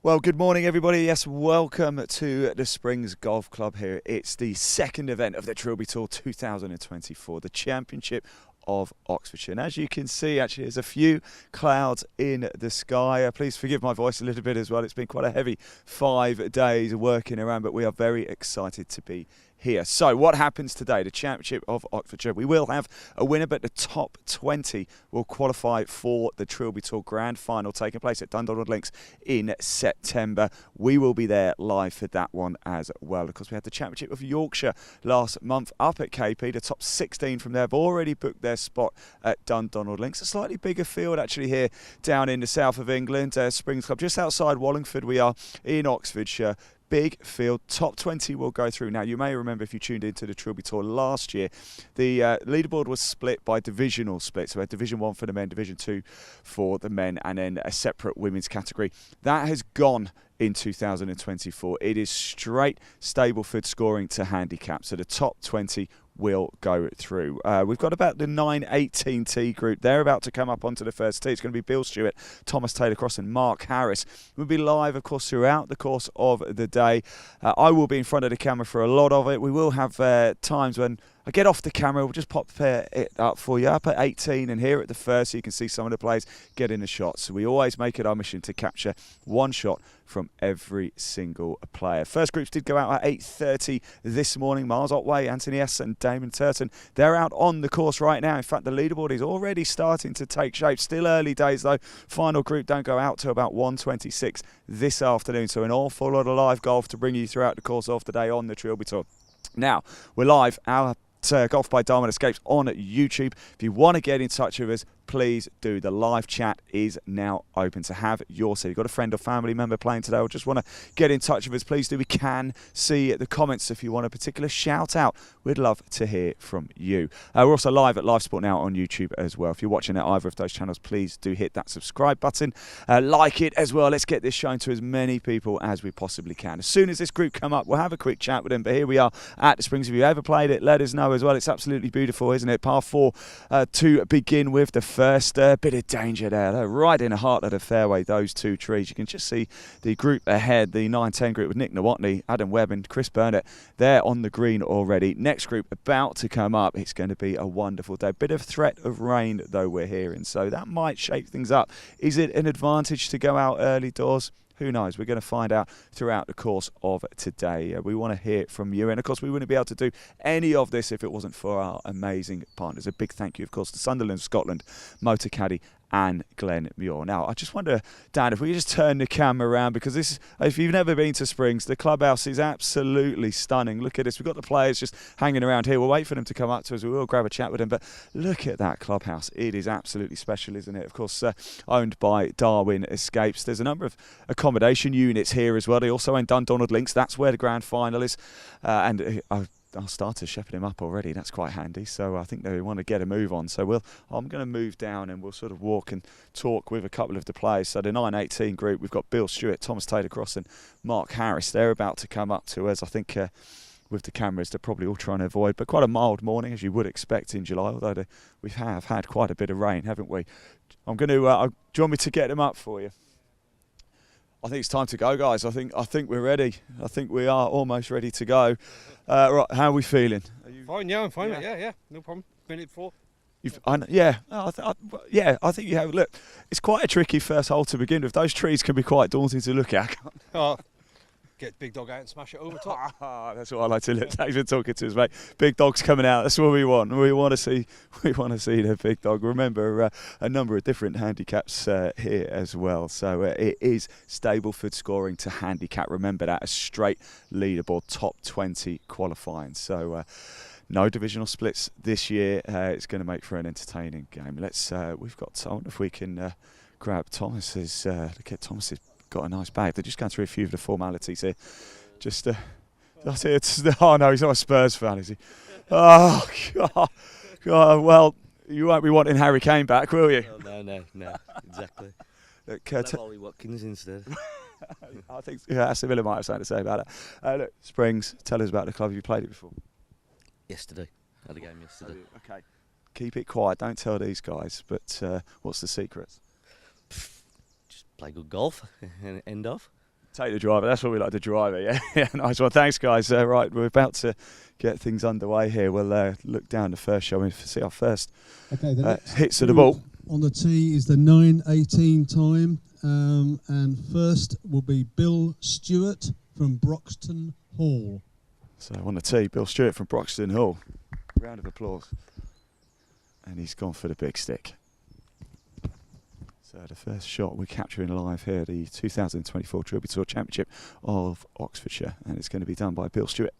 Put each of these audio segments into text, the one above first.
Well, good morning, everybody. Yes, welcome to the Springs Golf Club here. It's the second event of the Trilby Tour 2024, the Championship of Oxfordshire. And as you can see, actually, there's a few clouds in the sky. Please forgive my voice a little bit as well. It's been quite a heavy 5 days working around, but we are very excited to be here. So what happens today? The Championship of Oxfordshire. We will have a winner, but the top 20 will qualify for the Trilby Tour Grand Final taking place at Dundonald Links in September. We will be there live for that one as well. Of course, we had the Championship of Yorkshire last month up at KP. The top 16 from there have already booked their spot at Dundonald Links. A slightly bigger field actually here down in the south of England. Springs Club just outside Wallingford. We are in Oxfordshire. Big field, top 20 will go through. Now, you may remember if you tuned into the Trilby Tour last year, the leaderboard was split by divisional split. So we had Division 1 for the men, Division 2 for the men, and then a separate women's category. That has gone in 2024. It is straight Stableford scoring to handicap. So the top 20 will go through. We've got about the 9-18 group. They're about to come up onto the first tee. It's going to be Bill Stewart, Thomas Taylor-Cross and Mark Harris. We'll be live, of course, throughout the course of the day. I will be in front of the camera for a lot of it. We will have times when I get off the camera. We'll just pop it up for you up at 18 and here at the first so you can see some of the players getting the shots. So we always make it our mission to capture one shot from every single player. First groups did go out at 8:30 this morning. Miles Otway, Anthony S and Damon Turton, they're out on the course right now. In fact, the leaderboard is already starting to take shape. Still early days though. Final group don't go out till about 1:26 this afternoon. So an awful lot of live golf to bring you throughout the course of the day on the Trilby Tour. Now, we're live. Our Golf by Diamond Escapes on YouTube. If you want to get in touch with us, please do. The live chat is now open to have your say. You've got a friend or family member playing today or just want to get in touch with us, please do. We can see the comments if you want a particular shout out. We'd love to hear from you. We're also live at Live Sport Now on YouTube as well. If you're watching at either of those channels, please do hit that subscribe button. Like it as well. Let's get this shown to as many people as we possibly can. As soon as this group come up, we'll have a quick chat with them. But here we are at the Springs. If you ever played it, let us know as well. It's absolutely beautiful, isn't it? Par 4 to begin with. The first bit of danger there. They're right in the heart of the fairway, those two trees. You can just see the group ahead, the 9-10 group with Nick Nowotny, Adam Webb and Chris Burnett. They're on the green already. Next group about to come up. It's going to be a wonderful day. Bit of threat of rain, though, we're hearing. So that might shake things up. Is it an advantage to go out early doors? Who knows? We're going to find out throughout the course of today. We want to hear from you. And, of course, we wouldn't be able to do any of this if it wasn't for our amazing partners. A big thank you, of course, to Sunderland, Scotland, Motor Caddy and Glen Muir. Now, I just wonder, Dan, if we just turn the camera around, because this, if you've never been to Springs, the clubhouse is absolutely stunning. Look at this. We've got the players just hanging around here. We'll wait for them to come up to us. We will grab a chat with them. But look at that clubhouse. It is absolutely special, isn't it? Of course, owned by Darwin Escapes. There's a number of accommodation units here as well. They also own Dundonald Links. That's where the grand final is. Our starters shepherd him up already. That's quite handy. So I think they want to get a move on. So I'm going to move down and we'll sort of walk and talk with a couple of the players. So the 9-18 group, we've got Bill Stewart, Thomas Taylor-Cross and Mark Harris. They're about to come up to us. I think with the cameras, they're probably all trying to avoid. But quite a mild morning, as you would expect in July, although we have had quite a bit of rain, haven't we? I'm going to, do you want me to get them up for you? I think it's time to go, guys. I think we're ready. I think we are almost ready to go. Right, how are we feeling? Fine, yeah, I'm fine. Yeah, no problem. Minute 4. I think you have. Look, it's quite a tricky first hole to begin with. Those trees can be quite daunting to look at. Get big dog out and smash it over top. That's what I like to look. Thanks for talking to us, mate. Big dog's coming out. That's what we want. We want to see the big dog. Remember, a number of different handicaps here as well. So it is Stableford scoring to handicap. Remember that, a straight leaderboard, top 20 qualifying. So no divisional splits this year. It's going to make for an entertaining game. We've got. I wonder if we can grab Thomas's. Look at Thomas's. Got a nice bag. They're just going through a few of the formalities here. Just, that's it. Oh no, he's not a Spurs fan, is he? Oh God. Well, you won't be wanting Harry Kane back, will you? No, exactly. Look, Ollie Watkins instead. I think Sevilla might have something to say about it. Look, Springs, tell us about the club. Have you played it before? Yesterday. Had a game yesterday. Okay. Keep it quiet. Don't tell these guys. But what's the secret? Just play good golf and end off. Take the driver. That's what we like to drive it. Yeah, yeah. Nice one. Thanks, guys. Right, we're about to get things underway here. We'll look down the first shot and see our first hits of the ball. On the tee is the 9:18 time, and first will be Bill Stewart from Broxton Hall. So on the tee, Bill Stewart from Broxton Hall. Round of applause. And he's gone for the big stick. So the first shot we're capturing live here, the 2024 Trilby Tour Championship of Oxfordshire, and it's going to be done by Bill Stewart.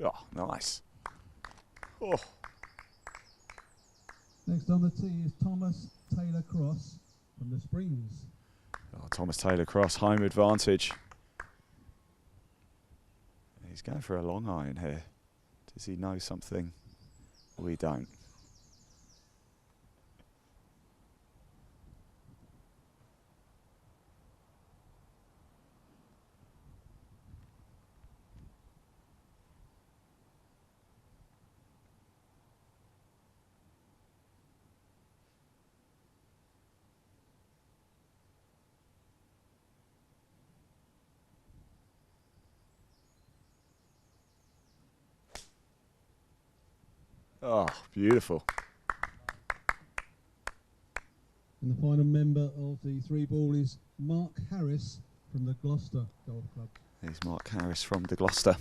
Oh, nice. Oh. Next on the tee is Thomas Taylor Cross from the Springs. Oh, Thomas Taylor Cross, home advantage. He's going for a long iron here. Does he know something we don't? Oh, beautiful. And the final member of the three ball is Mark Harris from the Gloucester Golf Club. Here's Mark Harris from the Gloucester.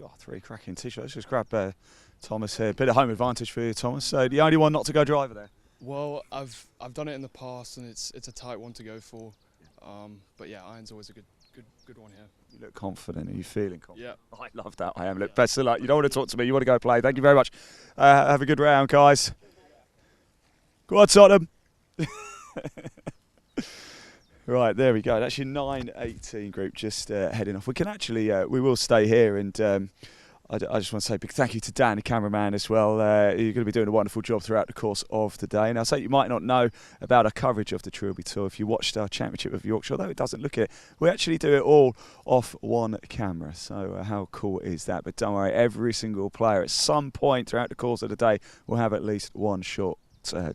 God, three cracking tee shots. Let's just grab Thomas here. Bit of home advantage for you, Thomas. So the only one not to go driver there. Well, I've done it in the past, and it's a tight one to go for. But yeah, iron's always a good one here. You look confident. Are you feeling confident? Yeah. I love that. I am. Look, best of luck. You don't want to talk to me. You want to go play. Thank you very much. Have a good round, guys. Go on, Tottenham. Right, there we go. That's your 9:18 group just heading off. We can actually, we will stay here, and I just want to say a big thank you to Dan, the cameraman, as well. You're going to be doing a wonderful job throughout the course of the day. Now, you might not know about our coverage of the Trilby Tour if you watched our Championship of Yorkshire, although it doesn't look it. We actually do it all off one camera, so how cool is that? But don't worry, every single player at some point throughout the course of the day will have at least one shot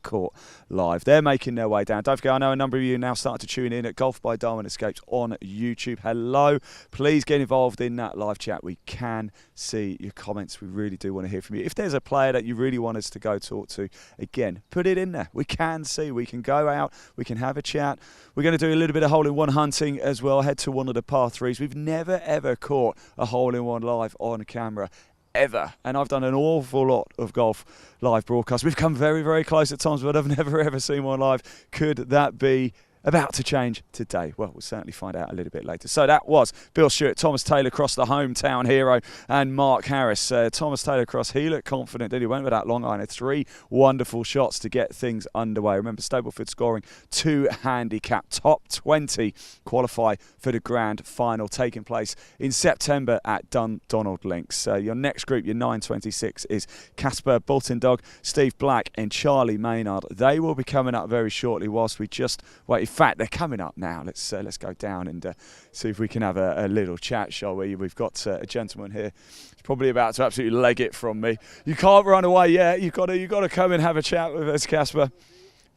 caught live. They're making their way down. Don't forget, I know a number of you now starting to tune in at Golf by Darwin Escapes on YouTube. Hello, please get involved in that live chat. We can see your comments. We really do want to hear from you. If there's a player that you really want us to go talk to, again, put it in there. We can see, we can go out, we can have a chat. We're going to do a little bit of hole-in-one hunting as well. Head to one of the par threes. We've never ever caught a hole-in-one live on camera ever, and I've done an awful lot of golf live broadcasts. We've come very, very close at times, but I've never ever seen one live. Could that be about to change today? Well, we'll certainly find out a little bit later. So that was Bill Stewart, Thomas Taylor Cross, the hometown hero, and Mark Harris. Thomas Taylor Cross, he looked confident, did he? Went with that long iron. 3 wonderful shots to get things underway. Remember, Stableford scoring 2 handicap. Top 20 qualify for the grand final taking place in September at Dundonald Links. Your next group, your 9:26, is Casper Bolton Dog, Steve Black, and Charlie Maynard. They will be coming up very shortly whilst we just wait. In fact, they're coming up now. Let's go down and see if we can have a little chat, shall we? We've got a gentleman here. He's probably about to absolutely leg it from me. You can't run away yet. You've got to come and have a chat with us, Casper.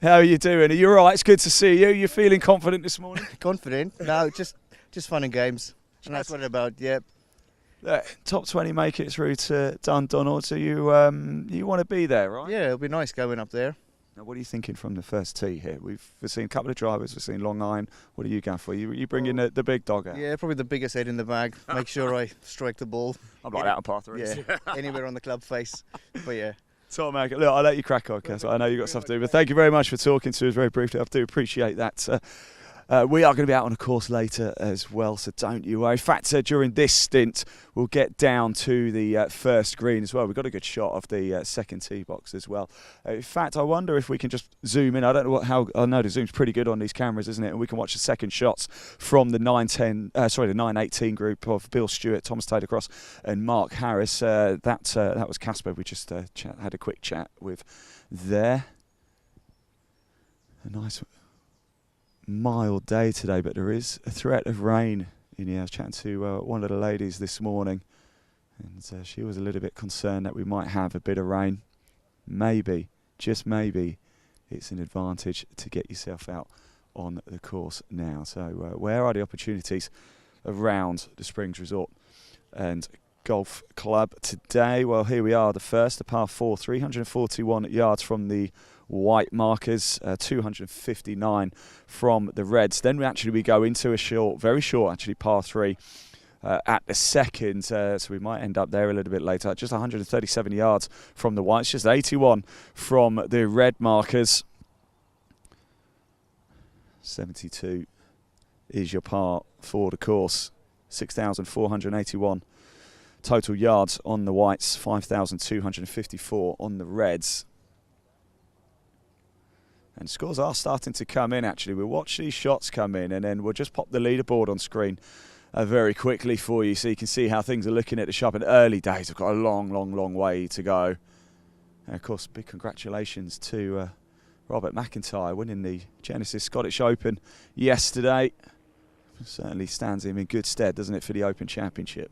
How are you doing? Are you all right? It's good to see you. You're feeling confident this morning? Confident? No, just fun and games. And that's what it's about, yeah. Top 20 make it through to Dundonald, so you want to be there, right? Yeah, it'll be nice going up there. Now, what are you thinking from the first tee here? We've seen a couple of drivers, we've seen long iron. What are you going for? You bringing the big dog out? Yeah, probably the biggest head in the bag. Make sure I strike the ball. I'm like that on par 3. Yeah, anywhere on the club face. But yeah. Tom, look, I'll let you crack on, because I know you've got stuff to do. But thank you very much for talking to us very briefly. I do appreciate that. We are going to be out on a course later as well, so don't you worry. In fact, during this stint, we'll get down to the first green as well. We've got a good shot of the second tee box as well. In fact, I wonder if we can just zoom in. I don't know I know the zoom's pretty good on these cameras, isn't it? And we can watch the second shots from the 9-18 group of Bill Stewart, Thomas Taylor Cross, and Mark Harris. That was Casper. We just had a quick chat with there. A nice mild day today, but there is a threat of rain in here. I was chatting to one of the ladies this morning, and she was a little bit concerned that we might have a bit of rain. Maybe, just maybe, it's an advantage to get yourself out on the course now. So where are the opportunities around the Springs Resort and Golf Club today? Well, here we are, the first, the par 4, 341 yards from the white markers, 259 from the reds. Then we go into a very short actually, par 3 at the second, so we might end up there a little bit later. Just 137 yards from the whites, just 81 from the red markers. 72 is your par for the course, 6,481 total yards on the whites, 5,254 on the reds. And scores are starting to come in, actually. We'll watch these shots come in, and then we'll just pop the leaderboard on screen very quickly for you, so you can see how things are looking at the shop. In early days, we've got a long way to go. And, of course, big congratulations to Robert McIntyre winning the Genesis Scottish Open yesterday. Certainly stands him in good stead, doesn't it, for the Open Championship.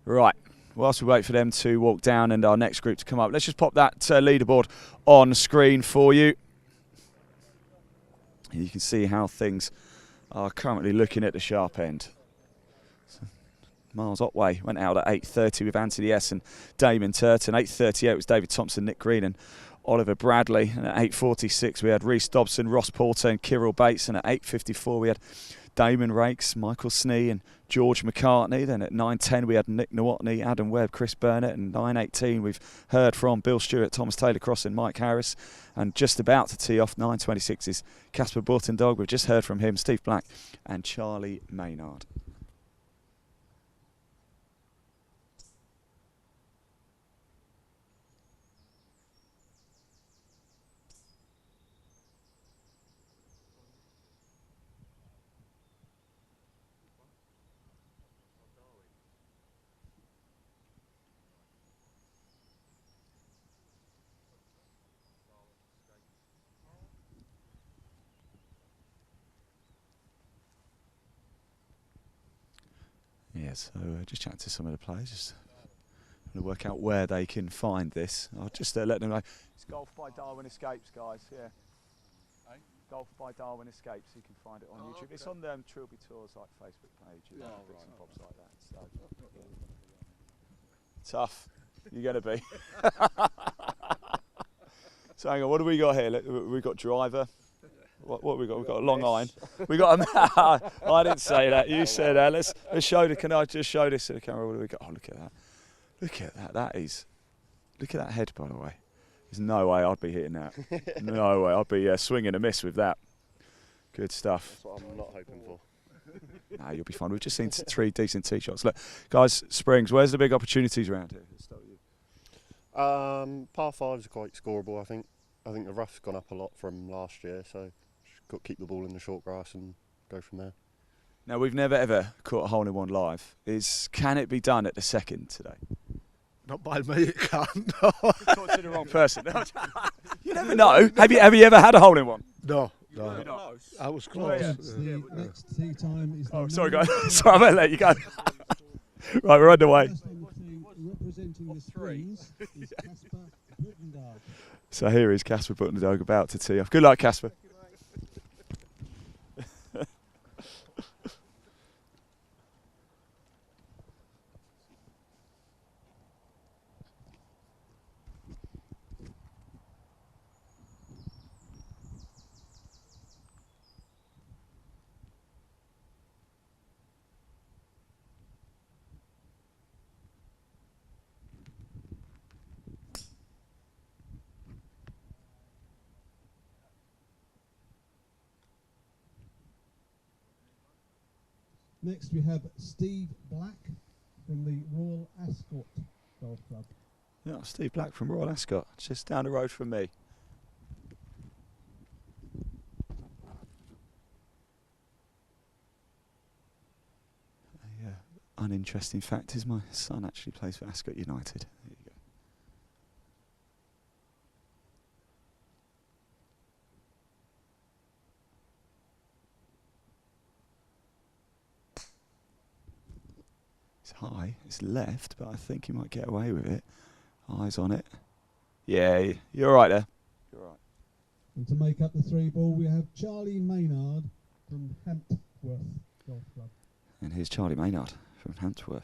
Right. Whilst we wait for them to walk down and our next group to come up, let's just pop that leaderboard on screen for you. And you can see how things are currently looking at the sharp end. So Miles Otway went out at 8:30 with Anthony S and Damon Turton. 8:38 was David Thompson, Nick Green and Oliver Bradley. And at 8:46 we had Rhys Dobson, Ross Porter and Kirill Bates. And at 8:54 we had Damon Rakes, Michael Snee and George McCartney. Then at 9:10 we had Nick Nowotny, Adam Webb, Chris Burnett. And 9:18 we've heard from Bill Stewart, Thomas Taylor Cross and Mike Harris. And just about to tee off, 9:26 is Casper Bortendog. We've just heard from him, Steve Black and Charlie Maynard. Yeah, so just chatting to some of the players, just trying to work out where they can find this. I'll just let them know. It's Golf by Darwin Escapes, guys, yeah. Golf by Darwin Escapes, you can find it on YouTube. Okay. It's on the Trilby Tour's Facebook page and bits and bobs like that. So. Tough, you're going to be. So hang on, what do we got here? We've got driver. What have we got? We've got a long iron. We got a. I didn't say that. You said that. Let's show the. Can I just show this to the camera? What do we got? Oh, look at that. Look at that. That is. Look at that head, by the way. There's no way I'd be hitting that. No way. I'd be swinging a miss with that. Good stuff. That's what I'm not hoping for. No, you'll be fine. We've just seen 3 decent tee shots. Look, guys, Springs. Where's the big opportunities around here? Let's start with you. Par 5 is quite scoreable. I think the rough's gone up a lot from last year, so. Got to keep the ball in the short grass and go from there. Now, we've never ever caught a hole-in-one live. Can it be done at the second today? Not by me, it can't. No. Talk to the wrong person. You never know. Have you ever had a hole-in-one? No. I was close. The next tee time is sorry, guys. Sorry, I'm going to let you go. Right, we're underway. Representing the Springs is Casper Bortendog. So here is Casper Bortendog about to tee off. Good luck, Casper. Next we have Steve Black from the Royal Ascot Golf Club. Yeah, Steve Black from Royal Ascot, just down the road from me. Uninteresting fact is my son actually plays for Ascot United. There you go. It's high, it's left, but I think he might get away with it. Eyes on it. Yeah, you're right there. You're right. And to make up the 3 ball, we have Charlie Maynard from Hampworth Golf Club. And here's Charlie Maynard from Hampworth.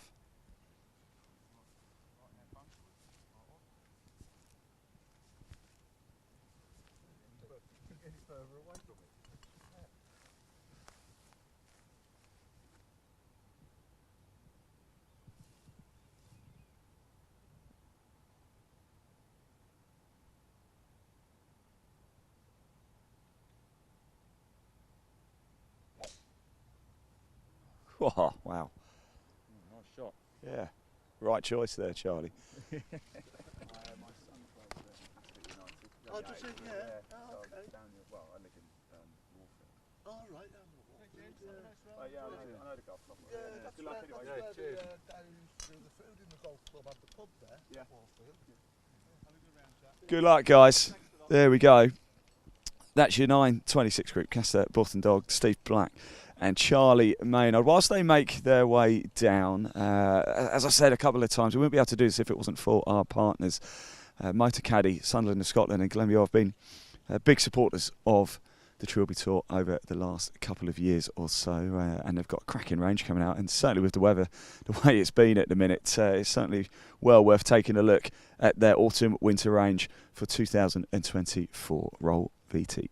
Oh, wow. Nice shot. Yeah. Right choice there, Charlie. Oh, does it? Yeah. Oh, okay. Oh, right. I know the golf club. Yeah, that's Good luck where, anyway. that's where down through the field in the golf club had the pub there. Yeah. Field. Good luck, guys. There we go. That's your 9:26 group. Castor, Bolton Dog, Steve Black and Charlie Maynard. Whilst they make their way down, as I said a couple of times, we wouldn't be able to do this if it wasn't for our partners. Motor Caddy, Sunderland of Scotland and Glenmuir have been big supporters of the Trilby Tour over the last couple of years or so, and they've got a cracking range coming out, and certainly with the weather the way it's been at the minute, it's certainly well worth taking a look at their autumn winter range for 2024. Roll VT.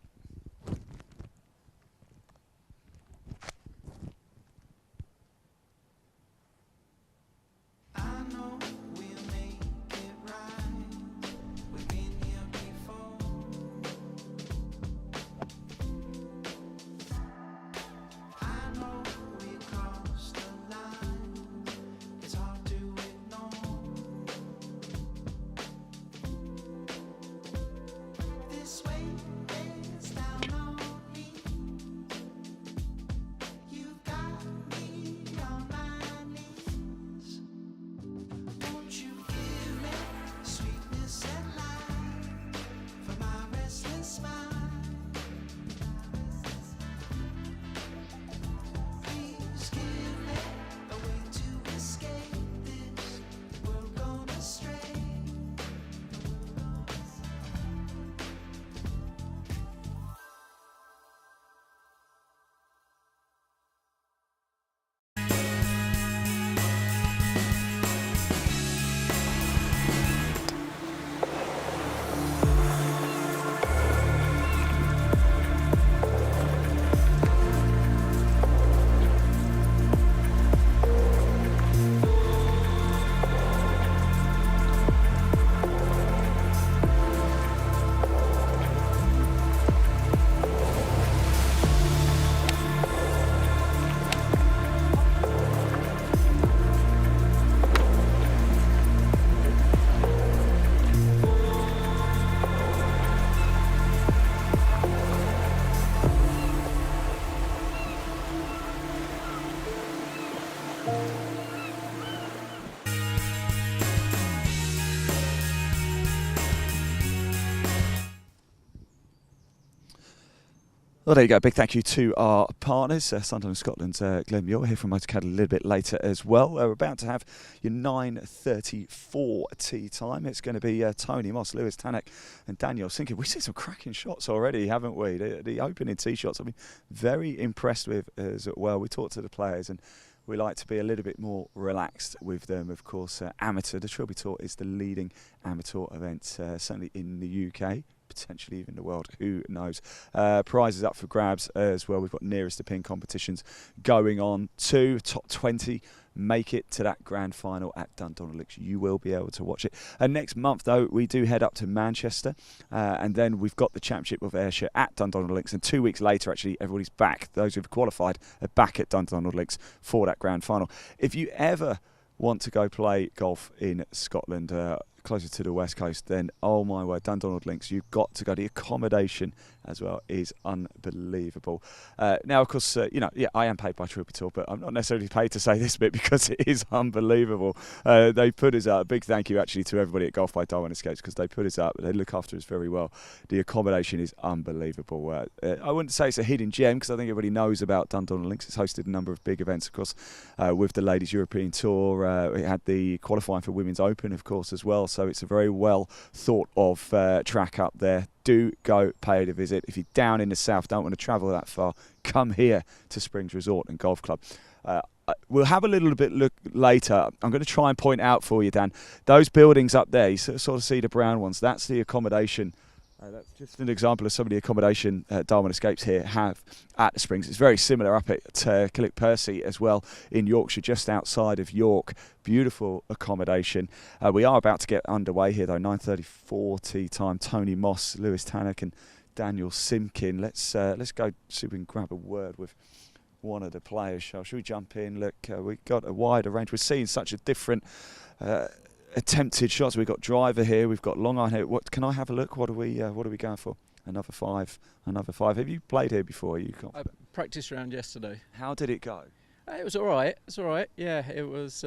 Well, there you go. Big thank you to our partners, Sunderland Scotland's Glenmuir, here from Motorcad a little bit later as well. We're about to have your 9:34 tee time. It's going to be Tony Moss, Lewis Tanek and Daniel Sinkin. We've seen some cracking shots already, haven't we? The opening tee shots I've been very impressed with as well. We talked to the players and we like to be a little bit more relaxed with them. Of course, amateur. The Trilby Tour is the leading amateur event, certainly in the UK. potentially even the world. Who knows? Prizes up for grabs as well. We've got nearest to pin competitions going on too. Top 20 make it to that grand final at Dundonald Links. You will be able to watch it. Next month, though, we do head up to Manchester, and then we've got the Championship of Ayrshire at Dundonald Links. And 2 weeks later, actually, everybody's back. Those who've qualified are back at Dundonald Links for that grand final. If you ever want to go play golf in Scotland, closer to the west coast, then oh my word, Dundonald Links, you've got to go. The accommodation as well is unbelievable. Now, of course, I am paid by Trilby Tour, but I'm not necessarily paid to say this bit because it is unbelievable. They put us up. A big thank you actually to everybody at Golf by Darwin Escapes, because they put us up. They look after us very well. The accommodation is unbelievable. I wouldn't say it's a hidden gem because I think everybody knows about Dundonald Links. It's hosted a number of big events, of course, with the Ladies European Tour. It had the qualifying for Women's Open, of course, as well. So it's a very well thought of track up there. Do go pay it a visit. If you're down in the south, don't want to travel that far, come here to Springs Resort and Golf Club. We'll have a little bit look later. I'm going to try and point out for you, Dan, those buildings up there, you sort of see the brown ones. That's the accommodation. That's just an example of some of the accommodation Darwin Escapes here have at the Springs. It's very similar up at Killick Percy as well in Yorkshire, just outside of York. Beautiful accommodation. We are about to get underway here though. 9:30 time. Tony Moss, Lewis Tannock and Daniel Simkin. Let's go see if we can grab a word with one of the players. Should we jump in? Look, we've got a wider range. We're seeing such a different attempted shots. We've got driver here, we've got long iron here. What can I have a look? What are we going for? Another five. Have you played here before? I practiced round yesterday. How did it go? It was all right. Yeah, it was.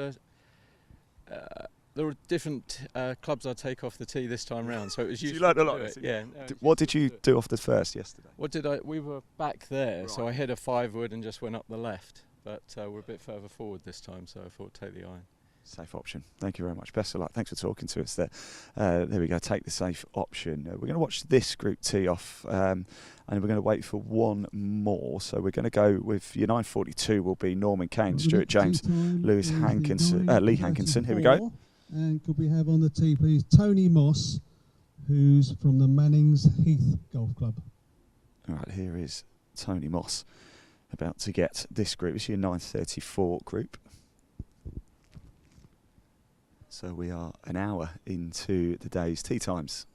There were different clubs I'd take off the tee this time round, so it was useful. You learned a lot. Yeah. What did you do off the first yesterday? We were back there, right. So I hit a 5-wood and just went up the left. But we're a bit further forward this time, so I thought take the iron. Safe option. Thank you very much. Best of luck. Thanks for talking to us there. There we go. Take the safe option. We're going to watch this group tee off, and we're going to wait for one more. So we're going to go with your 9:42 will be Norman Kane, Stuart James, Lewis Hankinson, Lee Hankinson. Here we go. And could we have on the tee, please, Tony Moss, who's from the Mannings Heath Golf Club. All right, here is Tony Moss about to get this group. It's your 9:34 group. So we are an hour into the day's tee times.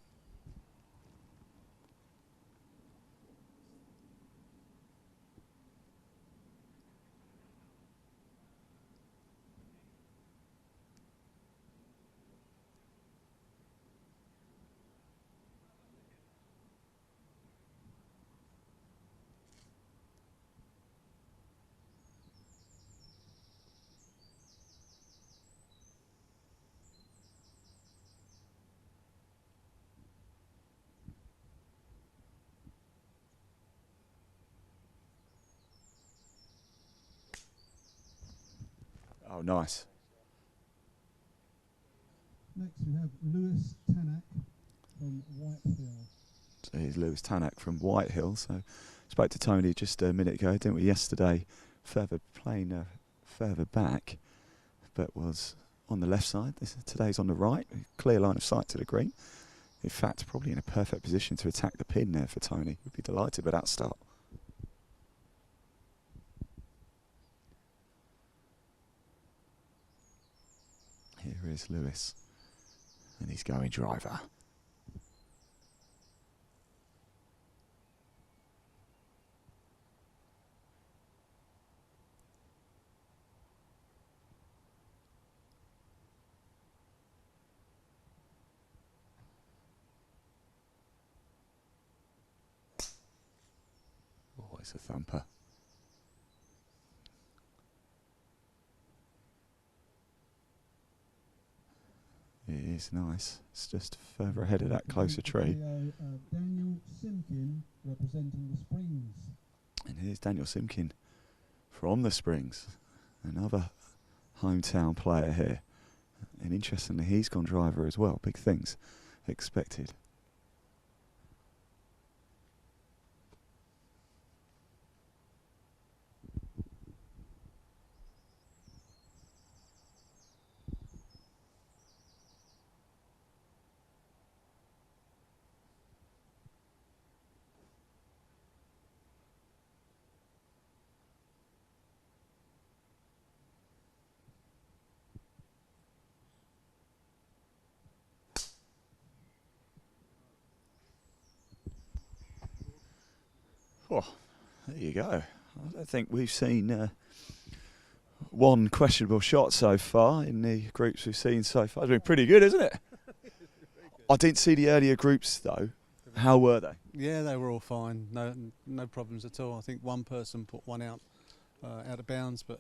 Oh, nice. Next we have Lewis Tannock from Whitehill. So here's Lewis Tannock from Whitehill. So spoke to Tony just a minute ago, didn't we? Yesterday, playing further back, but was on the left side. Today's on the right. Clear line of sight to the green. In fact, probably in a perfect position to attack the pin there for Tony. We'd be delighted with that start. Here is Lewis, and he's going driver. Oh, it's a thumper. It is nice. It's just further ahead of that closer tree. Daniel Simkin representing the Springs. And here's Daniel Simkin from the Springs, another hometown player here. And interestingly, he's gone driver as well. Big things expected. Oh, there you go. I don't think we've seen one questionable shot so far in the groups we've seen so far. It's been pretty good, isn't it? I didn't see the earlier groups though. How were they? Yeah, they were all fine. No problems at all. I think one person put one out of bounds, but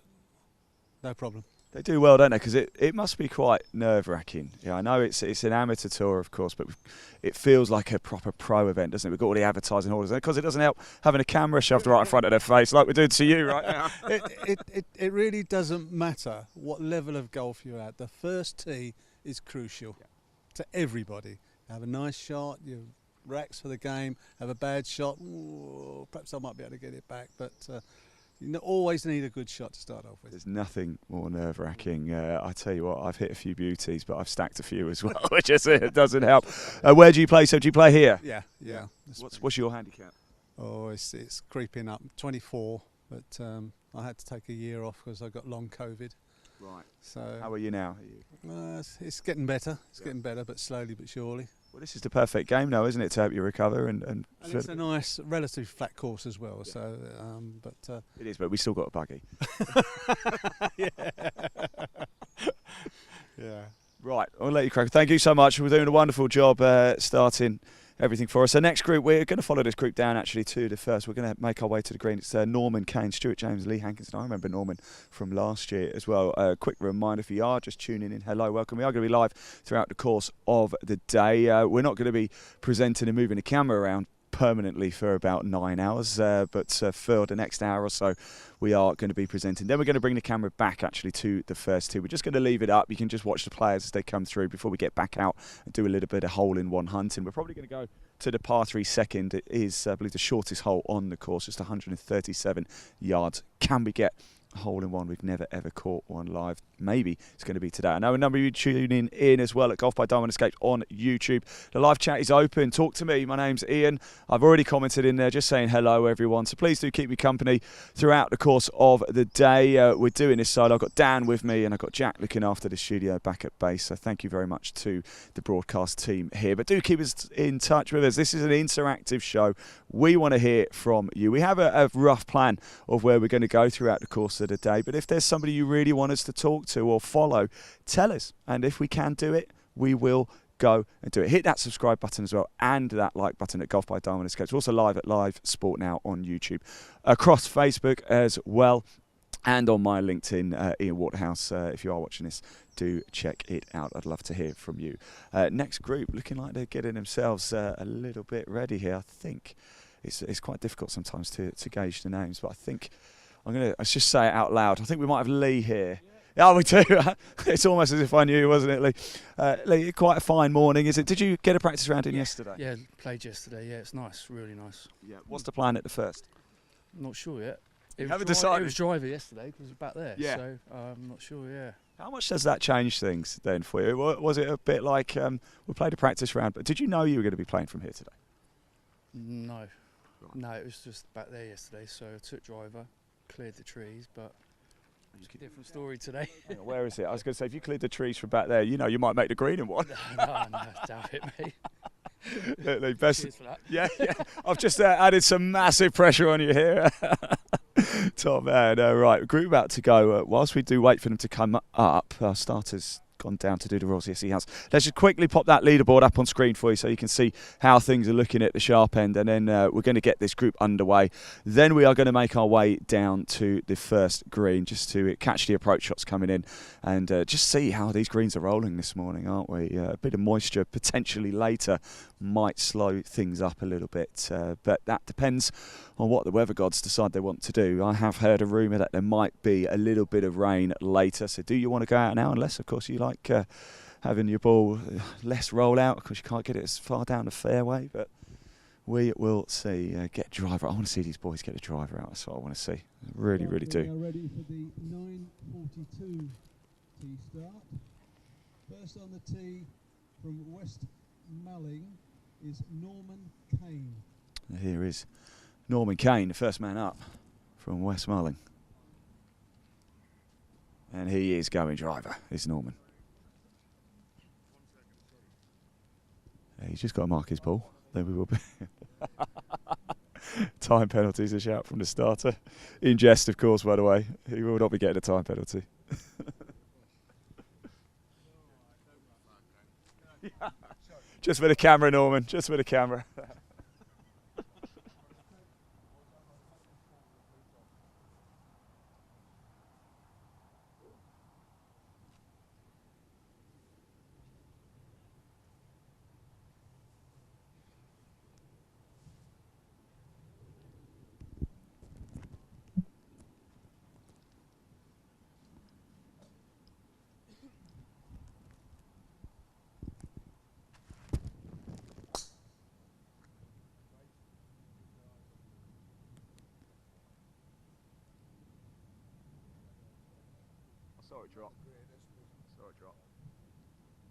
no problem. They do well, don't they? Because it must be quite nerve-wracking. Yeah, I know it's an amateur tour, of course, but it feels like a proper pro event, doesn't it? We've got all the advertising orders, because it doesn't help having a camera shoved right in front of their face, like we're doing to you right now. It really doesn't matter what level of golf you're at. The first tee is crucial to everybody. Have a nice shot, you racks for the game. Have a bad shot, ooh, perhaps I might be able to get it back, but you always need a good shot to start off with. There's nothing more nerve-wracking. I tell you what, I've hit a few beauties, but I've stacked a few as well, which is, it doesn't help. Where do you play? So do you play here? Yeah. What's your handicap? Oh, it's creeping up. 24, but I had to take a year off because I got long COVID. Right. So how are you now? it's getting better. It's getting better, but slowly but surely. Well, this is the perfect game now, isn't it, to help you recover and it's a nice, relatively flat course as well. Yeah. So, but it is, but we still got a buggy. Yeah. Yeah. Right, I'll let you crack. Thank you so much. We're doing a wonderful job starting everything for us. So next group, we're going to follow this group down actually to the first. We're going to make our way to the green. It's Norman, Kane, Stuart James, Lee Hankinson. I remember Norman from last year as well. Quick reminder, if you are just tuning in, hello, welcome. We are going to be live throughout the course of the day. We're not going to be presenting and moving the camera around permanently for about 9 hours, but for the next hour or so we are going to be presenting. Then we're going to bring the camera back actually to the first two. We're just going to leave it up. You can just watch the players as they come through before we get back out and do a little bit of hole-in-one hunting. We're probably going to go to the par 3 second. It is, I believe, the shortest hole on the course, just 137 yards. Can we get a hole-in-one? We've never ever caught one live. Maybe it's going to be today. I know a number of you tuning in as well at Golf by Diamond Escapes on YouTube. The live chat is open. Talk to me. My name's Ian. I've already commented in there just saying hello, everyone. So please do keep me company throughout the course of the day. We're doing this side. I've got Dan with me and I've got Jack looking after the studio back at base. So thank you very much to the broadcast team here. But do keep us in touch with us. This is an interactive show. We want to hear from you. We have a rough plan of where we're going to go throughout the course of the day. But if there's somebody you really want us to talk to or follow, tell us, and if we can do it, we will go and do it. Hit that subscribe button as well and that like button at Golf by Diamond Escapes. Also live at Live Sport Now on YouTube, across Facebook as well, and on my LinkedIn, Ian Waterhouse. If you are watching this, do check it out. I'd love to hear from you. Next group, looking like they're getting themselves a little bit ready here. I think it's quite difficult sometimes to gauge the names, but I think let's just say it out loud. I think we might have Lee here. Yeah, we do. It's almost as if I knew, wasn't it, Lee? Lee, quite a fine morning, is it? Did you get a practice round in yesterday? Yeah, played yesterday. Yeah, it's nice, really nice. Yeah. What's the plan at the first? Not sure yet. Haven't decided. It was driver yesterday because it was back there. Yeah. So I'm not sure. Yeah. How much does that change things then for you? Was it a bit like we played a practice round, but did you know you were going to be playing from here today? No. No, it was just back there yesterday. So I took driver, cleared the trees, but. Different story today. Hang on, where is it? I was going to say, if you cleared the trees from back there, you might make the green in one. No, doubt it, mate. Cheers for that. Yeah. I've just added some massive pressure on you here. Top man. Right, group about to go. Whilst we do wait for them to come up, our starter's gone down to do the Royals. Yes, he has. Let's just quickly pop that leaderboard up on screen for you so you can see how things are looking at the sharp end, and then we're going to get this group underway. Then we are going to make our way down to the first green just to catch the approach shots coming in and just see how these greens are rolling this morning, aren't we? A bit of moisture potentially later might slow things up a little bit, but that depends on what the weather gods decide they want to do. I have heard a rumour that there might be a little bit of rain later, so do you want to go out now? Unless, of course, you like having your ball less roll out because you can't get it as far down the fairway, but we will see. Get driver. I want to see these boys get a driver out. That's what I want to see. I really, really do. We are ready for the 9:42 tee start. First on the tee from West Malling is Norman Kane. Here is Norman Kane, the first man up from West Malling. And he is going driver, is Norman. He's just got to mark his ball. Then we will be. Time penalties a shout from the starter. In jest, of course, by the way. He will not be getting a time penalty. Just for the camera, Norman. Just for the camera.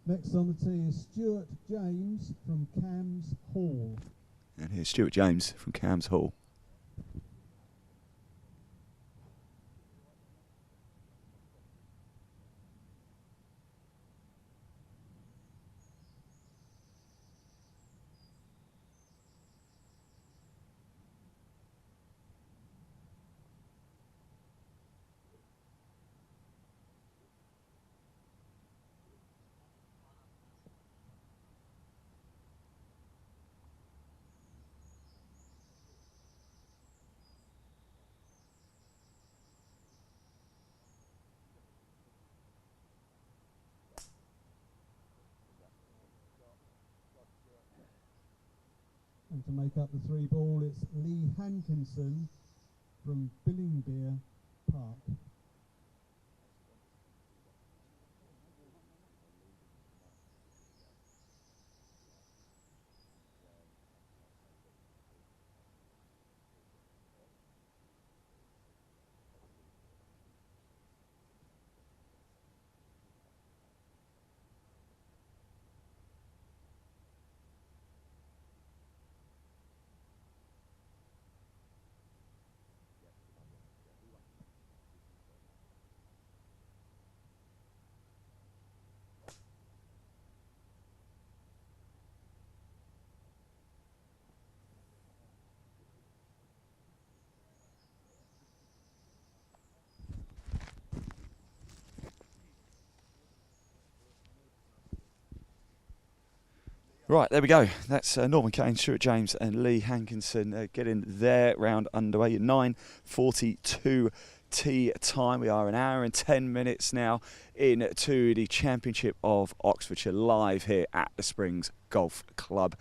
Next on the tee is Stuart James from Cams Hall. And here's Stuart James from Cams Hall. And to make up the 3 ball, it's Lee Hankinson from Billingbeer Park. Right, there we go. That's Norman Kane, Stuart James and Lee Hankinson getting their round underway at 9:42 tee time. We are an hour and 10 minutes now into the Championship of Oxfordshire live here at the Springs Golf Club.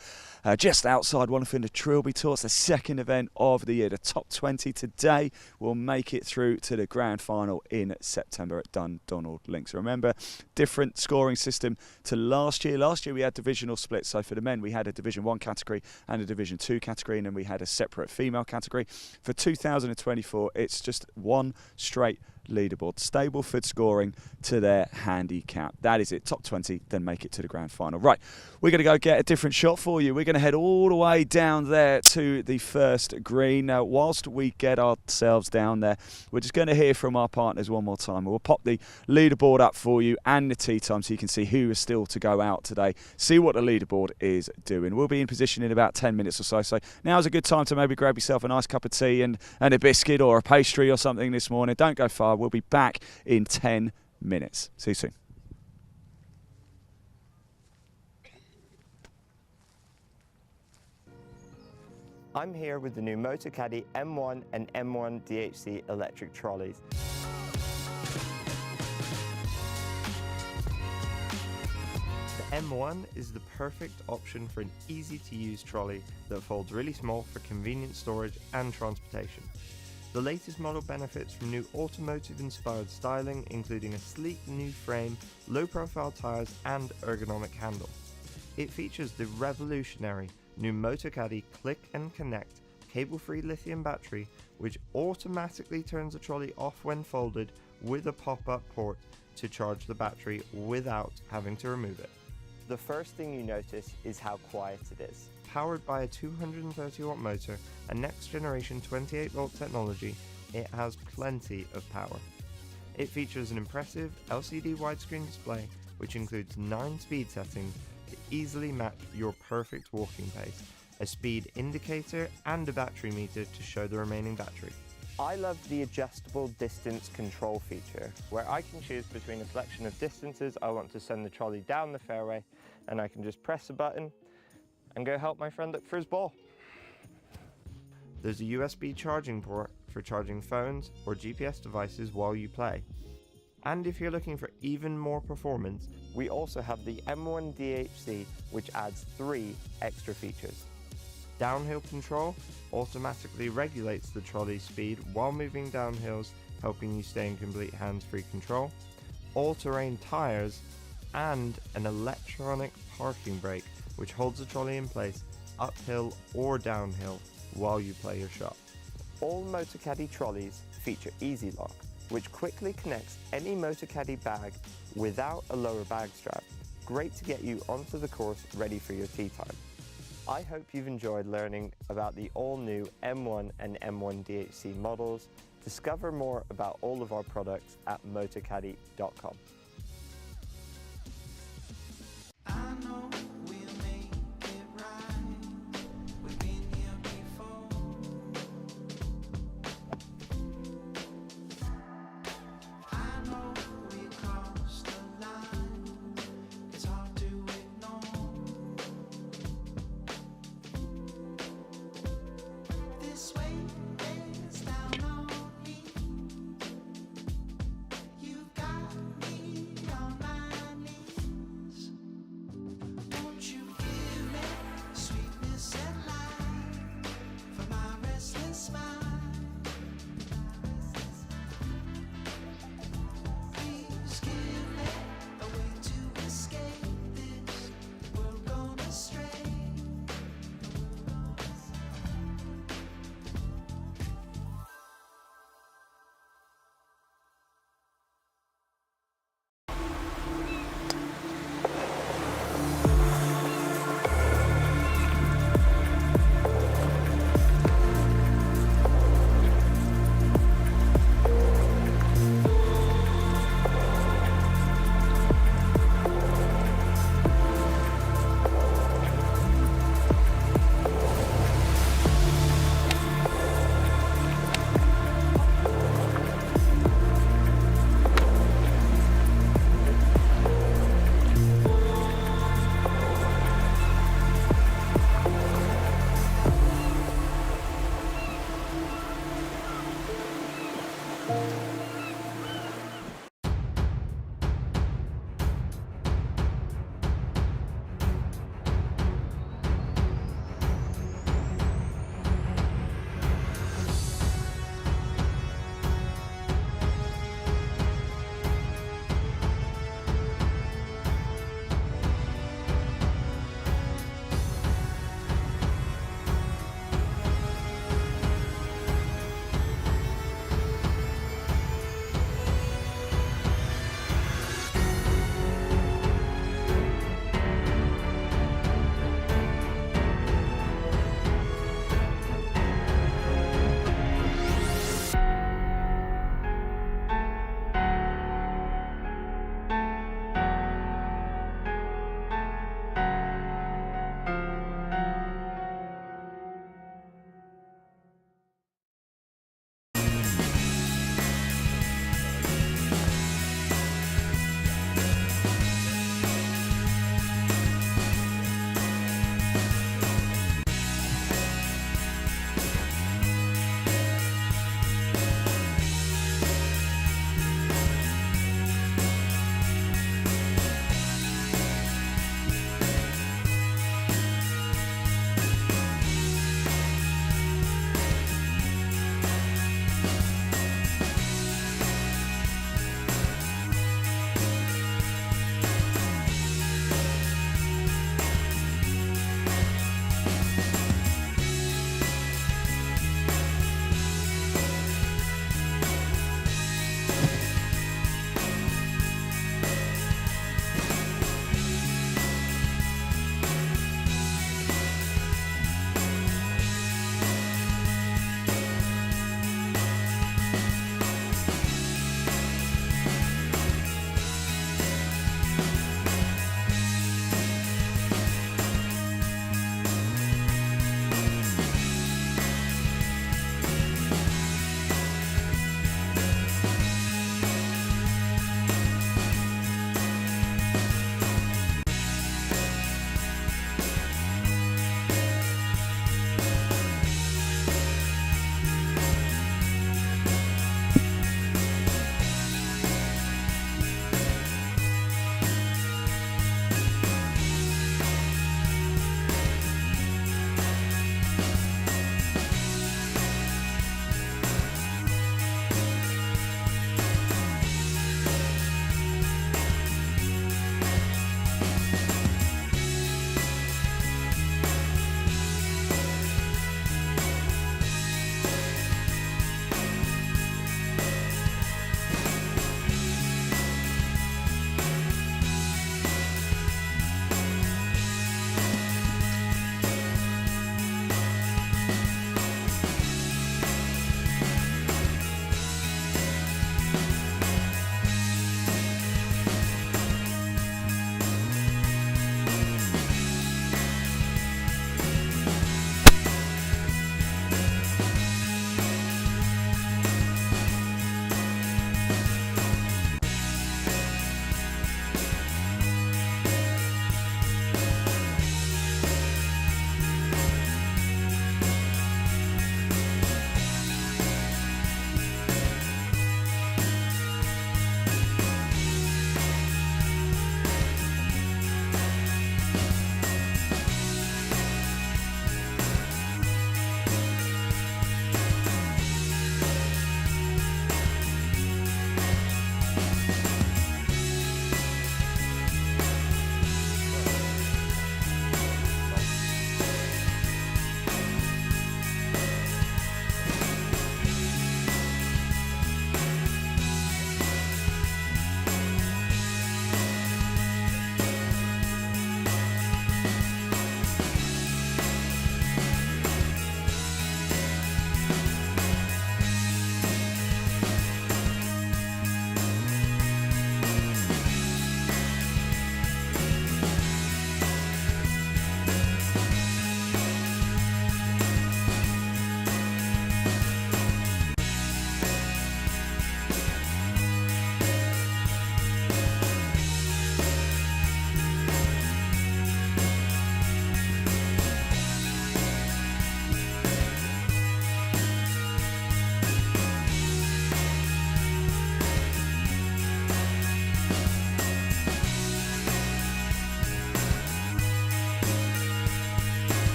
Just outside Wallingford, the Trilby Tour. It's the second event of the year. The top 20 today will make it through to the grand final in September at Dundonald Links. Remember, different scoring system to last year. Last year we had divisional splits. So for the men we had a Division 1 category and a Division 2 category, and then we had a separate female category. For 2024 it's just one straight leaderboard. Stableford scoring to their handicap. That is it. Top 20, then make it to the grand final. Right, we're going to go get a different shot for you. We're going to head all the way down there to the first green. Now, whilst we get ourselves down there, we're just going to hear from our partners one more time. We'll pop the leaderboard up for you and the tee time so you can see who is still to go out today. See what the leaderboard is doing. We'll be in position in about 10 minutes or so. So now's a good time to maybe grab yourself a nice cup of tea and a biscuit or a pastry or something this morning. Don't go far. We'll be back in 10 minutes. See you soon. I'm here with the new Motocaddy M1 and M1 DHC electric trolleys. The M1 is the perfect option for an easy-to-use trolley that folds really small for convenient storage and transportation. The latest model benefits from new automotive-inspired styling, including a sleek new frame, low-profile tyres and ergonomic handle. It features the revolutionary new Motocaddy Click and Connect cable-free lithium battery, which automatically turns the trolley off when folded with a pop-up port to charge the battery without having to remove it. The first thing you notice is how quiet it is. Powered by a 230 watt motor and next generation 28 volt technology, it has plenty of power. It features an impressive LCD widescreen display which includes 9 speed settings to easily match your perfect walking pace, a speed indicator and a battery meter to show the remaining battery. I love the adjustable distance control feature, where I can choose between a selection of distances I want to send the trolley down the fairway, and I can just press a button and go help my friend look for his ball. There's a USB charging port for charging phones or GPS devices while you play. And if you're looking for even more performance, we also have the M1 DHC, which adds 3 extra features. Downhill control automatically regulates the trolley speed while moving downhills, helping you stay in complete hands-free control, all-terrain tyres, and an electronic parking brake which holds the trolley in place uphill or downhill while you play your shot. All MotorCaddy trolleys feature Easy Lock, which quickly connects any MotorCaddy bag without a lower bag strap. Great to get you onto the course ready for your tee time. I hope you've enjoyed learning about the all-new M1 and M1 DHC models. Discover more about all of our products at motorcaddy.com.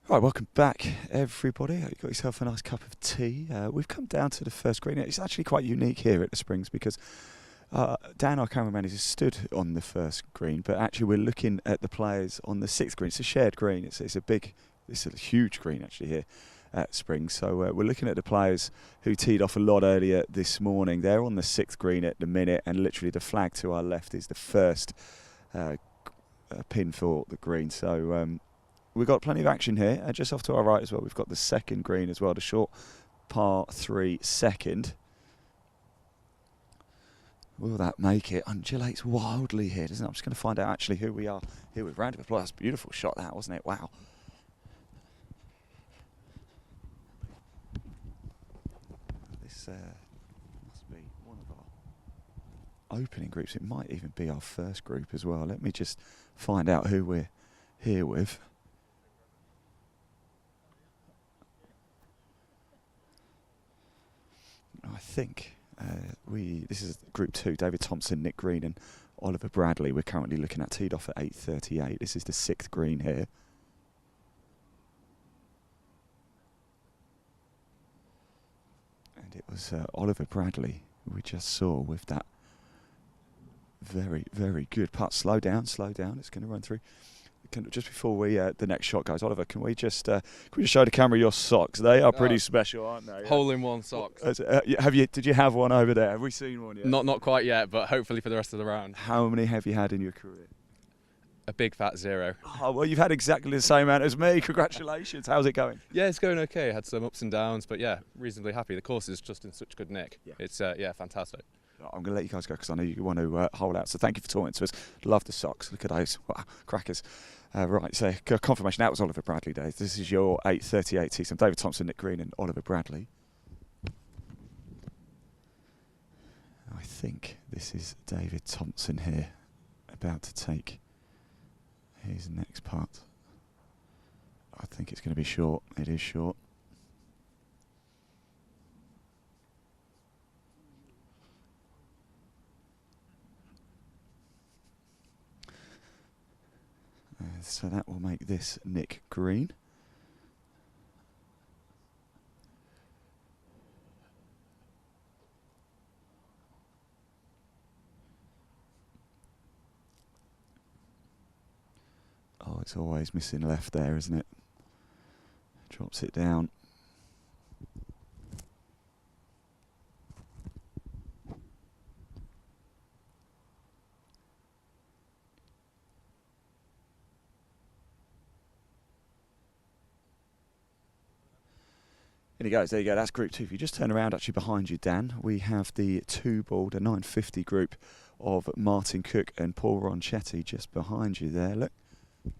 Right, welcome back, everybody. Hope you got yourself a nice cup of tea. We've come down to the first green. It's actually quite unique here at the Springs because Dan, our cameraman, is stood on the first green, but actually we're looking at the players on the sixth green. It's a shared green. It's a huge green actually here at Springs. So we're looking at the players who teed off a lot earlier this morning. They're on the sixth green at the minute, and literally the flag to our left is the first pin for the green. So we've got plenty of action here. Just off to our right as well, we've got the second green as well, the short par 3 second. Will that make it? Undulates wildly here, doesn't it? I'm just going to find out actually who we are here with. Round of applause. That's a beautiful shot, that, wasn't it? Wow. This must be one of our opening groups. It might even be our first group as well. Let me just find out who we're here with. I think this is group 2, David Thompson, Nick Green and Oliver Bradley. We're currently looking at teed off at 8:38. This is the 6th green here. And it was Oliver Bradley we just saw with that very, very good putt. Slow down. It's going to run through. Just before the next shot goes, Oliver, can we just show the camera your socks? They are pretty special, aren't they? Hole-in-one socks. Did you have one over there? Have we seen one yet? Not quite yet, but hopefully for the rest of the round. How many have you had in your career? A big fat 0. Oh, well, you've had exactly the same amount as me. Congratulations. How's it going? Yeah, it's going okay. Had some ups and downs, but yeah, reasonably happy. The course is just in such good nick. Yeah. It's fantastic. I'm going to let you guys go because I know you want to hold out. So thank you for talking to us. Love the socks. Look at those. Wow, crackers. Right, so confirmation. That was Oliver Bradley days. This is your 8:38 tee. So David Thompson, Nick Green and Oliver Bradley. I think this is David Thompson here about to take his next putt. I think it's going to be short. It is short. So that will make this Nick Green. Oh, it's always missing left there, isn't it? Drops it down. In he goes, there you go, that's group 2. If you just turn around actually behind you, Dan, we have the 2-ball, the 950 group of Martin Cook and Paul Ronchetti just behind you there, look. There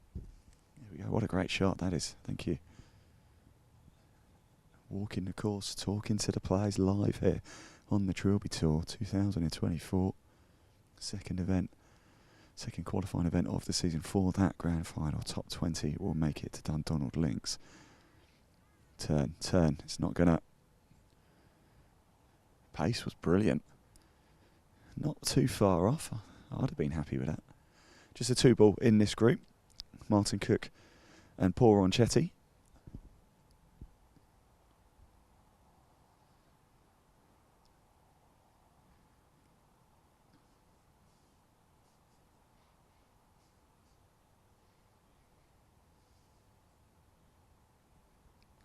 we go, what a great shot that is, thank you. Walking the course, talking to the players live here on the Trilby Tour 2024. Second qualifying event of the season for that grand final. Top 20 will make it to Dundonald Links. Turn, it's not gonna. Pace was brilliant. Not too far off. I'd have been happy with that. Just a 2-ball in this group. Martin Cook and Paul Ronchetti.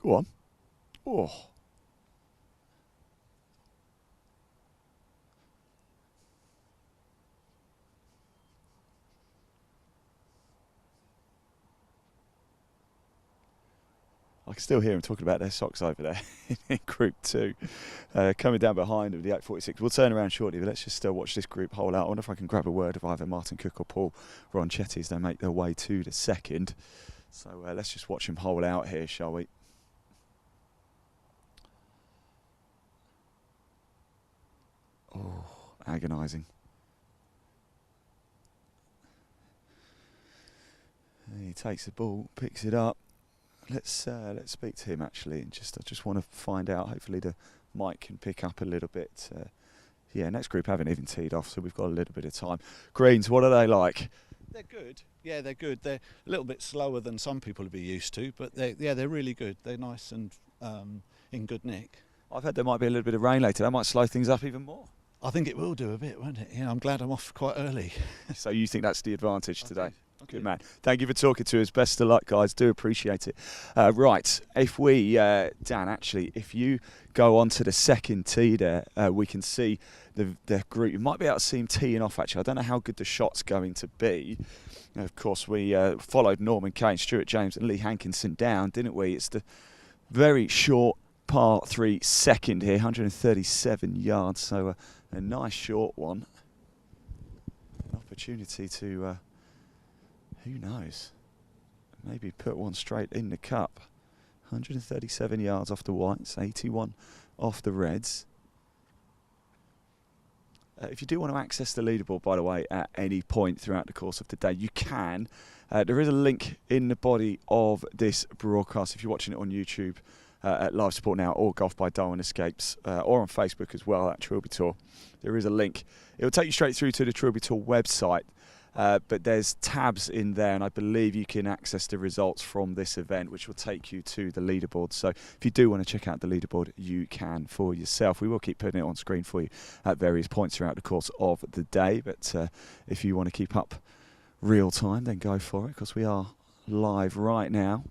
Go on. Oh. I can still hear them talking about their socks over there in Group 2. Coming down behind them, the 846. We'll turn around shortly, but let's just still watch this group hole out. I wonder if I can grab a word of either Martin Cook or Paul Ronchetti as they make their way to the second. So let's just watch them hole out here, shall we? Oh, agonising. He takes the ball, picks it up. Let's speak to him actually, and I just want to find out. Hopefully the mic can pick up a little bit. Yeah, next group haven't even teed off, so we've got a little bit of time. Greens, what are they like? They're good. Yeah, they're good. They're a little bit slower than some people would be used to, but they're really good. They're nice and in good nick. I've heard there might be a little bit of rain later. That might slow things up even more. I think it will do a bit, won't it? Yeah, I'm glad I'm off quite early. So you think that's the advantage today? Okay. Good man. Thank you for talking to us. Best of luck, guys. Do appreciate it. Right, if we, Dan, actually, if you go on to the second tee there, we can see the group. You might be able to see him teeing off, actually. I don't know how good the shot's going to be. Of course, we followed Norman Kane, Stuart James and Lee Hankinson down, didn't we? It's the very short par 3 second here, 137 yards, so a nice short one. An opportunity to... who knows? Maybe put one straight in the cup. 137 yards off the whites, 81 off the reds. If you do want to access the leaderboard, by the way, at any point throughout the course of the day, you can. There is a link in the body of this broadcast if you're watching it on YouTube at Live Sport Now or Golf by Darwin Escapes or on Facebook as well at Trilby Tour. There is a link. It will take you straight through to the Trilby Tour website. But there's tabs in there, and I believe you can access the results from this event, which will take you to the leaderboard. So if you do want to check out the leaderboard, you can for yourself. We will keep putting it on screen for you at various points throughout the course of the day. But if you want to keep up real time, then go for it, because we are live right now.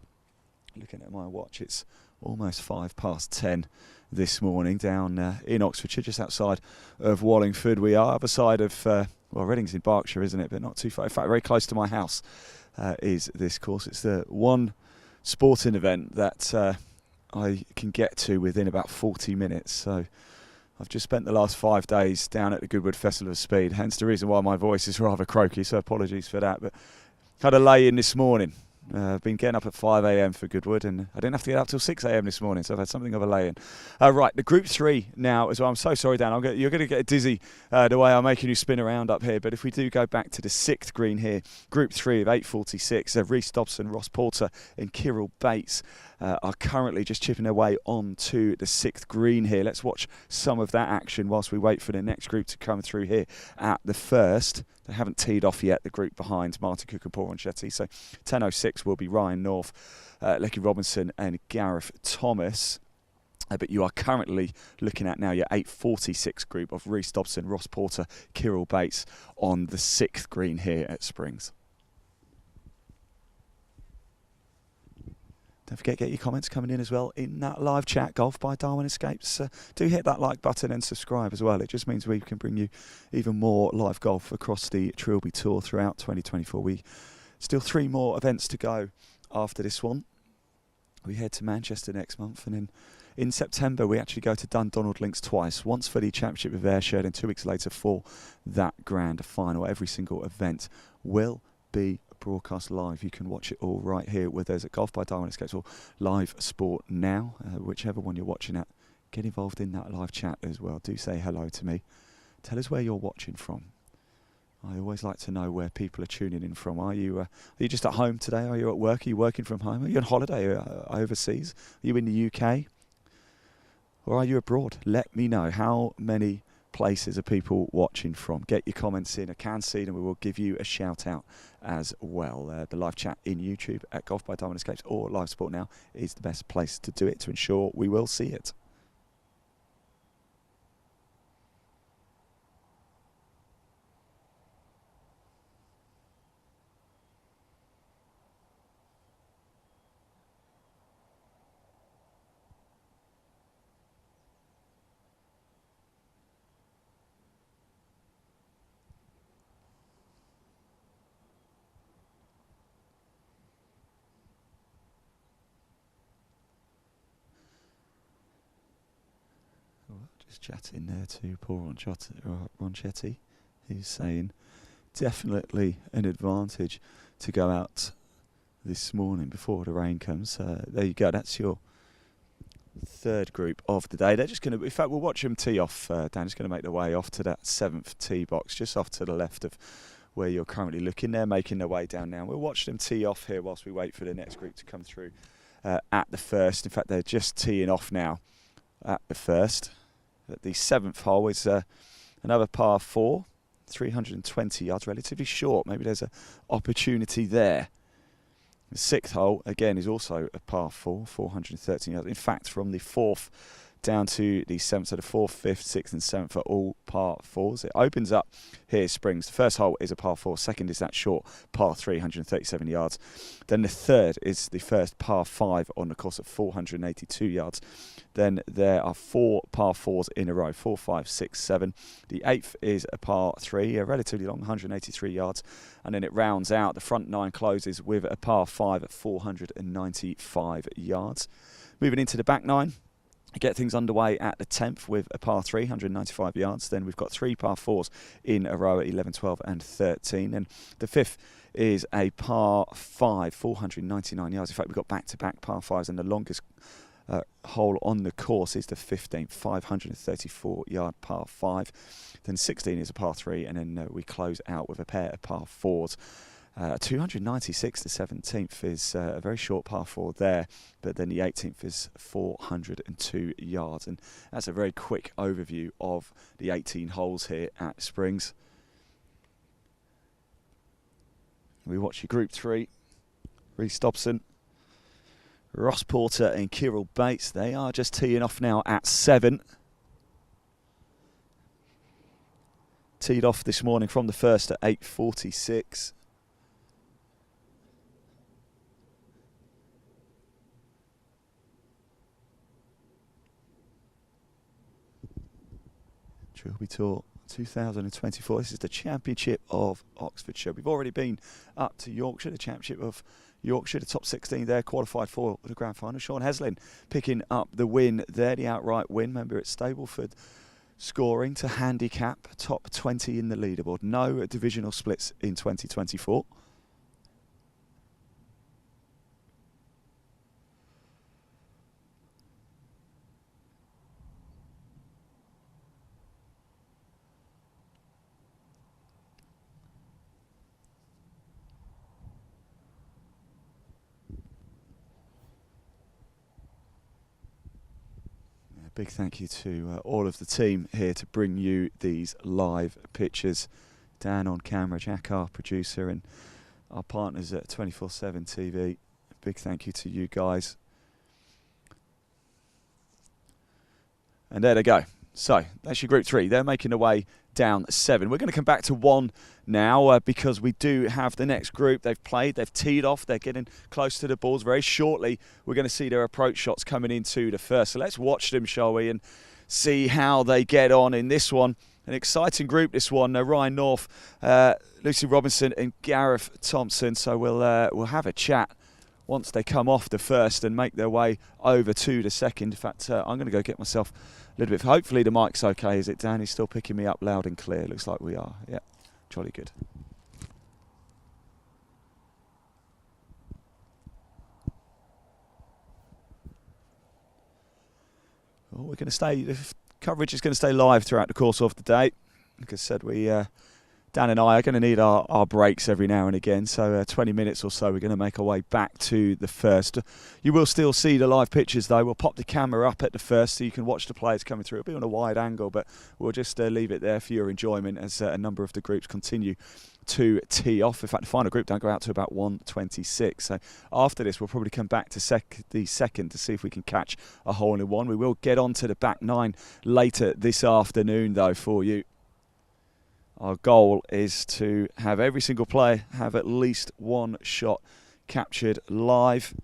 Looking at my watch, it's almost 10:05 this morning down in Oxfordshire, just outside of Wallingford. We are other side of... well, Reading's in Berkshire, isn't it? But not too far. In fact, very close to my house is this course. It's the one sporting event that I can get to within about 40 minutes. So I've just spent the last 5 days down at the Goodwood Festival of Speed, hence the reason why my voice is rather croaky, so apologies for that. But had a lay-in this morning. I've been getting up at 5 a.m. for Goodwood, and I didn't have to get up till 6 a.m. this morning, so I've had something of a lay-in. Right, the Group 3 now as well. I'm so sorry, Dan. You're going to get dizzy the way I'm making you spin around up here, but if we do go back to the 6th green here, Group 3 of 846, Rhys Dobson, Ross Porter and Kyril Bates are currently just chipping their way onto the 6th green here. Let's watch some of that action whilst we wait for the next group to come through here at the first. They haven't teed off yet, the group behind Martin Cook and Paul Ronchetti. So 10.06 will be Ryan North, Lecky Robinson and Gareth Thomas. But you are currently looking at now your 8.46 group of Rhys Dobson, Ross Porter, Kyril Bates on the 6th green here at Springs. Don't forget, get your comments coming in as well in that live chat, Golf by Darwin Escapes. Do hit that like button and subscribe as well. It just means we can bring you even more live golf across the Trilby Tour throughout 2024. We still 3 more events to go after this one. We head to Manchester next month, and then in September we actually go to Dundonald Links twice. Once for the Championship of Ayrshire, and 2 weeks later for that grand final. Every single event will be broadcast live. You can watch it all right here with us at Golf by Darwin Escapes or Live Sport Now, whichever one you're watching at. Get involved in that live chat as well. Do say hello to me. Tell us where you're watching from. I always like to know where people are tuning in from. Are you just at home today? Are you at work? Are you working from home? Are you on holiday overseas? Are you in the UK? Or are you abroad? Let me know. How many places are people watching from? Get your comments in. I can see them. We will give you a shout out as well. The live chat in YouTube at Golf by Darwin Escapes or Live Sport Now is the best place to do it, to ensure we will see it. Just chatting there to Paul Ronchetti, who's saying definitely an advantage to go out this morning before the rain comes. There you go. That's your 3rd group of the day. They're just going to, in fact, we'll watch them tee off. Dan is going to make their way off to that 7th tee box, just off to the left of where you're currently looking. They're making their way down now. We'll watch them tee off here whilst we wait for the next group to come through at the first. In fact, they're just teeing off now at the first. The 7th hole is another par 4. 320 yards, relatively short. Maybe there's an opportunity there. The 6th hole, again, is also a par 4, 413 yards. In fact, from the 4th down to the 7th, so the 4th, 5th, 6th and 7th are all par 4s. It opens up here, Springs. The first hole is a par 4. Second is that short par 3, 137 yards. Then the 3rd is the first par 5 on the course at 482 yards. Then there are 4 par 4s in a row, 4, 5, 6, 7. The 8th is a par 3, relatively long, 183 yards. And then it rounds out. The front 9 closes with a par 5 at 495 yards. Moving into the back 9. Get things underway at the 10th with a par 3, 195 yards. Then we've got 3 par 4s in a row at 11, 12 and 13. And the 5th is a par 5, 499 yards. In fact, we've got back-to-back par 5s, and the longest hole on the course is the 15th, 534-yard par 5. Then 16 is a par 3, and then we close out with a pair of par 4s. 296 to 17th is a very short par 4 there, but then the 18th is 402 yards, and that's a very quick overview of the 18 holes here at Springs. We watch your Group 3. Reece Dobson, Ross Porter and Kyril Bates. They are just teeing off now at 7. Teed off this morning from the first at 8:46. Trilby Tour 2024. This is the Championship of Oxfordshire. We've already been up to Yorkshire, the Championship of Yorkshire, the top 16 there, qualified for the grand final. Sean Heslin picking up the win there, the outright win. Remember, it's Stableford scoring to handicap, top 20 in the leaderboard. No divisional splits in 2024. Big thank you to all of the team here to bring you these live pictures. Dan on camera, Jack our producer, and our partners at 24/7 TV. Big thank you to you guys. And there they go. So that's your Group 3. They're making their way down 7. We're going to come back to 1 now because we do have the next group. They've played, they've teed off, they're getting close to the balls. Very shortly, we're going to see their approach shots coming into the first. So let's watch them, shall we, and see how they get on in this one. An exciting group, this one. Ryan North, Lucy Robinson and Gareth Thompson. So we'll have a chat once they come off the first and make their way over to the second. In fact, I'm going to go get myself a little bit. Hopefully the mic's okay. Is it, Dan? He's still picking me up loud and clear. Looks like we are. Yeah, jolly good. Well, we're going to stay. The coverage is going to stay live throughout the course of the day. Like I said, Dan and I are going to need our breaks every now and again, so 20 minutes or so we're going to make our way back to the first. You will still see the live pictures though. We'll pop the camera up at the first so you can watch the players coming through. It'll be on a wide angle, but we'll just leave it there for your enjoyment as a number of the groups continue to tee off. In fact, the final group don't go out to about 1:26. So after this, we'll probably come back to the second to see if we can catch a hole in one. We will get on to the back 9 later this afternoon though for you. Our goal is to have every single player have at least one shot captured live.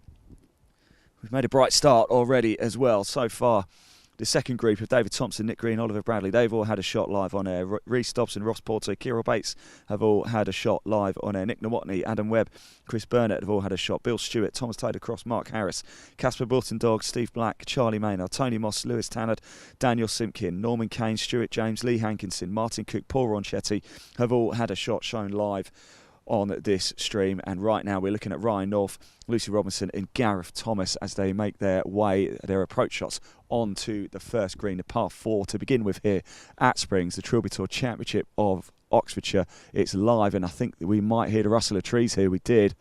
We've made a bright start already as well so far. The second group of David Thompson, Nick Green, Oliver Bradley, they've all had a shot live on air. Reece Dobson, Ross Porter, Kyril Bates have all had a shot live on air. Nick Nowotny, Adam Webb, Chris Burnett have all had a shot. Bill Stewart, Thomas Taylor Cross, Mark Harris, Casper Bulton Dog, Steve Black, Charlie Maynard, Tony Moss, Lewis Tannard, Daniel Simpkin, Norman Kane, Stuart James, Lee Hankinson, Martin Cook, Paul Ronchetti have all had a shot shown live on this stream. And right now we're looking at Ryan North, Lucy Robinson and Gareth Thomas as they make their way, their approach shots onto the first green, the par 4 to begin with here at Springs, the Trilby Tour Championship of Oxfordshire. It's live and I think we might hear the rustle of trees here. We did,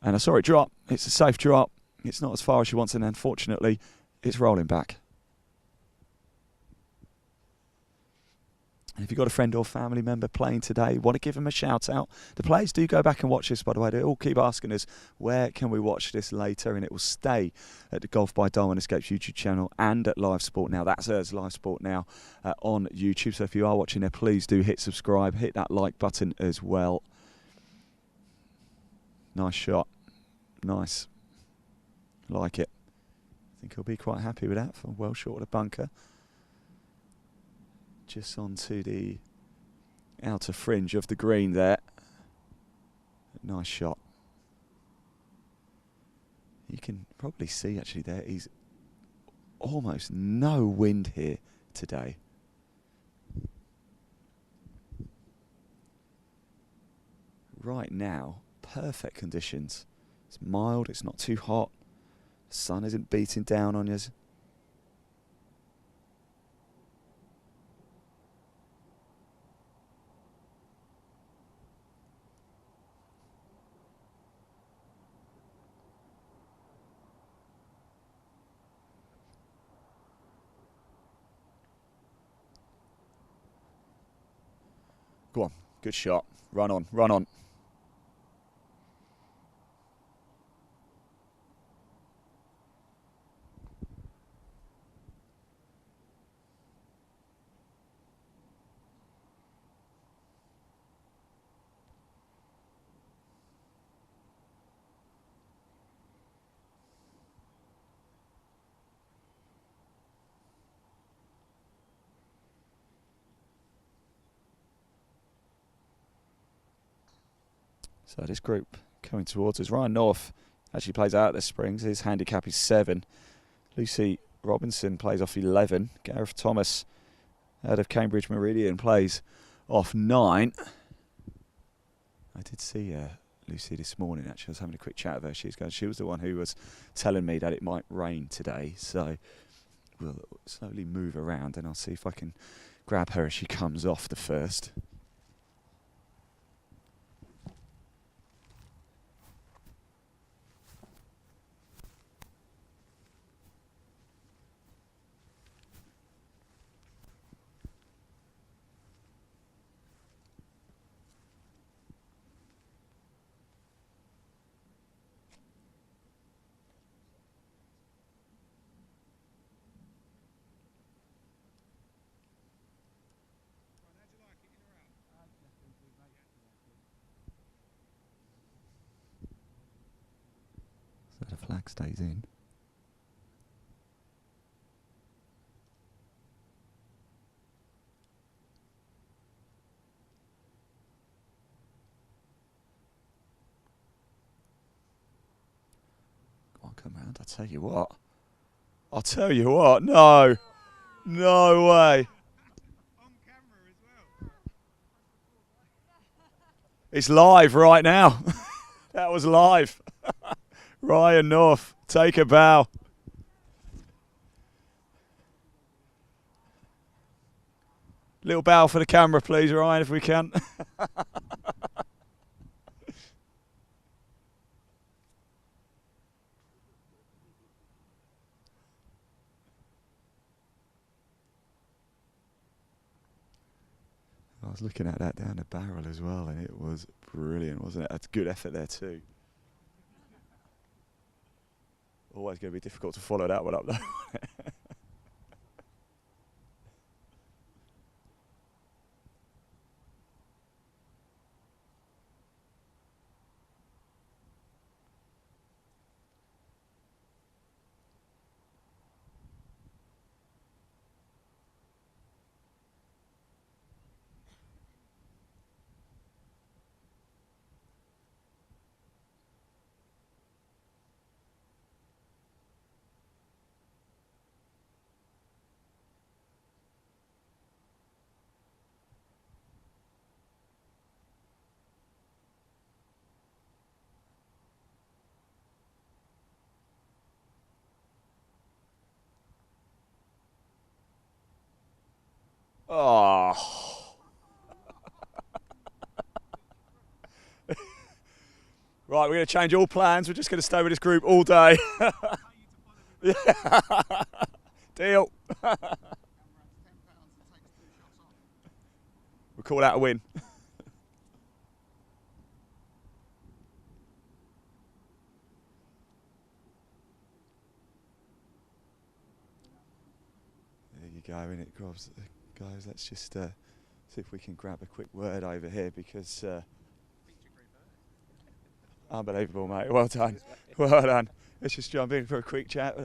and I saw it drop. It's a safe drop. It's not as far as she wants, and unfortunately it's rolling back. And if you've got a friend or family member playing today, want to give them a shout out, the players do go back and watch this, by the way. They all keep asking us, where can we watch this later? And it will stay at the Golf by Darwin Escapes YouTube channel and at Live Sport Now. That's us, Live Sport Now, on YouTube. So if you are watching there, please do hit subscribe, hit that like button as well. Nice shot. Nice. Like it. I think he'll be quite happy with that, for well short of the bunker. Just onto the outer fringe of the green there. Nice shot. You can probably see actually there, he's almost no wind here today. Right now, perfect conditions. It's mild, it's not too hot. The sun isn't beating down on you. Go on, good shot. Run on, run on. So this group coming towards us. Ryan North actually plays out at the Springs. His handicap is 7. Lucy Robinson plays off 11. Gareth Thomas out of Cambridge Meridian plays off 9. I did see Lucy this morning, actually. I was having a quick chat with her. She was the one who was telling me that it might rain today. So we'll slowly move around and I'll see if I can grab her as she comes off the first. So the flag stays in. Go on, come round. I'll tell you what. I'll tell you what. No. No way. It's live right now. That was live. Ryan North, take a bow. Little bow for the camera, please, Ryan, if we can. I was looking at that down the barrel as well, and it was brilliant, wasn't it? That's good effort there too. Always going to be difficult to follow that one up though. Oh. Right, we're going to change all plans. We're just going to stay with this group all day. Yeah. Deal. We'll call that a win. There you go, and it grabs, guys. Let's just see if we can grab a quick word over here because unbelievable, mate. Well done, well done. Let's just jump in for a quick chat.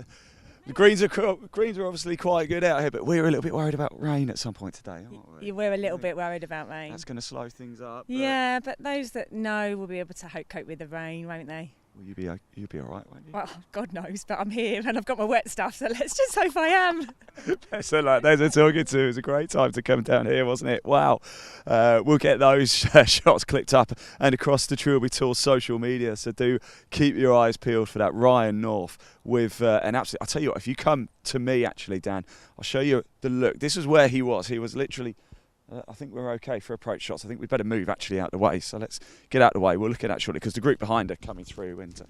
The greens are obviously quite good out here, but we're a little bit worried about rain at some point today, aren't we? We're a little bit worried about rain. That's going to slow things up. Yeah, but those that know will be able to cope with the rain, won't they? Well, you'll be all right, won't you? Well, God knows, but I'm here and I've got my wet stuff, so let's just hope I am. So like, there's a talking to. It was a great time to come down here, wasn't it? Wow. We'll get those shots clicked up and across the Trilby Tour social media. So do keep your eyes peeled for that. Ryan North with an absolute. I'll tell you what. If you come to me, actually, Dan, I'll show you the look. This is where he was. He was literally. I think we're okay for approach shots. I think we'd better move actually out the way. So let's get out the way. We'll look at that shortly because the group behind are coming through and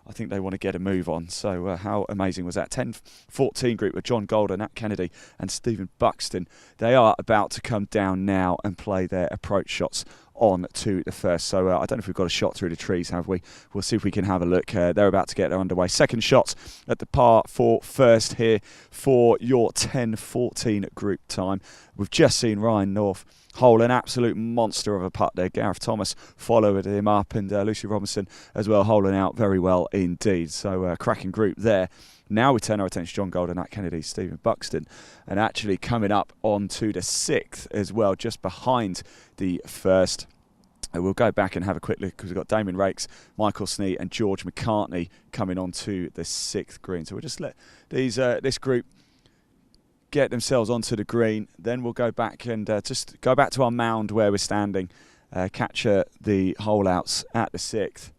I think they want to get a move on. So how amazing was that? 10-14 group with John Golder, Nat Kennedy and Stephen Buxton. They are about to come down now and play their approach shots on to the first. So I don't know if we've got a shot through the trees, have we? We'll see if we can have a look. They're about to get their underway. Second shot at the par 4 first here for your 10-14 group time. We've just seen Ryan North hole an absolute monster of a putt there. Gareth Thomas followed him up and Lucy Robinson as well holing out very well indeed. So cracking group there. Now we turn our attention to John Golder, Nat Kennedy, Stephen Buxton, and actually coming up onto the 6th as well, just behind the first. We'll go back and have a quick look because we've got Damien Rakes, Michael Snee and George McCartney coming onto the 6th green. So we'll just let these this group get themselves onto the green. Then we'll go back and just go back to our mound where we're standing, capture the hole outs at the 6th.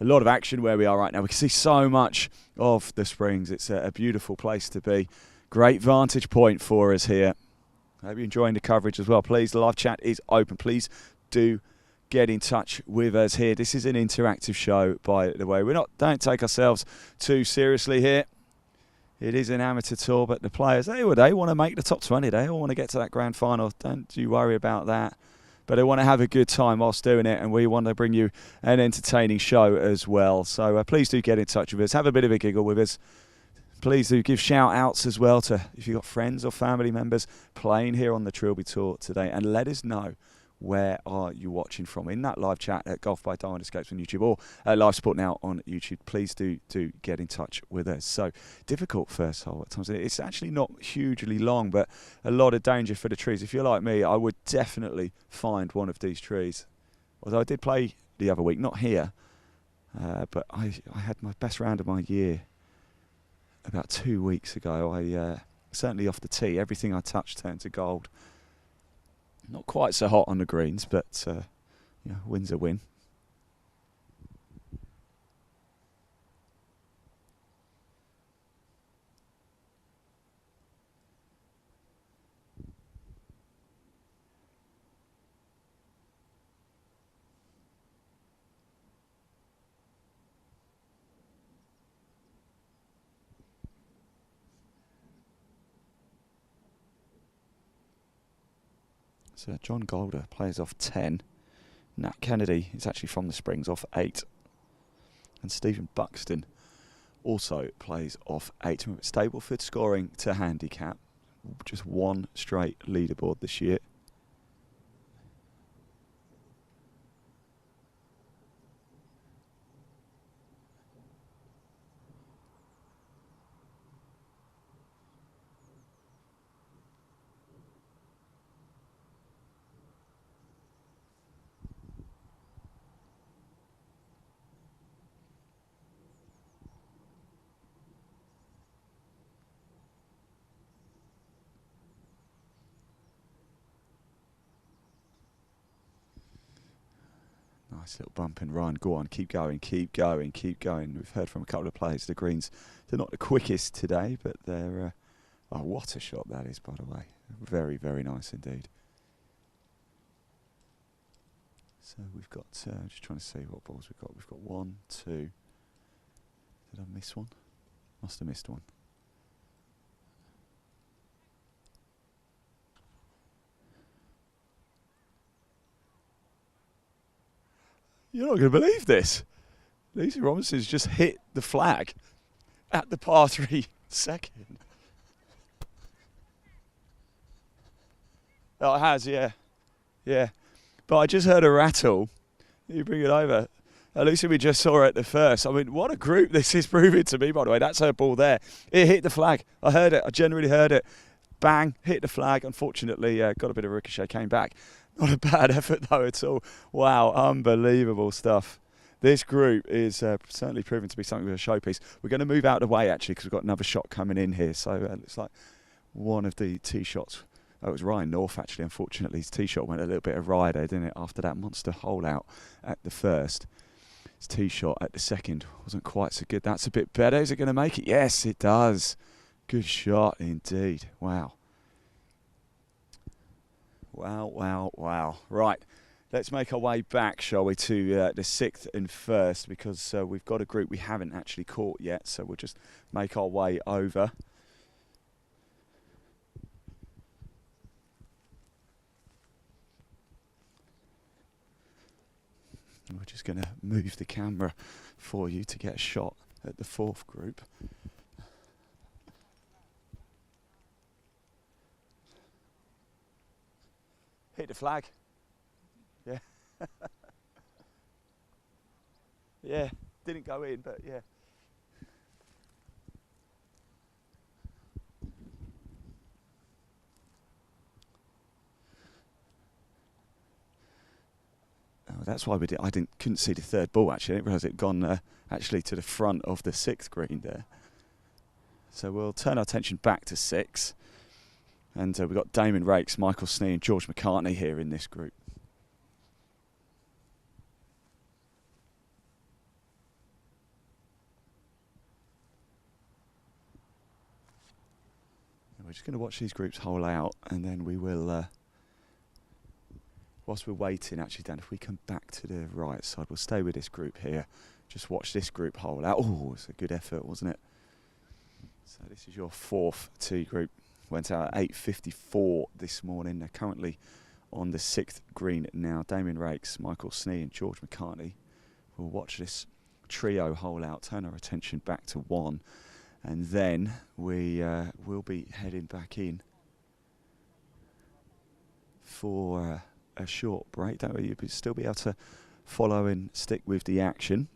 A lot of action where we are right now. We can see so much of the Springs. It's a beautiful place to be. Great vantage point for us here. I hope you're enjoying the coverage as well. Please, the live chat is open. Please do get in touch with us here. This is an interactive show, by the way. Don't take ourselves too seriously here. It is an amateur tour, but the players, they want to make the top 20. They all want to get to that grand final. Don't you worry about that. But they want to have a good time whilst doing it, and we want to bring you an entertaining show as well. So please do get in touch with us. Have a bit of a giggle with us. Please do give shout-outs as well to if you've got friends or family members playing here on the Trilby Tour today, and let us know where are you watching from in that live chat at Golf by Diamond Escapes on YouTube or Live Sport Now on YouTube. Please do get in touch with us. So difficult first hole at times. It's actually not hugely long, but a lot of danger for the trees. If you're like me, I would definitely find one of these trees. Although I did play the other week, not here, but I had my best round of my year about 2 weeks ago. I certainly off the tee, everything I touched turned to gold. Not quite so hot on the greens, but win's a win. So John Golder plays off 10. Nat Kennedy is actually from the Springs off 8. And Stephen Buxton also plays off 8. Remember, Stableford scoring to handicap. Just one straight leaderboard this year. Nice little bump and run. Go on, keep going, keep going, keep going. We've heard from a couple of players. The greens, they're not the quickest today, but they're... oh, what a shot that is, by the way. Very, very nice indeed. So we've got... just trying to see what balls we've got. We've got 1, 2... Did I miss one? Must have missed one. You're not going to believe this. Lucy Robinson's just hit the flag at the par 3 second. Oh, it has, yeah. Yeah. But I just heard a rattle. You bring it over. Lucy, we just saw her at the first. I mean, what a group this is proving to me, by the way. That's her ball there. It hit the flag. I heard it. I genuinely heard it. Bang, hit the flag. Unfortunately, got a bit of ricochet, came back. Not a bad effort, though, at all. Wow, unbelievable stuff. This group is certainly proving to be something of a showpiece. We're going to move out of the way, actually, because we've got another shot coming in here. So it looks like one of the tee shots. Oh, it was Ryan North, actually. Unfortunately, his tee shot went a little bit awry there, didn't it, after that monster hole out at the first. His tee shot at the second wasn't quite so good. That's a bit better. Is it going to make it? Yes, it does. Good shot indeed. Wow. Wow, wow, wow. Right, let's make our way back, shall we, to the 6th and 1st, because we've got a group we haven't actually caught yet, so we'll just make our way over. We're just going to move the camera for you to get a shot at the 4th group. Hit the flag. Yeah. Yeah, didn't go in, but yeah. Oh, that's why couldn't see the 3rd ball, actually. I didn't realise it had gone actually to the front of the 6th green there. So we'll turn our attention back to 6. And we've got Damon Rakes, Michael Snee and George McCartney here in this group. And we're just going to watch these groups hole out, and then we will, whilst we're waiting, actually, Dan, if we come back to the right side, we'll stay with this group here. Just watch this group hole out. Oh, it's a good effort, wasn't it? So this is your 4th tee group. Went out at 8:54 this morning. They're currently on the 6th green now. Damien Rakes, Michael Snee and George McCartney. We'll watch this trio hole out, turn our attention back to 1, and then we will be heading back in for a short break. Don't worry, you'll still be able to follow and stick with the action.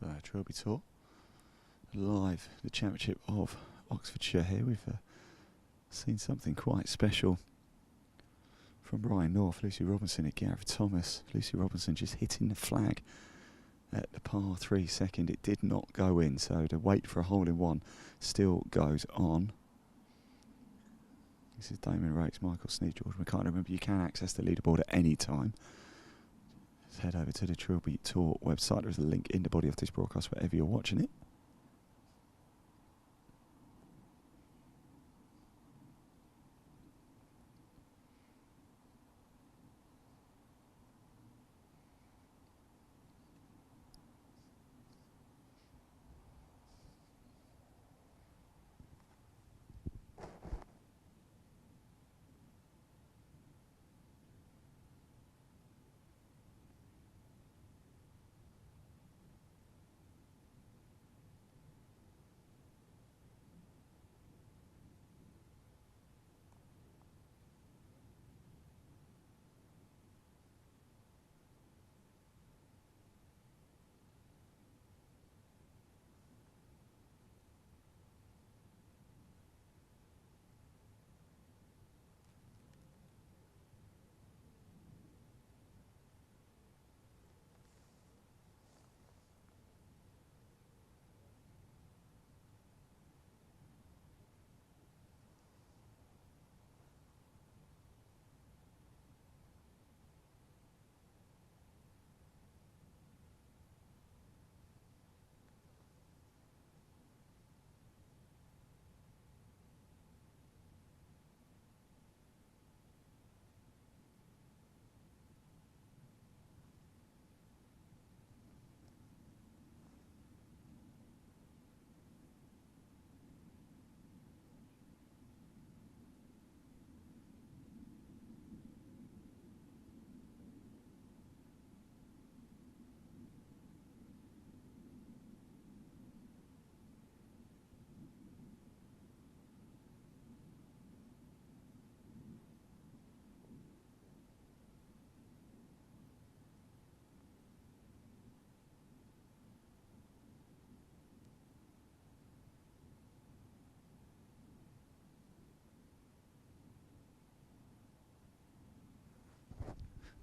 So, Trilby Tour, live, the Championship of Oxfordshire here. We've seen something quite special from Ryan North, Lucy Robinson and Gareth Thomas. Lucy Robinson just hitting the flag at the par 3 second. It did not go in, so the wait for a hole-in-one still goes on. This is Damon Rakes, Michael Snee, George McCartney. Remember, you can access the leaderboard at any time. Just head over to the Trilby Tour website. There's a link in the body of this broadcast wherever you're watching it.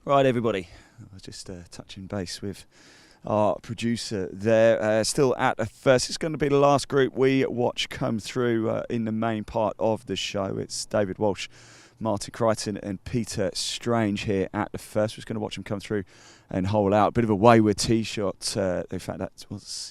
Right, everybody. I was just touching base with our producer there. Still at the first. It's going to be the last group we watch come through in the main part of the show. It's David Walsh, Martin Crichton and Peter Strange here at the first. We're just going to watch them come through and hole out. Bit of a wayward tee shot. In fact, that was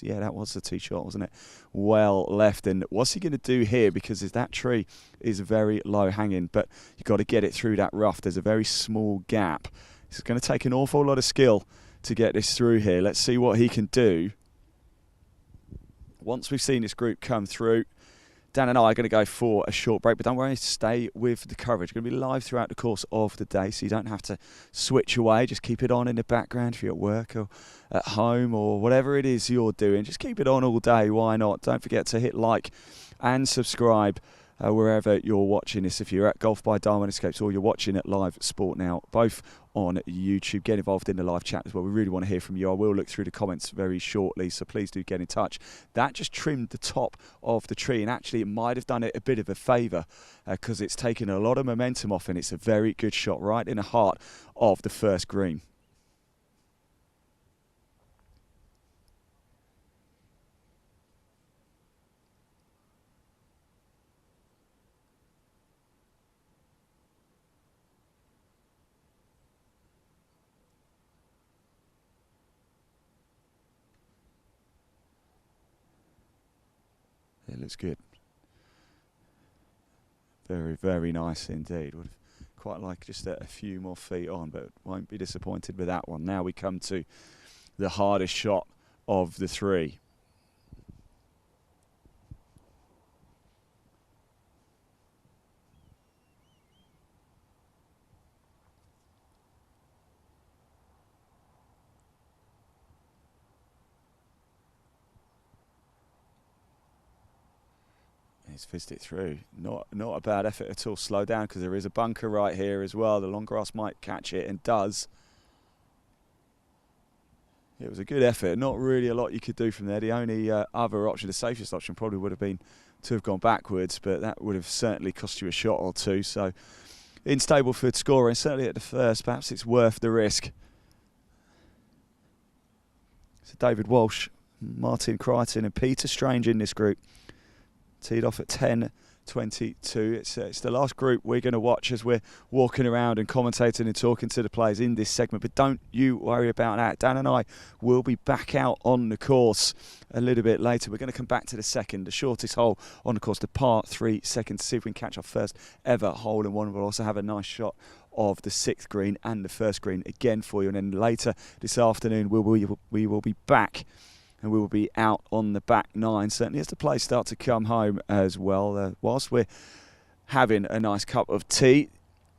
the tee shot, wasn't it? Well left. And what's he going to do here? Because that tree is very low hanging, but you've got to get it through that rough. There's a very small gap. It's going to take an awful lot of skill to get this through here. Let's see what he can do. Once we've seen this group come through, Dan and I are going to go for a short break, but don't worry, stay with the coverage. It's going to be live throughout the course of the day, so you don't have to switch away. Just keep it on in the background if you're at work or at home or whatever it is you're doing. Just keep it on all day. Why not? Don't forget to hit like and subscribe wherever you're watching this. If you're at Golf by Diamond Escapes or you're watching at Live Sport Now, both on YouTube, get involved in the live chat as well. We really want to hear from you. I will look through the comments very shortly, so please do get in touch. That just trimmed the top of the tree, and actually it might have done it a bit of a favour because it's taken a lot of momentum off, and it's a very good shot right in the heart of the first green. It looks good. Very, very nice indeed. Would have quite like just a few more feet on, but won't be disappointed with that one. Now we come to the hardest shot of the three. He's fizzed it through. Not a bad effort at all. Slow down because there is a bunker right here as well. The long grass might catch it and does. It was a good effort. Not really a lot you could do from there. The only other option, the safest option, probably would have been to have gone backwards, but that would have certainly cost you a shot or two. So in Stableford scoring, certainly at the first, perhaps it's worth the risk. So David Walsh, Martin Crichton and Peter Strange in this group. Teed off at 10:22. It's the last group we're going to watch as we're walking around and commentating and talking to the players in this segment. But don't you worry about that. Dan and I will be back out on the course a little bit later. We're going to come back to the second, the shortest hole on the course, the par 3 second, to see if we can catch our first ever hole in one. We'll also have a nice shot of the 6th green and the 1st green again for you. And then later this afternoon, we will be back. And we will be out on the back 9, certainly as the players start to come home as well. Whilst we're having a nice cup of tea,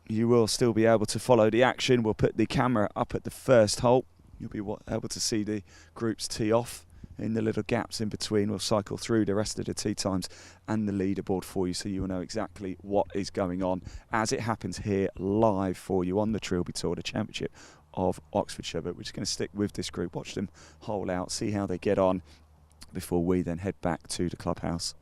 you will still be able to follow the action. We'll put the camera up at the first hole. You'll be able to see the groups tee off in the little gaps in between. We'll cycle through the rest of the tee times and the leaderboard for you, so you will know exactly what is going on as it happens here live for you on the Trilby Tour, the Championship of Oxfordshire. But we're just going to stick with this group, watch them hole out, see how they get on before we then head back to the clubhouse.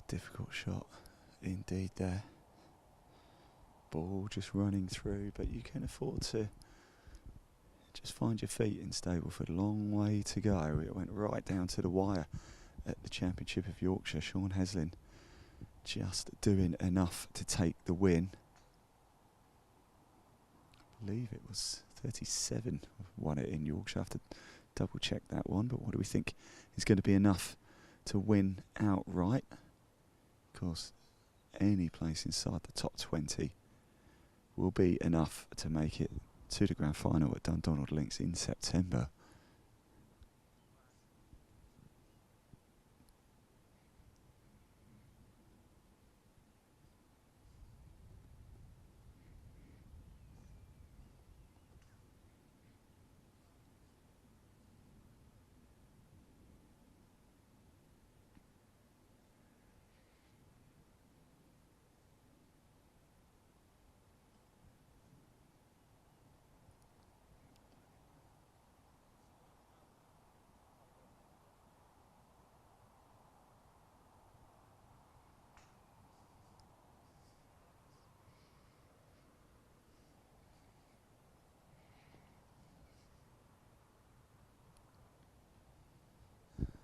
Difficult shot indeed there. Ball just running through, but you can afford to just find your feet in Stableford. Long way to go. It went right down to the wire at the Championship of Yorkshire. Sean Heslin just doing enough to take the win. I believe it was 37 won it in Yorkshire. I have to double check that one, but what do we think is going to be enough to win outright? Of course, any place inside the top 20 will be enough to make it to the grand final at Dundonald Links in September.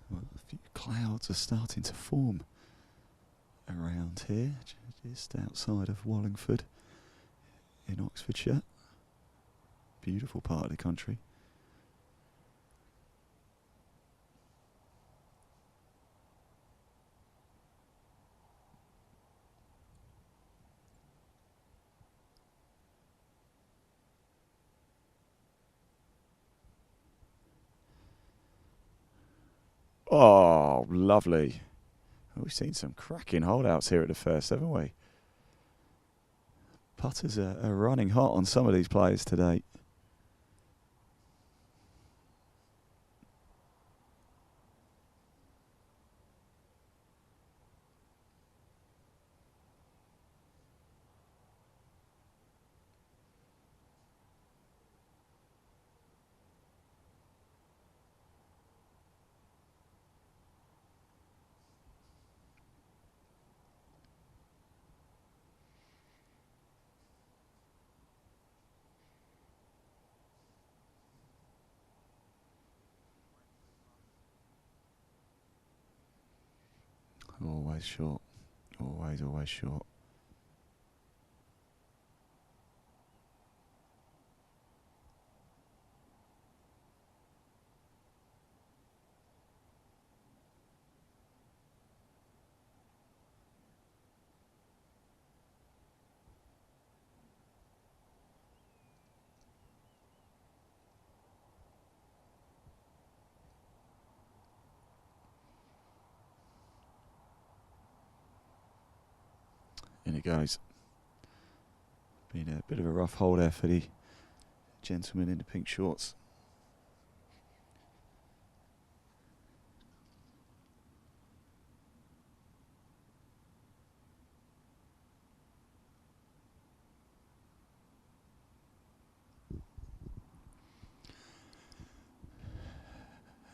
Well, a few clouds are starting to form around here, just outside of Wallingford in Oxfordshire. Beautiful part of the country. Oh, lovely. We've seen some cracking holdouts here at the first, haven't we? Putters are running hot on some of these players today. Always short. Always short. In it goes. Been a bit of a rough hole there for the gentleman in the pink shorts.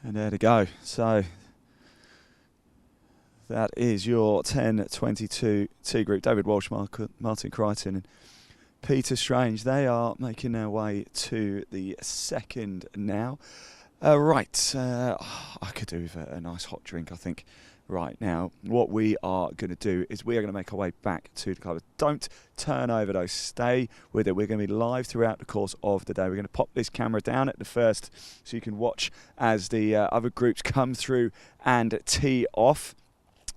And there to go. So that is your 10-22 T group. David Walsh, Martin Crichton and Peter Strange. They are making their way to the second now. I could do with a nice hot drink, I think, right now. What we are going to do is we are going to make our way back to the club. Don't turn over though. Stay with it. We're going to be live throughout the course of the day. We're going to pop this camera down at the first so you can watch as the other groups come through and tee off.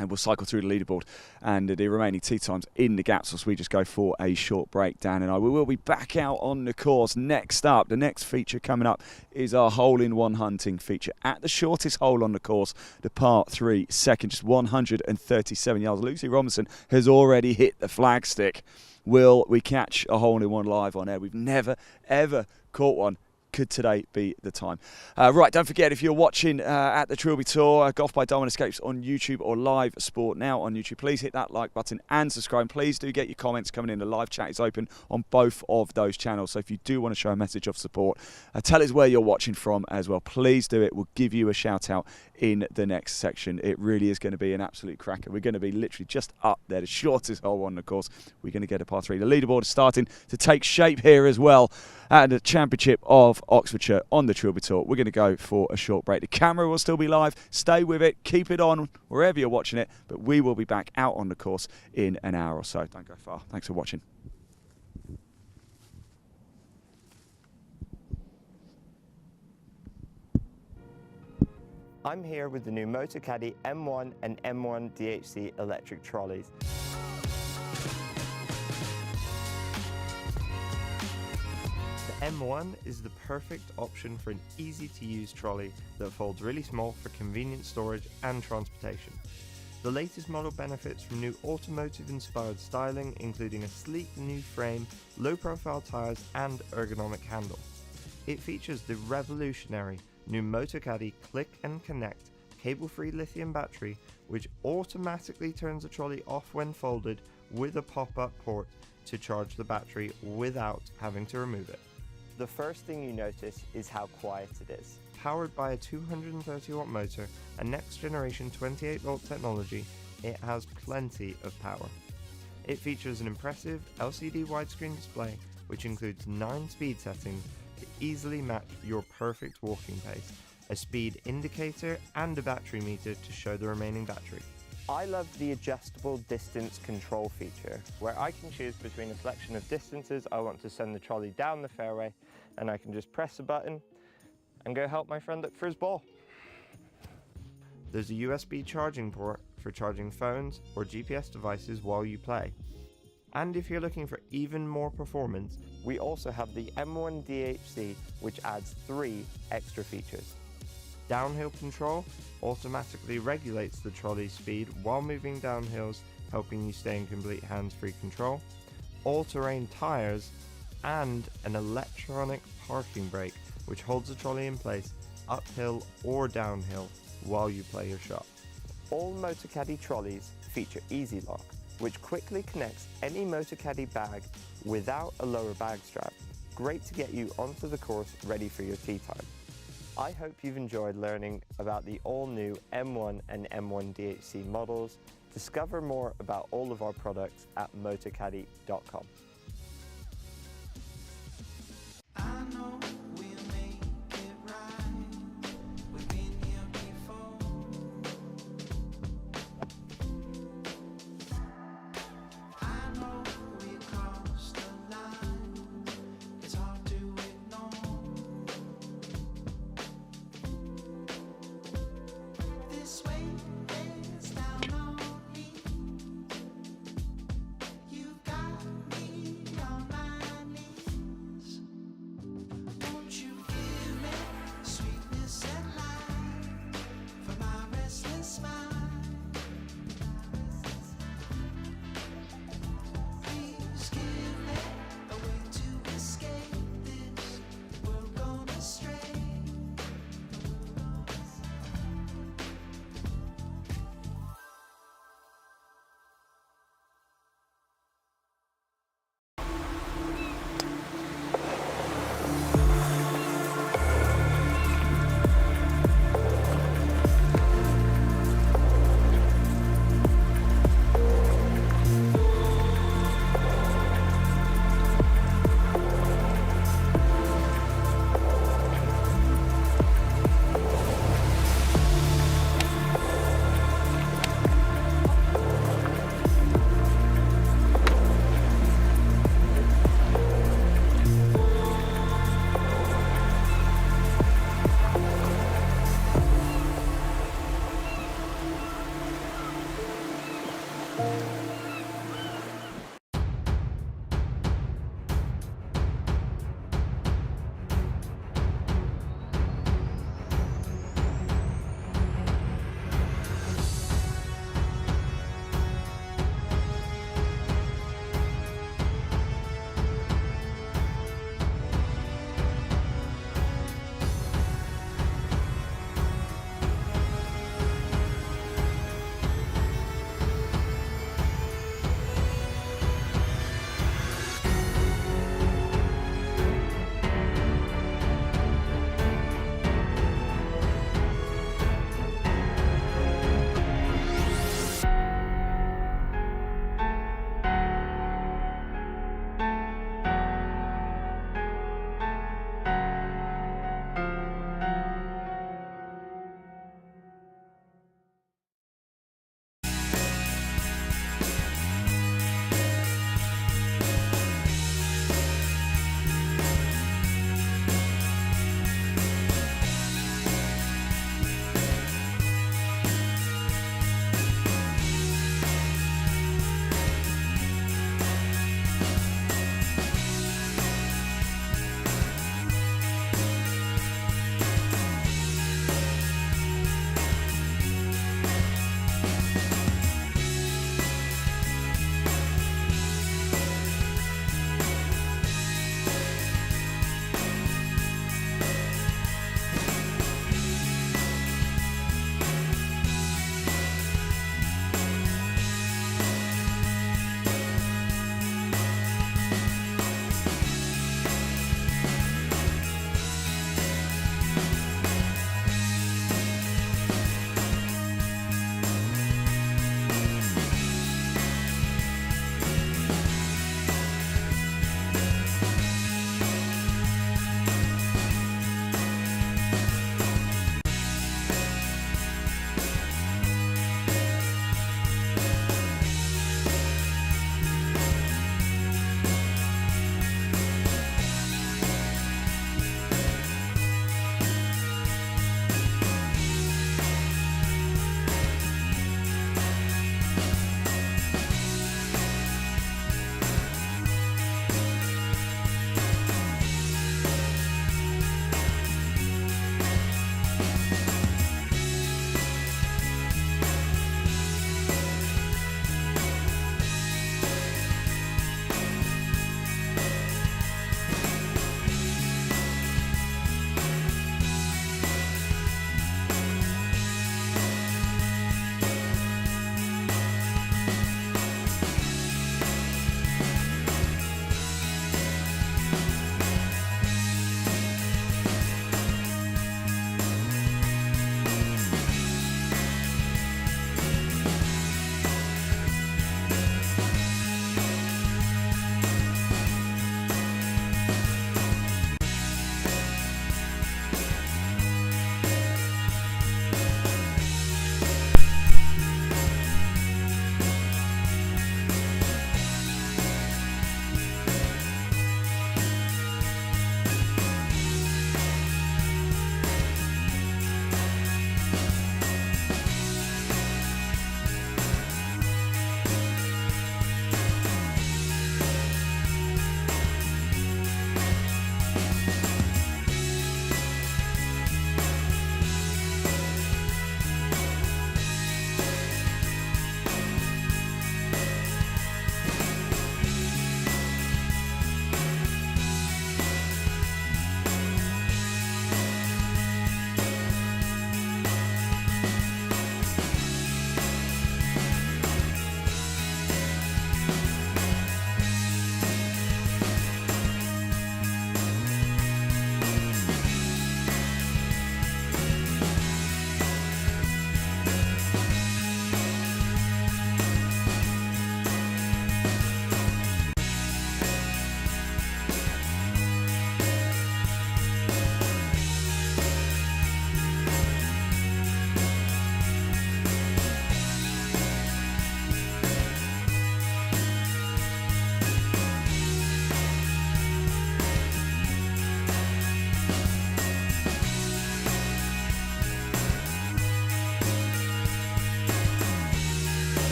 And we'll cycle through the leaderboard and the remaining tee times in the gaps as we just go for a short break. Dan and I, we will be back out on the course. Next up, the next feature coming up is our hole-in-one hunting feature at the shortest hole on the course, the par 3 second, just 137 yards. Lucy Robinson has already hit the flagstick. Will we catch a hole-in-one live on air? We've never, ever caught one. Could today be the time? Right, don't forget, if you're watching at the Trilby Tour, Golf by Diamond Escapes on YouTube or Live Sport Now on YouTube, please hit that like button and subscribe. Please do get your comments coming in. The live chat is open on both of those channels. So if you do want to show a message of support, tell us where you're watching from as well. Please do it. We'll give you a shout out in the next section. It really is going to be an absolute cracker. We're going to be literally just up there, the shortest hole on the course. We're going to get a par 3. The leaderboard is starting to take shape here as well. at the Championship of Oxfordshire on the Trilby Tour. We're going to go for a short break. The camera will still be live. Stay with it. Keep it on wherever you're watching it. But we will be back out on the course in an hour or so. Don't go far. Thanks for watching. I'm here with the new Motocaddy M1 and M1 DHC electric trolleys. The M1 is the perfect option for an easy-to-use trolley that folds really small for convenient storage and transportation. The latest model benefits from new automotive-inspired styling, including a sleek new frame, low-profile tyres and ergonomic handle. It features the revolutionary new Motocaddy Click and Connect cable-free lithium battery, which automatically turns the trolley off when folded with a pop-up port to charge the battery without having to remove it. The first thing you notice is how quiet it is. Powered by a 230 watt motor and next generation 28 volt technology, it has plenty of power. It features an impressive LCD widescreen display which includes 9 speed settings to easily match your perfect walking pace, a speed indicator and a battery meter to show the remaining battery. I love the adjustable distance control feature, where I can choose between a selection of distances I want to send the trolley down the fairway, and I can just press a button and go help my friend look for his ball. There's a USB charging port for charging phones or GPS devices while you play. And if you're looking for even more performance, we also have the M1 DHC, which adds 3 extra features. Downhill control automatically regulates the trolley's speed while moving down hills, helping you stay in complete hands-free control. All-terrain tyres and an electronic parking brake, which holds the trolley in place uphill or downhill while you play your shot. All Motocaddy trolleys feature Easy Lock, which quickly connects any Motocaddy bag without a lower bag strap. Great to get you onto the course ready for your tee time. I hope you've enjoyed learning about the all-new M1 and M1 DHC models. Discover more about all of our products at motocaddy.com. You've got me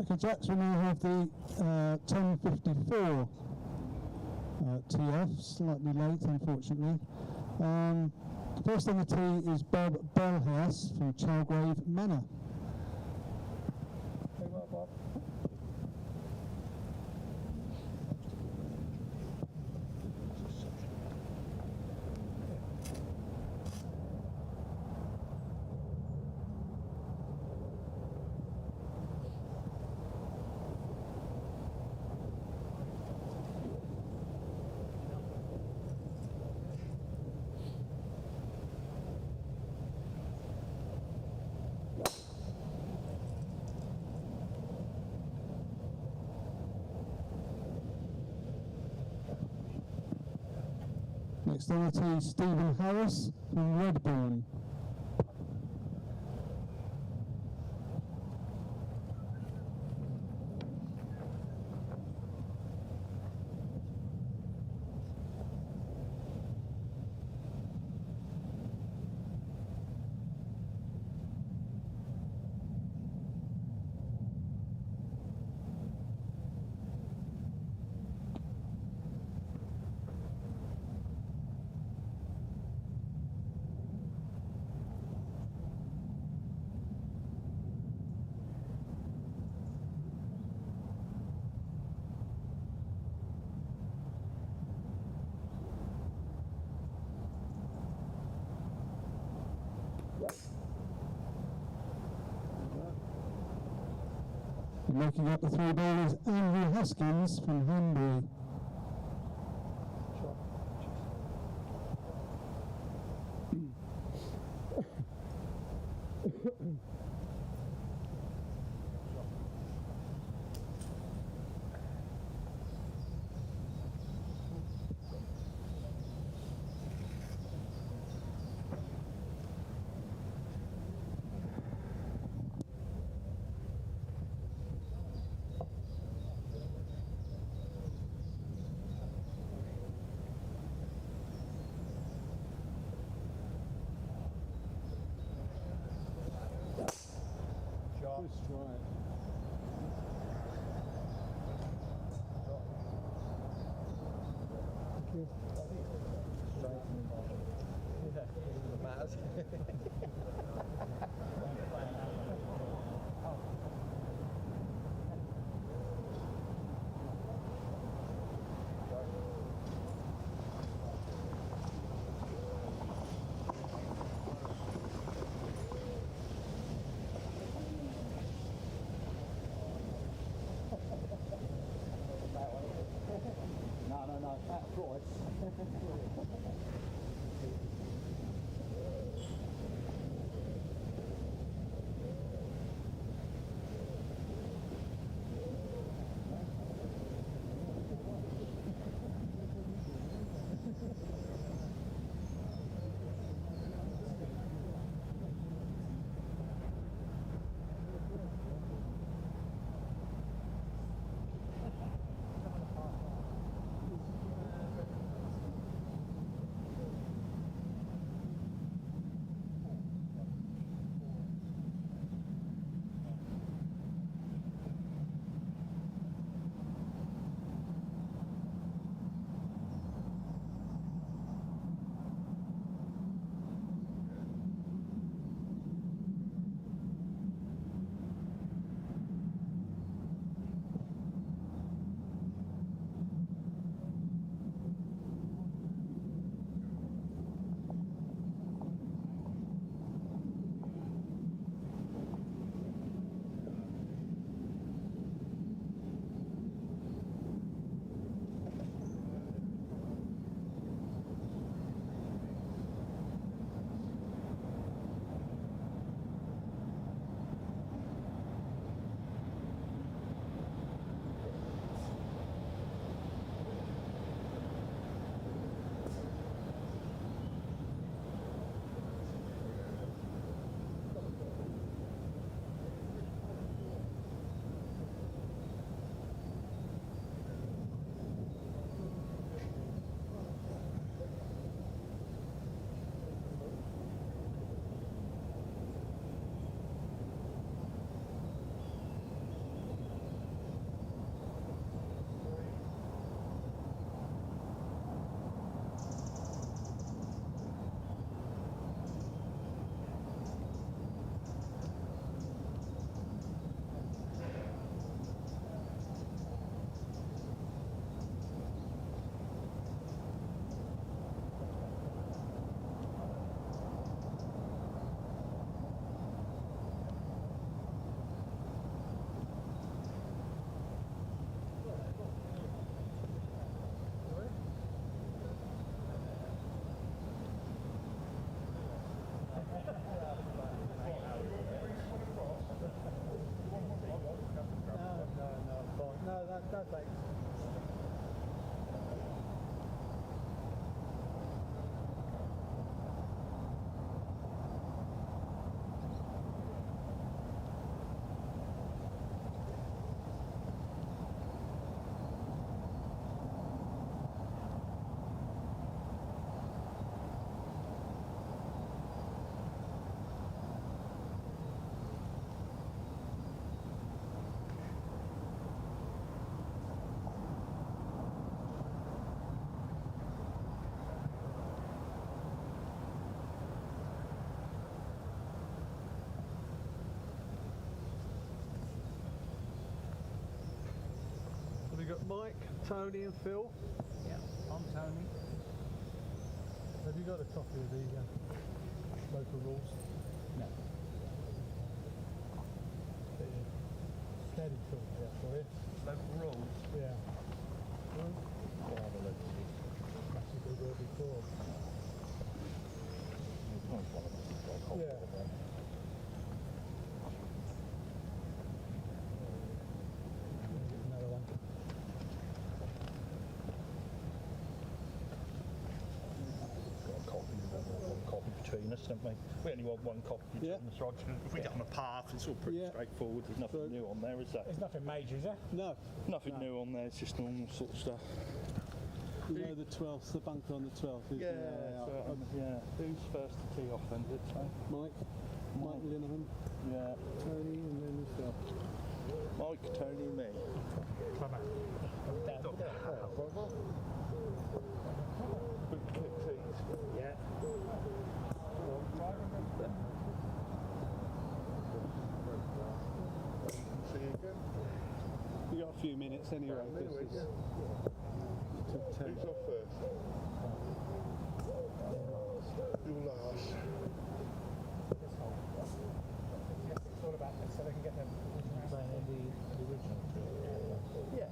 Okay, Jacks, we now have the 10:54 TF, slightly late unfortunately. First on the tee is Bob Bellhouse from Chalgrave Manor. Very well, Bob. Next on the tee, Stephen Harris from Redbourne. Making up the three ball is Andrew Haskins from Hanbury. Good strike. Thank you. No, that's right. got Mike, Tony and Phil. Yeah, I'm Tony. Have you got a copy of the local rules? No. Caddy talk there for you. Local rules? Yeah. I'll have a look. Must have been there before. Yeah. Another one. One copy between us, don't we? We only want one copy between us, right? If we get on a path, it's all pretty straightforward. There's nothing new on there, is there? There's nothing major, is there? No. Nothing new on there, it's just normal sort of stuff. You know the 12th, the bunker on the 12th. Yeah. Who's first to tee off then, did it say? Mike Linehan. Yeah. Tony and then Phil. Mike, Tony, me. Come on. Big kick tees. Yeah. See you again. You got a few minutes anyway. This is till 10. Who's off first? You're last. It's all about this, so they can get them playing in the original tour. Yeah.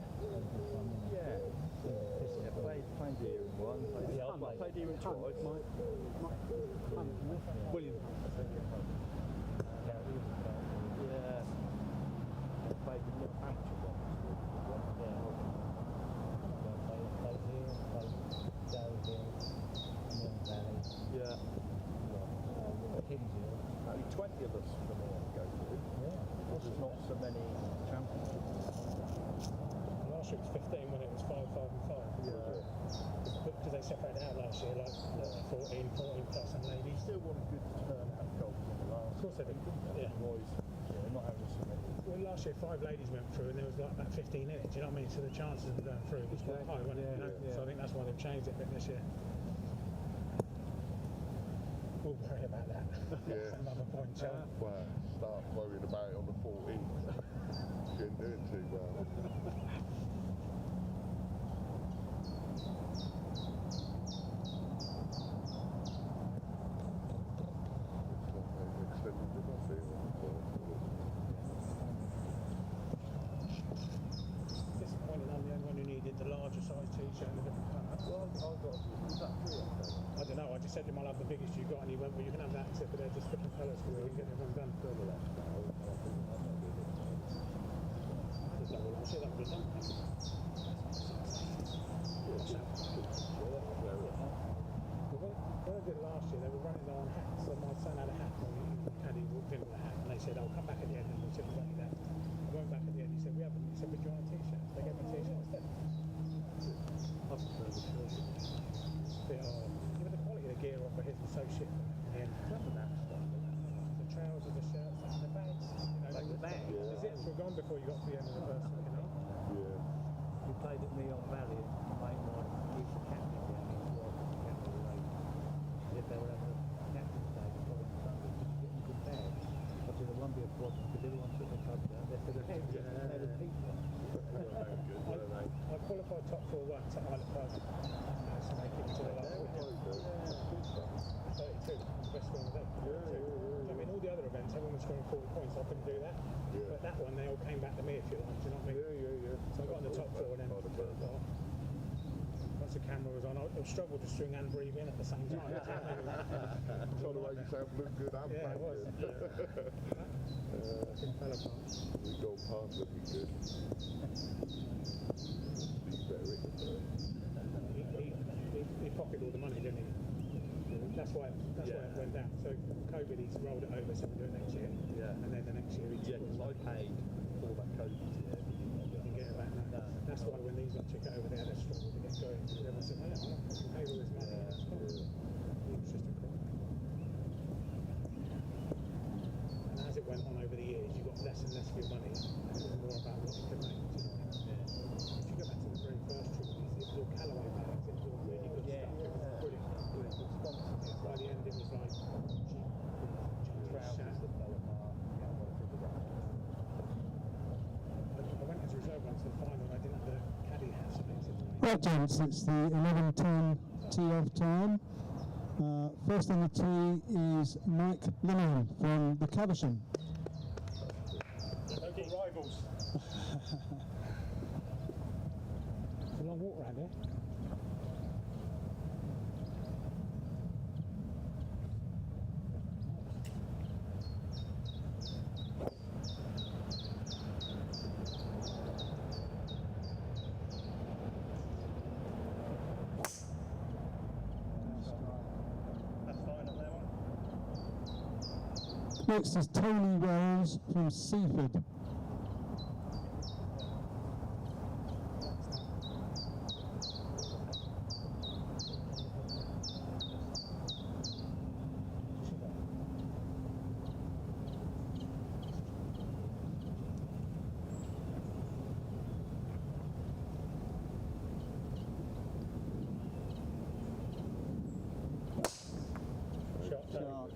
Played here in one. Played here in twice. William. Yeah. Played in New Hampshire one. Yeah. Only 20 of us from here go through. Yeah. There's not so many champions. Last year it was 15 when it was 5, 5 and 5. Yeah. Because they separated out last year, like 14 plus and ladies. Still want a good turnout of golf in the last. Of course they did. Yeah. Boys, not having so many. Well, last year 5 ladies went through and there was like about 15 in it. Do you know what I mean? So the chances of going through was quite high, wasn't it? You know? So I think that's why they've changed it a bit this year. We'll worry about that. That's another point, Charlie. Well, start worrying about it on the 14th. You didn't do it too well. Disappointed I'm the only one who needed the larger size t-shirt and a different colour. Well, is that 3 I don't know, I just said to him I'll have the biggest you got and he went, well you can have that except for they're just different colours because we can get everyone done. Just like, well, I'm sure that would have done. When I did it last year, they were running low on hats, so my son had a hat on, and he walked in with a hat, and they said, "Oh, come back at the end," and we said, "We don't need that." I went back at the end, he said, "We haven't." He said, "Would you want a t-shirt?" They gave me a t-shirt instead. But the quality of the gear off of his was so shit in the end. The trousers, the shirts, and the bags. You know, like the bags? The zips were gone before you got to the end of the first one, you know? Yeah. We played at Neon Valley, and mate one used the captain down here, captain lady. If they were having a captain's day, they probably Sunday, just getting good bags. I said, there won't be a problem, because everyone took the club down there for the head of pizza. I qualified top 4 once at Isle of Park. To make it to the last weekend. 32, best score of the day. I mean, all the other events, everyone was scoring 40 points, I couldn't do that. But that one, they all came back to me, if you like, do you know what I mean? So I got in the top 4 and then once the camera was on, I struggled to string and breathe in at the same time. Trying to make yourself look good and it was. Fell apart. We go past looking good. He pocketed all the money, didn't he? That's why it went down. So COVID, he's rolled it over, so we'll do it next year. Yeah. And then the next year he because I paid for that COVID year. You can get it back now. That's why when these lot took it over there, they struggled to get going. Everyone said, "Oh, I fucking paid all this money." It was just a crop. And as it went on over the years, you got less and less of your money, and it was more about what you could make. Do you know what I mean? If you go back to the very first Trilbies, it was all Callaway bags, it was all really good stuff. It was brilliant. By the end, it was like cheap trousers that fell apart. I went as a reserve once to the final and I didn't have the caddy Right, gents, it's the 11:10 tee-off time. First on the tee is Mike Linian from the Caversham. Local rivals. It's a long walk around here. Next is Tony Wells from Seaford.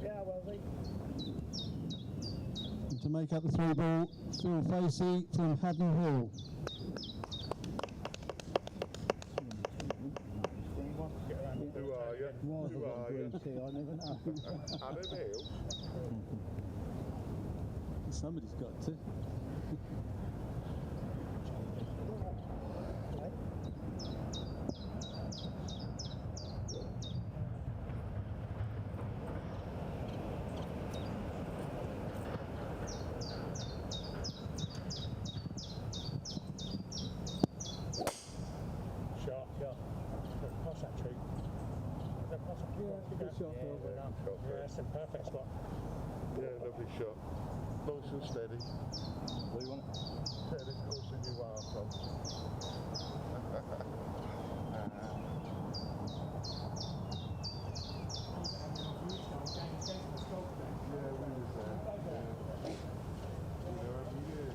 Yeah, well, And to make up the three ball, Phil Facey from Haddon Hall. Who are you? Who are you? I never know. Haddon Hill. Somebody's got to. Pass that tree. Good shot, Phil. Yeah, that's a perfect spot. Yeah, lovely shot. Nice and steady. What do you want? Steady coursing you are from. Yeah, we was there. Yeah, every year.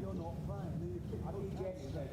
You're not playing. I did yesterday.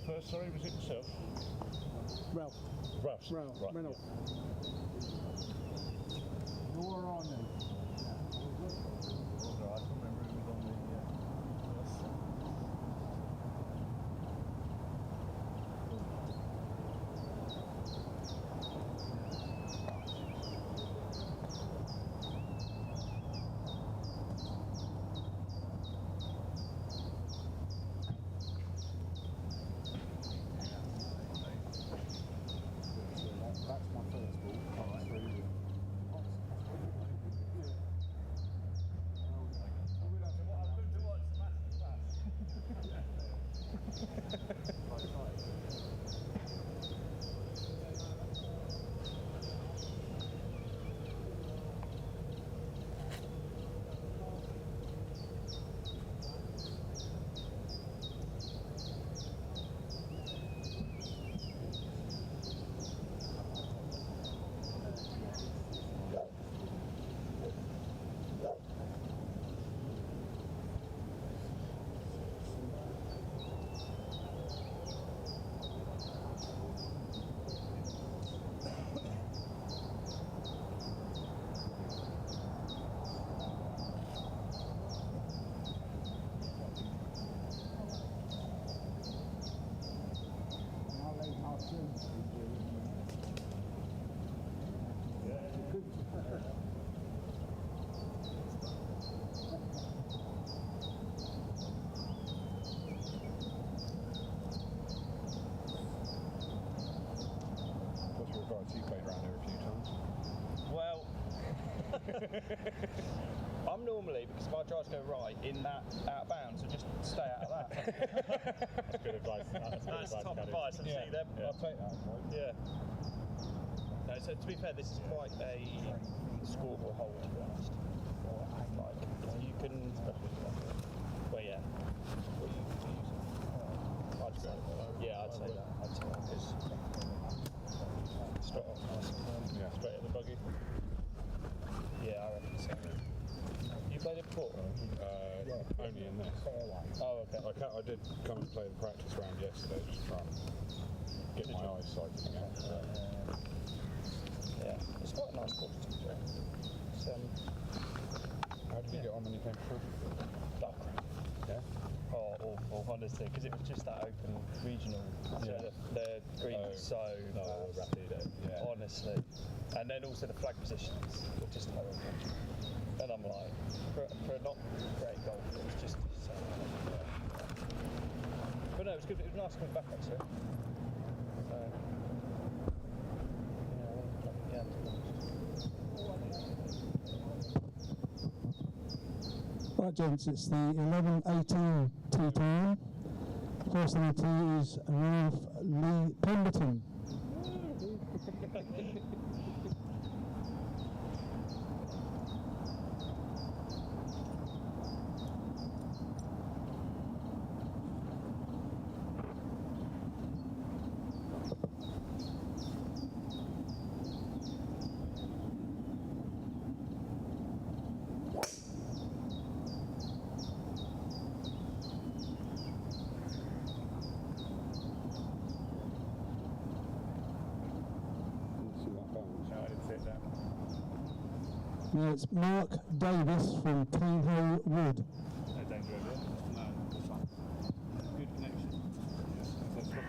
first? Sorry, was it yourself? Ralph. Ralph. Right. Reynolds. You're on me. I can remember who was on the. That's my first ball. What's your advice? You played around here a few times. Well, I'm normally, because my drives go right in that out of bounds, so just stay out of that. That's good advice. That's top advice. I see them. I'll take that. Yeah. No, so to be fair, this is quite a scoreable hole, to be honest. Like, if you can. Well, yeah. I'd say that. Yeah, I'd say that. Because straight off, nice and firm. Yeah. Straight at the buggy. Yeah, I reckon so. You played it before? Only in this. Oh, okay. I did come and play the practice round yesterday, just trying to get my eyesight again. Yeah, it's quite a nice course to be fair. How did you get on when you came through? Oh, crap. Yeah? Oh, awful, honestly, because it was just that open regional. So the green was so rapid, honestly. And then also the flag positions were just horrible. And I'm like, for a not great golf, it was just so But no, it was good. It was nice coming back actually. So, yeah. Right, gents, it's the 11:18 tee time. First on the tee is Ralph Lee Pemberton. Now it's Mark Davis from Canehill Wood. No danger over there? No, it's fine. Good connection. That's right.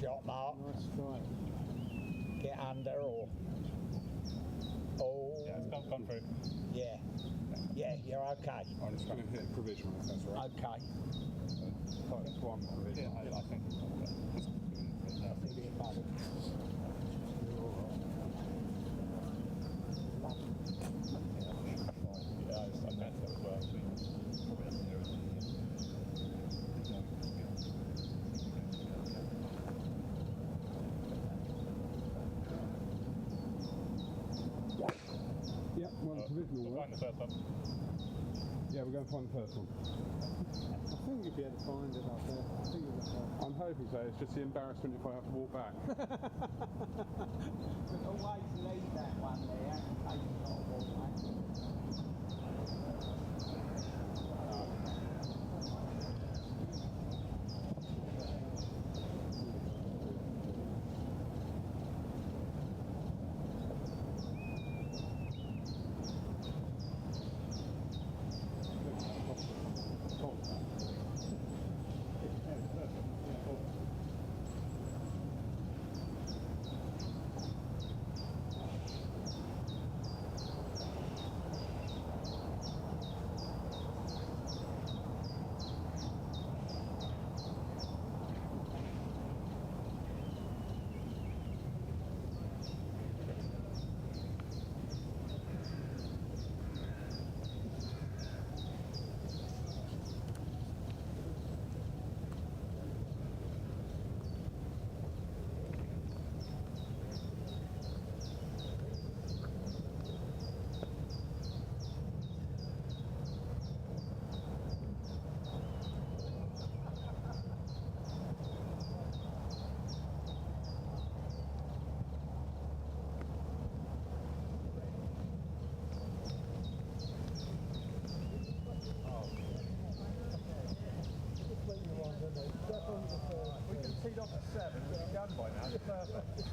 Shot, Mark. Nice strike. Get under or. Oh. Yeah, it's gone through. Yeah. Yeah, you're okay. I'm just going to hit provisional if that's right. Okay. That's one provisional. Yeah, I think. I think it's Find the first one. Yeah, we're going to find the first one. I think you'd be able to find it up there. I think I'm hoping so. It's just the embarrassment if I have to walk back. Always leave that one there in case you've got to walk back. We can teed off at 7, we'll be done by now, it's perfect.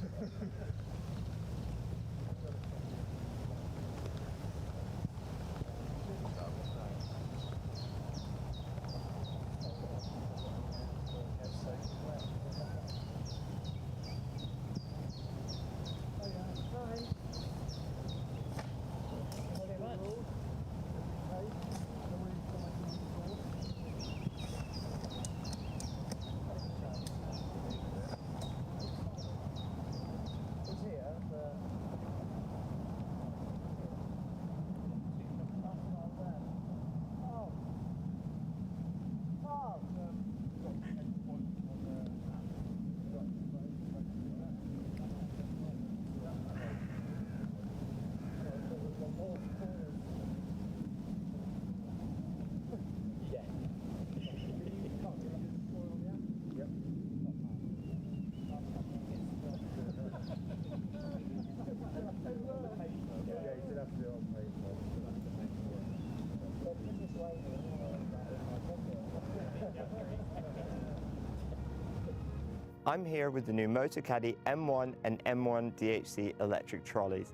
I'm here with the new Motocaddy M1 and M1 DHC electric trolleys.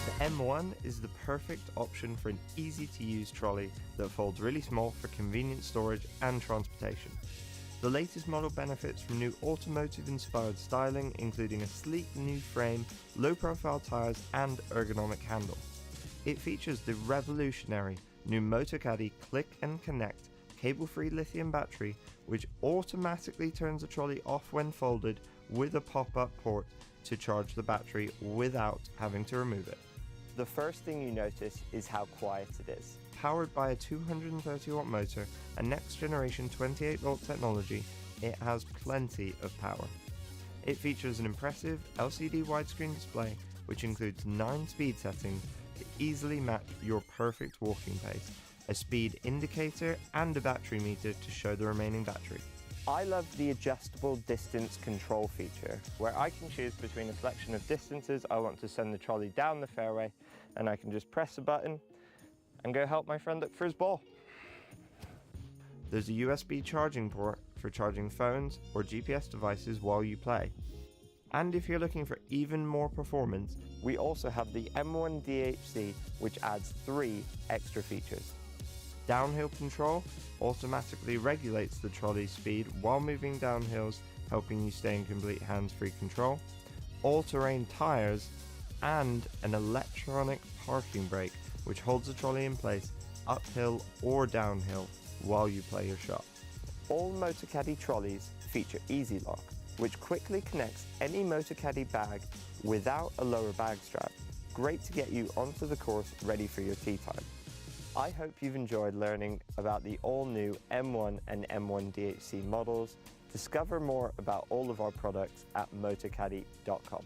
The M1 is the perfect option for an easy-to-use trolley that folds really small for convenient storage and transportation. The latest model benefits from new automotive-inspired styling, including a sleek new frame, low-profile tyres and ergonomic handle. It features the revolutionary new Motocaddy Click and Connect cable-free lithium battery, which automatically turns the trolley off when folded with a pop-up port to charge the battery without having to remove it. The first thing you notice is how quiet it is. Powered by a 230 watt motor and next generation 28 volt technology, it has plenty of power. It features an impressive LCD widescreen display which includes 9 speed settings to easily match your perfect walking pace, a speed indicator and a battery meter to show the remaining battery. I love the adjustable distance control feature, where I can choose between a selection of distances I want to send the trolley down the fairway, and I can just press a button and go help my friend look for his ball. There's a USB charging port for charging phones or GPS devices while you play. And if you're looking for even more performance, we also have the M1 DHC, which adds 3 extra features. Downhill control automatically regulates the trolley's speed while moving down hills, helping you stay in complete hands-free control, all-terrain tyres, and an electronic parking brake which holds the trolley in place uphill or downhill while you play your shot. All Motocaddy trolleys feature Easy Lock, which quickly connects any Motocaddy bag without a lower bag strap. Great to get you onto the course ready for your tee time. I hope you've enjoyed learning about the all-new M1 and M1 DHC models. Discover more about all of our products at motocaddy.com.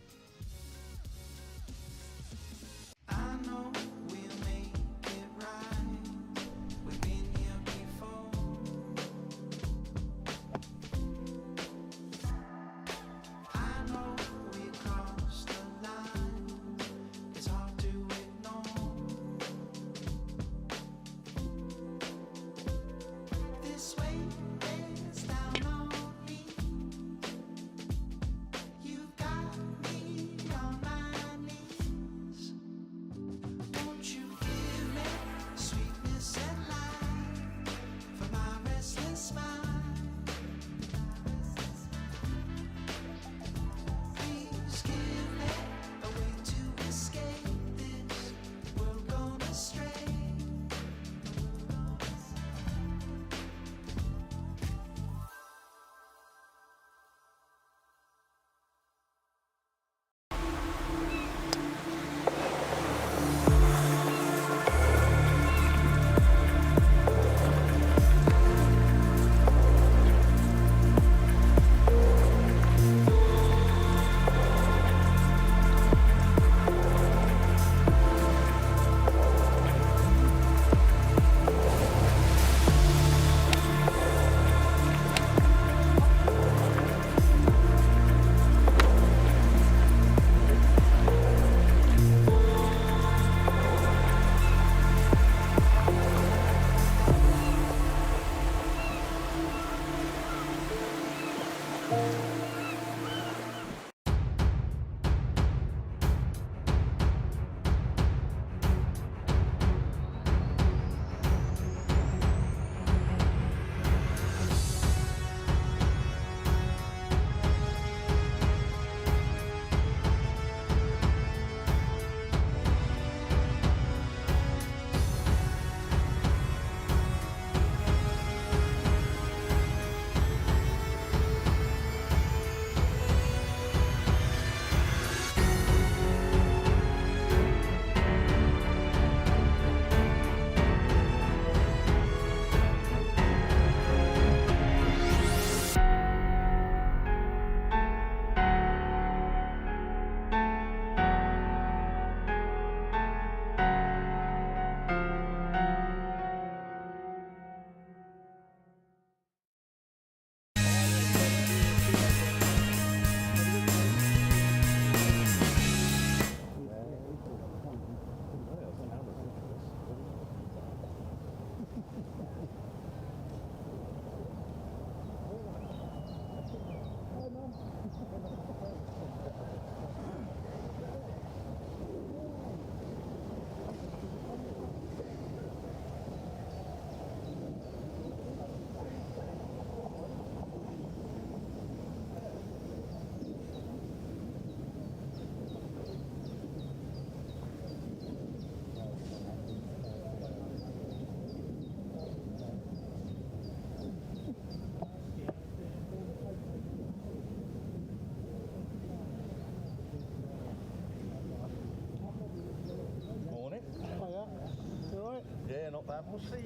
What's the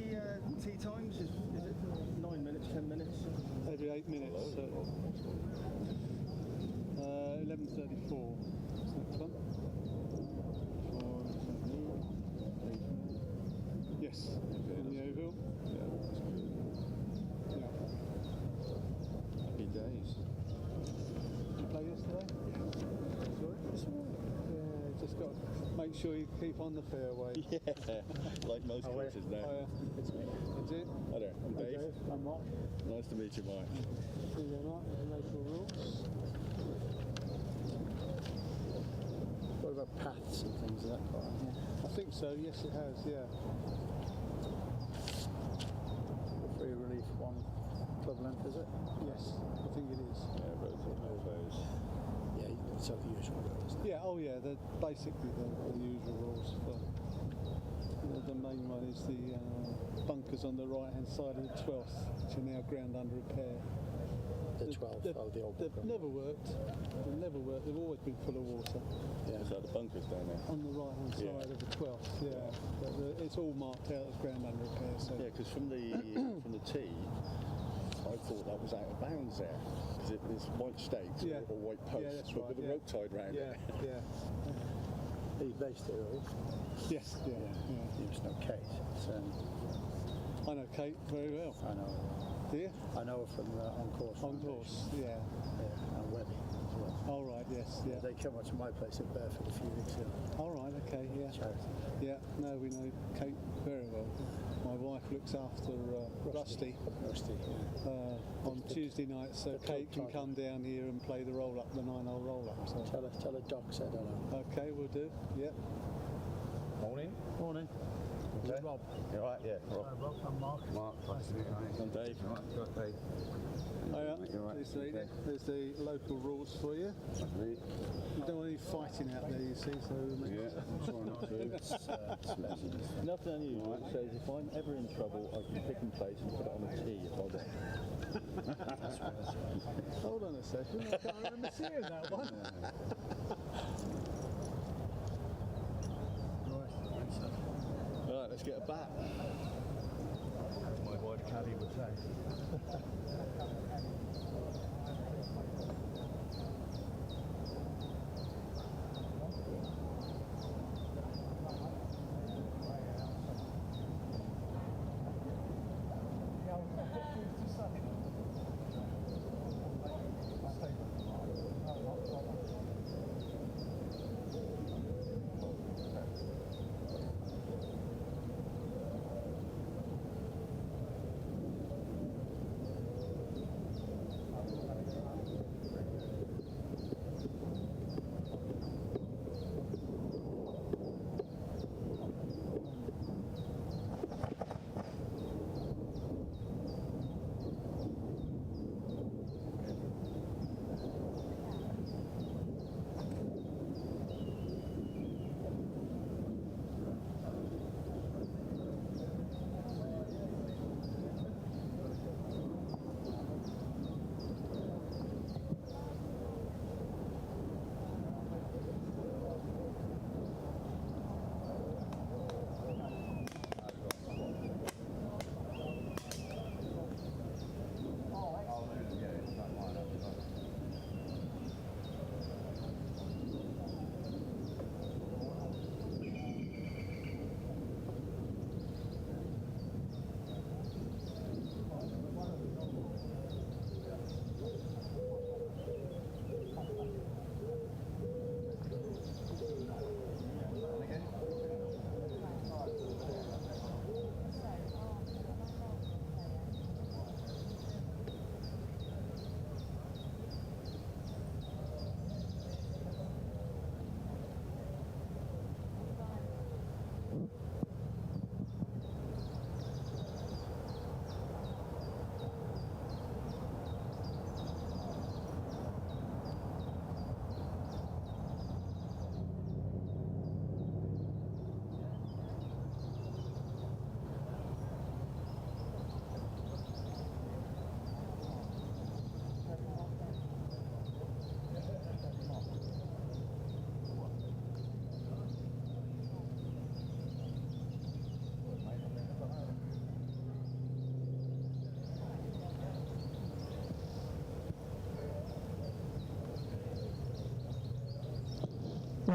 tea times? Is it 9 minutes, 10 minutes? Every 8 minutes. 11:34. Next one. Yes, in the oval. Yeah, that's good. Yeah. Happy days. Did you play yesterday? Sorry? Yeah, just got to make sure you keep on the fairway. Yeah, like most courses now. Is it? Hi there, I'm Dave. I'm Mark. Nice to meet you, Mark. See you there, Mark. The local rules. What about paths and things of that part? I think so, yes it has, yeah. Free relief one club length, is it? Yes, I think it is. Yeah, both of those. Yeah, it's the usual rules, isn't it? Yeah, oh yeah, they're basically the usual rules. For, the main one is the bunkers on the right hand side of the 12th, which are now ground under repair. The 12th, the old They've never worked. They've never worked. They've always been full of water. Yeah. So the bunkers down there? On the right hand side of the 12th, yeah. But it's all marked out as ground under repair. So. Yeah, because from the tee, I thought that was out of bounds there, because it's white stakes or white posts, but with a rope tied round it. Yeah. Are you based here, are you? Yes, yeah. You just know Kate. I know Kate very well. I know her. Do you? I know her from On Course. On Course, yeah. And Webby as well. All right, yes, yeah. They came up to my place in Bedford a few weeks ago. All right, okay, yeah. Charity. Yeah, no, we know Kate very well. My wife looks after Rusty. On Tuesday night, so Kate can come down here and play the roll-up, the 9-hole roll-up. So. Tell her Doc said hello. Okay, we'll do, yeah. Morning. Morning. Okay. Rob. You alright? Yeah. Rob. Rob, I'm Mark. Mark. Nice to meet you. I'm Dave. Dave. Hiya. Pleased to meet you. There's the local rules for you. You don't want any fighting out there, you see, so... Try not to. Nothing unusual. It says if I'm ever in trouble, I can pick and place and put it on a tee if I want. Hold on a second, I can't remember seeing that one. Right, let's get a bat. My wide caddy would say.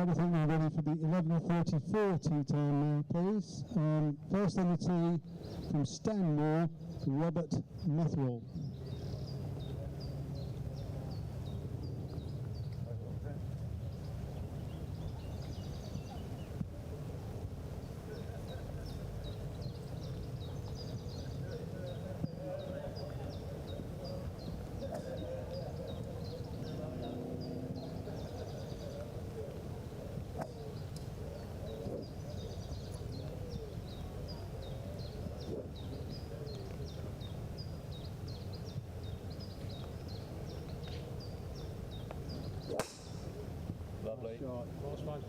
like to think we're ready for the 11:34 tea time now, please. First on the tee from Stanmore, Robert Methwell. Lovely. Nice one.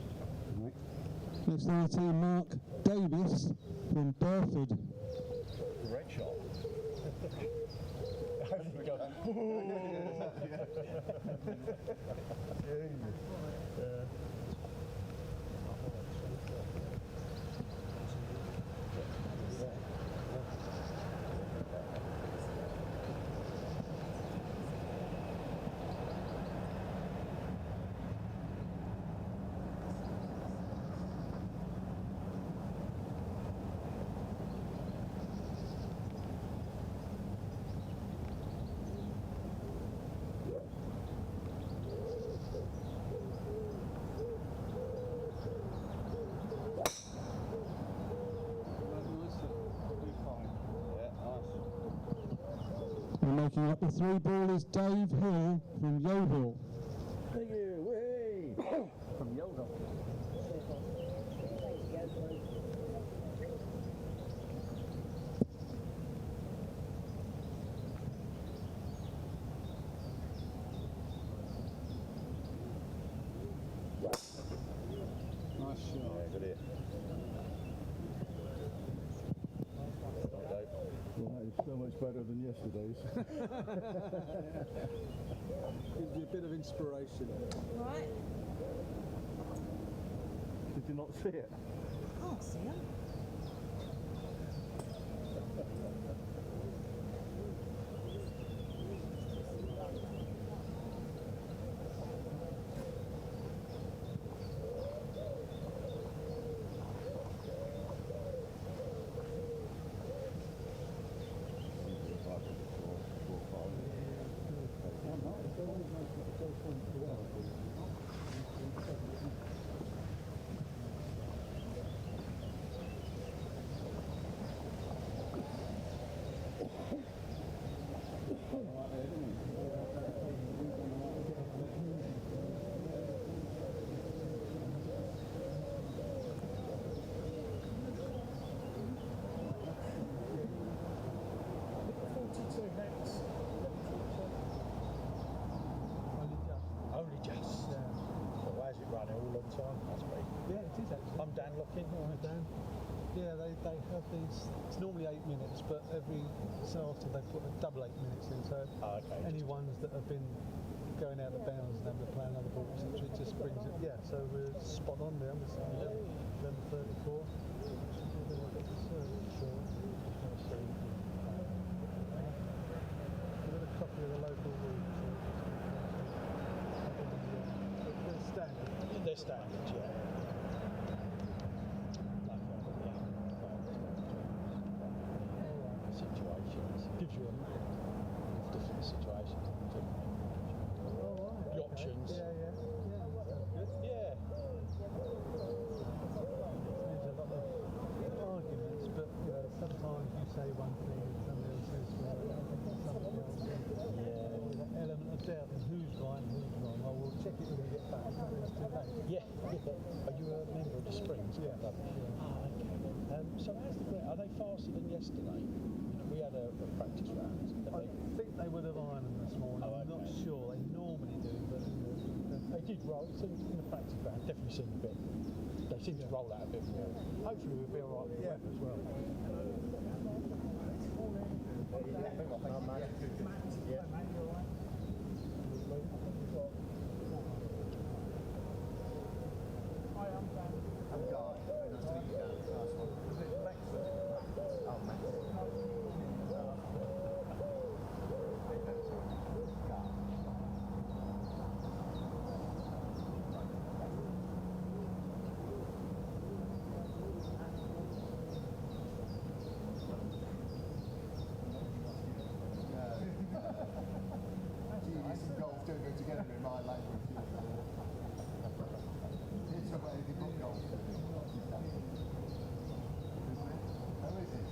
Next on the tee, Mark Davis from Burford. Great shot. We go. Yeah. And making up the three ball is Dave Hill from Yeovil. Thank you. Way from Yeovil. Nice shot. Yeah, good hit. Well, that is so much better than yesterday's. Gives you a bit of inspiration. Right. Did you not see it? Can't see him. Only just. Yeah. So where's it running all the time? Must be. Yeah, it is actually. I'm Dan Locking. All right, Dan. Yeah, they have these, it's normally 8 minutes, but every so often they put a double 8 minutes in, so any ones that have been going out of bounds and having to play another ball, etc., it just brings it, yeah, so we're spot on there, we're 11:34. Give it a copy of the local rules. They're standard. They're standard, yeah. Situations. Gives you a different situation. The options. Yeah. Yeah. There's a lot of arguments, but you know, sometimes you say one thing and somebody else says something else. Yeah. There's an element of doubt in who's right and who's wrong. I will check it when we get back. It's too late. Yeah. Are you a member of the Springs? Yeah. Oh, okay. So how's the ground? Are they faster than yesterday? We had a practice round. I think they would have ironed them this morning. I'm not sure. They normally do, but they did roll. It seemed in the practice round. Definitely seemed a bit. They seem to roll out a bit more. Hopefully we'll be all right with the weather as well. Hi, I'm Dan. I'm Guy. Very nice to meet you, Dan. Nice one. Was it Max? Oh, Max. Sky language. It's a way to put golf. How is it?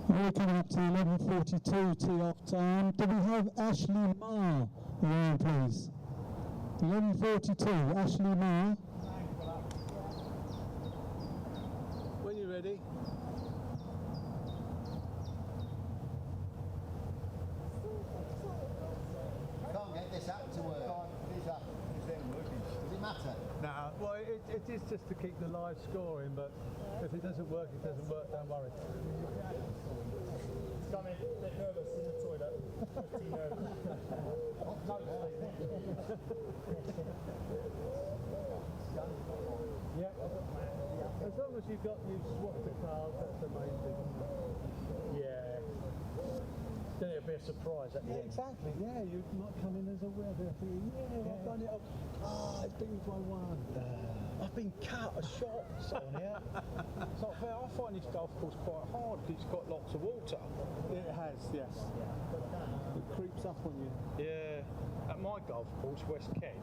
We're coming up to 11:42 tee-off time. Do we have Ashley Marr around, please? 11:42, Ashley Marr. When you're ready. Can't get this app to work. Does it matter? No, well, it is just to keep the live scoring, but if it doesn't work, it doesn't work, don't worry. Come in, a bit nervous in the toilet. Pretty nervous. Yeah. As long as you've got you swapped the cards, that's the main thing. Yeah. Then it'll be a surprise at the end. Exactly, yeah, you might come in as a winner. I've done it. It's been by one. I've been cut a shot on here. It's not fair. I find this golf course quite hard because it's got lots of water. It has, yes. It creeps up on you. Yeah. At my golf course, West Kent,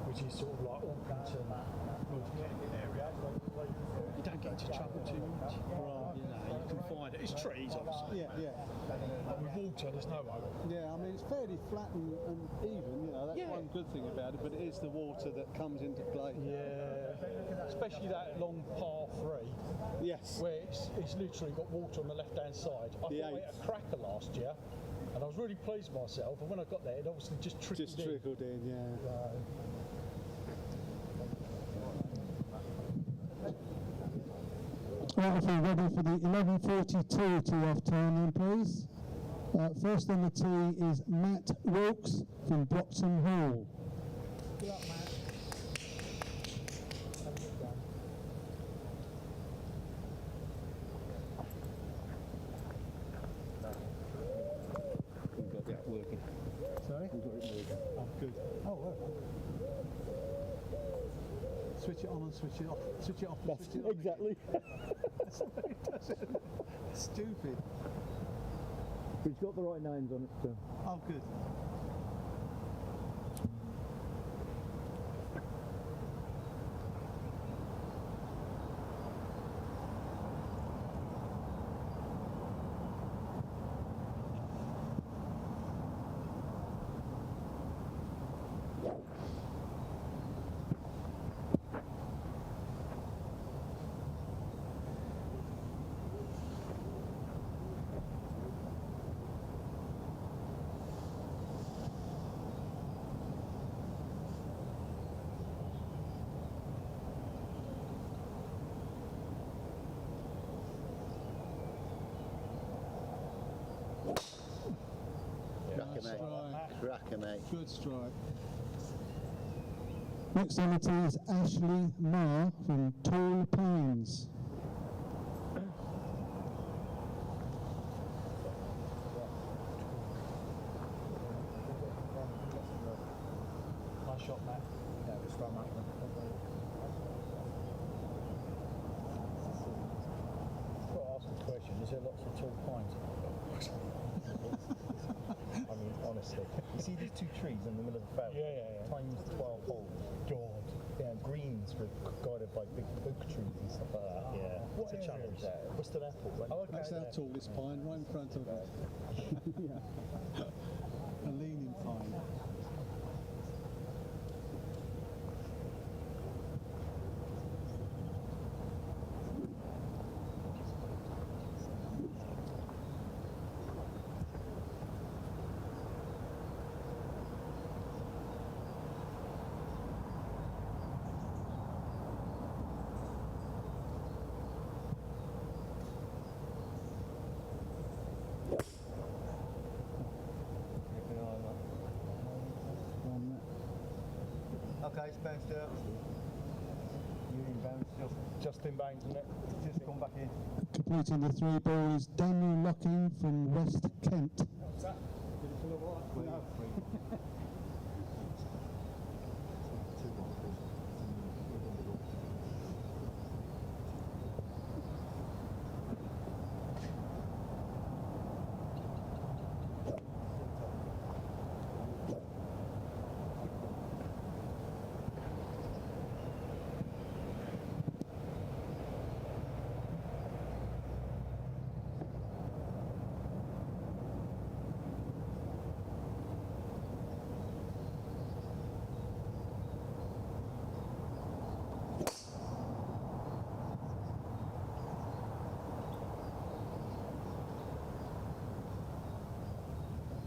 which is sort of like Orpington, North Kent area, you don't get into trouble too much. Right. You know, you can find it. It's trees, obviously. Yeah. But with water, there's no hope. Yeah, I mean, it's fairly flat and even, you know, that's one good thing about it, but it is the water that comes into play. Yeah. Especially that long par 3. Yes. Where it's literally got water on the left-hand side. I thought I hit a cracker last year, and I was really pleased with myself, and when I got there, it obviously just trickled in. Yeah. Right, if we're ready for the 11:42 tee-off time then, please. First on the tee is Matt Wilkes from Brockton Hall. Good luck, Matt. We've got that working. Sorry? We've got it working. Oh, good. Oh, well. Switch it on and switch it off. Switch it off and switch it on. Exactly. That's the way it does it. stupid. But it's got the right names on it too. Oh, good. Cracker, mate. Good strike. Next on the tee is Ashley Marr from Tall Pines. Nice shot, Matt. Yeah, just from that one. I've got to ask a question. Is there lots of tall pines? I mean, honestly. You see these two trees in the middle of the valley? Yeah. Times 12 holes. God. Yeah, greens were guided by big oak trees and stuff like that. Yeah. What it's a challenge there? Bristol Airport. Right? Oh, that's our tallest pine, right in front of us. Yeah. A leaning pine. Okay, it's bounced out. You inbounds, just inbounds, isn't it? Just come back in. Completing the three ball is Daniel Locking from West Kent. What's that? Did it feel alright? No.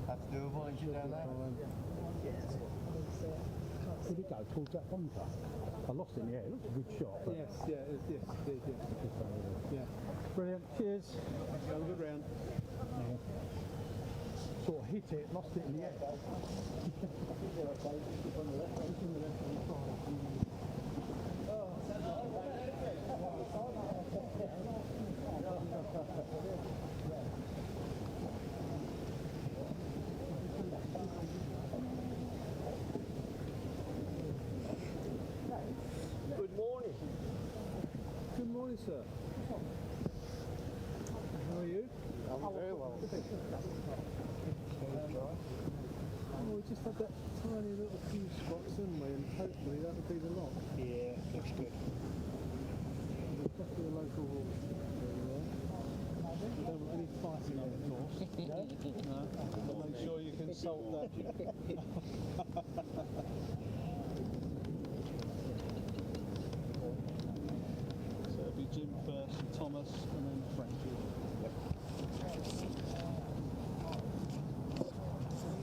That's doable, ain't you, down there? Did it go towards that bunker? I lost it in the air. It looked a good shot. But Yes, it did. Yeah. Brilliant. Cheers. Have a good round. Sort of hit it, lost it in the air. Good morning. Good morning, sir. How are you? I'm very well. Oh, we just had that tiny little few spots, didn't we? And hopefully that'll be the lot. Yeah, looks good. There's definitely a local horse over there. We don't want any fighting on the course. No? So make sure you consult that. So it'll be Jim first, Thomas, and then Frankie.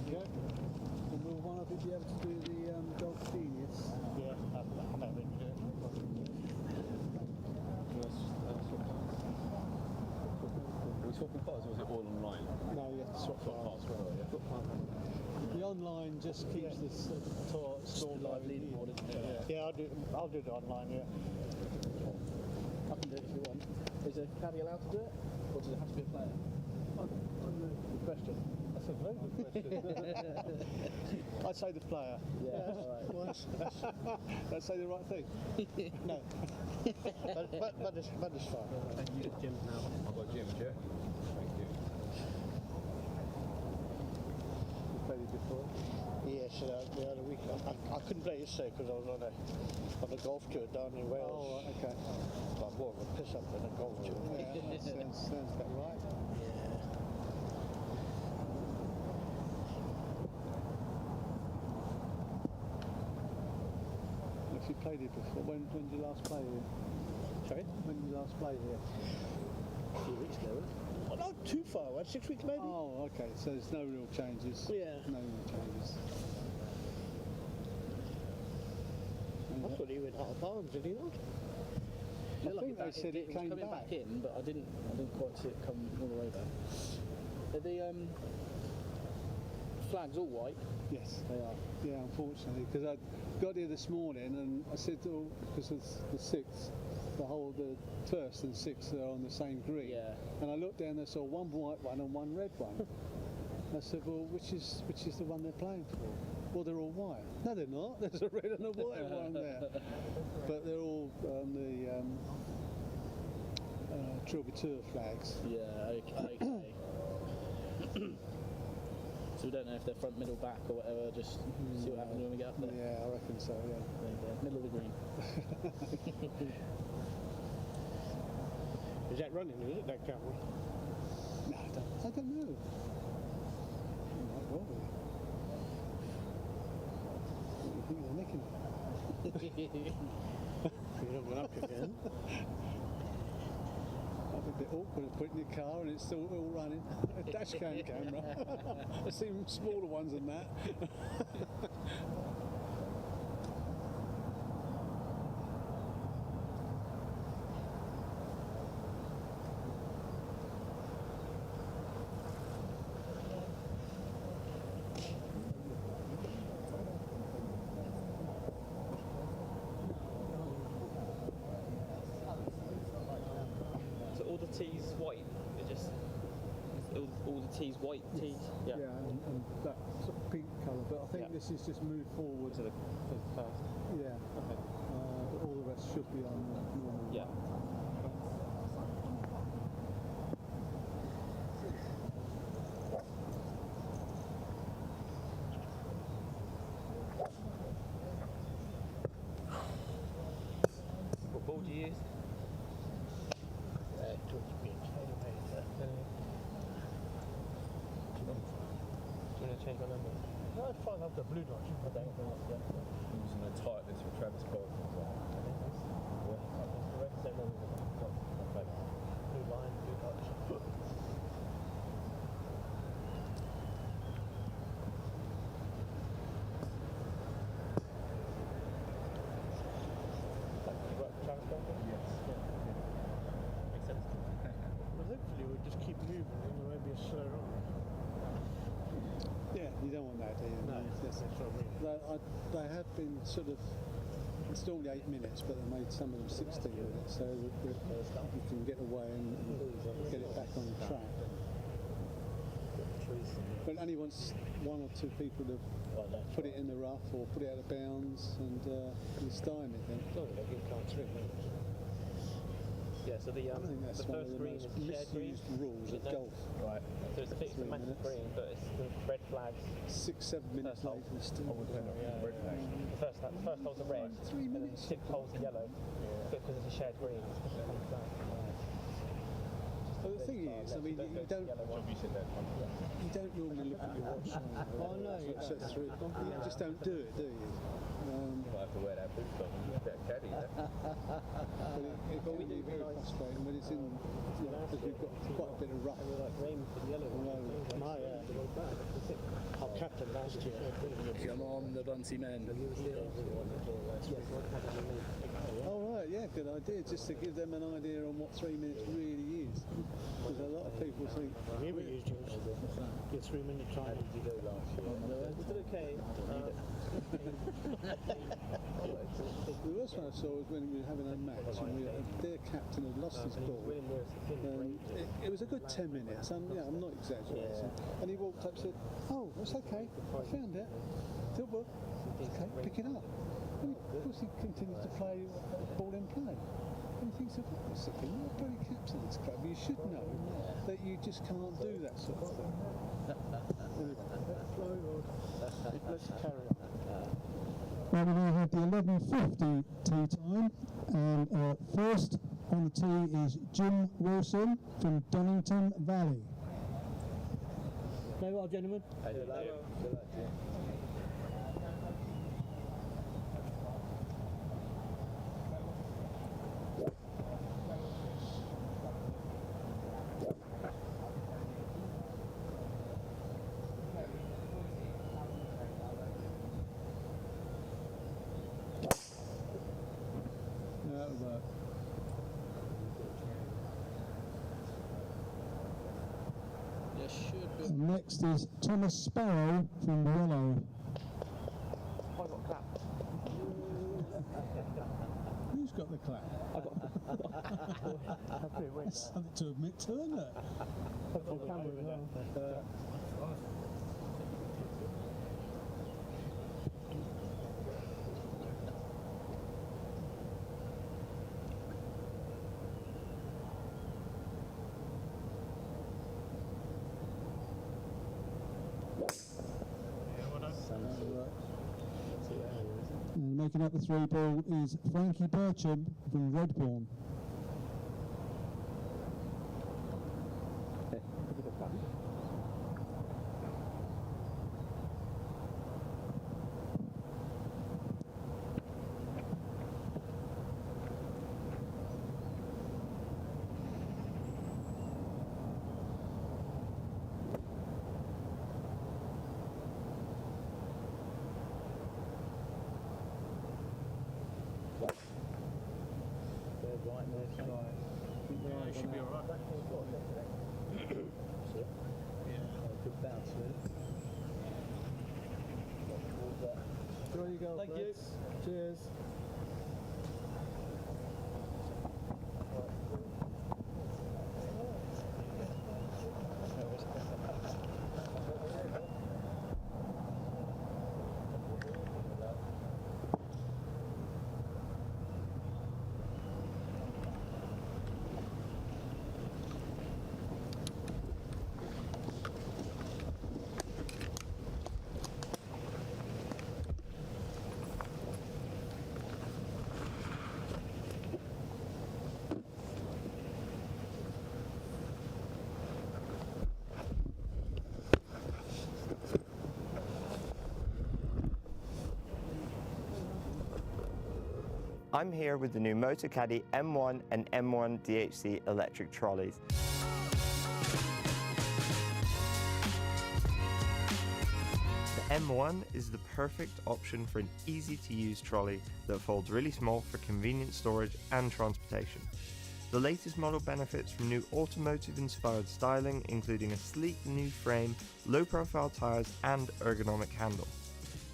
Okay. And will one of you be able to do the Golf Genius? Yeah, I'm happy to do it. Are we swapping cars or is it all online? No, you have to swap cars. The online just keeps the store live leaderboard, isn't it? Yeah, I'll do it online, yeah. I can do it if you want. Is a caddy allowed to do it? Or does it have to be a player? Good question. That's a very good question. I'd say the player. Yeah, all right. I'd say the right thing. No. but it's fine. You get Jim now. I've got Jim, yeah? Yes, the other week. I couldn't play yesterday because I was on a golf tour down in Wales. Oh, right, okay. But more of a piss up than a golf tour. Yeah, that sounds about right. If you played here before, when did you last play here? Sorry? When did you last play here? A few weeks ago. Well, not too far away, 6 weeks maybe. Oh, okay, so there's no real changes. Yeah. No real changes. I thought he went out of bounds, did he not? I think they said it came coming back in, but I didn't quite see it come all the way back. Are the flags all white? Yes, they are. Yeah, unfortunately, because I got here this morning and I said, oh, because it's the sixth, the first and sixth are on the same green. Yeah. And I looked down and I saw one white one and one red one. I said, well, which is the one they're playing for? Well, they're all white. No, they're not. There's a red and a white one there. But they're all on the Trilby Tour flags. Yeah, okay. So we don't know if they're front, middle, back or whatever, just see what happens when we get up there. Yeah, I reckon so, yeah. There you go. Middle of the green. Is that running, is it, that camera? No, I don't know. It might well be. What do you think they're nicking it? You don't run up again. That'd be a bit awkward to put in your car and it's still all running. A dash cam camera. I've seen smaller ones than that. All the tees white. It just all the tees white tees. Yeah, and that sort of pink colour. But I think this is just moved forward to the first. Yeah. Okay. But all the rest should be on normal. Yeah. What ball do you use? Change my number. No, it's fine, I've got blue dots. I don't know. Using the tightness for Travis Cole. Blue line, blue dots. Makes sense. Well, hopefully we'll just keep moving and there won't be a slow run. Yeah, you don't want that, do you? No, that's what I mean. They have been sort of, it's normally 8 minutes, but they made some of them 16 minutes, so that you can get away and get it back on track. But only once one or two people have put it in the rough or put it out of bounds and you stymie it then. Yeah, so the first green is shared green. Rules of golf. Right. So it's a massive green, but it's the red flags. 6-7 minutes later, still. The first hole's a red, 3 and then minutes. the 6th hole's a yellow, because it's a shared green. Well, the thing is, I mean, you don't normally look at your watch. Oh no, you just don't do it, do you? You might have to wear that boot on and a bit of caddy. But it can be very frustrating when it's in, because we've got quite a bit of rough. Our captain last year. Come on, the Bunty men. Oh right, yeah, good idea, just to give them an idea on what 3 minutes really is. Because a lot of people think... Here we use your 3 minute time. Is it okay? The worst one I saw was when we were having a match and their captain had lost his ball. It was a good 10 minutes, I'm not exaggerating. And he walked up and said, oh, that's okay, I found it. Tilburg, okay, pick it up. And of course he continued to play ball in play. And he thinks, you're a very captain of this club, you should know that you just can't do that sort of thing. Let's carry on. Well, we now have the 11:50 tea time, and first on the tee is Jim Wilson from Donington Valley. Very well, gentlemen. And next is Thomas Sparrow from Willow. I got clapped. Who's got the clap? I got. That's something to admit to, isn't it? On camera as well. And making up the 3 ball is Frankie Bircham from Redbourne. Yeah, it should be alright. Good bounce, Enjoy your golf, Thank you. Cheers. I'm here with the new Motocaddy M1 and M1 DHC electric trolleys. The M1 is the perfect option for an easy-to-use trolley that folds really small for convenient storage and transportation. The latest model benefits from new automotive-inspired styling, including a sleek new frame, low-profile tyres and ergonomic handle.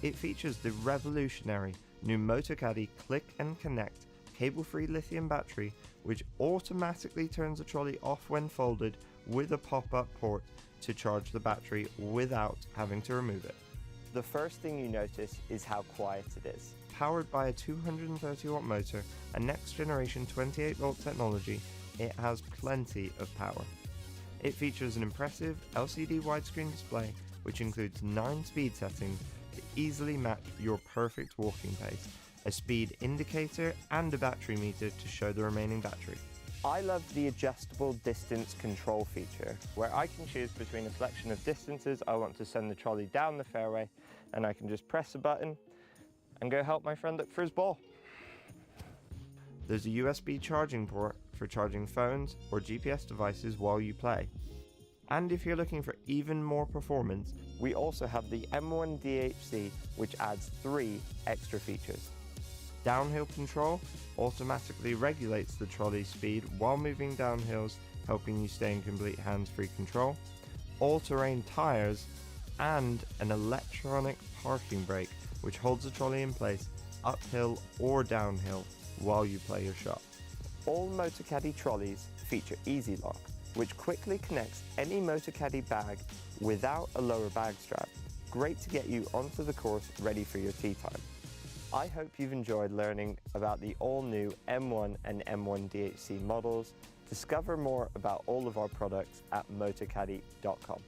It features the revolutionary new Motocaddy Click and Connect cable-free lithium battery, which automatically turns the trolley off when folded with a pop-up port to charge the battery without having to remove it. The first thing you notice is how quiet it is. Powered by a 230 watt motor and next generation 28 volt technology, it has plenty of power. It features an impressive LCD widescreen display which includes 9 speed settings to easily match your perfect walking pace, a speed indicator and a battery meter to show the remaining battery. I love the adjustable distance control feature, where I can choose between a selection of distances I want to send the trolley down the fairway, and I can just press a button and go help my friend look for his ball. There's a USB charging port for charging phones or GPS devices while you play. And if you're looking for even more performance, we also have the M1 DHC, which adds 3 extra features. Downhill control automatically regulates the trolley speed while moving down hills, helping you stay in complete hands-free control. All-terrain tyres and an electronic parking brake, which holds the trolley in place uphill or downhill while you play your shot. All Motocaddy trolleys feature Easy Lock, which quickly connects any Motocaddy bag without a lower bag strap. Great to get you onto the course ready for your tee time. I hope you've enjoyed learning about the all-new M1 and M1 DHC models. Discover more about all of our products at motocaddy.com.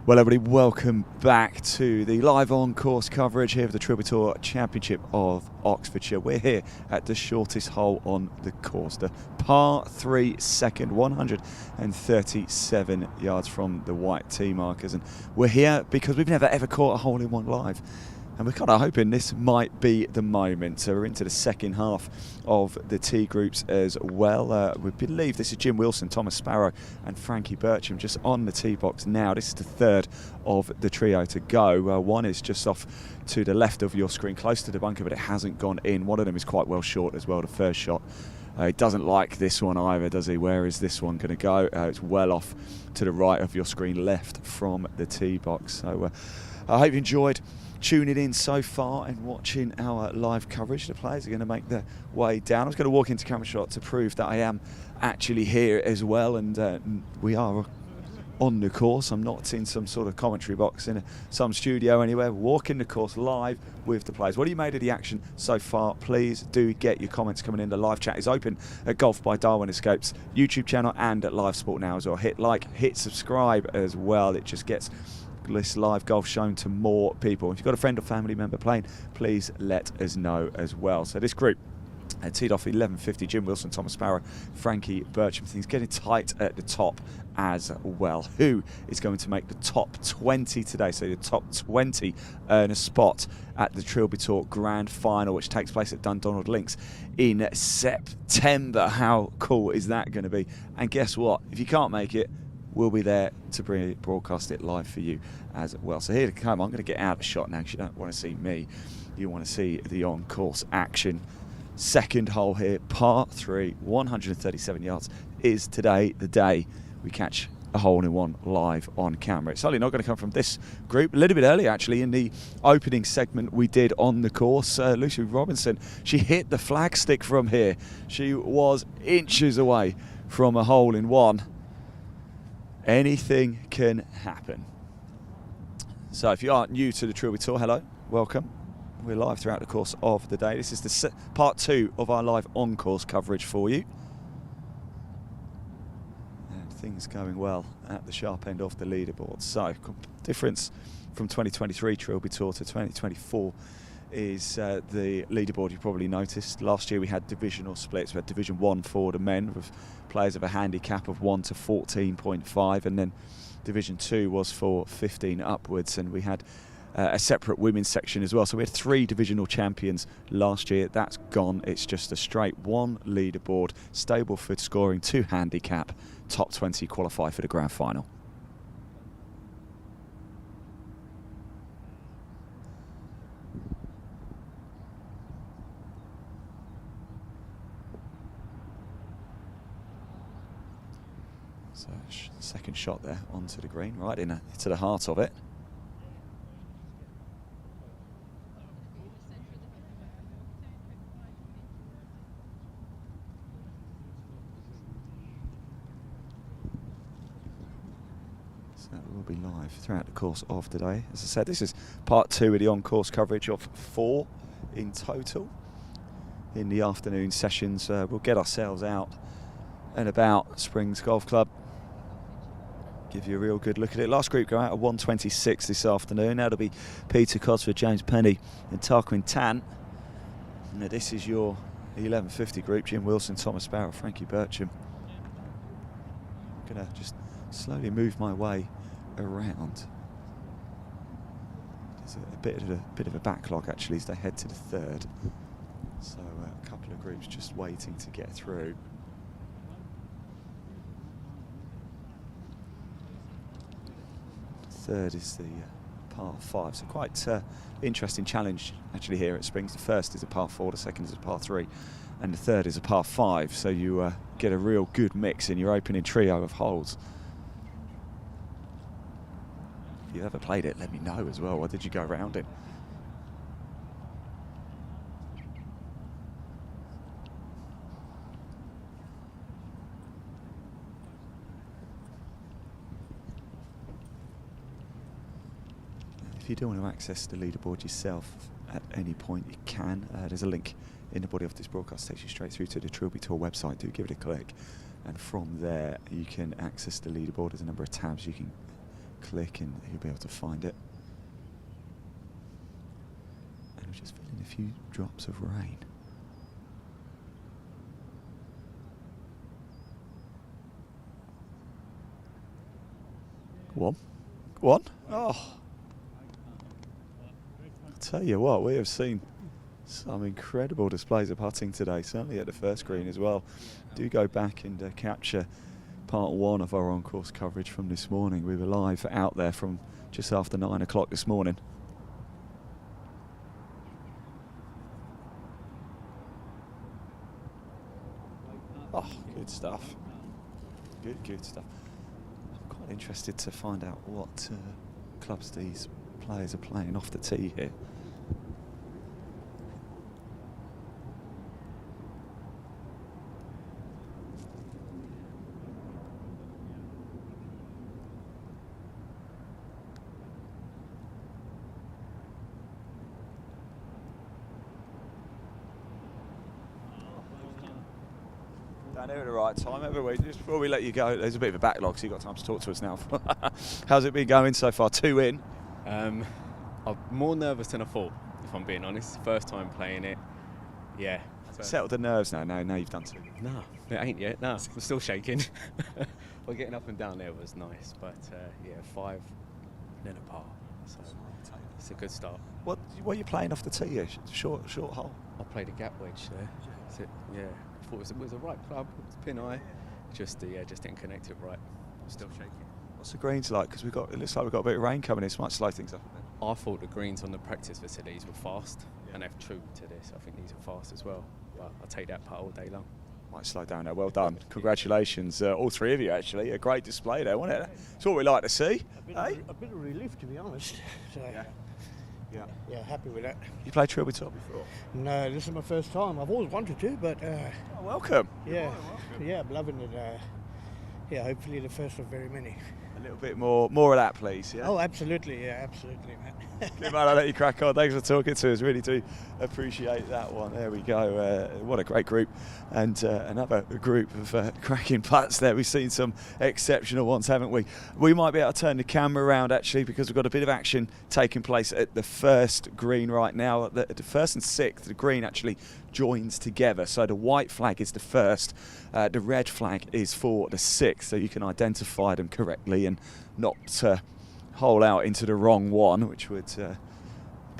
Well, everybody, welcome back to the live on-course coverage here of the Trilby Tour Championship of Oxfordshire. We're here at the shortest hole on the course, the par 3 second, 137 yards from the white tee markers. And we're here because we've never ever caught a hole-in-one live. And we're kind of hoping this might be the moment. So we're into the second half of the tee groups as well. We believe this is Jim Wilson, Thomas Sparrow and Frankie Bircham just on the tee box now. This is the third of the trio to go. One is just off to the left of your screen, close to the bunker, but it hasn't gone in. One of them is quite well short as well, the first shot. He doesn't like this one either, does he? Where is this one going to go? It's well off to the right of your screen, left from the tee box. So I hope you enjoyed tuning in so far and watching our live coverage. The players are going to make their way down. I was going to walk into camera shot to prove that I am actually here as well, and we are on the course. I'm not in some sort of commentary box in some studio anywhere. Walking the course live with the players. What do you made of the action so far? Please do get your comments coming in. The live chat is open at Golf by Darwin Escapes YouTube channel and at Live Sport Now as well. Hit like, hit subscribe as well. It just gets this live golf shown to more people. If you've got a friend or family member playing, please let us know as well. So this group teed off 11:50. Jim Wilson, Thomas Sparrow, Frankie Bircham. Things getting tight at the top as well. Who is going to make the top 20 today? So the top 20 earn a spot at the Trilby Tour Grand Final, which takes place at Dundonald Links in September. How cool is that going to be? And guess what? If you can't make it, we'll be there to broadcast it live for you as well. So here to come, I'm going to get out of shot now because you don't want to see me. You want to see the on-course action. Second hole here, par 3, 137 yards, is today the day we catch a hole-in-one live on camera. It's certainly not going to come from this group. A little bit earlier, actually, in the opening segment we did on the course, Lucy Robinson, she hit the flagstick from here. She was inches away from a hole-in-one. Anything can happen. So if you are new to the Trilby Tour, hello, welcome. We're live throughout the course of the day. This is the part 2 of our live on-course coverage for you. And things going well at the sharp end of the leaderboard. So difference from 2023 Trilby Tour to 2024 is the leaderboard. You probably noticed last year we had divisional splits. We had Division 1 for the men with players of a handicap of 1 to 14.5, and then Division 2 was for 15 upwards, and we had a separate women's section as well. So we had 3 divisional champions last year. That's gone. It's just a straight 1 leaderboard, stable foot scoring, 2 handicap, top 20 qualify for the grand final. So second shot there onto the green, right into the heart of it. So we'll be live throughout the course of the day. As I said, this is part 2 of the on-course coverage of 4 in total. In the afternoon sessions, we'll get ourselves out and about Springs Golf Club. Give you a real good look at it. Last group go out at 1:26 this afternoon. That'll be Peter Cosford, James Penny and Tarquin Tan. Now this is your 11:50 group. Jim Wilson, Thomas Sparrow, Frankie Bircham. I'm going to just slowly move my way around. There's a bit of a backlog actually as they head to the third. So a couple of groups just waiting to get through. Third is the par 5, so quite interesting challenge actually here at Springs. The first is a par 4, the second is a par 3, and the third is a par 5, so you get a real good mix in your opening trio of holes. If you've ever played it, let me know as well. What did you go around in? If you do want to access the leaderboard yourself at any point, you can. There's a link in the body of this broadcast, takes you straight through to the Trilby Tour website. Do give it a click, and from there you can access the leaderboard. There's a number of tabs you can click and he'll be able to find it. And we're just feeling a few drops of rain. Go on. Oh. I'll tell you what, we have seen some incredible displays of putting today, certainly at the first green as well. Do go back and capture part 1 of our on-course coverage from this morning. We were live out there from just after 9 o'clock this morning. Oh, good stuff. Good stuff. I'm quite interested to find out what clubs these players are playing off the tee here. Down here at the right time, haven't we? Just before we let you go, there's a bit of a backlog, so you've got time to talk to us now. How's it been going so far? 2 in? I'm more nervous than I thought, if I'm being honest. First time playing it, yeah. Settled the nerves now you've done 2. No, it ain't yet, no. I'm still shaking. Well, getting up and down there was nice, but yeah, 5 and a par. So it's a good start. What are you playing off the tee here? Short hole? I played a gap wedge there. That's it, yeah. I thought it was the right club, it was pin eye. Just didn't connect it right. I'm still shaking. What's the greens like? Because it looks like we've got a bit of rain coming in, so it might slow things up a bit. I thought the greens on the practice facilities were fast, and they've true to this. I think these are fast as well, but I'll take that putt all day long. Might slow down now. Well done. Congratulations, all 3 of you actually. A great display there, wasn't it? That's what we like to see. A bit of relief, to be honest. So, yeah, happy with that. You played Trilby Tour before? No, this is my first time. I've always wanted to, but welcome. Yeah, I'm loving it. Yeah, hopefully the first of very many. A little bit more of that, please. Yeah. Oh, absolutely. Yeah, absolutely, man. Good man, I'll let you crack on. Thanks for talking to us. Really do appreciate that one. There we go. What a great group. And another group of cracking putts there. We've seen some exceptional ones, haven't we? We might be able to turn the camera around actually, because we've got a bit of action taking place at the first green right now. The first and sixth, the green actually joins together. So the white flag is the first. The red flag is for the sixth, so you can identify them correctly and not hole out into the wrong one, which would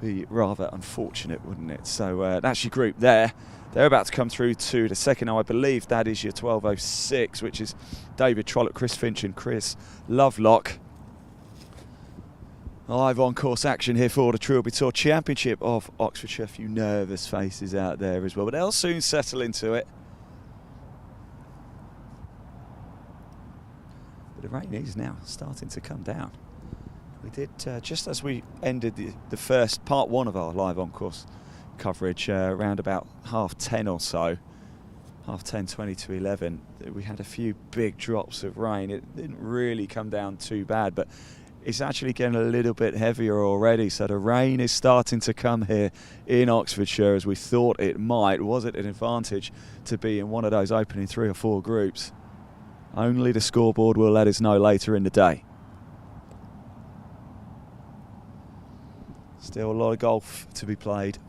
be rather unfortunate, wouldn't it? So that's your group there. They're about to come through to the second. Now I believe that is your 1206, which is David Trollope, Chris Finch and Chris Lovelock. Live on course action here for the Trilby Tour Championship of Oxfordshire. A few nervous faces out there as well, but they'll soon settle into it. But the rain is now starting to come down. We did, just as we ended the first part 1 of our live on course coverage, around about 10:30 or so, 10:30, 20 to 11, we had a few big drops of rain. It didn't really come down too bad, but it's actually getting a little bit heavier already. So the rain is starting to come here in Oxfordshire as we thought it might. Was it an advantage to be in one of those opening 3 or 4 groups? Only the scoreboard will let us know later in the day. Still a lot of golf to be played.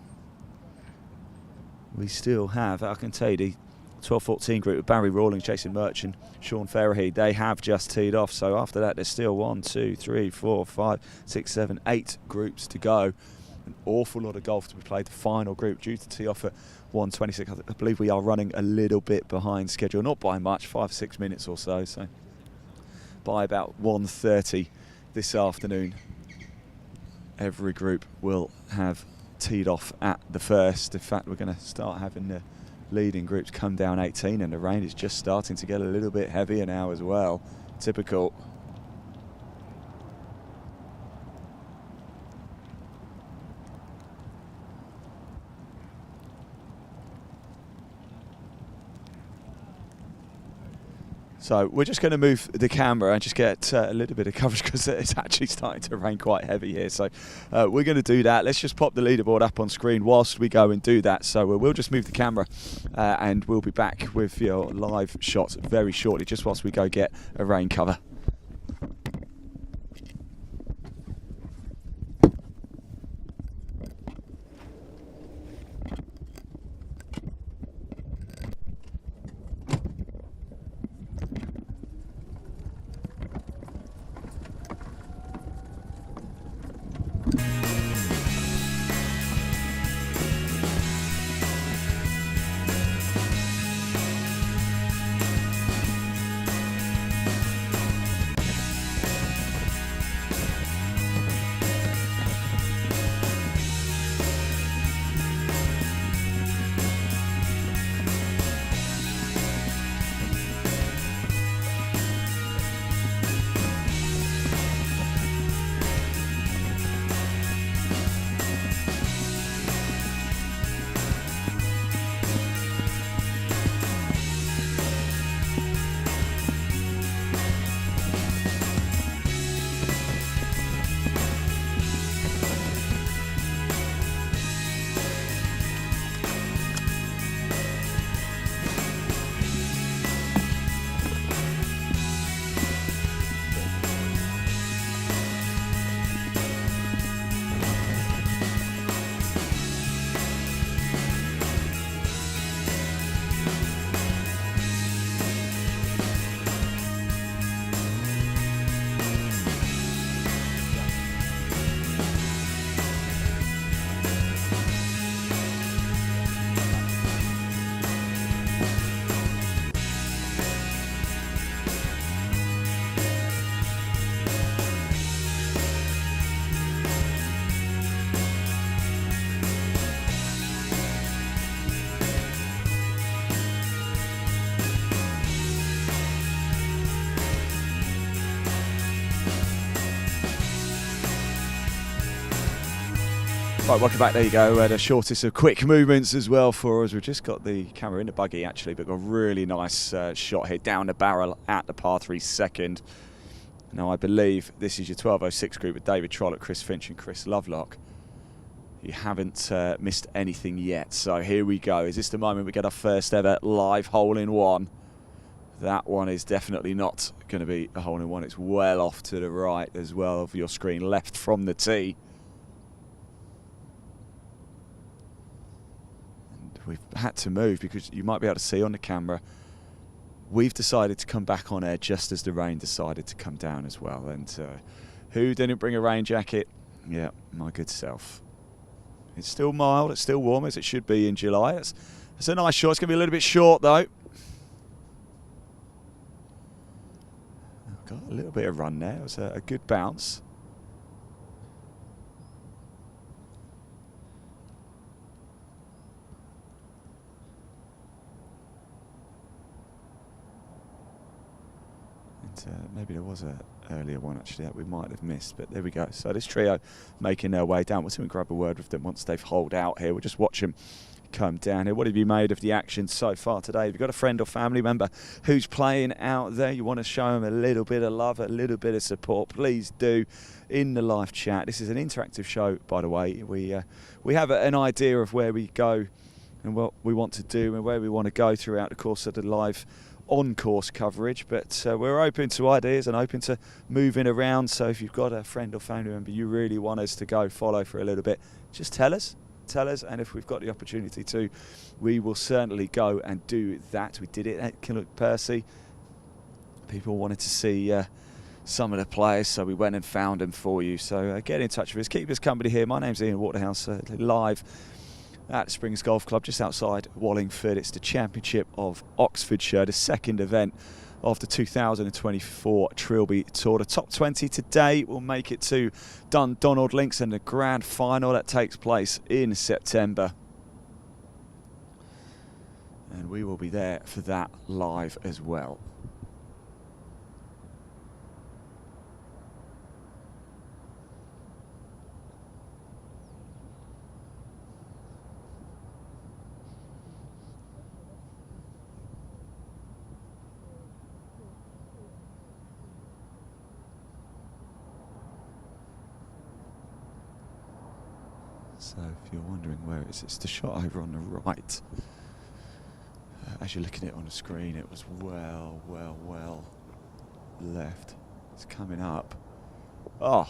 We still have, I can tell you, the 12-14 group of Barry Rawlings, Jason Merchant, Sean Ferrahy, they have just teed off. So after that, there's still 1, 2, 3, 4, 5, 6, 7, 8 groups to go. An awful lot of golf to be played. The final group due to tee off at 1:26. I believe we are running a little bit behind schedule, not by much, 5-6 minutes or so. So by about 1:30 this afternoon, every group will have teed off at the first. In fact, we're going to start having the leading groups come down 18, and the rain is just starting to get a little bit heavier now as well. Typical. So we're just going to move the camera and just get a little bit of coverage because it's actually starting to rain quite heavy here. So we're going to do that. Let's just pop the leaderboard up on screen whilst we go and do that. So we'll just move the camera and we'll be back with your live shots very shortly, just whilst we go get a rain cover. Right, welcome back. There you go. The shortest of quick movements as well for us. We've just got the camera in the buggy actually, but got a really nice shot here down the barrel at the par 3 second. Now I believe this is your 12:06 group with David Trollope, Chris Finch and Chris Lovelock. You haven't missed anything yet, so here we go. Is this the moment we get our first ever live hole-in-one? That one is definitely not going to be a hole-in-one. It's well off to the right as well of your screen, left from the tee. And we've had to move because you might be able to see on the camera, we've decided to come back on air just as the rain decided to come down as well. And who didn't bring a rain jacket? Yeah, my good self. It's still mild, it's still warm as it should be in July. It's a nice shot. It's going to be a little bit short though. Got a little bit of run there. It was a good bounce. And maybe there was an earlier one actually that we might have missed, but there we go. So this trio making their way down. We'll see if we can grab a word with them once they've holed out here. We'll just watch them come down here. What have you made of the action so far today? Have you got a friend or family member who's playing out there? You want to show them a little bit of love, a little bit of support, please do in the live chat. This is an interactive show, by the way. We have an idea of where we go and what we want to do and where we want to go throughout the course of the live on-course coverage, but we're open to ideas and open to moving around. So if you've got a friend or family member you really want us to go follow for a little bit, just tell us, and if we've got the opportunity to, we will certainly go and do that. We did it at Killock Percy. People wanted to see some of the players, so we went and found them for you. So get in touch with us, keep us company here. My name's Ian Waterhouse, live at Springs Golf Club just outside Wallingford. It's the Championship of Oxfordshire, the second event of the 2024 Trilby Tour. The top 20 today will make it to Dundonald Links and the grand final that takes place in September. And we will be there for that live as well. So if you're wondering where it is, it's the shot over on the right. As you're looking at it on the screen, it was well left. It's coming up. Oh,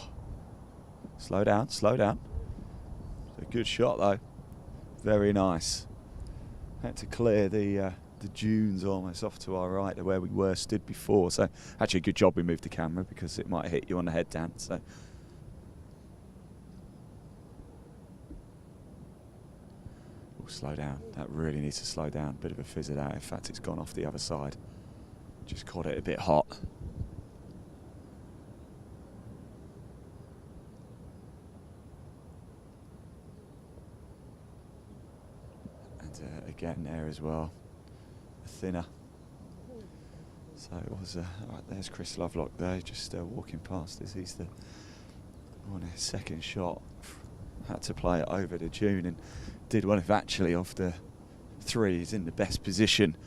slow down, slow down. It's a good shot though. Very nice. Had to clear the dunes almost off to our right, where we were stood before. So actually, a good job we moved the camera because it might hit you on the head, Dan. So. Slow down. That really needs to slow down. Bit of a fizz it out. In fact, it's gone off the other side. Just caught it a bit hot. And again there as well, thinner. So it was right. There's Chris Lovelock there, just walking past us. He's the on his second shot. Had to play it over the dune and did one of actually off the three. He's in the best position.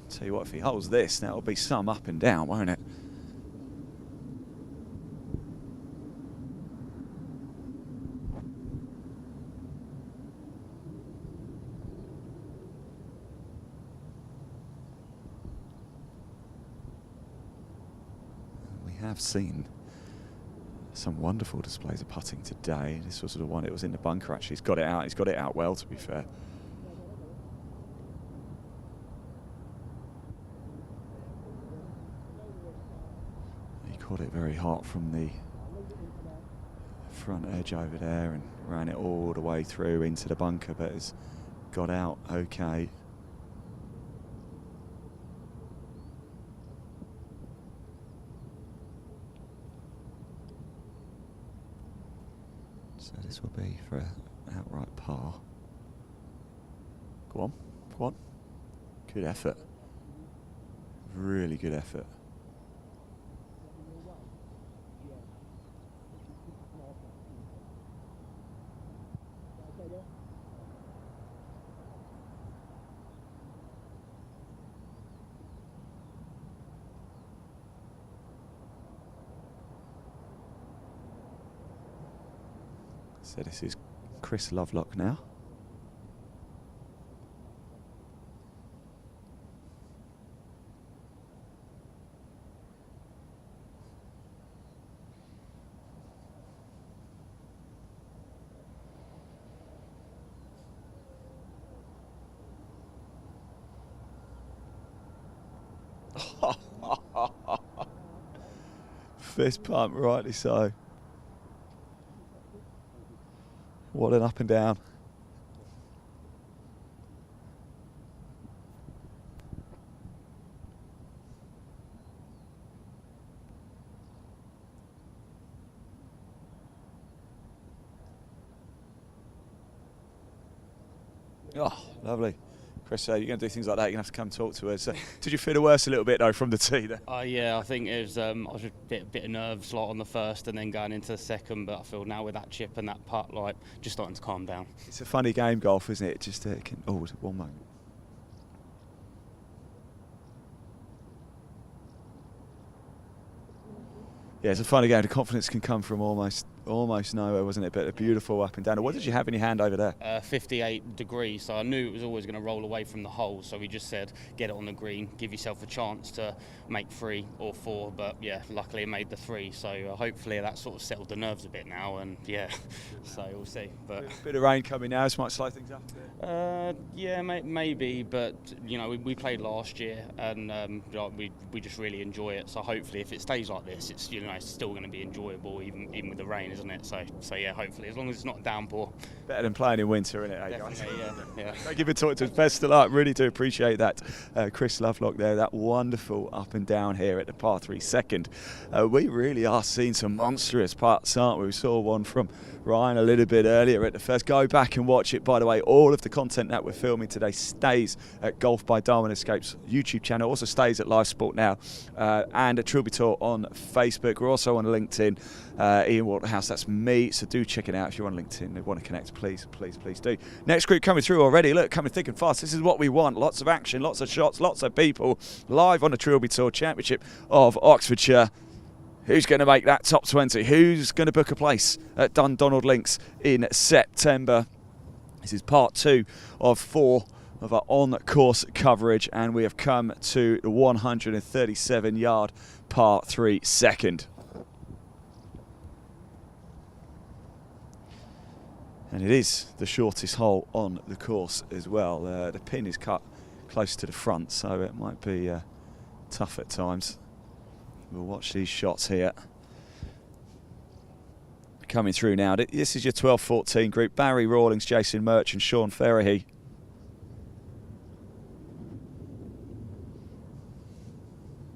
Tell you what, if he holds this, that'll be some up and down, won't it? We have seen some wonderful displays of putting today. This was the one, it was in the bunker actually. He's got it out well, to be fair. He caught it very hot from the front edge over there and ran it all the way through into the bunker, but has got out okay. So this will be for an outright par. Go on, go on. Good effort. Really good effort. So this is Chris Lovelock now. Fist pump, rightly so. What an up and down. Oh, lovely. Chris, you're going to do things like that, you're going to have to come talk to us. Did you feel the worst a little bit, though, from the tee there? Yeah, I think it was, I was a bit of nerves like, on the first and then going into the second, but I feel now with that chip and that putt, like, just starting to calm down. It's a funny game, golf, isn't it? Just one moment. Yeah, it's a funny game. The confidence can come from almost nowhere, wasn't it? But a beautiful up and down. What did you have in your hand over there? 58 degrees, so I knew it was always going to roll away from the hole. So we just said, get it on the green, give yourself a chance to make 3 or 4. But yeah, luckily I made the 3. So hopefully that sort of settled the nerves a bit now. And yeah, so we'll see. But bit of rain coming now, this might slow things up a bit. Yeah, maybe. But you know, we played last year, and we just really enjoy it. So hopefully, if it stays like this, it's it's still going to be enjoyable, even with the rain, isn't it? So yeah, hopefully, as long as it's not a downpour. Better than playing in winter, isn't it, Definitely, guys? yeah. Thank you for talking to us. Best of luck. Really do appreciate that. Chris Lovelock there, that wonderful up and down here at the par 3 second. We really are seeing some monstrous putts, aren't we? We saw one from Ryan a little bit earlier at the first. Go back and watch it. By the way, all of the content that we're filming today stays at Golf by Darwin Escapes YouTube channel. Also stays at Live Sport Now and at Trilby Tour on Facebook. We're also on LinkedIn. Ian Waterhouse, that's me. So do check it out if you're on LinkedIn and want to connect. Please do. Next group coming through already. Look, coming thick and fast. This is what we want. Lots of action, lots of shots, lots of people live on the Trilby Tour Championship of Oxfordshire. Who's going to make that top 20? Who's going to book a place at Dundonald Links in September? This is part 2 of 4 of our on-course coverage, and we have come to the 137-yard par 3 second. And it is the shortest hole on the course as well. The pin is cut close to the front, so it might be tough at times. We'll watch these shots here. Coming through now. This is your 12-14 group. Barry Rawlings, Jason Murch and Sean Ferrahy.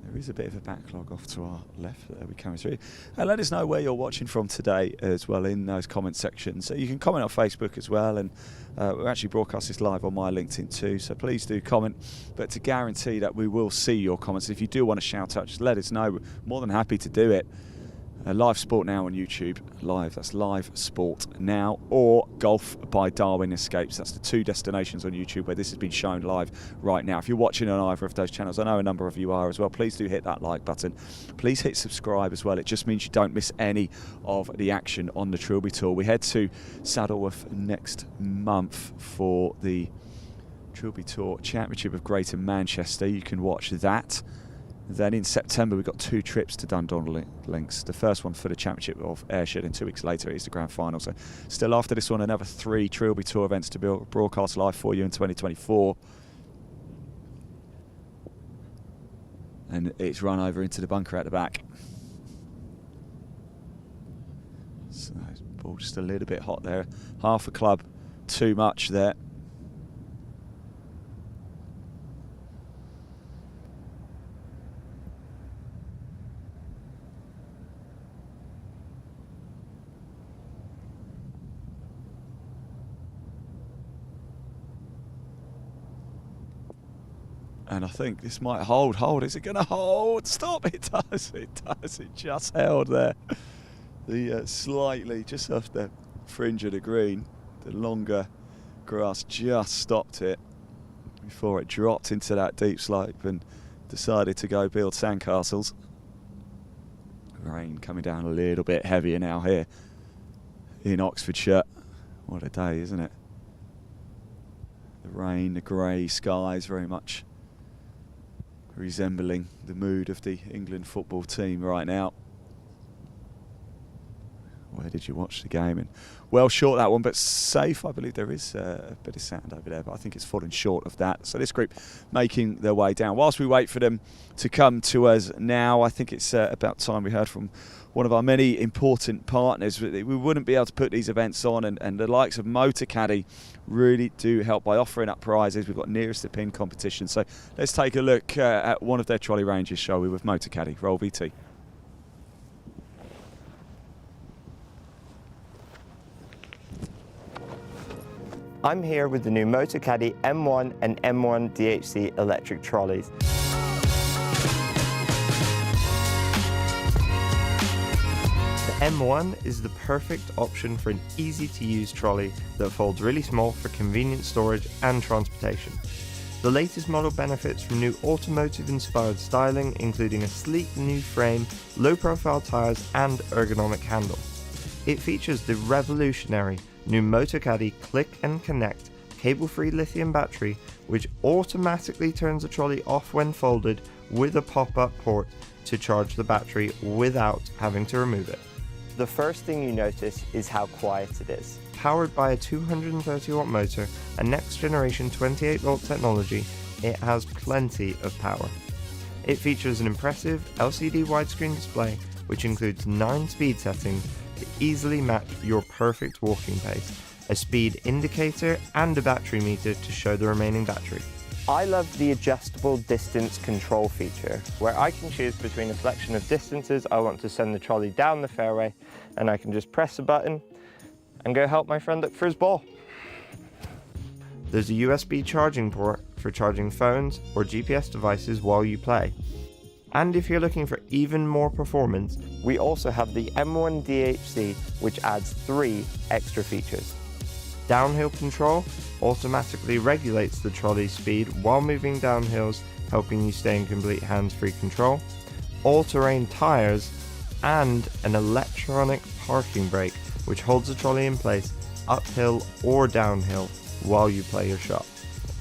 There is a bit of a backlog off to our left that we're coming through. Let us know where you're watching from today as well in those comment sections. So you can comment on Facebook as well, and we'll actually broadcast this live on my LinkedIn too, so please do comment. But to guarantee that we will see your comments, if you do want to shout out, just let us know. We're more than happy to do it. Live Sport Now on YouTube. That's Live Sport Now, or Golf by Darwin Escapes. That's the 2 destinations on YouTube where this has been shown live right now. If you're watching on either of those channels, I know a number of you are as well, please do hit that like button. Please hit subscribe as well. It just means you don't miss any of the action on the Trilby Tour. We head to Saddleworth next month for the Trilby Tour Championship of Greater Manchester. You can watch that. Then in September we've got 2 trips to Dundonald Links. The first one for the Championship of Ayrshire, and 2 weeks later it is the Grand Final. So still after this one, another 3 Trilby Tour events to be broadcast live for you in 2024. And it's run over into the bunker at the back. So ball just a little bit hot there. Half a club too much there. And I think this might hold. Is it going to hold? Stop. It does. It just held there. The slightly just off the fringe of the green. The longer grass just stopped it before it dropped into that deep slope and decided to go build sandcastles. Rain coming down a little bit heavier now here in Oxfordshire. What a day, isn't it? The rain, the grey skies, very much resembling the mood of the England football team right now. Where did you watch the game? And well short that one, but safe. I believe there is a bit of sound over there, but I think it's fallen short of that. So this group making their way down. Whilst we wait for them to come to us now, I think it's about time we heard from one of our many important partners. We wouldn't be able to put these events on, and the likes of Motorcaddy really do help by offering up prizes. We've got nearest to pin competition. So let's take a look at one of their trolley ranges, shall we, with Motorcaddy. Roll VT. I'm here with the new Motorcaddy M1 and M1 DHC electric trolleys. The M1 is the perfect option for an easy-to-use trolley that folds really small for convenient storage and transportation. The latest model benefits from new automotive-inspired styling, including a sleek new frame, low-profile tyres and ergonomic handle. It features the revolutionary new Motorcaddy Click and Connect cable-free lithium battery, which automatically turns the trolley off when folded with a pop-up port to charge the battery without having to remove it. The first thing you notice is how quiet it is. Powered by a 230 watt motor and next generation 28 volt technology, it has plenty of power. It features an impressive LCD widescreen display, which includes 9 speed settings to easily match your perfect walking pace, a speed indicator and a battery meter to show the remaining battery. I love the adjustable distance control feature, where I can choose between a selection of distances I want to send the trolley down the fairway, and I can just press a button and go help my friend look for his ball. There's a USB charging port for charging phones or GPS devices while you play. And if you're looking for even more performance, we also have the M1 DHC, which adds 3 extra features. Downhill control automatically regulates the trolley's speed while moving down hills, helping you stay in complete hands-free control. All-terrain tyres and an electronic parking brake, which holds the trolley in place uphill or downhill while you play your shot.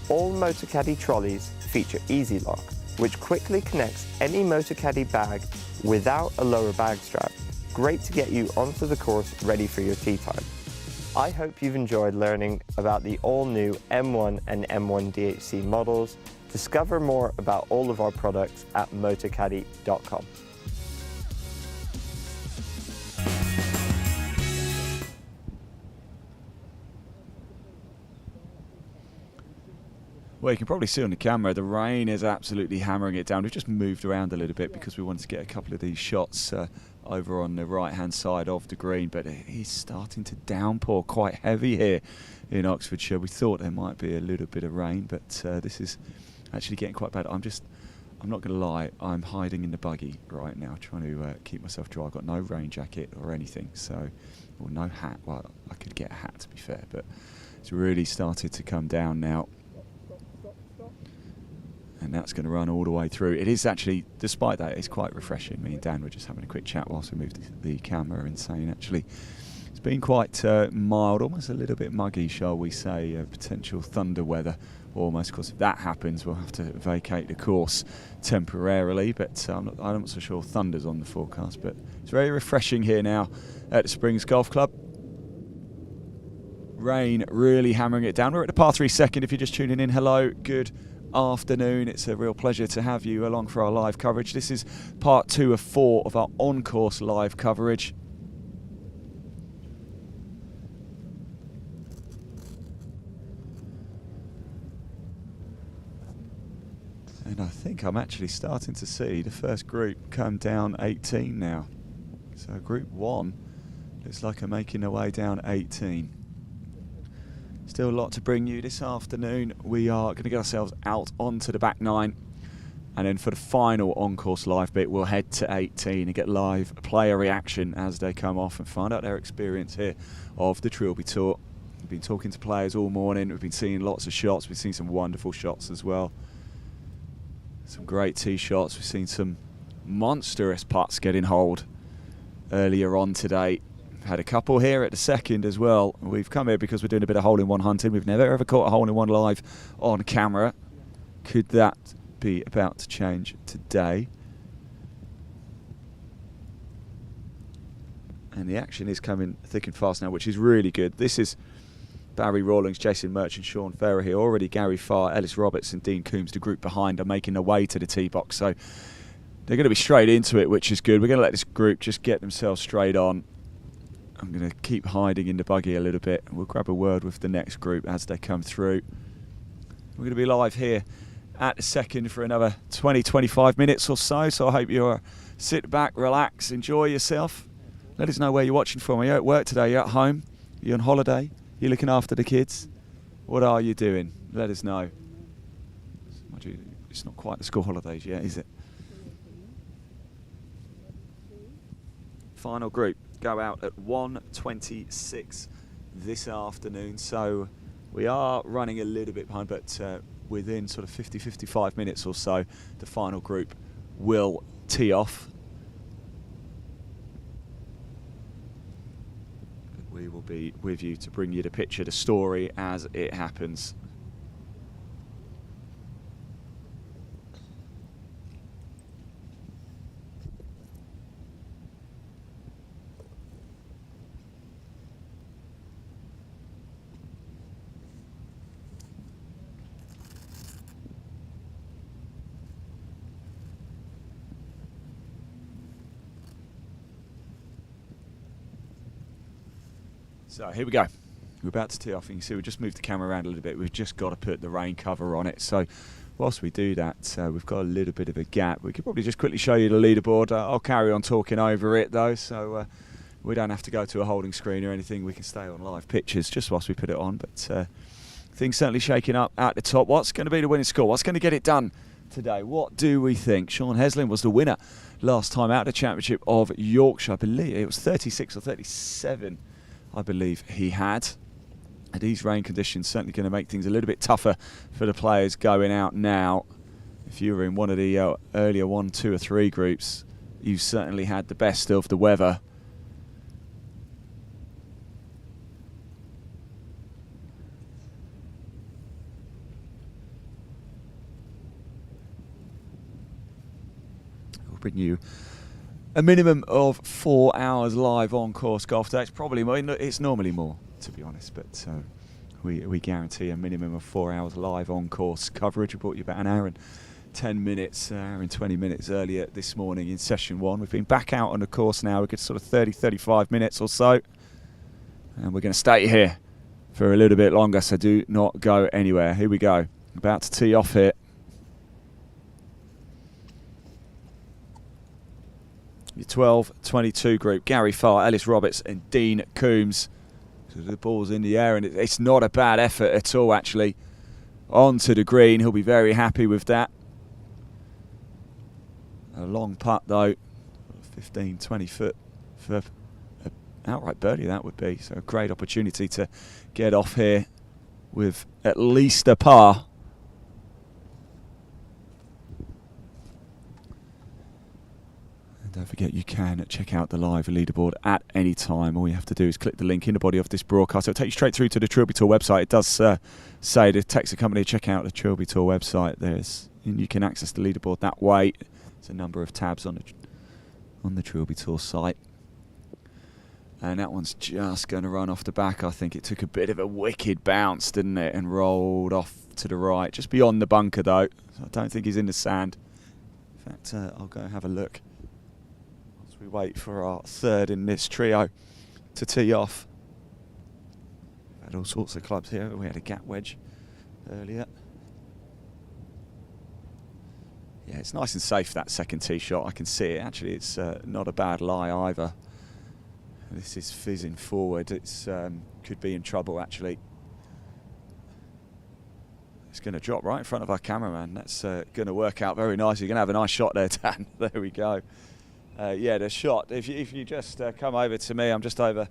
All Motorcaddy trolleys feature Easy Lock, which quickly connects any Motorcaddy bag without a lower bag strap. Great to get you onto the course ready for your tee time. I hope you've enjoyed learning about the all-new M1 and M1 DHC models. Discover more about all of our products at motorcaddy.com. Well, you can probably see on the camera the rain is absolutely hammering it down. We've just moved around a little bit because we wanted to get a couple of these shots over on the right hand side of the green, but it is starting to downpour quite heavy here in Oxfordshire. We thought there might be a little bit of rain, but this is actually getting quite bad. I'm not going to lie, I'm hiding in the buggy right now, trying to keep myself dry. I've got no rain jacket or anything, or no hat. Well, I could get a hat, to be fair, but it's really started to come down now. And that's going to run all the way through. It is actually, despite that, it's quite refreshing. Me and Dan were just having a quick chat whilst we moved the camera and saying actually it's been quite mild, almost a little bit muggy, shall we say, potential thunder weather almost. Of course, if that happens, we'll have to vacate the course temporarily, but I'm not so sure thunder's on the forecast. But it's very refreshing here now at the Springs Golf Club. Rain really hammering it down. We're at the par 3 second. If you're just tuning in, hello, good afternoon. It's a real pleasure to have you along for our live coverage. This is part 2 of 4 of our on-course live coverage. And I think I'm actually starting to see the first group come down 18 now. So group 1 looks like I'm making their way down 18. Still a lot to bring you this afternoon. We are going to get ourselves out onto the back 9, and then for the final on-course live bit we'll head to 18 and get live player reaction as they come off and find out their experience here of the Trilby Tour. We've been talking to players all morning. We've been seeing lots of shots. We've seen some wonderful shots as well. Some great tee shots. We've seen some monstrous putts getting hold earlier on today. had a couple here at the second as well. We've come here because we're doing a bit of hole-in-one hunting. We've never ever caught a hole-in-one live on camera. Could that be about to change today? And the action is coming thick and fast now, which is really good. This is Barry Rawlings, Jason Merchant, Sean Ferrer here. Already Gary Farr, Ellis Roberts and Dean Coombs, the group behind, are making their way to the tee box. So they're going to be straight into it, which is good. We're going to let this group just get themselves straight on. I'm going to keep hiding in the buggy a little bit. We'll grab a word with the next group as they come through. We're going to be live here at the second for another 20-25 minutes or so. So I hope you're sit back, relax, enjoy yourself. Let us know where you're watching from. Are you at work today? You're at home? You're on holiday? You're looking after the kids? What are you doing? Let us know. It's not quite the school holidays yet, is it? Final group go out at 1:26 this afternoon, so we are running a little bit behind, but within sort of 50-55 minutes or so the final group will tee off. We will be with you to bring you the picture, the story as it happens. So here we go. We're about to tee off. You can see we just moved the camera around a little bit. We've just got to put the rain cover on it. So whilst we do that, we've got a little bit of a gap. We could probably just quickly show you the leaderboard. I'll carry on talking over it though, so we don't have to go to a holding screen or anything. We can stay on live pictures just whilst we put it on. But things certainly shaking up at the top. What's going to be the winning score? What's going to get it done today? What do we think? Sean Heslin was the winner last time out of the Championship of Yorkshire. I believe it was 36 or 37. I believe he had. And these rain conditions certainly going to make things a little bit tougher for the players going out now. If you were in one of the earlier 1, 2 or 3 groups, you certainly had the best of the weather. We'll bring you a minimum of 4 hours live on course golf today. It's probably more, it's normally more, to be honest, but we guarantee a minimum of 4 hours live on course coverage. We brought you about an hour and 10 minutes, hour and 20 minutes earlier this morning in session 1. We've been back out on the course now. We get sort of 30-35 minutes or so, and we're going to stay here for a little bit longer, so do not go anywhere. Here we go. About to tee off here. Your 12-22 group, Gary Farr, Ellis Roberts and Dean Coombs. So the ball's in the air and it's not a bad effort at all actually. Onto the green, he'll be very happy with that. A long putt though, 15-20 foot for an outright birdie that would be. So a great opportunity to get off here with at least a par. Don't forget you can check out the live leaderboard at any time. All you have to do is click the link in the body of this broadcast. It'll take you straight through to the Trilby Tour website. It does say to text the company, check out the Trilby Tour website. And you can access the leaderboard that way. There's a number of tabs on the Trilby Tour site. And that one's just going to run off the back. I think it took a bit of a wicked bounce, didn't it? And rolled off to the right. Just beyond the bunker though. So I don't think he's in the sand. In fact, I'll go have a look. We wait for our third in this trio to tee off. Had all sorts of clubs here. We had a gap wedge earlier. Yeah, it's nice and safe, that second tee shot. I can see it. Actually, it's not a bad lie either. This is fizzing forward. It's could be in trouble, actually. It's going to drop right in front of our cameraman. That's going to work out very nicely. You're going to have a nice shot there, Dan. There we go. Yeah, the shot, if you just come over to me, I'm just over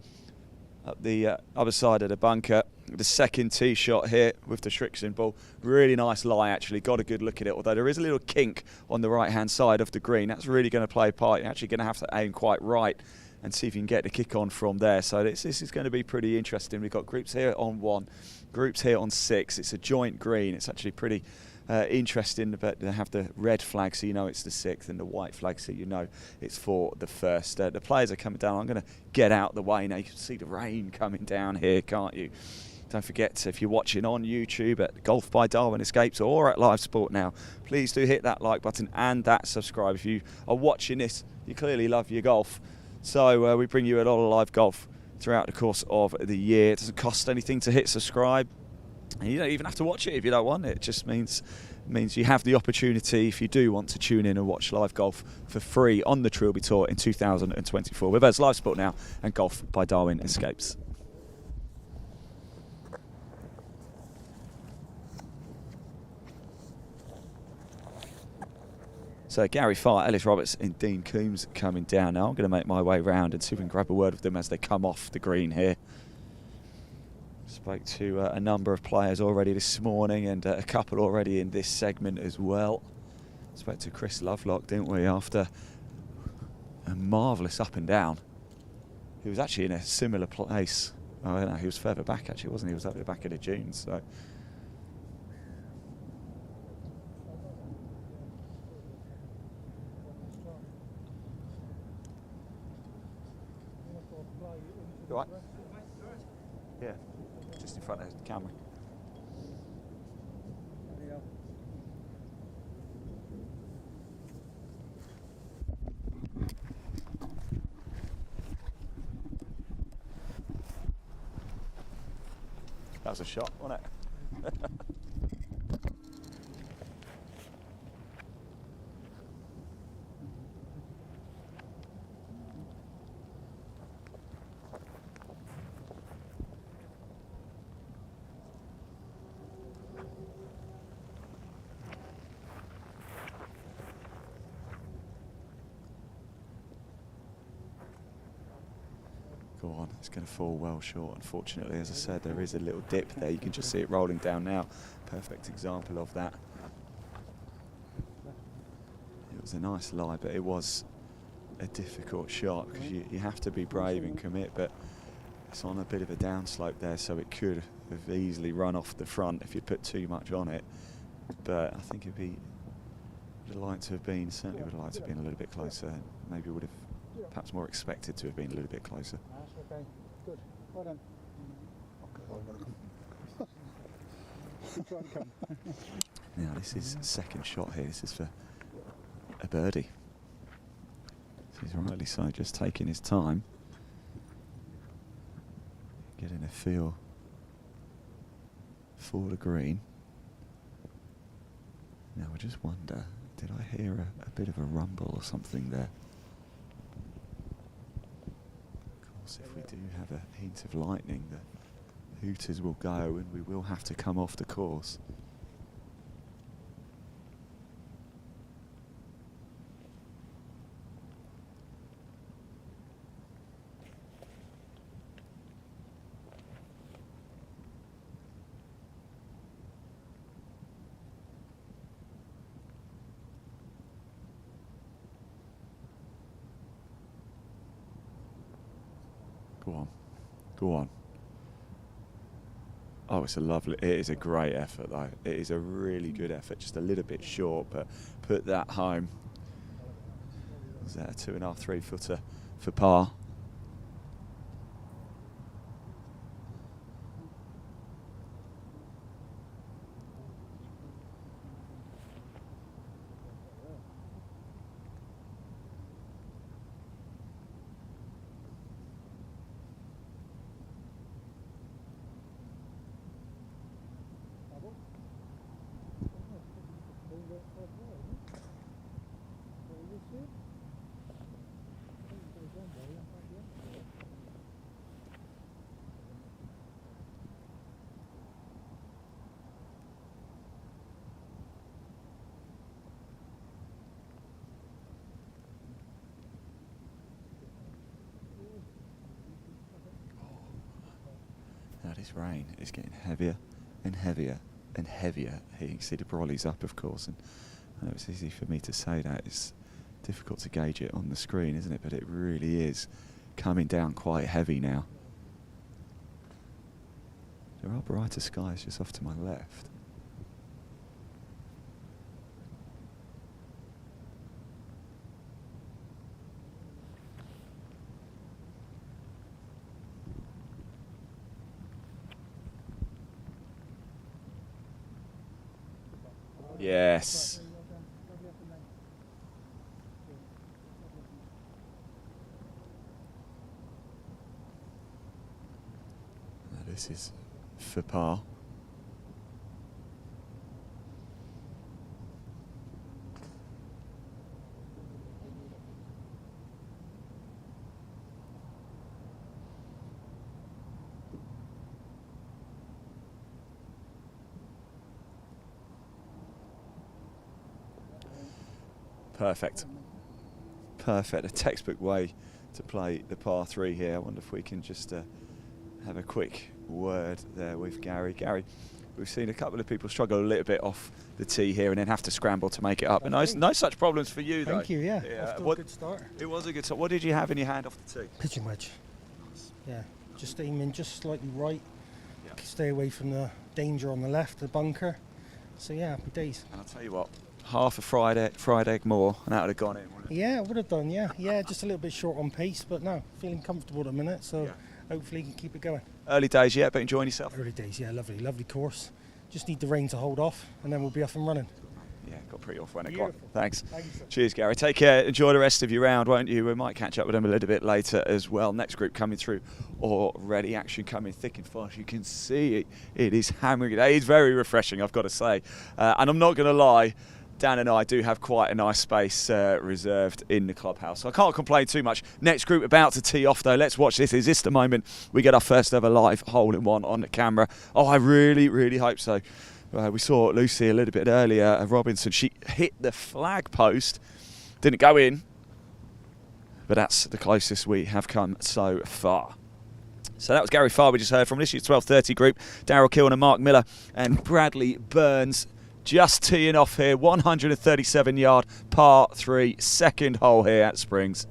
up the other side of the bunker. The second tee shot here with the Shrixon ball. Really nice lie, actually. Got a good look at it, although there is a little kink on the right-hand side of the green. That's really going to play a part. You're actually going to have to aim quite right and see if you can get the kick on from there. So this is going to be pretty interesting. We've got groups here on 1, groups here on 6. It's a joint green. It's actually pretty interesting, but they have the red flag so you know it's the 6th, and the white flag so you know it's for the 1st. The players are coming down. I'm going to get out the way now. You can see the rain coming down here, can't you? Don't forget, if you're watching on YouTube at Golf by Darwin Escapes or at Live Sport Now, please do hit that like button and that subscribe. If you are watching this, you clearly love your golf. So we bring you a lot of live golf throughout the course of the year. It doesn't cost anything to hit subscribe. And you don't even have to watch it if you don't want it. It just means you have the opportunity, if you do want to tune in and watch live golf for free on the Trilby Tour in 2024 with us, Live Sport Now and Golf by Darwin Escapes. So Gary Farr, Ellis Roberts and Dean Coombs coming down now. I'm going to make my way round and see if we can grab a word with them as they come off the green here. Spoke to a number of players already this morning and a couple already in this segment as well. Spoke to Chris Lovelock, didn't we, after a marvellous up and down. He was actually in a similar place. Oh, no, he was further back actually, wasn't he? He was up the back of the dunes. So. You all right? Yeah, just in front of the camera. That was a shot, wasn't it? Go on, it's going to fall well short, unfortunately. As I said, there is a little dip there. You can just see it rolling down now. Perfect example of that. It was a nice lie, but it was a difficult shot because you have to be brave and commit, but it's on a bit of a downslope there, so it could have easily run off the front if you put too much on it. But I think would have liked to have been, certainly would have liked to have been a little bit closer. Maybe would have perhaps more expected to have been a little bit closer. Okay, good. Well done. Try and come. Now this is second shot here. This is for a birdie. So he's rightly so just taking his time, getting a feel for the green. Now I just wonder, did I hear a bit of a rumble or something there? If we do have a hint of lightning, the hooters will go and we will have to come off the course. Go on, go on. Oh, it's a lovely, it is a great effort though. It is a really good effort, just a little bit short, but put that home. Is that a 2.5, 3 footer for par? Now this rain is getting heavier and heavier and heavier. Here you can see the brolly's up, of course, and I know it's easy for me to say that. It's difficult to gauge it on the screen, isn't it? But it really is coming down quite heavy now. There are brighter skies just off to my left. Yes. Now this is for par. Perfect. Perfect. A textbook way to play the par 3 here. I wonder if we can just have a quick word there with Gary. Gary, we've seen a couple of people struggle a little bit off the tee here and then have to scramble to make it up. And no such problems for you, though. Thank you, yeah. Off to a good start. It was a good start. What did you have in your hand off the tee? Pitching wedge. Yeah, just aiming just slightly right. Yeah. Stay away from the danger on the left, the bunker. So yeah, happy days. And I'll tell you what, half a fried egg more and that would have gone in, wouldn't it? Yeah, it would have done, yeah. Yeah, just a little bit short on pace, but no, feeling comfortable at the minute, so hopefully you can keep it going. Early days yet, but enjoying yourself? Early days, yeah, lovely course. Just need the rain to hold off and then we'll be off and running. Yeah, got pretty off when it got. Thanks. Cheers, Gary. Take care. Enjoy the rest of your round, won't you? We might catch up with them a little bit later as well. Next group coming through already. Action coming thick and fast. You can see it is hammering it. It is very refreshing, I've got to say. And I'm not going to lie, Dan and I do have quite a nice space reserved in the clubhouse. So I can't complain too much. Next group about to tee off, though. Let's watch this. Is this the moment we get our first ever live hole-in-one on the camera? Oh, I really, really hope so. We saw Lucy a little bit earlier, Robinson. She hit the flag post, didn't go in, but that's the closest we have come so far. So that was Gary Farr we just heard from. This year's 12:30 group. Darryl Killen and Mark Miller and Bradley Burns just teeing off here. 137-yard par 3, second hole here at Springs.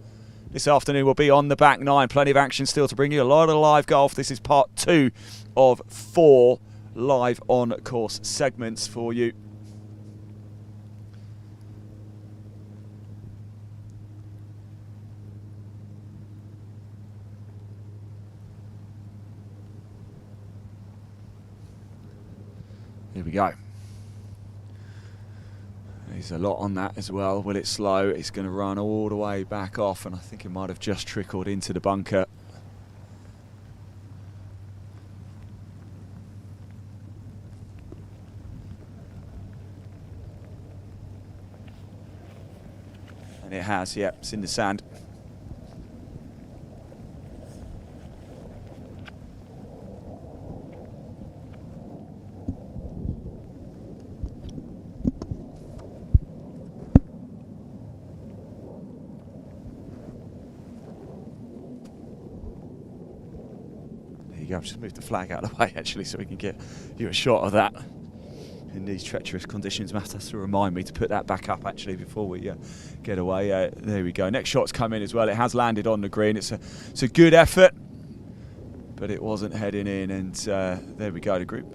This afternoon will be on the back nine. Plenty of action still to bring you. A lot of live golf. This is part 2 of 4 live on course segments for you. Here we go. There's a lot on that as well. Will it slow? It's going to run all the way back off, and I think it might have just trickled into the bunker. And it has, yeah, it's in the sand. There you go, I've just moved the flag out of the way actually so we can get you a shot of that. In these treacherous conditions, Matt has to remind me to put that back up actually before we get away. There we go. Next shot's come in as well. It has landed on the green. It's a good effort, but it wasn't heading in. And there we go. The group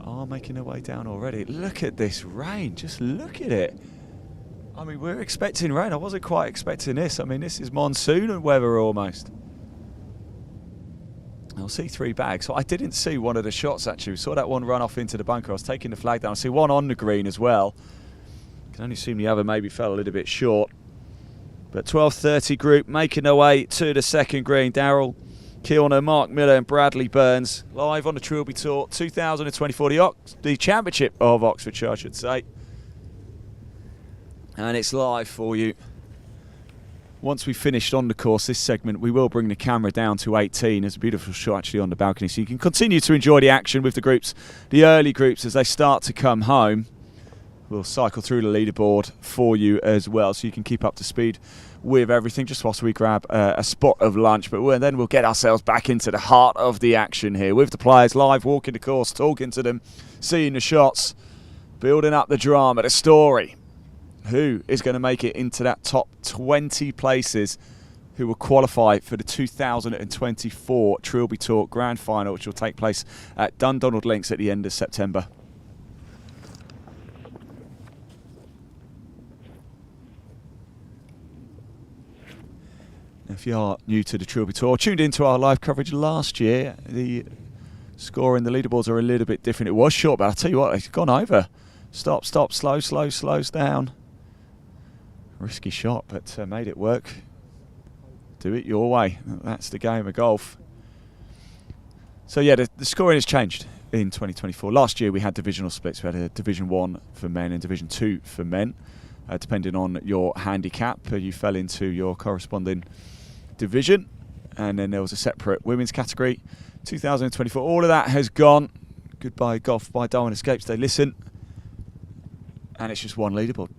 are making their way down already. Look at this rain. Just look at it. I mean, we're expecting rain. I wasn't quite expecting this. I mean, this is monsoon weather almost. I'll see 3 bags. So I didn't see one of the shots actually. We saw that one run off into the bunker. I was taking the flag down. I see one on the green as well. Can only assume the other maybe fell a little bit short. But 12:30 group making their way to the second green. Darryl Kilner, Mark Miller and Bradley Burns live on the Trilby Tour 2024, the championship of Oxfordshire I should say. And it's live for you. Once we've finished on the course this segment, we will bring the camera down to 18. There's a beautiful shot actually on the balcony, so you can continue to enjoy the action with the groups, the early groups as they start to come home. We'll cycle through the leaderboard for you as well, so you can keep up to speed with everything just whilst we grab a spot of lunch. But then we'll get ourselves back into the heart of the action here with the players live, walking the course, talking to them, seeing the shots, building up the drama, the story. Who is going to make it into that top 20 places who will qualify for the 2024 Trilby Tour Grand Final, which will take place at Dundonald Links at the end of September. If you are new to the Trilby Tour, tuned into our live coverage last year, the score in the leaderboards are a little bit different. It was short, but I'll tell you what, it's gone over. Stop, slows down. Risky shot, but made it work. Do it your way. That's the game of golf. So yeah, the scoring has changed in 2024. Last year we had divisional splits. We had a Division 1 for men and Division 2 for men. Depending on your handicap, you fell into your corresponding division. And then there was a separate women's category. 2024, all of that has gone. Goodbye golf by Darwin Escapes. They listen. And it's just one leaderboard.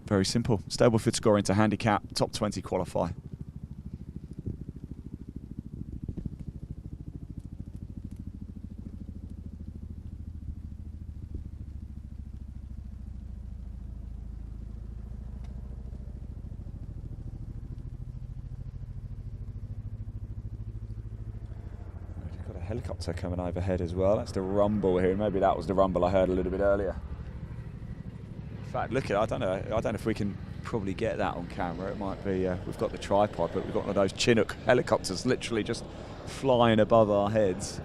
Very simple. Stableford score into handicap, top 20 qualify. We've got a helicopter coming overhead as well. That's the rumble here. Maybe that was the rumble I heard a little bit earlier. In fact, look at it. I don't know if we can probably get that on camera. It might be. We've got the tripod, but we've got one of those Chinook helicopters literally just flying above our heads.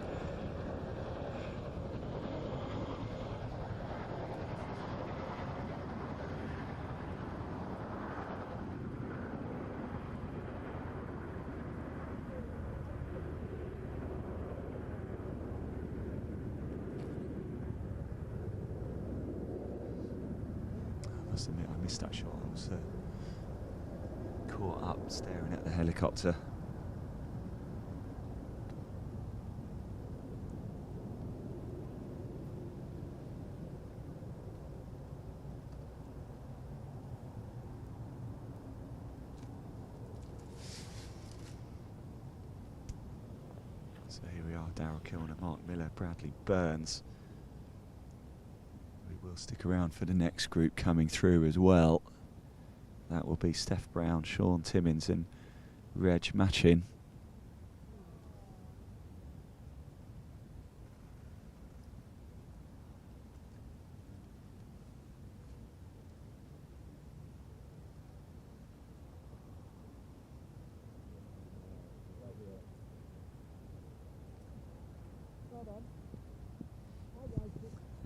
I must admit, I missed that shot. I was caught up staring at the helicopter. So here we are, Darryl Kilner, Mark Miller, Bradley Burns. We will stick around for the next group coming through as well. That will be Steph Brown, Sean Timmins and Reg Machin.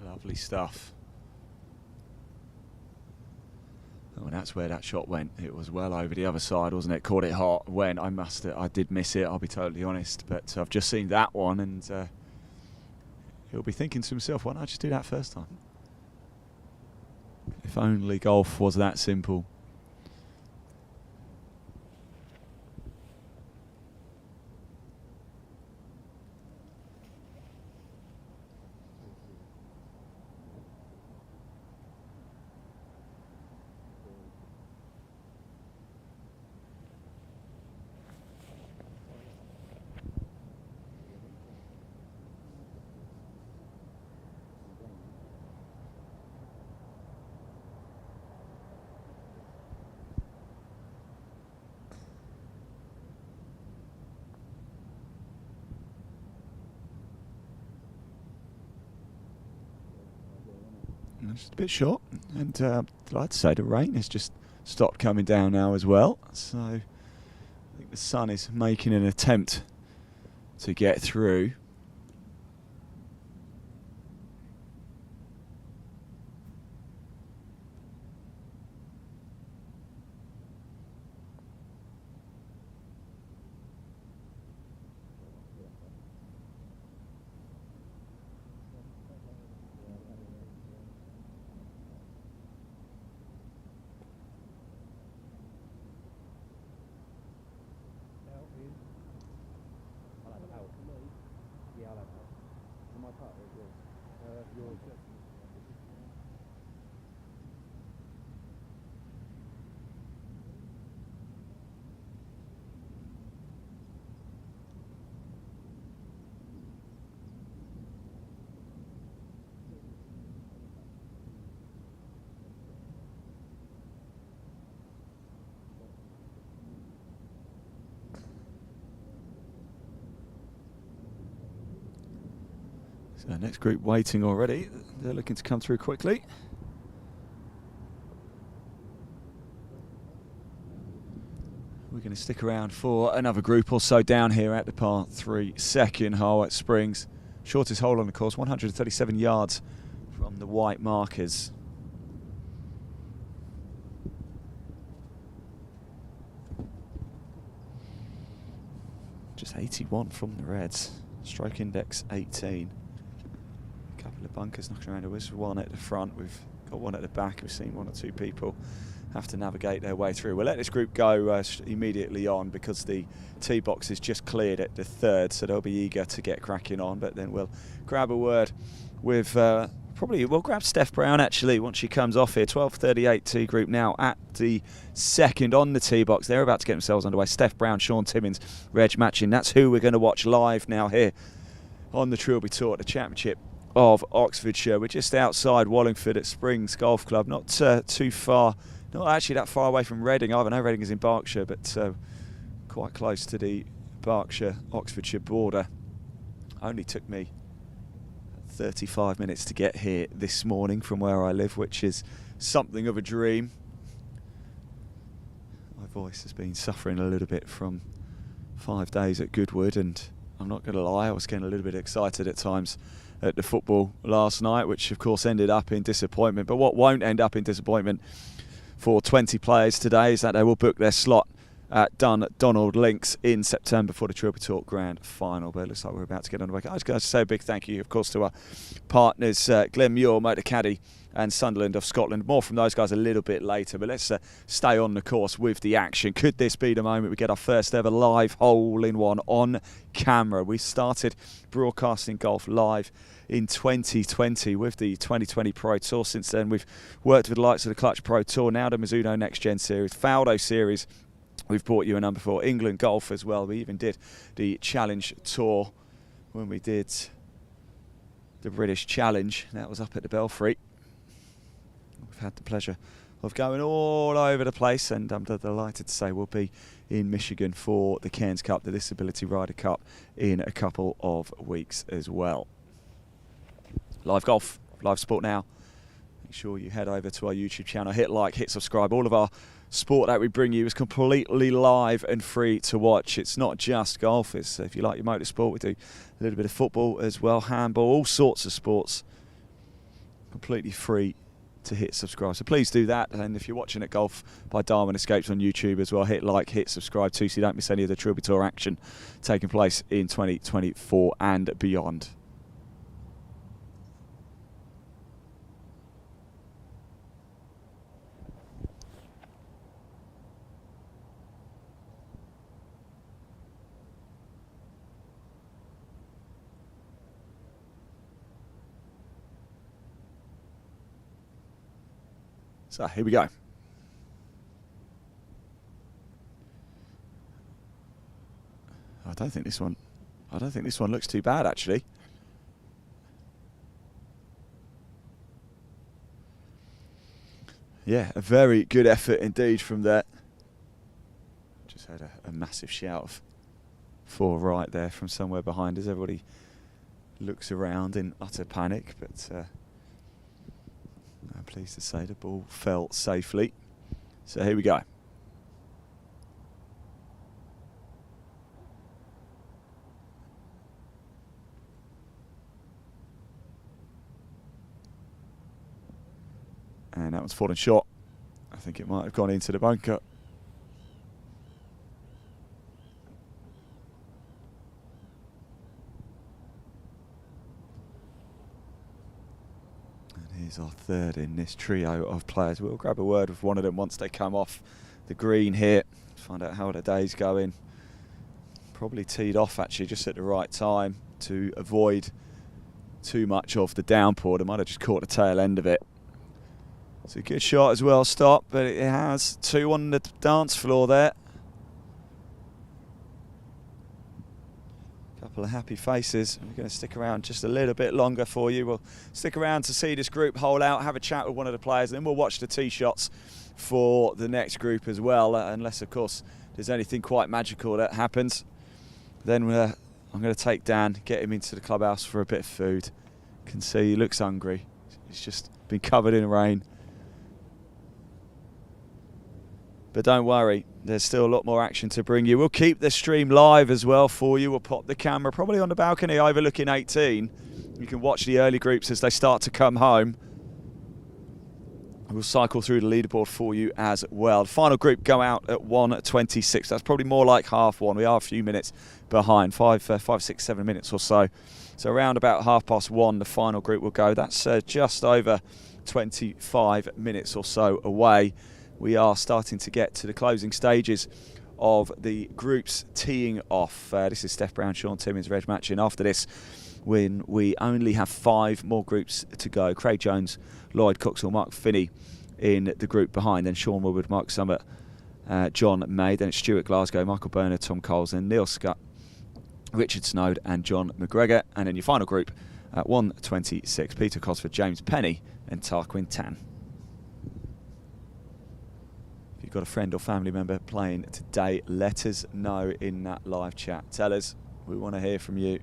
Lovely stuff. Oh, and that's where that shot went. It was well over the other side, wasn't it? Caught it hot. Went. I did miss it, I'll be totally honest. But I've just seen that one, and he'll be thinking to himself, why not just do that first time? If only golf was that simple. Just a bit short, and I'd like to say the rain has just stopped coming down now as well, so I think the sun is making an attempt to get through. So next group waiting already. They're looking to come through quickly. We're going to stick around for another group or so down here at the par 3 second hole at Springs. Shortest hole on the course, 137 yards from the white markers. Just 81 from the reds. Stroke index 18. A couple of bunkers knocking around. There's one at the front. We've got one at the back. We've seen one or two people have to navigate their way through. We'll let this group go immediately on because the tee box is just cleared at the third, so they'll be eager to get cracking on. But then we'll grab a word with we'll grab Steph Brown actually once she comes off here. 12:38 tee group now at the second on the tee box. They're about to get themselves underway. Steph Brown, Sean Timmins, Reg matching. That's who we're going to watch live now here on the Trilby Tour at the Championship of Oxfordshire. We're just outside Wallingford at Springs Golf Club, not too far. Not actually that far away from Reading either. I know Reading is in Berkshire, but quite close to the Berkshire-Oxfordshire border. Only took me 35 minutes to get here this morning from where I live, which is something of a dream. My voice has been suffering a little bit from 5 days at Goodwood, and I'm not going to lie, I was getting a little bit excited at times at the football last night, which of course ended up in disappointment. But what won't end up in disappointment for 20 players today is that they will book their slot at Donald Links in September for the Trilby Tour Grand Final. But it looks like we're about to get underway. I was going to say a big thank you, of course, to our partners, Glen Muir, Motor Caddy, and Sunderland of Scotland. More from those guys a little bit later, but let's stay on the course with the action. Could this be the moment we get our first ever live hole-in-one on camera? We started broadcasting golf live in 2020 with the 2020 Pro Tour. Since then, we've worked with the likes of the Clutch Pro Tour, now the Mizuno Next Gen Series, Faldo Series. We've brought you a number for England Golf as well. We even did the Challenge Tour when we did the British Challenge. That was up at the Belfry. We've had the pleasure of going all over the place, and I'm delighted to say we'll be in Michigan for the Cairns Cup, the Disability Rider Cup, in a couple of weeks as well. Live golf, live sport now. Make sure you head over to our YouTube channel, hit like, hit subscribe. All of our sport that we bring you is completely live and free to watch. It's not just golf. It's, if you like your motorsport, we do a little bit of football as well, handball, all sorts of sports. Completely free to hit subscribe. So please do that. And if you're watching at Golf by Darwin Escapes on YouTube as well, hit like, hit subscribe too, so you don't miss any of the Trilby Tour action taking place in 2024 and beyond. So here we go. I don't think this one looks too bad actually. Yeah, a very good effort indeed from there. Just had a massive shout of 4 right there from somewhere behind us. Everybody looks around in utter panic, but I'm pleased to say the ball fell safely. So here we go. And that one's fallen short. I think it might have gone into the bunker. Here's our third in this trio of players. We'll grab a word with one of them once they come off the green here. Find out how the day's going. Probably teed off actually just at the right time to avoid too much of the downpour. They might have just caught the tail end of it. It's a good shot as well, stop, but it has 2 on the dance floor there. Couple of happy faces. We're going to stick around just a little bit longer for you. We'll stick around to see this group hole out, have a chat with one of the players, and then we'll watch the tee shots for the next group as well, unless of course there's anything quite magical that happens. Then I'm going to take Dan, get him into the clubhouse for a bit of food, Can see he looks hungry. He's just been covered in rain. But don't worry, there's still a lot more action to bring you. We'll keep the stream live as well for you. We'll pop the camera probably on the balcony overlooking 18. You can watch the early groups as they start to come home. We'll cycle through the leaderboard for you as well. The final group go out at 1:26. That's probably more like half one. We are a few minutes behind, 5, 6, 7 minutes or so. So around about 1:30, the final group will go. That's just over 25 minutes or so away. We are starting to get to the closing stages of the groups teeing off. This is Steph Brown, Sean Timmins, Reg Matchin. After this, when we only have 5 more groups to go. Craig Jones, Lloyd Coxall, Mark Finney in the group behind. Then Sean Woodward, Mark Summit, John May. Then it's Stuart Glasgow, Michael Bernard, Tom Coles, and Neil Scott, Richard Snowd and John McGregor. And then your final group at 1:26, Peter Cosford, James Penny and Tarquin Tan. If you've got a friend or family member playing today, let us know in that live chat. Tell us, we want to hear from you.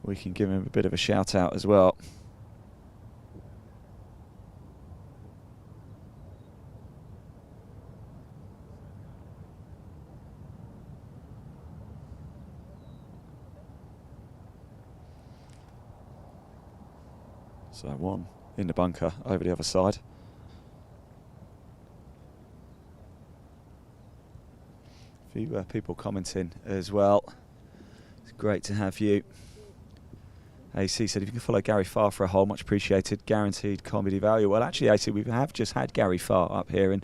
We can give him a bit of a shout out as well. So one in the bunker over the other side. A few people commenting as well. It's great to have you. AC said, if you can follow Gary Farr for a hole, much appreciated, guaranteed comedy value. Well, actually, AC, we have just had Gary Farr up here, and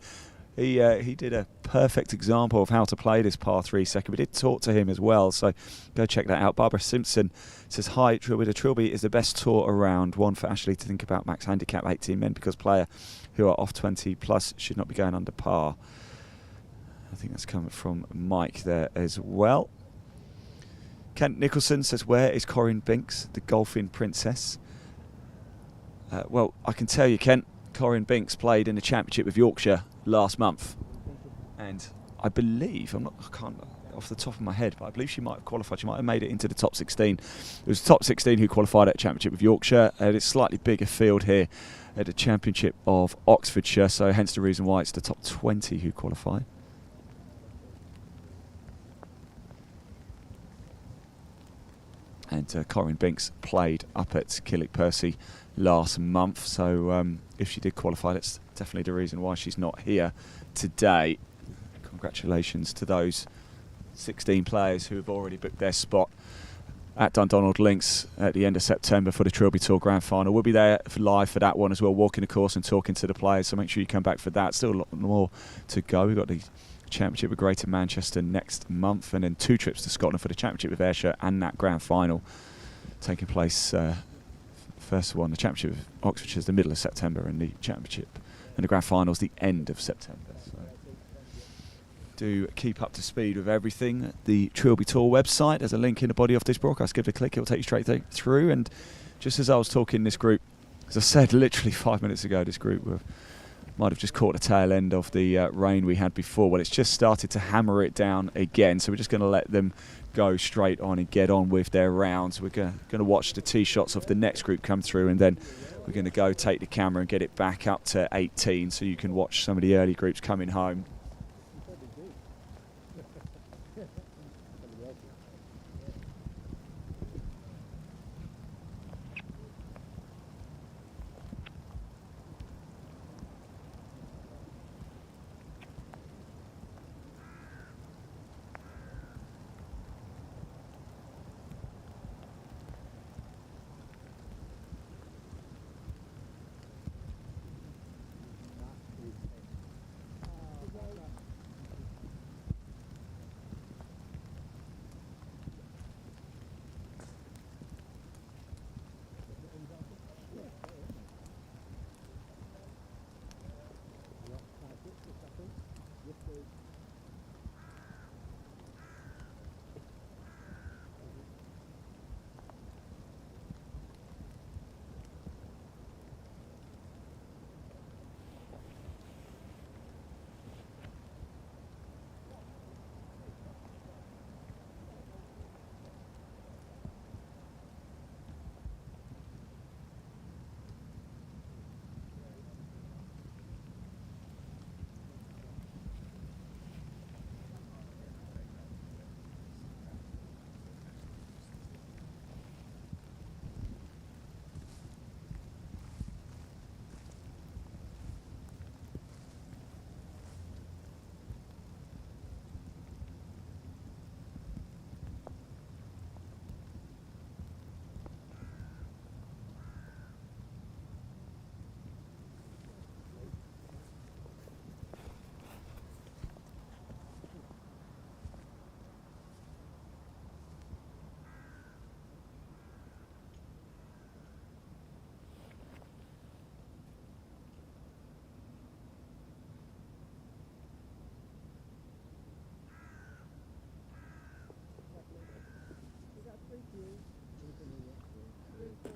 he did a perfect example of how to play this par 3 second. We did talk to him as well, so go check that out. Barbara Simpson says, hi, Trilby. The Trilby is the best tour around. One for Ashley to think about max handicap 18 men, because player who are off 20 plus should not be going under par. I think that's coming from Mike there as well. Kent Nicholson says, where is Corinne Binks, the golfing princess? Well, I can tell you, Kent, Corinne Binks played in the championship with Yorkshire last month. And I believe, I can't off the top of my head, but I believe she might have qualified. She might have made it into the top 16. It was the top 16 who qualified at championship with Yorkshire. It's a slightly bigger field here at the championship of Oxfordshire, so hence the reason why it's the top 20 who qualify. And Corinne Binks played up at Killick Percy last month, so if she did qualify, that's definitely the reason why she's not here today. Congratulations to those 16 players who have already booked their spot at Dundonald Links at the end of September for the Trilby Tour Grand Final. We'll be there live for that one as well, walking the course and talking to the players, so make sure you come back for that. Still a lot more to go. We've got the Championship of Greater Manchester next month, and then 2 trips to Scotland for the Championship of Ayrshire and that Grand Final taking place. First one, the Championship of Oxfordshire is the middle of September, and the Championship and the Grand Final is the end of September. So do keep up to speed with everything. The Trilby Tour website, there's a link in the body of this broadcast. Give it a click, it'll take you straight through. And just as I was talking this group, as I said literally 5 minutes ago, this group might have just caught the tail end of the rain we had before. Well, it's just started to hammer it down again, so we're just going to let them go straight on and get on with their rounds. We're going to watch the tee shots of the next group come through, and then we're going to go take the camera and get it back up to 18 so you can watch some of the early groups coming home.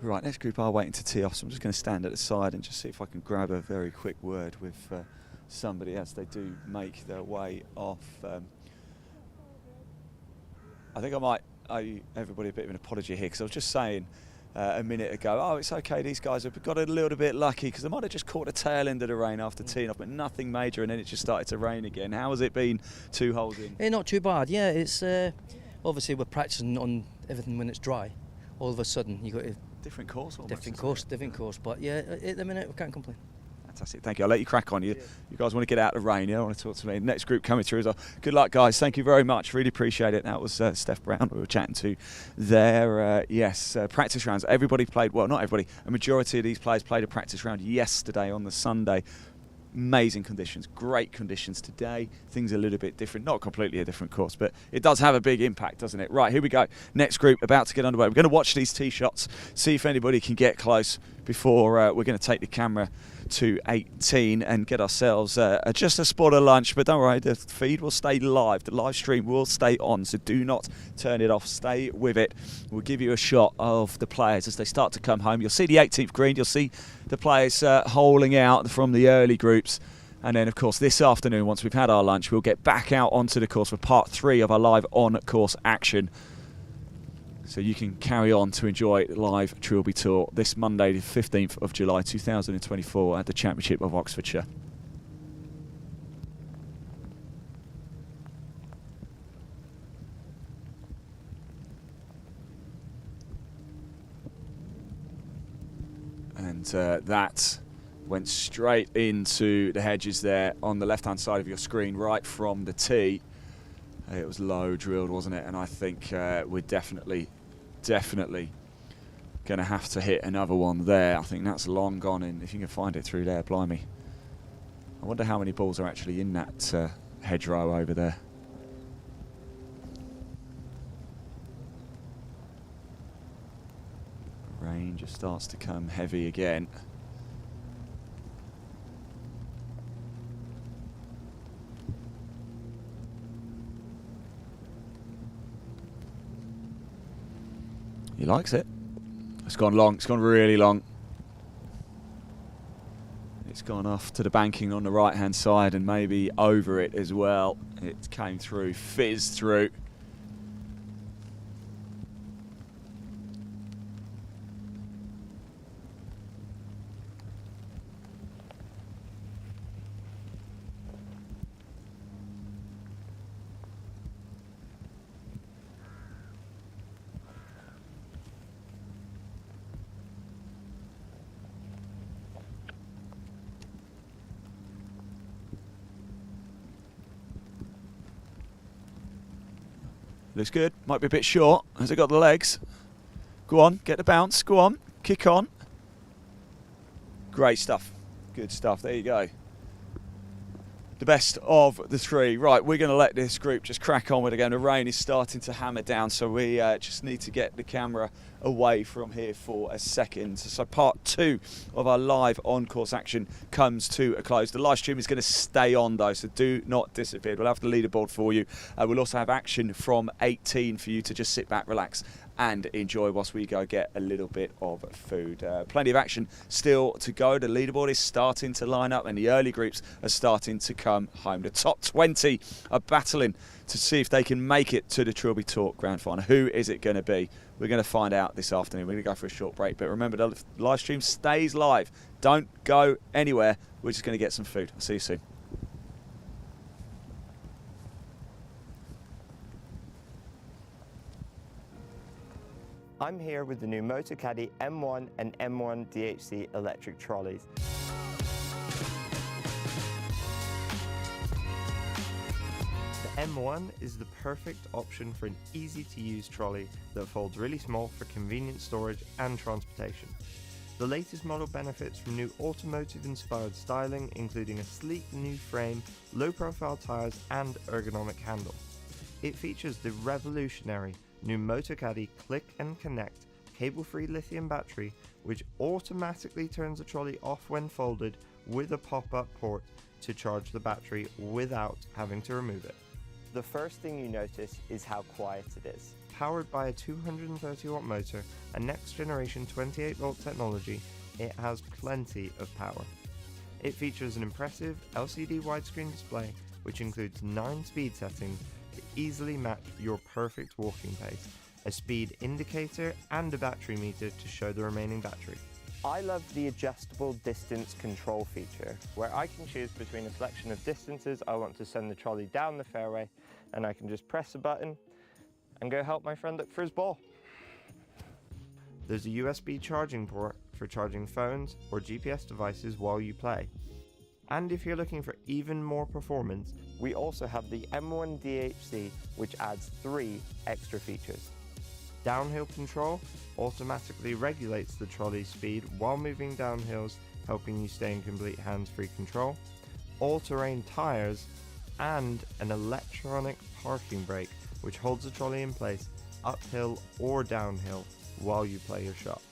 Right, next group are waiting to tee off, so I'm just going to stand at the side and just see if I can grab a very quick word with somebody as they do make their way off. I think I might owe everybody a bit of an apology here, because I was just saying a minute ago, oh, it's okay, these guys have got a little bit lucky because they might have just caught the tail end of the rain after teeing off, but nothing major, and then it just started to rain again. How has it been 2 holes in? Not too bad, yeah. It's obviously we're practicing on everything when it's dry. All of a sudden you got a different course, different course. But yeah, at the minute we can't complain. Fantastic, thank you. I'll let you crack on. You guys want to get out of the rain, yeah? I want to talk to me. Next group coming through as well. Good luck, guys. Thank you very much. Really appreciate it. That was Steph Brown we were chatting to there. Practice rounds. Everybody played, well, not everybody, a majority of these players played a practice round yesterday on the Sunday. Amazing conditions, great conditions today. Things a little bit different, not completely a different course, but it does have a big impact, doesn't it? Right, here we go. Next group about to get underway. We're going to watch these tee shots, see if anybody can get close before we're going to take the camera to 18 and get ourselves just a spot of lunch. But don't worry, the feed will stay live. The live stream will stay on, so do not turn it off. Stay with it. We'll give you a shot of the players as they start to come home. You'll see the 18th green. You'll see the players holing out from the early groups. And then, of course, this afternoon, once we've had our lunch, we'll get back out onto the course for part 3 of our live on-course action. So you can carry on to enjoy live Trilby Tour this Monday, the 15th of July 2024 at the Championship of Oxfordshire. And that went straight into the hedges there on the left-hand side of your screen, right from the tee. It was low drilled, wasn't it? And I think we're definitely going to have to hit another one there. I think that's long gone in, if you can find it through there, blimey. I wonder how many balls are actually in that hedgerow over there. Rain just starts to come heavy again. He likes it. It's gone long. It's gone really long. It's gone off to the banking on the right-hand side and maybe over it as well. It came through, fizzed through. Looks good. Might be a bit short. Has it got the legs? Go on, get the bounce. Go on, kick on. Great stuff. Good stuff. There you go. The best of the 3. Right, we're going to let this group just crack on with it again. The rain is starting to hammer down, so we just need to get the camera away from here for a second. So part 2 of our live on-course action comes to a close. The live stream is going to stay on, though, so do not disappear. We'll have the leaderboard for you. We'll also have action from 18 for you to just sit back, relax, and enjoy whilst we go get a little bit of food. Plenty of action still to go. The leaderboard is starting to line up and the early groups are starting to come home. The top 20 are battling to see if they can make it to the Trilby Tour Grand Final. Who is it going to be? We're going to find out this afternoon. We're going to go for a short break, but remember the live stream stays live. Don't go anywhere. We're just going to get some food. I'll see you soon. I'm here with the new MotoCaddy M1 and M1 DHC electric trolleys. The M1 is the perfect option for an easy-to-use trolley that folds really small for convenient storage and transportation. The latest model benefits from new automotive-inspired styling, including a sleek new frame, low-profile tyres and ergonomic handle. It features the revolutionary new MotoCaddy Click and Connect cable-free lithium battery, which automatically turns the trolley off when folded with a pop-up port to charge the battery without having to remove it. The first thing you notice is how quiet it is. Powered by a 230 watt motor and next generation 28 volt technology, it has plenty of power. It features an impressive LCD widescreen display which includes 9 speed settings to easily match your perfect walking pace, a speed indicator and a battery meter to show the remaining battery. I love the adjustable distance control feature, where I can choose between a selection of distances I want to send the trolley down the fairway, and I can just press a button and go help my friend look for his ball. There's a USB charging port for charging phones or GPS devices while you play. And if you're looking for even more performance, we also have the M1 DHC, which adds 3 extra features. Downhill control automatically regulates the trolley's speed while moving down hills, helping you stay in complete hands-free control, all-terrain tyres, and an electronic parking brake which holds the trolley in place uphill or downhill while you play your shot.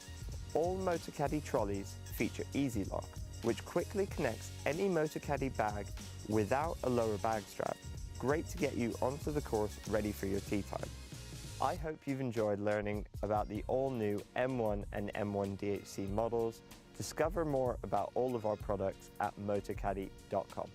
All MotorCaddy trolleys feature Easy Lock, which quickly connects any MotorCaddy bag without a lower bag strap. Great to get you onto the course ready for your tee time. I hope you've enjoyed learning about the all-new M1 and M1 DHC models. Discover more about all of our products at motorcaddy.com.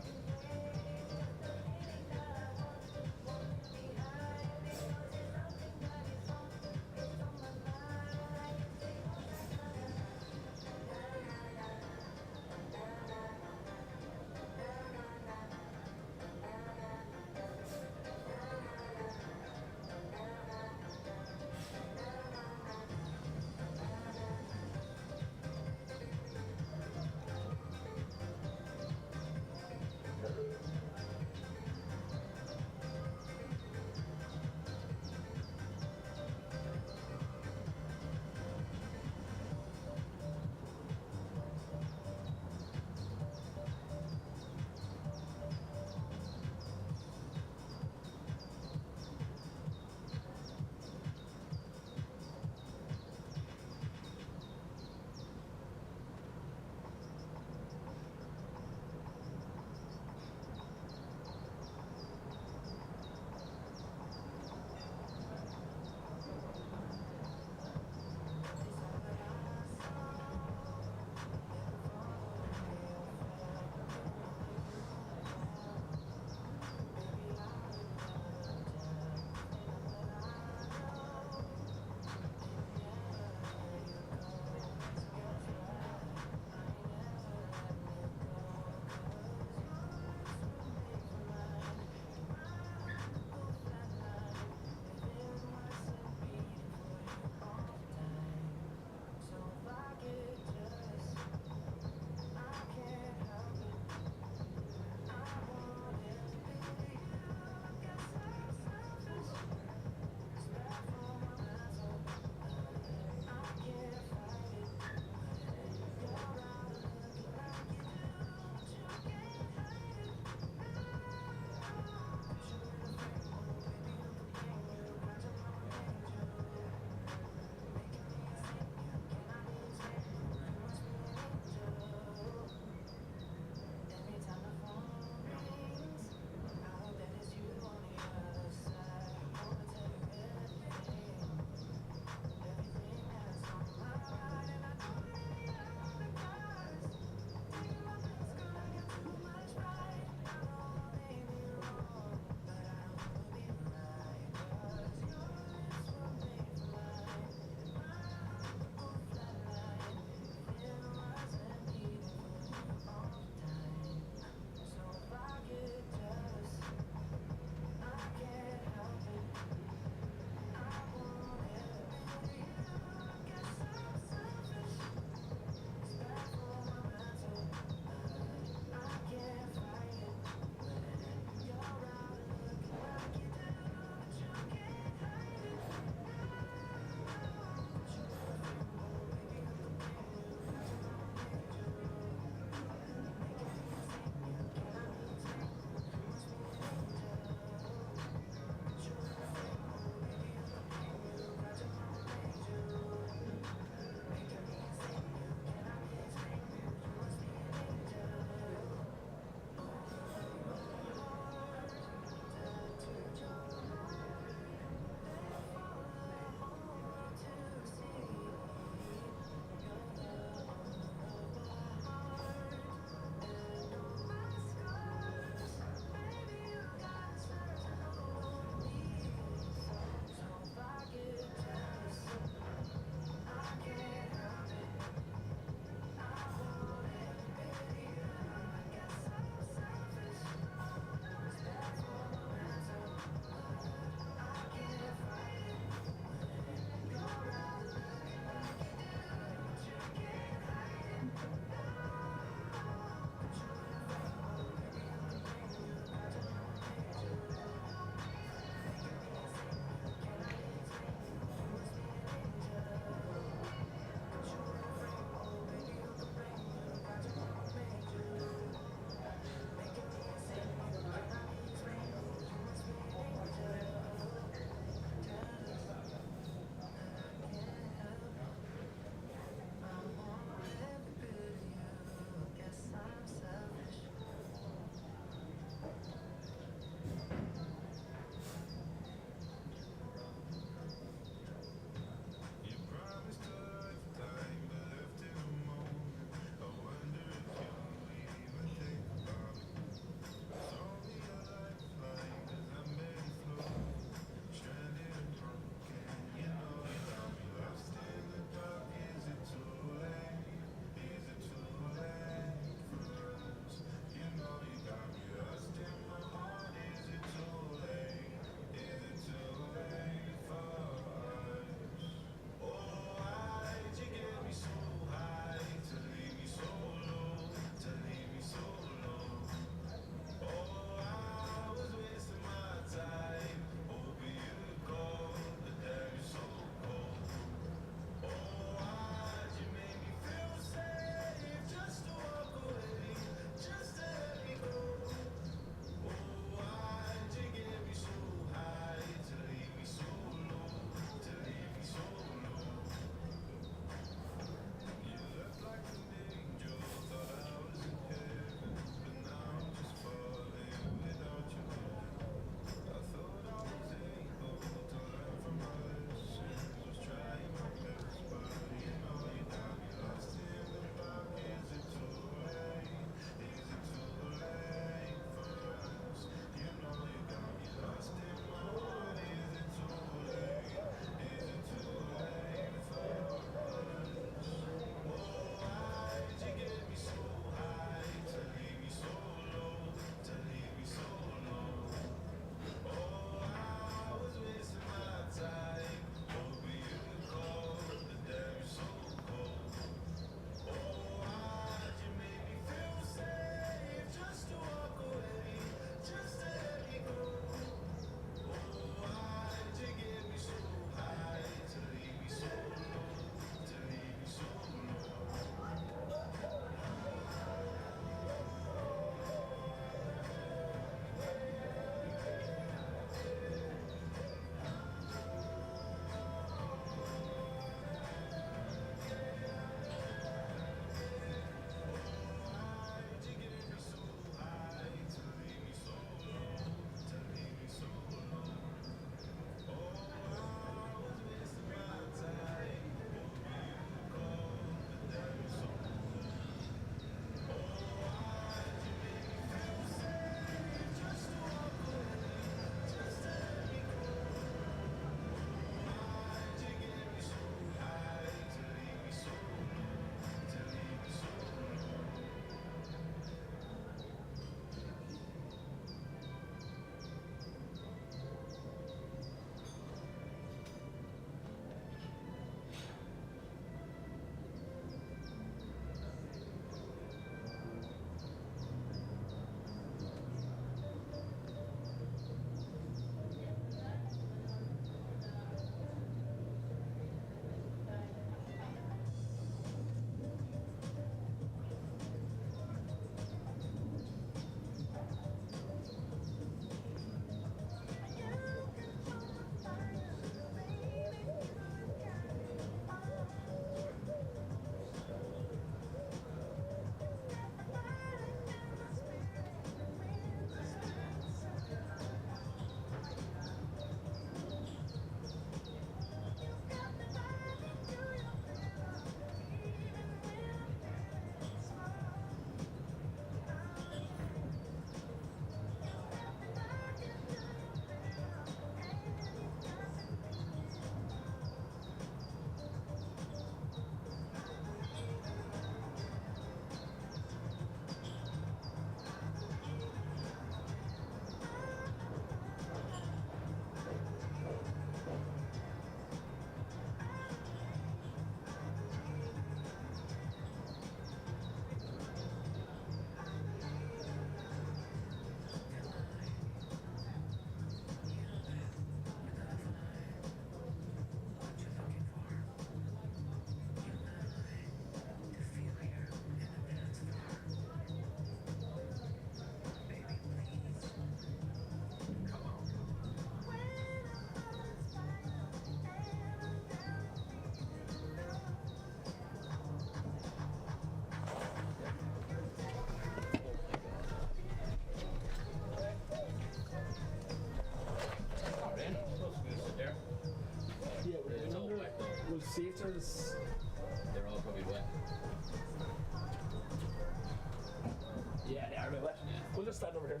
here.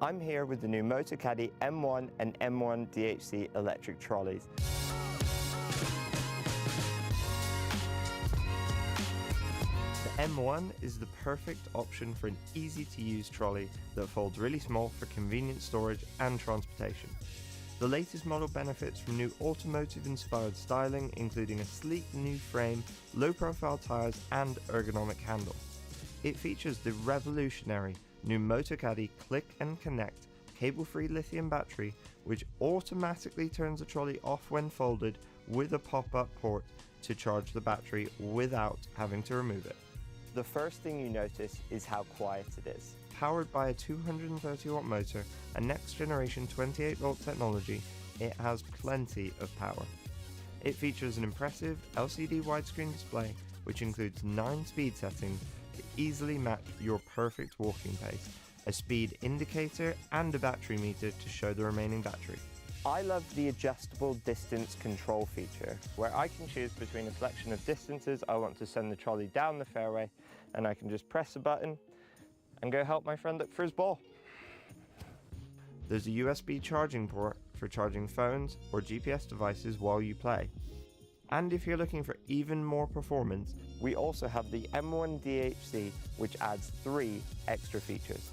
I'm here with the new Motocaddy M1 and M1 DHC electric trolleys. The M1 is the perfect option for an easy-to-use trolley that folds really small for convenient storage and transportation. The latest model benefits from new automotive-inspired styling, including a sleek new frame, low-profile tyres and ergonomic handle. It features the revolutionary new Motocaddy Click and Connect cable-free lithium battery, which automatically turns the trolley off when folded with a pop-up port to charge the battery without having to remove it. The first thing you notice is how quiet it is. Powered by a 230-watt motor and next-generation 28-volt technology, it has plenty of power. It features an impressive LCD widescreen display, which includes 9 speed settings to easily match your perfect walking pace, a speed indicator and a battery meter to show the remaining battery. I love the adjustable distance control feature, where I can choose between a selection of distances I want to send the trolley down the fairway, and I can just press a button and go help my friend look for his ball. There's a USB charging port for charging phones or GPS devices while you play. And if you're looking for even more performance, we also have the M1 DHC, which adds 3 extra features.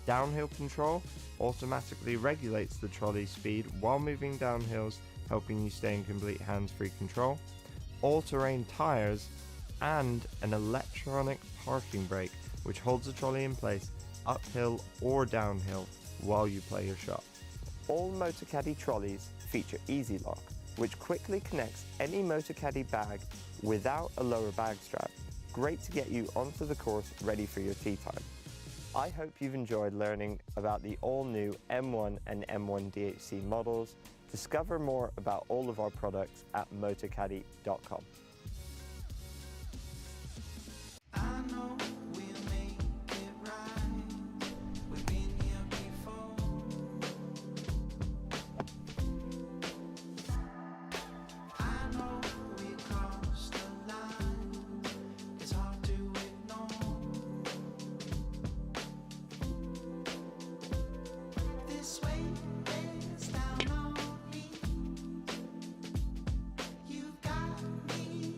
Downhill control automatically regulates the trolley's speed while moving down hills, helping you stay in complete hands-free control, all-terrain tyres, and an electronic parking brake, which holds the trolley in place uphill or downhill while you play your shot. All Motocaddy trolleys feature Easy Lock, which quickly connects any Motocaddy bag without a lower bag strap. Great to get you onto the course ready for your tee time. I hope you've enjoyed learning about the all-new M1 and M1 DHC models. Discover more about all of our products at motocaddy.com. You've got me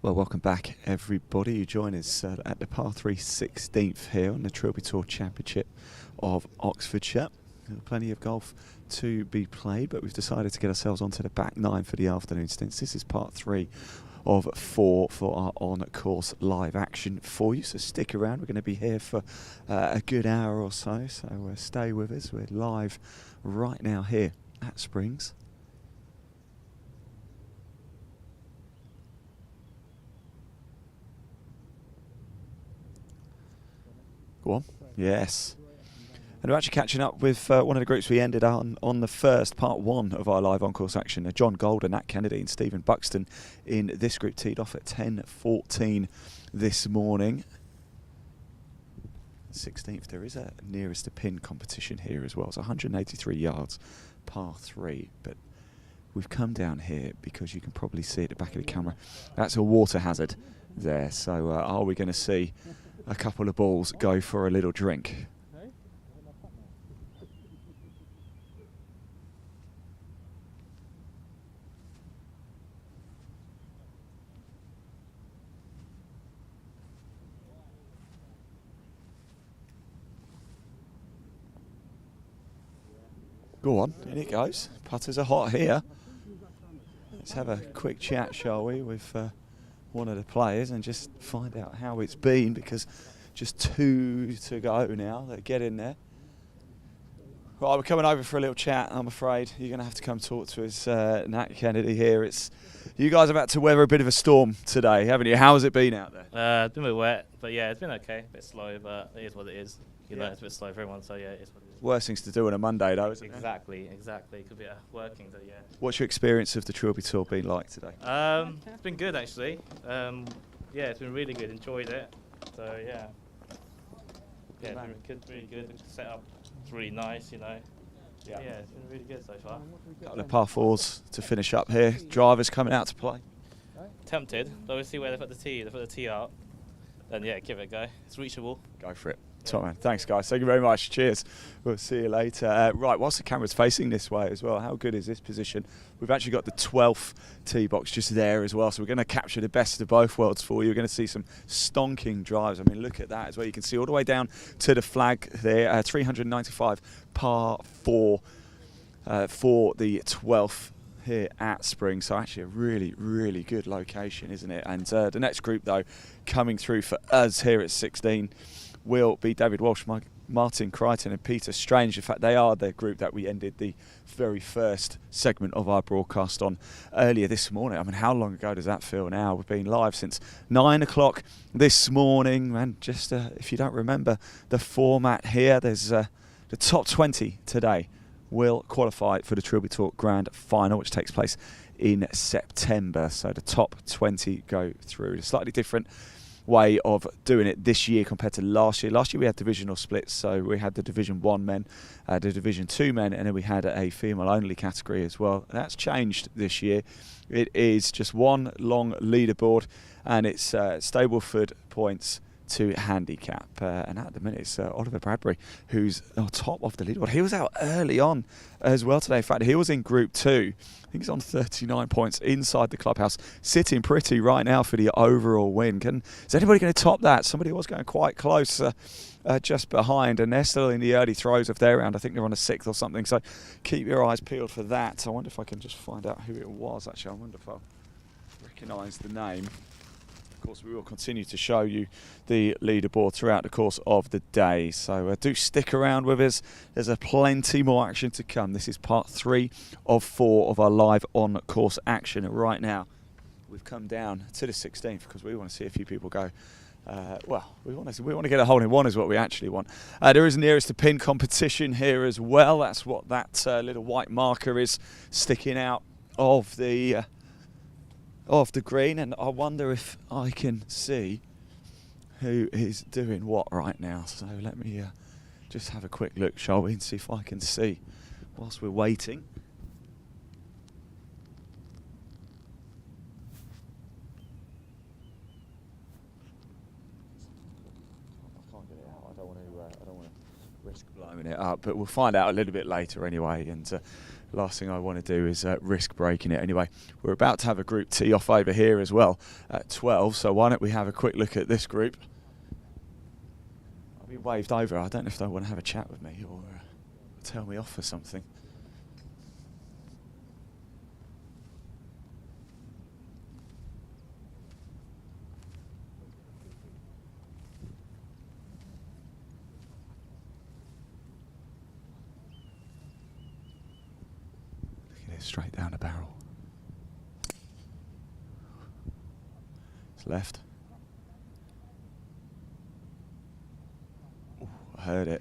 Well, welcome back, everybody. You join us at the par 3 16th here on the Trilby Tour Championship of Oxfordshire. Plenty of golf to be played, but we've decided to get ourselves onto the back 9 for the afternoon stints. This is part 3 of 4 for our on-course live action for you. So stick around. We're going to be here for a good hour or so. So stay with us. We're live right now here at Springs. Go on. Yes. And we're actually catching up with one of the groups we ended on the first part 1 of our live on-course action. John Golden, Nat Kennedy and Stephen Buxton in this group teed off at 10:14 this morning. 16th, there is a nearest to pin competition here as well. It's 183 yards, par 3. But we've come down here because you can probably see at the back of the camera, that's a water hazard there. So are we going to see a couple of balls go for a little drink? Go on, in it goes. Putters are hot here. Let's have a quick chat, shall we, with one of the players and just find out how it's been, because just 2 to go now. They get in there. Right, we're coming over for a little chat. I'm afraid you're going to have to come talk to us, Nat Kennedy here. It's you guys are about to weather a bit of a storm today, haven't you? How has it been out there? It's been a bit wet, but yeah, it's been okay. A bit slow, but it is what it is. You know, it's a bit slow for everyone, so yeah, it is what it is. Worst things to do on a Monday, though, isn't it? Exactly. Could be working, but yeah. What's your experience of the Trilby Tour been like today? It's been good, actually. Yeah, it's been really good. Enjoyed it. So yeah. Yeah, it's been good, really good. The setup is really nice, you know. Yeah, it's been really good so far. Couple of par 4s to finish up here. Drivers coming out to play. Tempted, but we'll see where they put the tee. They put the tee up. Then yeah, give it a go. It's reachable. Go for it. Top man. Thanks, guys. Thank you very much. Cheers. We'll see you later. Right, whilst the camera's facing this way as well, how good is this position? We've actually got the 12th tee box just there as well, so we're going to capture the best of both worlds for you. We're going to see some stonking drives. I mean, look at that as well. You can see all the way down to the flag there. 395 par 4 for the 12th here at Springs. So actually a really, really good location, isn't it? And the next group, though, coming through for us here at 16 will be David Walsh, Martin Crichton and Peter Strange. In fact, they are the group that we ended the very first segment of our broadcast on earlier this morning. I mean, how long ago does that feel now? We've been live since 9 o'clock this morning. And just if you don't remember the format here, there's the top 20 today will qualify for the Trilby Tour Grand Final, which takes place in September. So the top 20 go through. A slightly different way of doing it this year compared to last year. Last year we had divisional splits, so we had the Division 1 men, the Division 2 men, and then we had a female-only category as well. That's changed this year. It is just one long leaderboard, and it's Stableford points to handicap. And at the minute it's Oliver Bradbury who's on top of the leaderboard. He was out early on as well today. In fact, he was in Group 2. I think he's on 39 points inside the clubhouse, sitting pretty right now for the overall win. Is anybody going to top that? Somebody was going quite close just behind, and they're still in the early throes of their round. I think they're on a 6th or something, so keep your eyes peeled for that. I wonder if I can just find out who it was, actually. I wonder if I'll recognise the name. Of course, we will continue to show you the leaderboard throughout the course of the day. So do stick around with us. There's plenty more action to come. This is part 3 of 4 of our live on-course action. And right now, we've come down to the 16th because we want to see a few people go. We want to get a hole in one is what we actually want. There is nearest to pin competition here as well. That's what that little white marker is sticking out of the green, and I wonder if I can see who is doing what right now. So let me just have a quick look, shall we, and see if I can see whilst we're waiting. I can't get it out. I don't want to risk blowing it up, but we'll find out a little bit later anyway. And last thing I want to do is risk breaking it. Anyway, we're about to have a group tee off over here as well at 12, so why don't we have a quick look at this group. I'll be waved over. I don't know if they want to have a chat with me or tell me off for something. Straight down the barrel. It's left. Ooh, I heard it.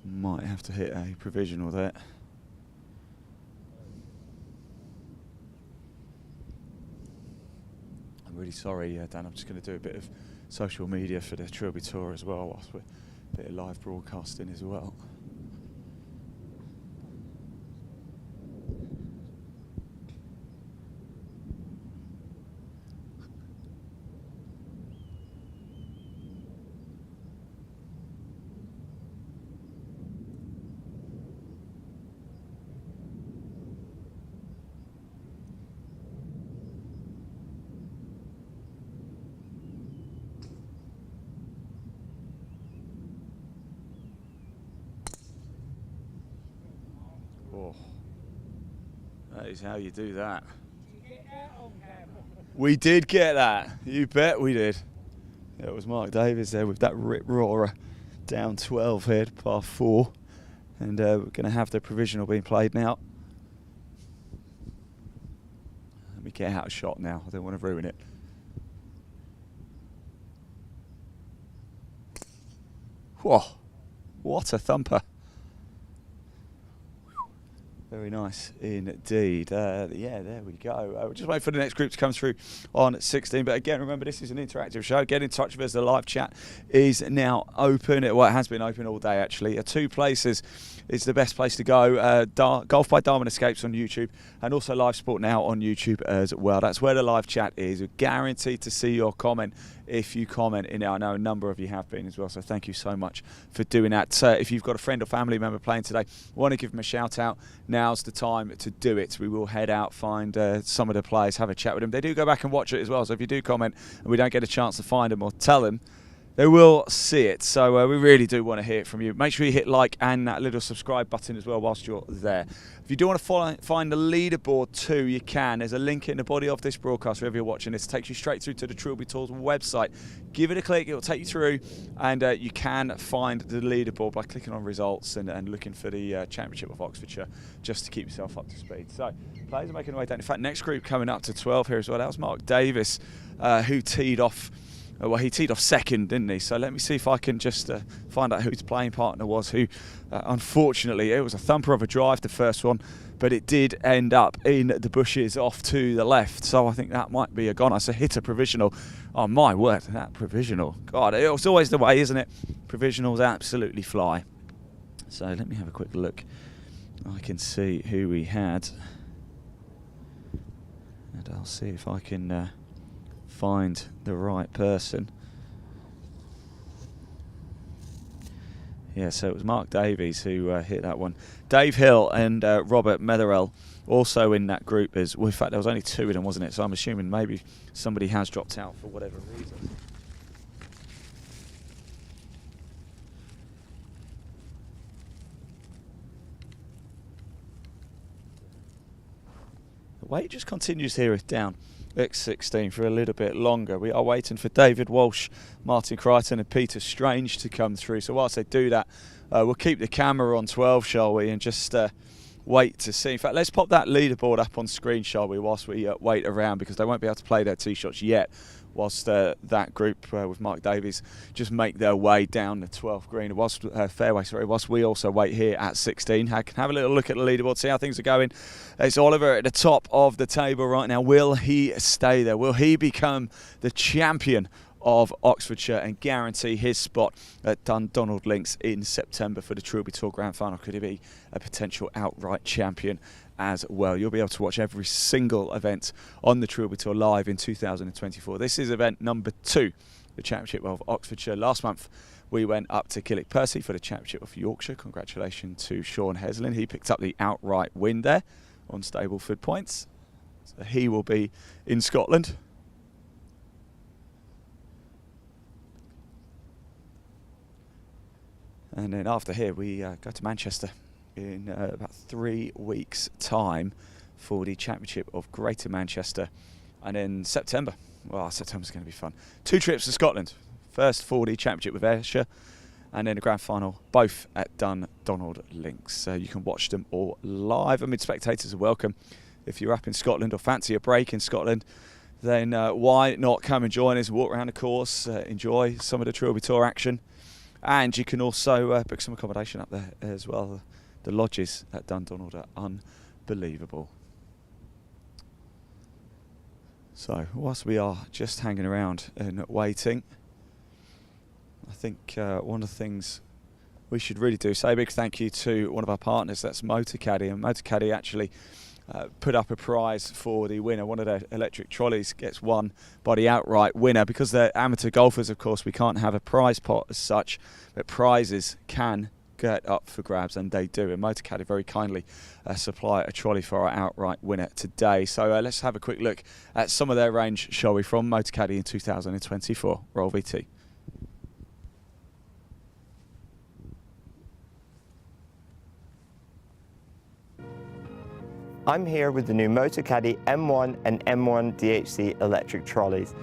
Might have to hit a provisional there. I'm really sorry, Dan. I'm just going to do a bit of social media for the Trilby Tour as well, whilst we're a bit of live broadcasting as well. Oh, that is how you do that. We did get that. You bet we did. It was Mark Davies there with that rip roarer down 12 here, par 4. And we're going to have the provisional being played now. Let me get out of shot now. I don't want to ruin it. Whoa, what a thumper. Very nice indeed. Yeah, there we go. We'll just wait for the next group to come through on 16. But again, remember, this is an interactive show. Get in touch with us. The live chat is now open. Well, it has been open all day, actually. 2 places is the best place to go. Golf by Darwin Escapes on YouTube, and also Live Sport Now on YouTube as well. That's where the live chat is. We're guaranteed to see your comment if you comment in there. I know a number of you have been as well, so thank you so much for doing that. If you've got a friend or family member playing today, want to give them a shout out, now's the time to do it. We will head out, find some of the players, have a chat with them. They do go back and watch it as well, so if you do comment and we don't get a chance to find them or tell them, they will see it. So we really do want to hear it from you. Make sure you hit like and that little subscribe button as well whilst you're there. If you do want to find the leaderboard too, you can. There's a link in the body of this broadcast wherever you're watching this. It takes you straight through to the Trilby Tour's website. Give it a click, it will take you through, and you can find the leaderboard by clicking on results and looking for the Championship of Oxfordshire, just to keep yourself up to speed. So players are making their way down. In fact, next group coming up to 12 here as well. That was Mark Davies, who teed off. Well, he teed off second, didn't he? So let me see if I can just find out who his playing partner was, who, unfortunately, it was a thumper of a drive, the first one, but it did end up in the bushes off to the left. So I think that might be a goner. So hit a provisional. Oh, my word, that provisional. God, it's always the way, isn't it? Provisionals absolutely fly. So let me have a quick look. I can see who we had. And I'll see if I can find the right person. Yeah, so it was Mark Davies who hit that one. Dave Hill and Robert Metherell also in that group. Well, in fact, there was only 2 of them, wasn't it? So I'm assuming maybe somebody has dropped out for whatever reason. The wait just continues here down X16 for a little bit longer. We are waiting for David Walsh, Martin Crichton and Peter Strange to come through. So whilst they do that, we'll keep the camera on 12, shall we, and just wait to see. In fact, let's pop that leaderboard up on screen, shall we, whilst we wait around, because they won't be able to play their tee shots yet, whilst that group with Mark Davies just make their way down the 12th green, whilst we also wait here at 16. I can have a little look at the leaderboard, see how things are going. It's Oliver at the top of the table right now. Will he stay there? Will he become the champion of Oxfordshire and guarantee his spot at Dundonald Links in September for the Trilby Tour Grand Final? Could he be a potential outright champion as well? You'll be able to watch every single event on the Trilby Tour live in 2024. This is event number 2 the Championship of Oxfordshire. Last month we went up to Killick Percy for the Championship of Yorkshire. Congratulations to Sean Heslin. He picked up the outright win there on Stableford points. So he will be in Scotland. And then after here we go to Manchester in about 3 weeks' time for the Championship of Greater Manchester. And in September, well, September's going to be fun. 2 trips to Scotland. First for the Championship with Ayrshire, and then the grand final, both at Dundonald Links. So you can watch them all live. I mean, spectators are welcome. If you're up in Scotland or fancy a break in Scotland, then why not come and join us, walk around the course, enjoy some of the Trilby Tour action. And you can also book some accommodation up there as well. The lodges at Dundonald are unbelievable. So whilst we are just hanging around and waiting, I think one of the things we should really do, say a big thank you to one of our partners, that's MotorCaddy. And MotorCaddy actually put up a prize for the winner. One of their electric trolleys gets won by the outright winner. Because they're amateur golfers, of course, we can't have a prize pot as such, but prizes can get up for grabs, and they do. And MotorCaddy very kindly supply a trolley for our outright winner today. So let's have a quick look at some of their range, shall we, from MotorCaddy in 2024. Roll VT. I'm here with the new MotorCaddy M1 and M1 DHC electric trolleys.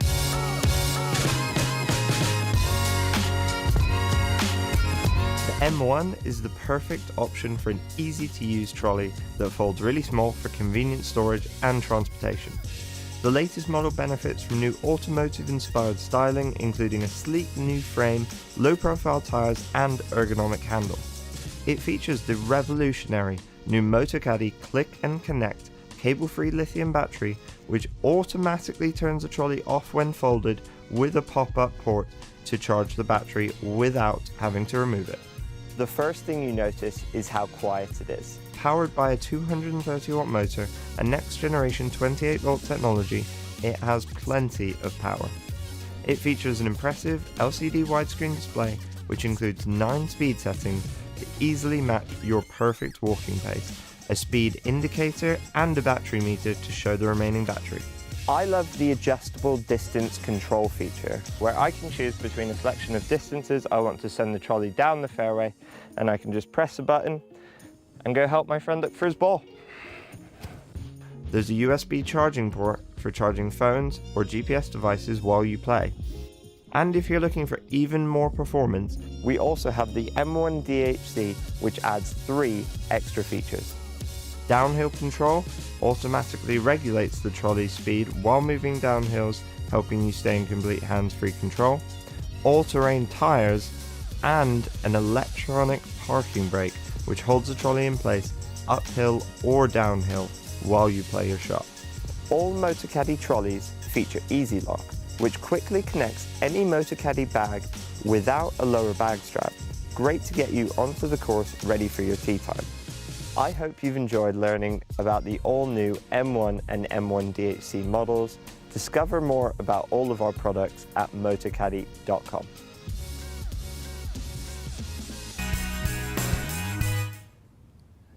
The M1 is the perfect option for an easy-to-use trolley that folds really small for convenient storage and transportation. The latest model benefits from new automotive-inspired styling, including a sleek new frame, low-profile tyres and ergonomic handle. It features the revolutionary new MotorCaddy Click and Connect cable-free lithium battery, which automatically turns the trolley off when folded with a pop-up port to charge the battery without having to remove it. The first thing you notice is how quiet it is. Powered by a 230 watt motor and next generation 28 volt technology, it has plenty of power. It features an impressive LCD widescreen display which includes 9 speed settings to easily match your perfect walking pace, a speed indicator and a battery meter to show the remaining battery. I love the adjustable distance control feature, where I can choose between a selection of distances I want to send the trolley down the fairway, and I can just press a button and go help my friend look for his ball. There's a USB charging port for charging phones or GPS devices while you play. And if you're looking for even more performance, we also have the M1 DHC, which adds 3 extra features. Downhill control automatically regulates the trolley's speed while moving downhills, helping you stay in complete hands-free control. All-terrain tyres and an electronic parking brake, which holds the trolley in place uphill or downhill while you play your shot. All MotorCaddy trolleys feature Easy Lock, which quickly connects any MotorCaddy bag without a lower bag strap. Great to get you onto the course ready for your tee time. I hope you've enjoyed learning about the all-new M1 and M1 DHC models. Discover more about all of our products at motorcaddy.com.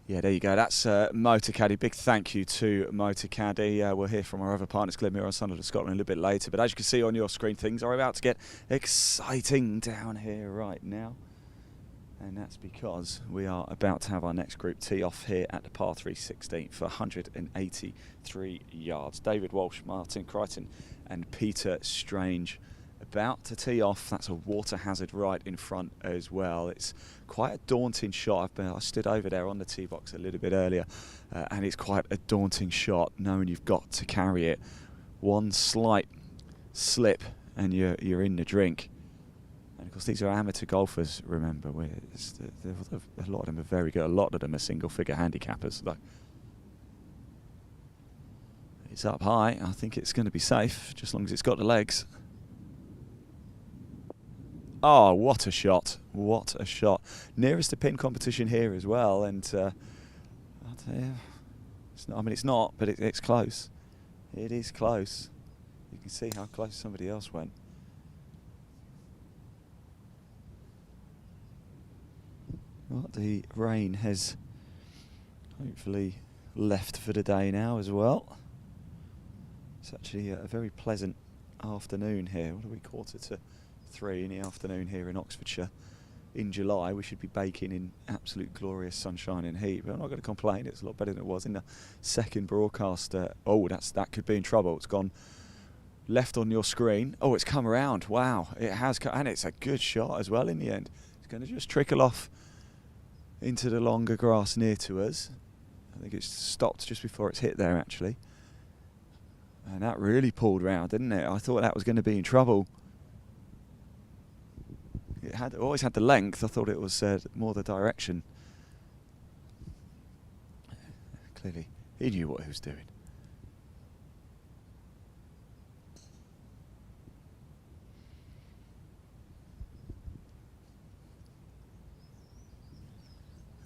Yeah, there you go. That's MotorCaddy. Big thank you to MotorCaddy. We'll hear from our other partners, Glenmuir and Sunderland Scotland, a little bit later. But as you can see on your screen, things are about to get exciting down here right now. And that's because we are about to have our next group tee off here at the par 316 for 183 yards. David Walsh, Martin Crichton and Peter Strange about to tee off. That's a water hazard right in front as well. It's quite a daunting shot. I stood over there on the tee box a little bit earlier and it's quite a daunting shot knowing you've got to carry it. One slight slip and you're in the drink. And of course these are amateur golfers, remember. A lot of them are very good. A lot of them are single figure handicappers though. It's up high. I think it's going to be safe just as long as it's got the legs. Oh, what a shot. What a shot. Nearest to pin competition here as well. And I'll tell you, it's not, but it's close. It is close. You can see how close somebody else went. Well, the rain has hopefully left for the day now as well. It's actually a very pleasant afternoon here. What are we, 2:45 in the afternoon here in Oxfordshire? In July, we should be baking in absolute glorious sunshine and heat, but I'm not going to complain. It's a lot better than it was in the second broadcast. Oh, that could be in trouble. It's gone left on your screen. Oh, it's come around. Wow, it has come, and it's a good shot as well in the end. It's going to just trickle off into the longer grass near to us. I think it's stopped just before it's hit there, actually. And that really pulled round, didn't it? I thought that was going to be in trouble. It always had the length. I thought it was more the direction. Clearly, he knew what he was doing.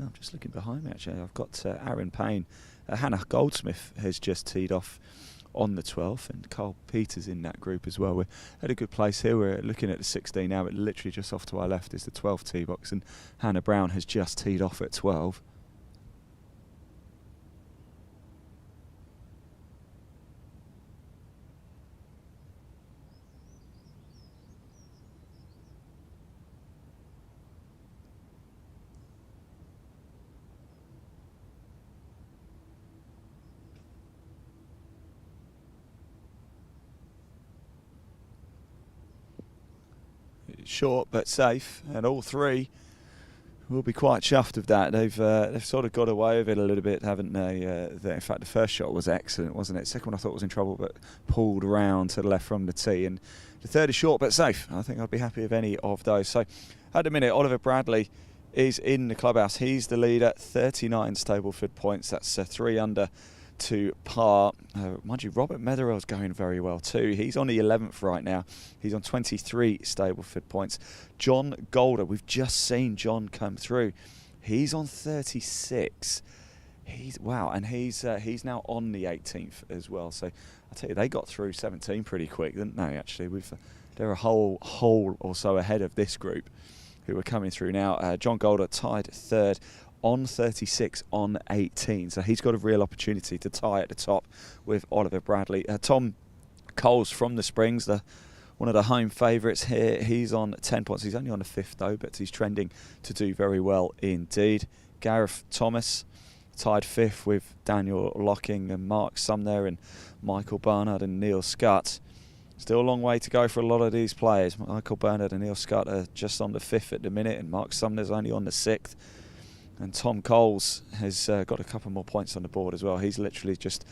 I'm just looking behind me, actually. I've got Aaron Payne. Hannah Goldsmith has just teed off on the 12th, and Carl Peters in that group as well. We're at a good place here. We're looking at the 16 now, but literally just off to our left is the 12th tee box, and Hannah Brown has just teed off at 12. Short but safe, and all three will be quite chuffed with that. They've sort of got away with it a little bit, haven't they? In fact, the first shot was excellent, wasn't it? Second one I thought was in trouble, but pulled round to the left from the tee. And the third is short but safe. I think I'd be happy with any of those. So at the minute, Oliver Bradley is in the clubhouse. He's the leader, 39 Stableford points. That's 3 under to par. Mind you, Robert Metherell's going very well too. He's on the 11th right now. He's on 23 Stableford points. John Golder, we've just seen John come through. He's on 36. Wow, and he's now on the 18th as well. So I tell you, they got through 17 pretty quick, didn't they? Actually, they're a whole or so ahead of this group who are coming through now. John Golder tied third on 36 on 18, so he's got a real opportunity to tie at the top with Oliver Bradley. Tom Coles from the Springs, one of the home favourites here, he's on 10 points. He's only on the 5th though, but he's trending to do very well indeed. Gareth Thomas tied 5th with Daniel Locking and Mark Sumner and Michael Barnard and Neil Scott. Still a long way to go for a lot of these players. Michael Barnard and Neil Scott are just on the 5th at the minute, and Mark Sumner's only on the 6th. And Tom Coles has got a couple more points on the board as well. He's literally just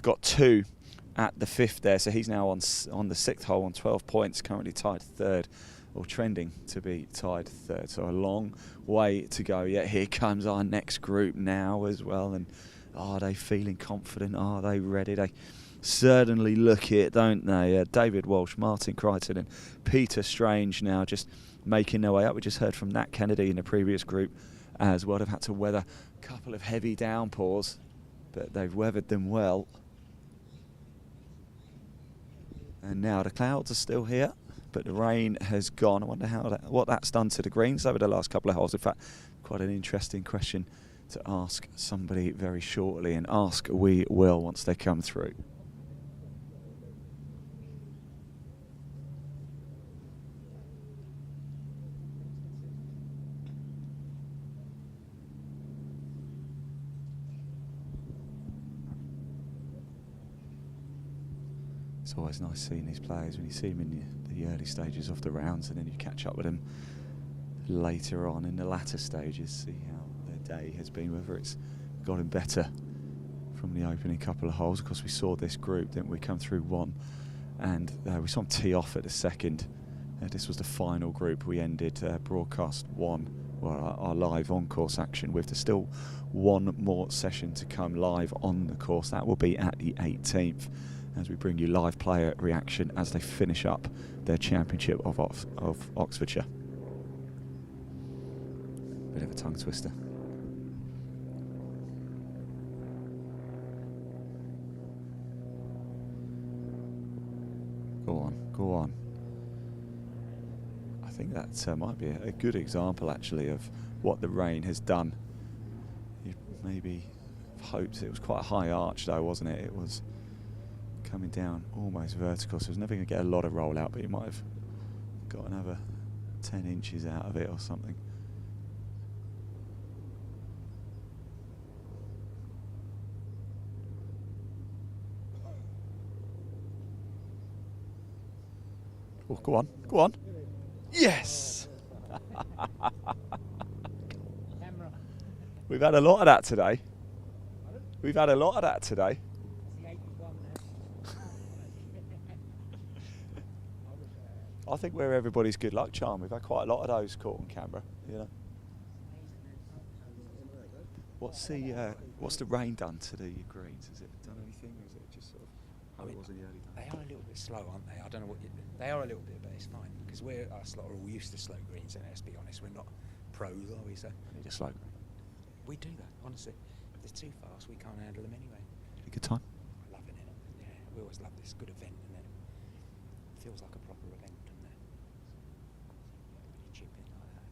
got 2 at the 5th there. So he's now on the 6th hole on 12 points, currently tied 3rd, or trending to be tied 3rd. So a long way to go yet. Here comes our next group now as well. And are they feeling confident? Are they ready? They certainly look it, don't they? David Walsh, Martin Crichton and Peter Strange now just making their way up. We just heard from Nat Kennedy in the previous group as well. They've had to weather a couple of heavy downpours, but they've weathered them well. And now the clouds are still here, but the rain has gone. I wonder what that's done to the greens over the last couple of holes. In fact, quite an interesting question to ask somebody very shortly, and ask we will once they come through. It's always nice seeing these players when you see them in the early stages of the rounds, and then you catch up with them later on in the latter stages, see how their day has been, whether it's gotten better from the opening couple of holes. Of course, we saw this group, didn't we, come through 1, and we saw them tee off at the 2nd. This was the final group. We ended broadcast 1, well, our live on-course action with. There's still one more session to come live on the course. That will be at the 18th. As we bring you live player reaction as they finish up their championship of Oxfordshire. Bit of a tongue twister. Go on, go on. I think that might be a good example actually of what the rain has done. You maybe hoped it was quite a high arch though, wasn't it? It was coming down almost vertical, so it was never going to get a lot of roll out, but you might have got another 10 inches out of it or something. Oh, go on, go on. Yes! We've had a lot of that today. We've had a lot of that today. I think we're everybody's good luck charm. We've had quite a lot of those caught in Canberra, you know. What's the rain done to the greens? Has it done anything, or is it just sort of how it was in the early days? They are a little bit slow, aren't they? I don't know what they are a little bit, but it's fine because us lot are all used to slow greens, and let's be honest, we're not pros, are we? So need a slow green. We do that, honestly. If they're too fast, we can't handle them anyway. A good time. Loving it. Yeah, we always love this good event, and it feels like a proper event, doesn't it? When you chip in like that.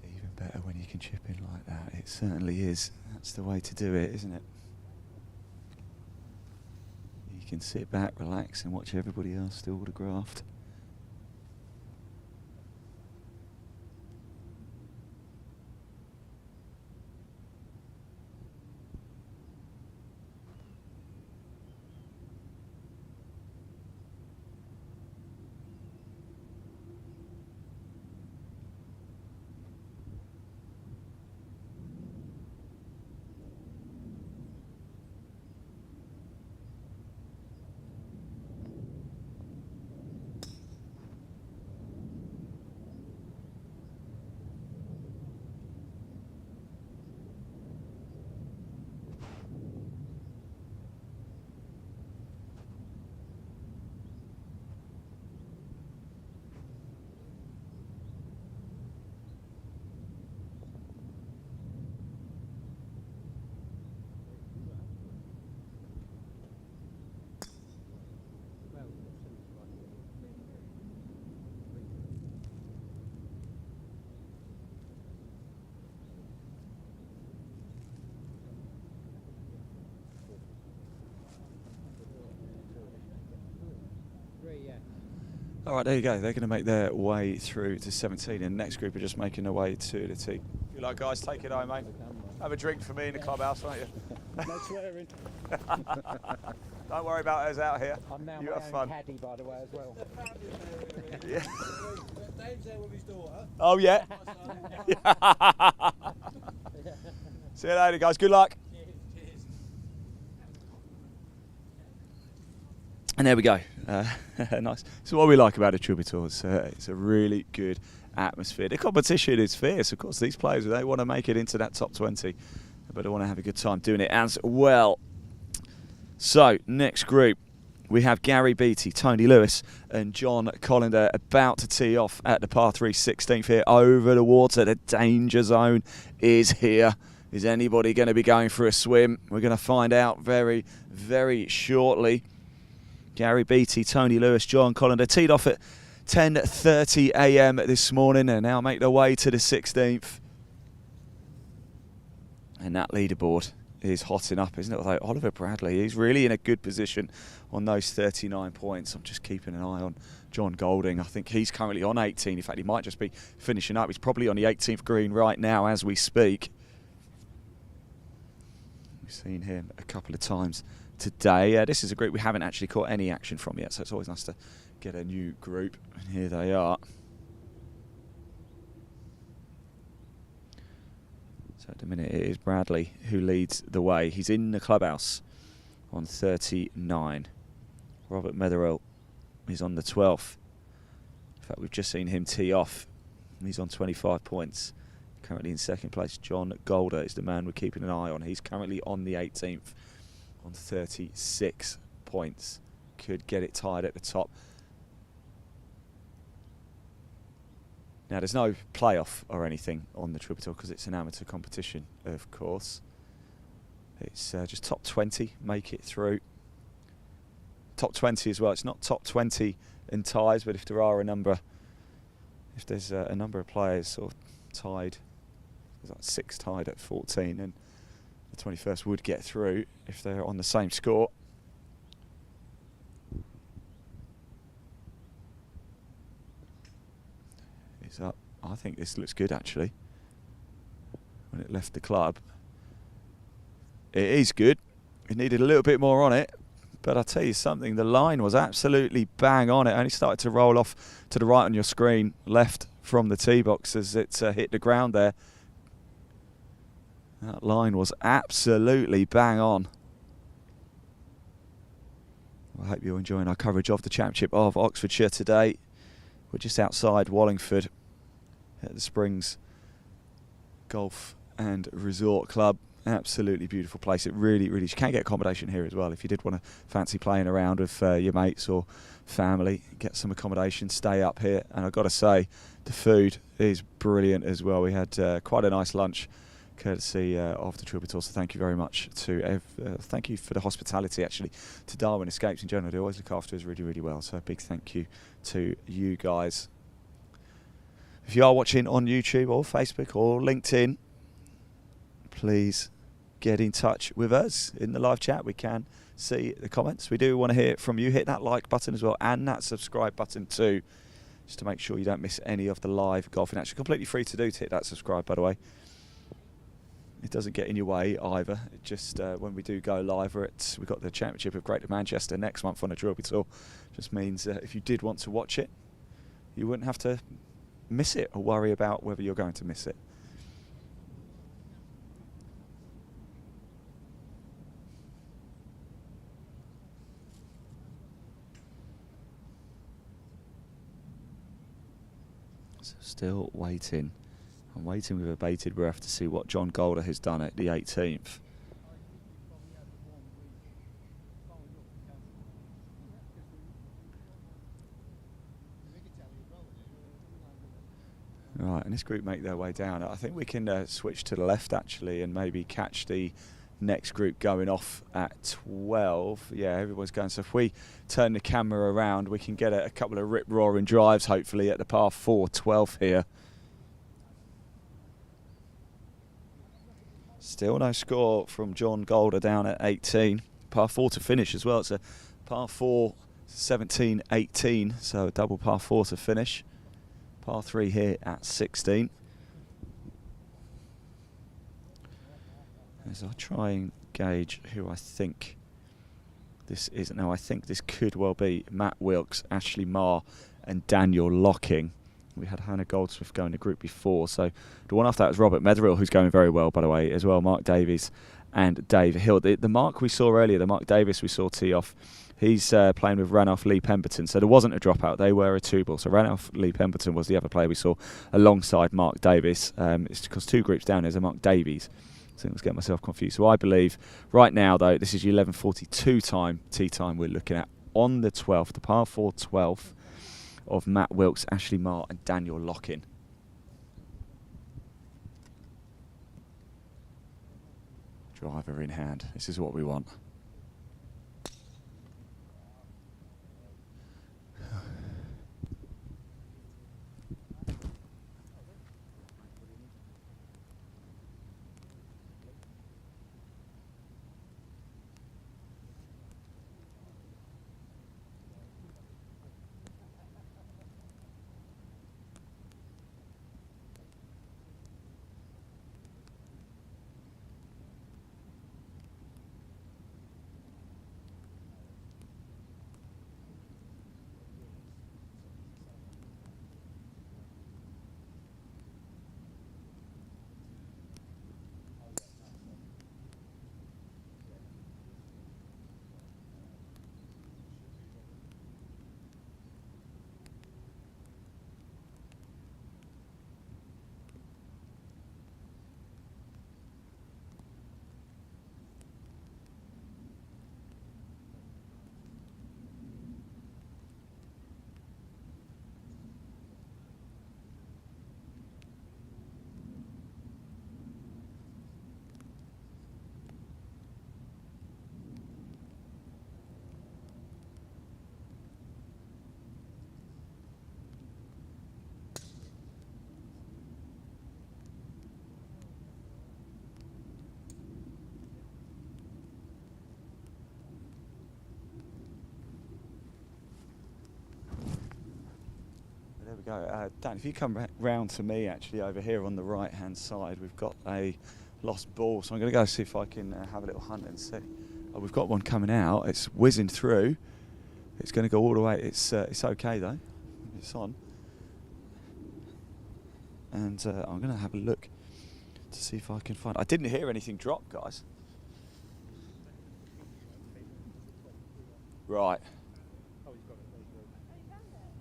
Even better when you can chip in like that. It certainly is. That's the way to do it, isn't it? You can sit back, relax, and watch everybody else do all the graft. All right, there you go. They're going to make their way through to 17, and the next group are just making their way to the tee. You like, guys, take it home, mate. Have a drink for me in the clubhouse, won't you? No swearing. Don't worry about us out here. I'm now you my have own fun. caddy, by the way, as well. Yeah. Dave's there with his daughter. Oh, yeah. See you later, guys. Good luck. And there we go. Nice. So what we like about the Trilby Tour is it's a really good atmosphere. The competition is fierce. Of course, these players, they want to make it into that top 20, but they want to have a good time doing it as well. So, next group, we have Gary Beattie, Tony Lewis and John Collender about to tee off at the par 3 16th here over the water. The danger zone is here. Is anybody going to be going for a swim? We're going to find out very, very shortly. Gary Beattie, Tony Lewis, John Collender teed off at 10:30 a.m. this morning and now make their way to the 16th. And that leaderboard is hotting up, isn't it? Although Oliver Bradley, he's really in a good position on those 39 points. I'm just keeping an eye on John Golding. I think he's currently on 18. In fact, he might just be finishing up. He's probably on the 18th green right now as we speak. We've seen him a couple of times today. This is a group we haven't actually caught any action from yet, so it's always nice to get a new group. And here they are. So at the minute it is Bradley who leads the way. He's in the clubhouse on 39. Robert Metherell is on the 12th. In fact, we've just seen him tee off. He's on 25 points. Currently in second place. John Golder is the man we're keeping an eye on. He's currently on the 18th on 36 points. Could get it tied at the top. Now, there's no playoff or anything on the Trilby Tour because it's an amateur competition, of course. It's just top 20 make it through top 20 as well. It's not top 20 in ties, but if there are if there's a number of players sort of tied, there's like 6 tied at 14, and the 21st would get through if they're on the same score. It's up. I think this looks good actually. When it left the club, it is good. It needed a little bit more on it, but I'll tell you something, the line was absolutely bang on. It only started to roll off to the right on your screen, left from the tee box as it hit the ground there. That line was absolutely bang on. I hope you're enjoying our coverage of the Championship of Oxfordshire today. We're just outside Wallingford at the Springs Golf and Resort Club. Absolutely beautiful place. It really, really, you can get accommodation here as well. If you did want to fancy playing around with your mates or family, get some accommodation, stay up here. And I've got to say, the food is brilliant as well. We had quite a nice lunch courtesy of the Trilby Tour, so thank you very much to thank you for the hospitality actually to Darwin Escapes in general. They always look after us really, really well, so a big thank you to you guys. If you are watching on YouTube or Facebook or LinkedIn, please get in touch with us in the live chat. We can see the comments. We do want to hear from you. Hit that like button as well and that subscribe button too, just to make sure you don't miss any of the live golfing action. Completely free to do to hit that subscribe, by the way. It doesn't get in your way either. It just when we do go live, we've got the Championship of Greater Manchester next month on the Trilby Tour. Just means if you did want to watch it, you wouldn't have to miss it or worry about whether you're going to miss it. So still waiting. I'm waiting with a bated breath to see what John Golder has done at the 18th. Right, and this group make their way down. I think we can switch to the left actually and maybe catch the next group going off at 12. Yeah, everyone's going. So if we turn the camera around, we can get a couple of rip-roaring drives hopefully at the par 4 12 here. Still no score from John Golder down at 18. Par 4 to finish as well. It's a par 4, 17, 18. So a double par 4 to finish. Par 3 here at 16. As I try and gauge who I think this is. Now I think this could well be Matt Wilkes, Ashley Marr and Daniel Locking. We had Hannah Goldsmith going to group before, so the one after that was Robert Metherill, who's going very well, by the way, as well. Mark Davies and Dave Hill. The Mark we saw earlier, the Mark Davis we saw tee off, he's playing with Ranulph Lee Pemberton, so there wasn't a dropout. They were a 2-ball. So Ranulph Lee Pemberton was the other player we saw alongside Mark Davis. It's because 2 groups down, there's a Mark Davies. So I was getting myself confused. So I believe right now, though, this is 11:42 time, tee time we're looking at on the 12th, the par 4 12th. Of Matt Wilkes, Ashley Marr and Daniel Locking. Driver in hand. This is what we want. we go. Dan, if you come round to me, actually, over here on the right-hand side, we've got a lost ball. So I'm going to go see if I can have a little hunt and see. Oh, we've got one coming out. It's whizzing through. It's going to go all the way. It's okay, though. It's on. And I'm going to have a look to see if I can find... I didn't hear anything drop, guys. Right.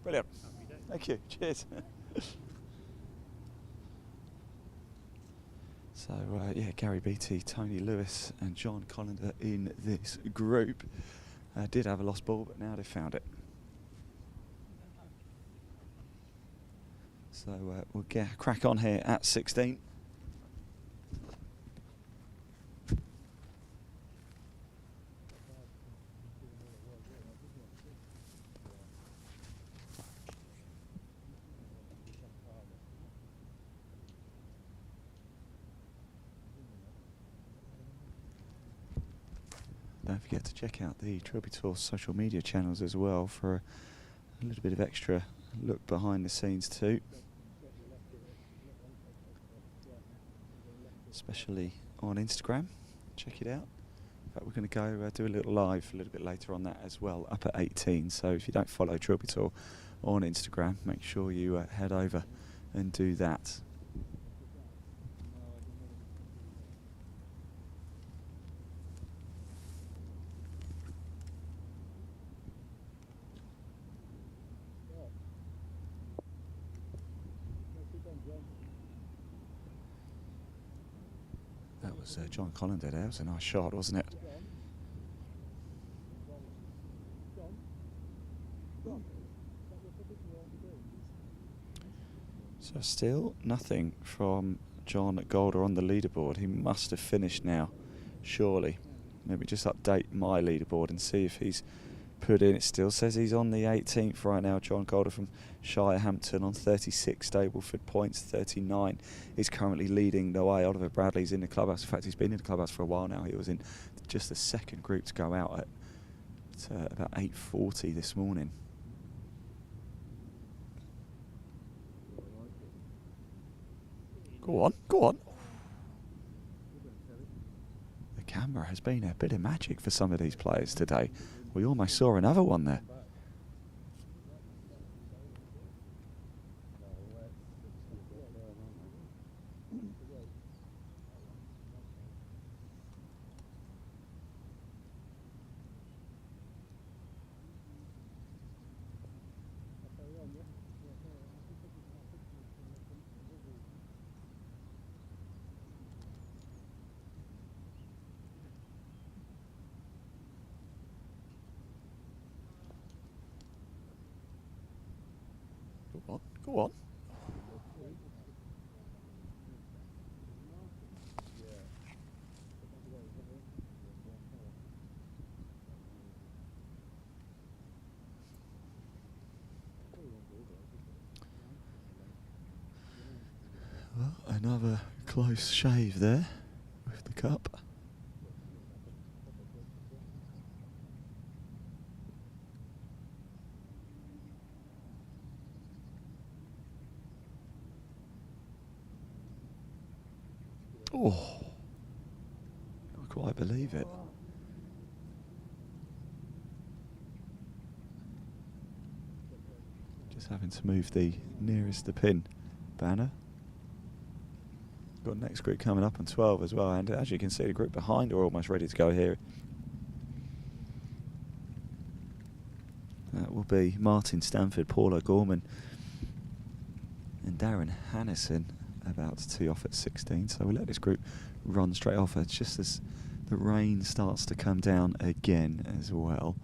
Brilliant. Thank you. Cheers. So, yeah, Gary Beattie, Tony Lewis and John Collender in this group. Did have a lost ball, but now they've found it. So we'll get a crack on here at 16. Don't forget to check out the Trilby Tour social media channels as well for a little bit of extra look behind the scenes too. Especially on Instagram. Check it out. In fact, we're going to go do a little live a little bit later on that as well, up at 18. So if you don't follow Trilby Tour on Instagram, make sure you head over and do that. That was John Collender there. It was a nice shot, wasn't it? So still nothing from John Golder on the leaderboard. He must have finished now, surely. Maybe just update my leaderboard and see if he's put in. It still says he's on the 18th right now. John Golder from Shirehampton on 36 Stableford points. 39 is currently leading the way. Oliver Bradley's in the clubhouse. In fact, he's been in the clubhouse for a while now. He was in just the second group to go out at about 8:40 this morning. Go on, go on. The camera has been a bit of magic for some of these players today. We almost saw another one there. Go on, go on. Well, another close shave there with the cup. Oh, can't quite believe it. Just having to move the nearest the pin banner. Got next group coming up on 12 as well, and as you can see, the group behind are almost ready to go here. That will be Martin Stanford, Paul O'Gorman and Darren Hannison about to tee off at 16. So we'll let this group run straight off just as the rain starts to come down again as well.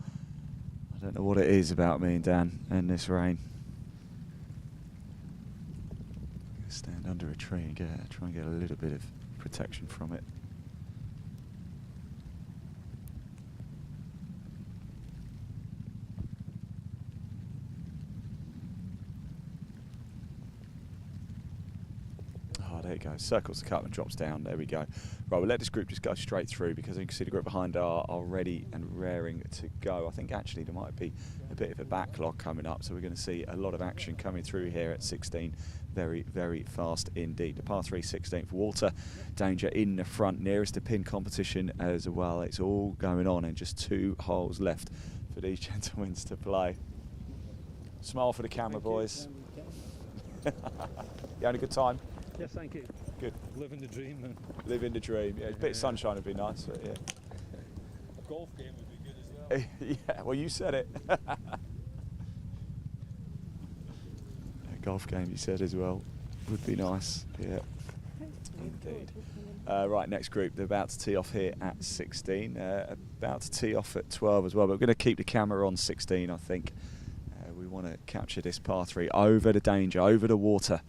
I don't know what it is about me and Dan and this rain. I'm going to stand under a tree and try and get a little bit of protection from it. you go. Circles the cup and drops down. There we go. Right, we'll let this group just go straight through because you can see the group behind are ready and raring to go. I think actually there might be a bit of a backlog coming up, so we're going to see a lot of action coming through here at 16 very, very fast indeed. The par 3 16th, Water Danger in the front, nearest to pin competition as well. It's all going on and just 2 holes left for these gentlemen to play. Smile for the camera, boys. You having a good time? Yes, thank you. Good. Living the dream, man. Living the dream. Yeah, a bit of sunshine would be nice, but yeah. A golf game would be good as well. Yeah, well, you said it. A golf game, you said as well, would be nice. Yeah, indeed. Right, next group. They're about to tee off here at 16. About to tee off at 12 as well. But we're going to keep the camera on 16, I think. We want to capture this par 3 over the Danger, over the Water,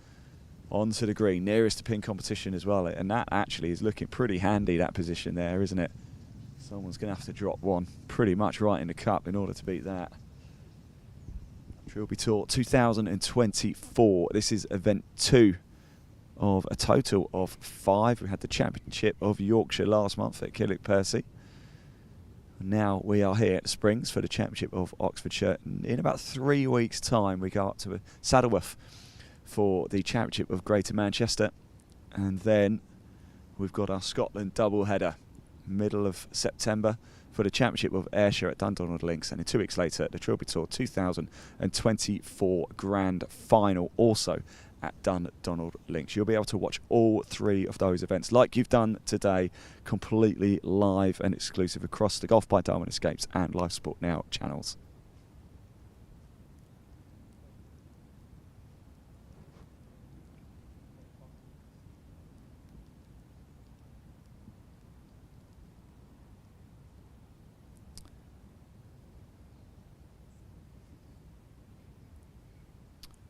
onto the green, nearest to pin competition as well. And that actually is looking pretty handy, that position there, isn't it? Someone's going to have to drop one pretty much right in the cup in order to beat that. Trilby Tour 2024. This is event 2 of a total of 5. We had the Championship of Yorkshire last month at Killick-Percy. Now we are here at Springs for the Championship of Oxfordshire. In about 3 weeks' time, we go up to Saddleworth for the Championship of Greater Manchester. And then we've got our Scotland double-header, middle of September, for the Championship of Ayrshire at Dundonald Links. And in 2 weeks later, the Trilby Tour 2024 Grand Final, also at Dundonald Links. You'll be able to watch all 3 of those events like you've done today, completely live and exclusive across the Golf by Diamond Escapes and Live Sport Now channels.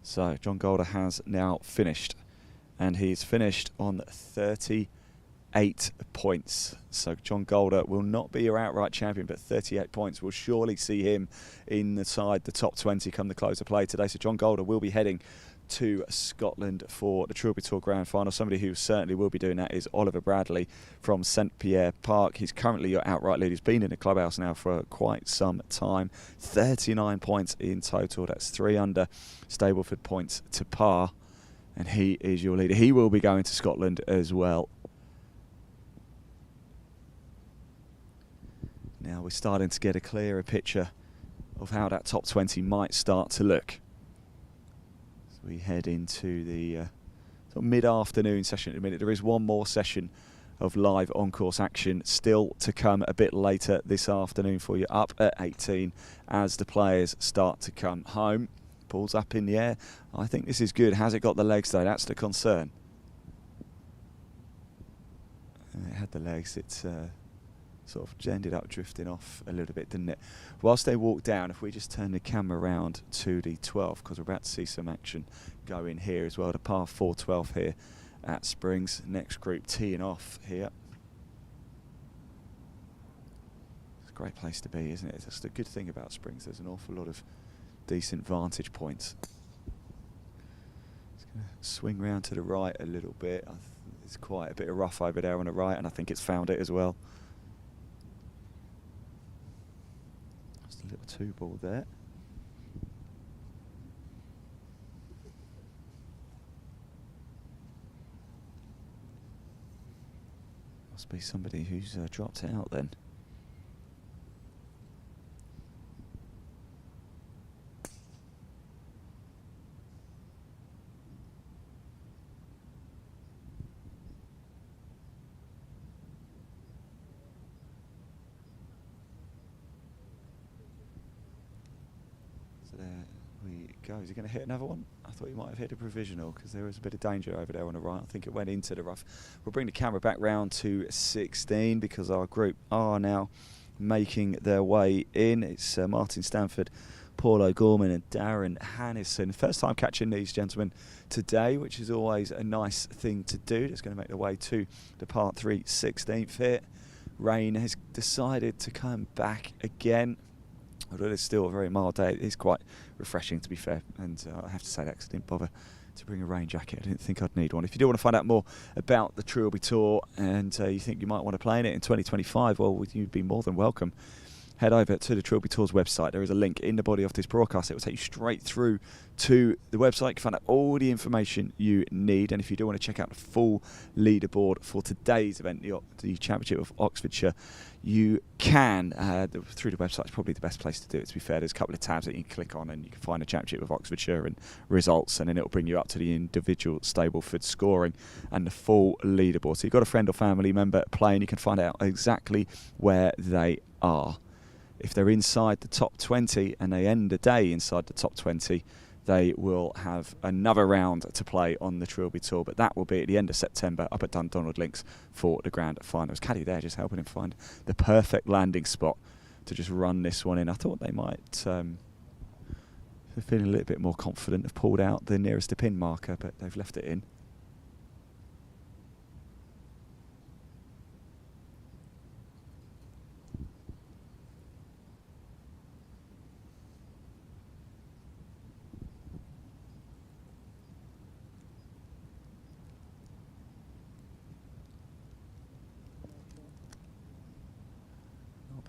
So John Golder has now finished, and he's finished on 38 points. So John Golder will not be your outright champion, but 38 points will surely see him inside the top 20 come the close of play today. So John Golder will be heading to Scotland for the Trilby Tour Grand Final. Somebody who certainly will be doing that is Oliver Bradley from St Pierre Park. He's currently your outright lead. He's been in the clubhouse now for quite some time. 39 points in total. That's 3 under Stableford points to par. And he is your leader. He will be going to Scotland as well. Now we're starting to get a clearer picture of how that top 20 might start to look. We head into the sort of mid-afternoon session at the minute. There is one more session of live on-course action still to come a bit later this afternoon for you, up at 18 as the players start to come home. Ball's up in the air. I think this is good. Has it got the legs though? That's the concern. It had the legs. It's sort of ended up drifting off a little bit, didn't it? Whilst they walk down, if we just turn the camera around to the 12th, because we're about to see some action go in here as well. The par 4 12 here at Springs. Next group teeing off here. It's a great place to be, isn't it? It's just a good thing about Springs. There's an awful lot of decent vantage points. It's going to swing round to the right a little bit. There's quite a bit of rough over there on the right, and I think it's found it as well. Just a little 2-ball there. Must be somebody who's dropped out then. Is he going to hit another one? I thought he might have hit a provisional because there was a bit of danger over there on the right. I think it went into the rough. We'll bring the camera back round to 16 because our group are now making their way in. It's Martin Stanford, Paul O'Gorman and Darren Hannison. First time catching these gentlemen today, which is always a nice thing to do. Just going to make their way to the par 3 16th here. Rain has decided to come back again. Although it's still a very mild day, it is quite refreshing to be fair, and I have to say that 'cause I didn't bother to bring a rain jacket. I didn't think I'd need one. If you do want to find out more about the Trilby Tour and you think you might want to play in it in 2025, well, you'd be more than welcome. Head over to the Trilby Tour's website. There is a link in the body of this broadcast. It will take you straight through to the website. You can find out all the information you need. And if you do want to check out the full leaderboard for today's event, the Championship of Oxfordshire, you can. Through the website is probably the best place to do it, to be fair. There's a couple of tabs that you can click on and you can find the Championship of Oxfordshire and results, and then it will bring you up to the individual Stableford scoring and the full leaderboard. So you've got a friend or family member playing, you can find out exactly where they are. If they're inside the top 20 and they end the day inside the top 20, they will have another round to play on the Trilby Tour, but that will be at the end of September up at Dundonald Links for the grand finals. Caddy there just helping him find the perfect landing spot to just run this one in. I thought they might feeling a little bit more confident, have pulled out the nearest to pin marker, but they've left it in.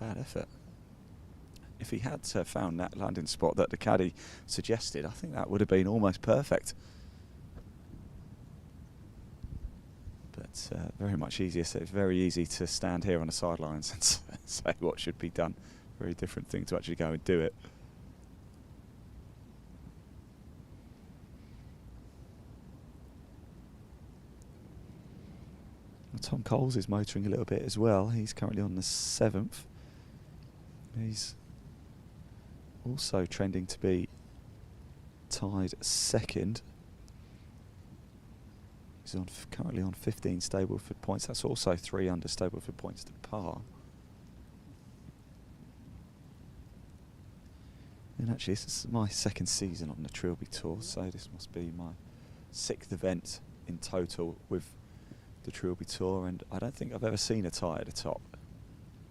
Bad effort. If he had found that landing spot that the caddy suggested, I think that would have been almost perfect. But very much easier. So it's very easy to stand here on the sidelines and say what should be done. Very different thing to actually go and do it. Well, Tom Coles is motoring a little bit as well. He's currently on the 7th. He's also trending to be tied second. He's currently on 15 Stableford points. That's also 3 under Stableford points to par. And actually, this is my second season on the Trilby Tour, so this must be my 6th event in total with the Trilby Tour, and I don't think I've ever seen a tie at the top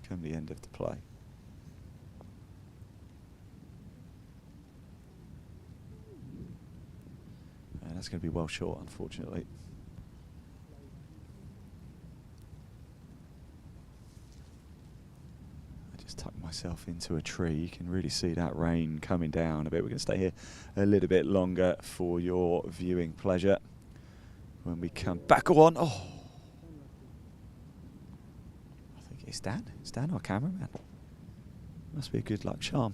come the end of the play. And that's going to be well short, unfortunately. I just tucked myself into a tree. You can really see that rain coming down a bit. We're going to stay here a little bit longer for your viewing pleasure. When we come back on, I think it's Dan. It's Dan, our cameraman. Must be a good luck charm.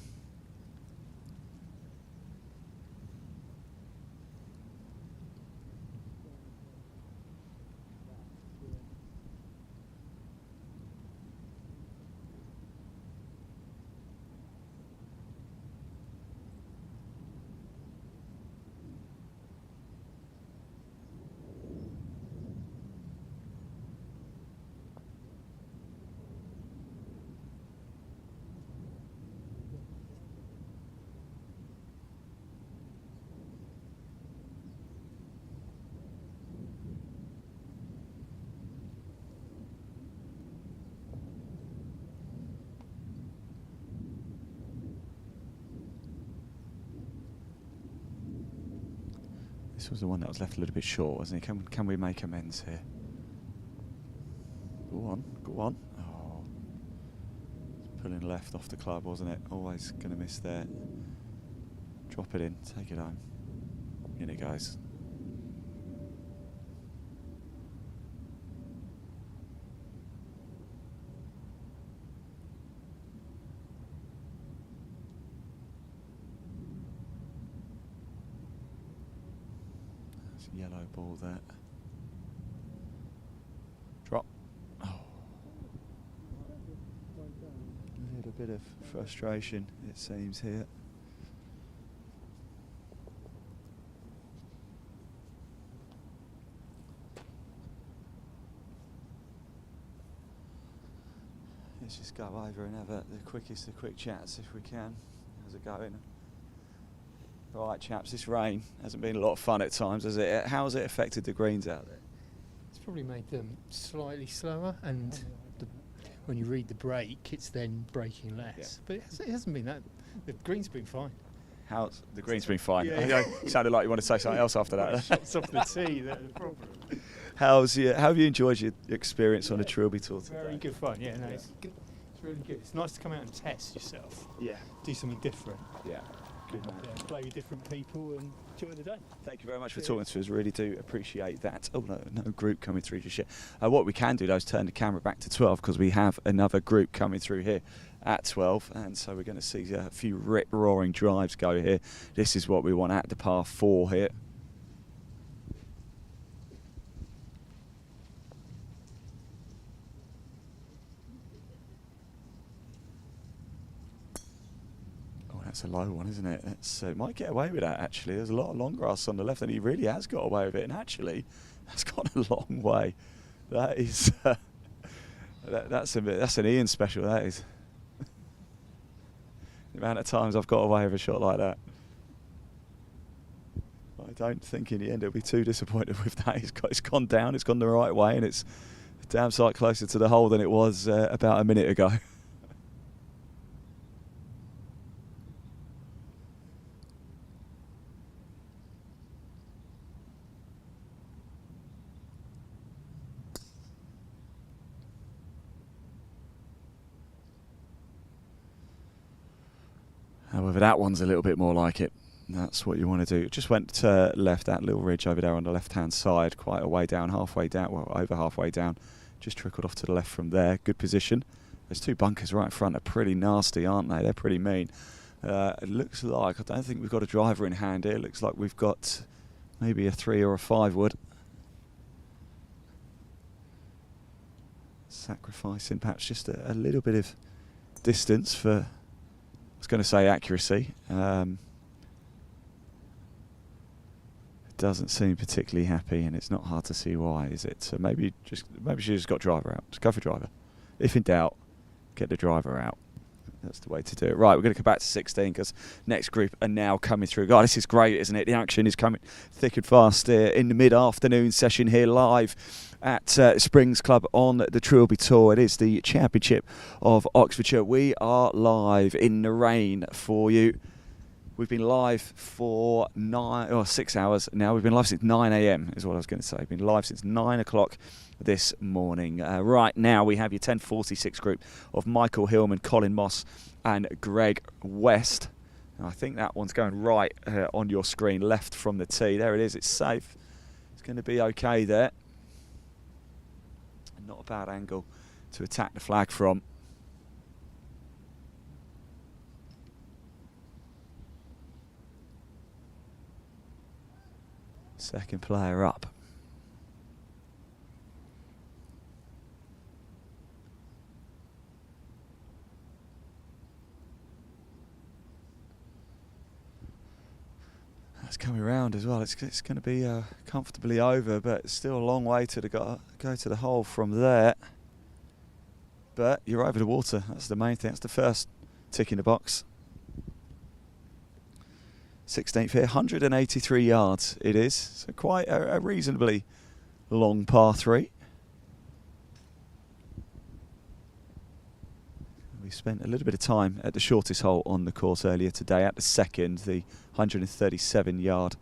This was the one that was left a little bit short, wasn't it? Can we make amends here? Go on, go on. Oh, pulling left off the club, wasn't it? Always going to miss there. Drop it in, take it home. In it goes. Yellow ball there. Drop. Oh. A little bit of frustration, it seems, here. Let's just go over and have the quickest of quick chats if we can. How's it going? Right, chaps, this rain hasn't been a lot of fun at times, has it? How has it affected the greens out there? It's probably made them slightly slower, and when you read the break, it's then breaking less. Yeah. But it hasn't been that. The green's been fine. How's the green's been fine? Yeah. It sounded like you want to say something else after that. Shots off the tee, that's the problem. How have you enjoyed your experience on the Trilby Tour today? Very good fun, yeah, no, it's good. It's really good. It's nice to come out and test yourself. Yeah. Do something different. Yeah. Good man. Yeah, play with different people and enjoy the day. Thank you very much for talking to us. Really do appreciate that. Oh, no group coming through just yet. What we can do, though, is turn the camera back to 12 because we have another group coming through here at 12. And so we're going to see a few rip-roaring drives go here. This is what we want at the par 4 here. That's a low one, isn't it? It might get away with that, actually. There's a lot of long grass on the left, and he really has got away with it. And actually, that's gone a long way. That is, that's an Ian special, that is. The amount of times I've got away with a shot like that. I don't think in the end he'll be too disappointed with that. It's gone down, it's gone the right way, and it's a damn sight closer to the hole than it was about a minute ago. However, that one's a little bit more like it. That's what you want to do. It just went to left, that little ridge over there on the left-hand side, quite a way down, halfway down, well, over halfway down. Just trickled off to the left from there. Good position. Those two bunkers right in front are pretty nasty, aren't they? They're pretty mean. It looks like, I don't think we've got a driver in hand here. It looks like we've got maybe a 3 or a 5 wood. Sacrificing perhaps just a little bit of distance for, I was going to say accuracy. It doesn't seem particularly happy, and it's not hard to see why, is it? So maybe she just got driver out. Just go for driver. If in doubt, get the driver out. That's the way to do it. Right, we're going to come back to 16 because next group are now coming through. God, this is great, isn't it? The action is coming thick and fast in the mid-afternoon session here live at Springs Club on the Trilby Tour. It is the Championship of Oxfordshire. We are live in the rain for you. We've been live for 6 hours now. We've been live since 9 a.m. is what I was going to say. We've been live since 9 o'clock this morning. Right now we have your 10:46 group of Michael Hillman, Colin Moss and Greg West. And I think that one's going right on your screen, left from the tee. There it is. It's safe. It's going to be okay there. Not a bad angle to attack the flag from. Second player up. That's coming round as well. It's going to be comfortably over, but it's still a long way to go to the hole from there. But you're over the water. That's the main thing. That's the first tick in the box. 16th here, 183 yards it is. So quite a reasonably long par 3. We spent a little bit of time at the shortest hole on the course earlier today at the second, the 137 yard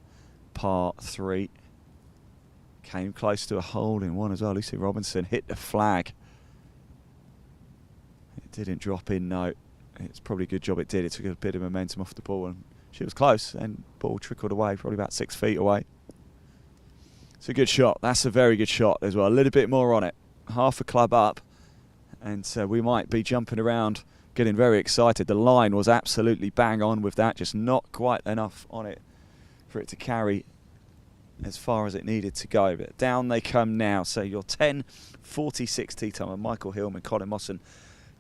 par 3. Came close to a hole in one as well. Lucy Robinson hit the flag. It didn't drop in, no. It's probably a good job it did. It took a bit of momentum off the ball and she was close, and ball trickled away, probably about 6 feet away. It's a good shot. That's a very good shot as well. A little bit more on it. Half a club up, and we might be jumping around, getting very excited. The line was absolutely bang on with that, just not quite enough on it for it to carry as far as it needed to go. But down they come now. So your 10:46 tee time, Michael Hillman, Colin Moss and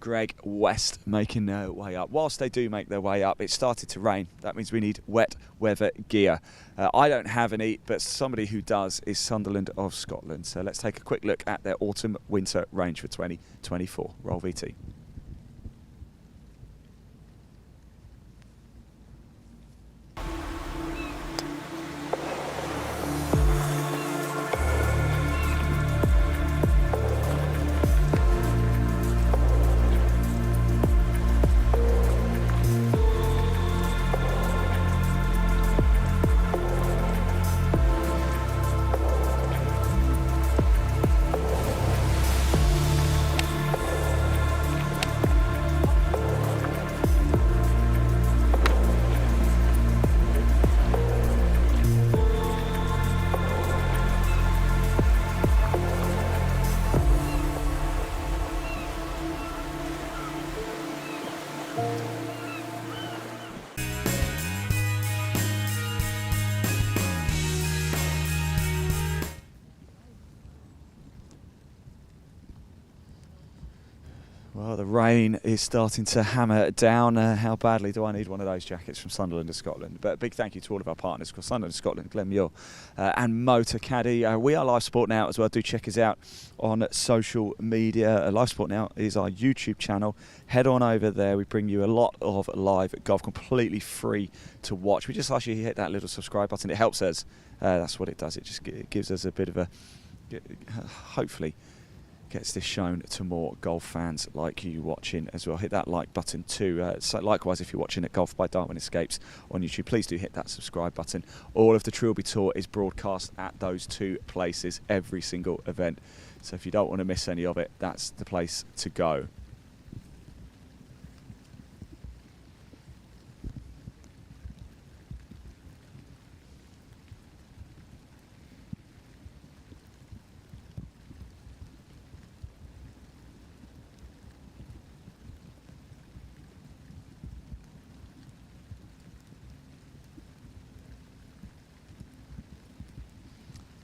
Greg West making their way up. Whilst they do make their way up, it started to rain. That means we need wet weather gear. I don't have any, but somebody who does is Sunderland of Scotland. So let's take a quick look at their autumn-winter range for 2024. Roll VT. Well, the rain is starting to hammer down. How badly do I need one of those jackets from Sunderland of Scotland? But a big thank you to all of our partners, of course, Sunderland of Scotland, Glen Muir, and Motor Caddy. We are Live Sport Now as well. Do check us out on social media. Live Sport Now is our YouTube channel. Head on over there. We bring you a lot of live golf completely free to watch. We just ask you to hit that little subscribe button. It helps us. That's what it does. It just gives us a bit of a, hopefully, gets this shown to more golf fans like you watching as well. Hit that like button too. So likewise, if you're watching at Golf by Darwin Escapes on YouTube, please do hit that subscribe button. All of the Trilby Tour is broadcast at those two places, every single event. So if you don't want to miss any of it, that's the place to go.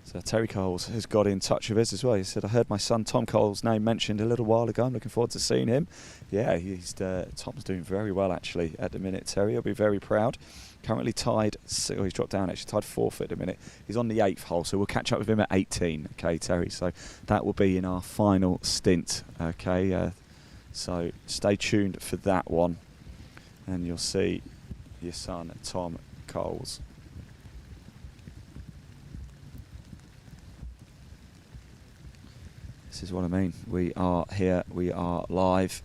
So Terry Coles has got in touch with us as well. He said, I heard my son Tom Coles' name mentioned a little while ago. I'm looking forward to seeing him. Yeah, Tom's doing very well actually at the minute, Terry. He'll be very proud. Currently tied, he's dropped down actually, tied 4th at the minute. He's on the 8th hole, so we'll catch up with him at 18. Okay, Terry, so that will be in our final stint. Okay, so stay tuned for that one. And you'll see your son, Tom Coles. This is what I mean. We are here, we are live.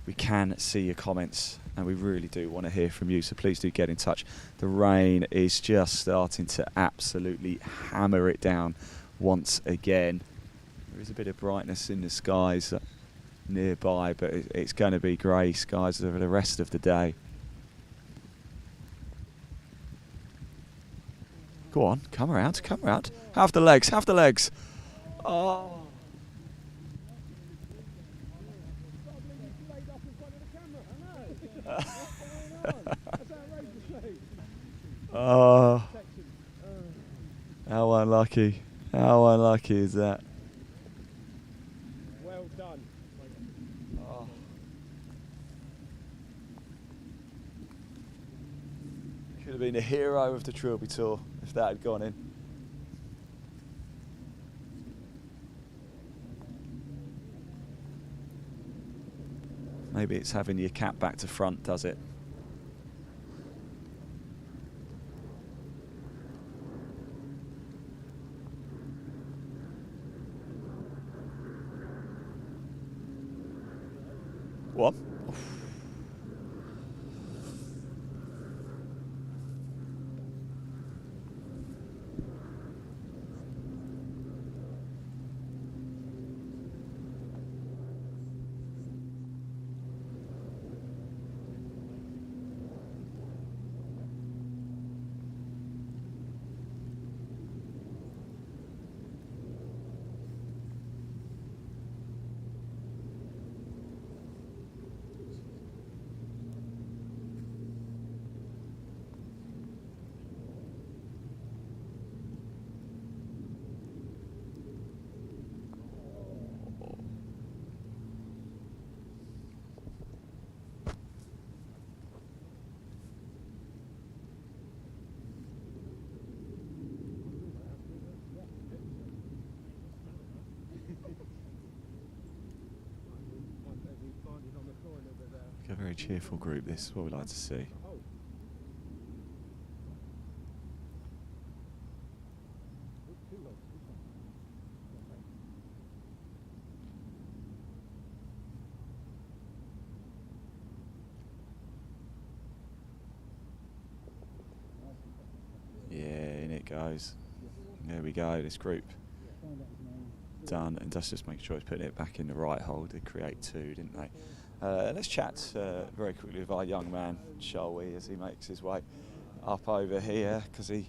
We can see your comments and we really do want to hear from you, so please do get in touch. The rain is just starting to absolutely hammer it down once again. There is a bit of brightness in the skies nearby, but it's going to be grey skies for the rest of the day. Go on, come around, come around. Have the legs, have the legs. Oh. Oh, how unlucky. How unlucky is that? Well done. Oh. Could have been a hero of the Trilby Tour if that had gone in. Maybe it's having your cap back to front, does it? What? A very cheerful group, this is what we like to see. Yeah, in it goes. There we go, this group done, and that's just making sure he's putting it back in the right hole. They create two, didn't they? Let's chat very quickly with our young man, shall we, as he makes his way up over here, because he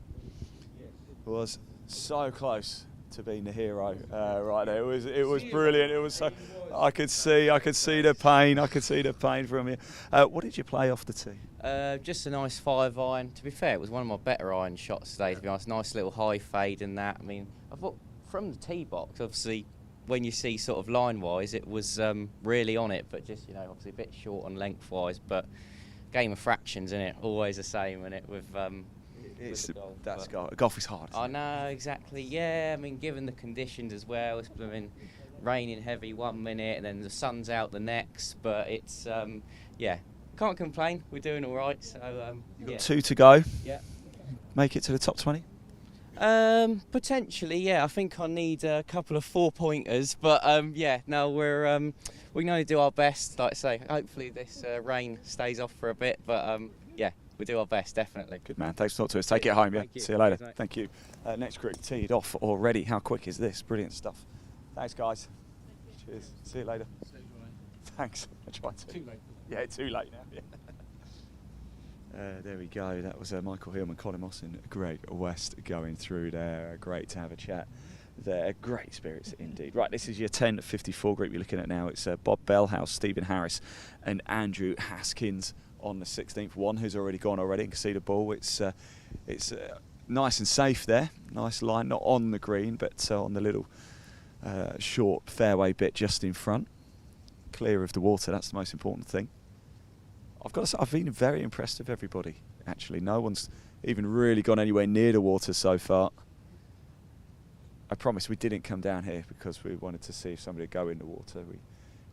was so close to being the hero right there. It was brilliant. It was so I could see the pain. I could see the pain from you. What did you play off the tee? Just a nice 5-iron. To be fair, it was one of my better iron shots today. To be honest, nice little high fade and that. I mean, I thought from the tee box, obviously, when you see sort of line-wise, it was really on it, but just obviously a bit short on length-wise. But game of fractions, isn't it? Always the same, isn't it? With golf is hard. I know, exactly. Yeah, I mean, given the conditions as well, it's been raining heavy 1 minute and then the sun's out the next. But it's can't complain. We're doing all right. So You've got 2 to go. Yeah. Make it to the top 20. Potentially, yeah. I think I need a couple of 4-pointers, but we can only do our best. Like I say, hopefully this rain stays off for a bit, but we'll do our best, definitely. Good man. Thanks for talking to us. Take it home. Yeah. Thank you. See you later. Cheers, mate. Thank you. Next group teed off already. How quick is this? Brilliant stuff. Thanks, guys. Cheers. See you later. Thanks. I tried to. Too late. Yeah, too late now. Yeah. There we go. That was Michael Hillman, Colin Moss and Greg West going through there. Great to have a chat there. Great spirits indeed. Right, this is your 10:54 group you're looking at now. It's Bob Bellhouse, Stephen Harris and Andrew Haskins on the 16th. One who's already gone already and can see the ball. It's nice and safe there. Nice line, not on the green, but on the little short fairway bit just in front. Clear of the water, that's the most important thing. I've got to say, I've been very impressed with everybody, actually. No one's even really gone anywhere near the water so far. I promise we didn't come down here because we wanted to see if somebody would go in the water. We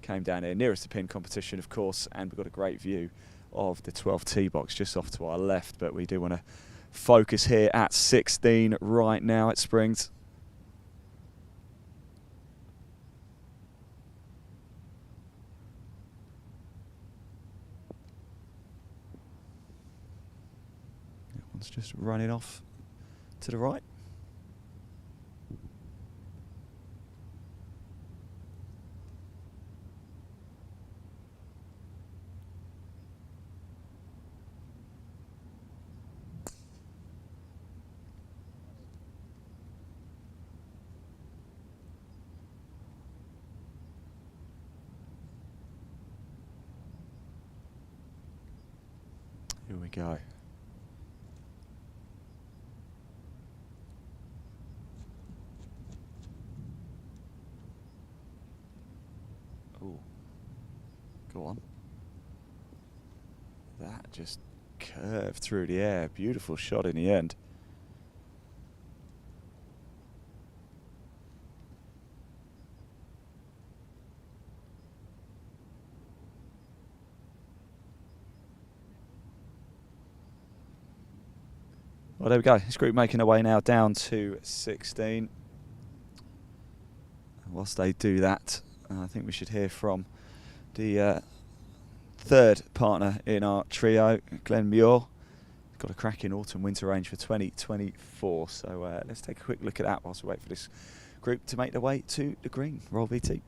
came down here nearest to pin competition, of course, and we've got a great view of the 12 tee box just off to our left, but we do want to focus here at 16 right now at Springs. It's just running off to the right. Here we go. Ooh. Go on. That just curved through the air. Beautiful shot in the end. Well, there we go. This group making their way now down to 16. And whilst they do that, I think we should hear from the third partner in our trio, Glenn Muir. Got a cracking autumn-winter range for 2024. So let's take a quick look at that whilst we wait for this group to make their way to the green. Roll VT.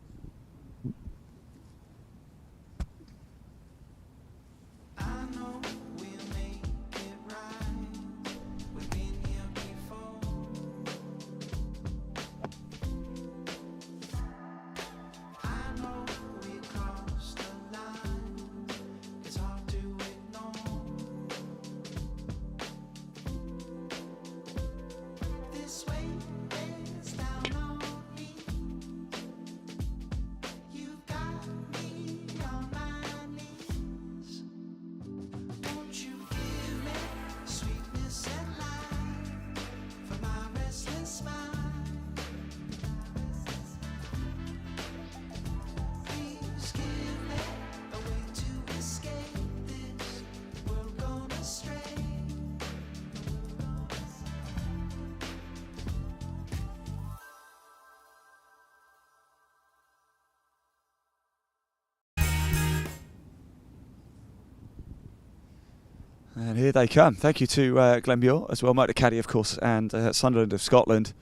And here they come. Thank you to Glenn Muir as well, Motor Caddy, of course, and Sunderland of Scotland.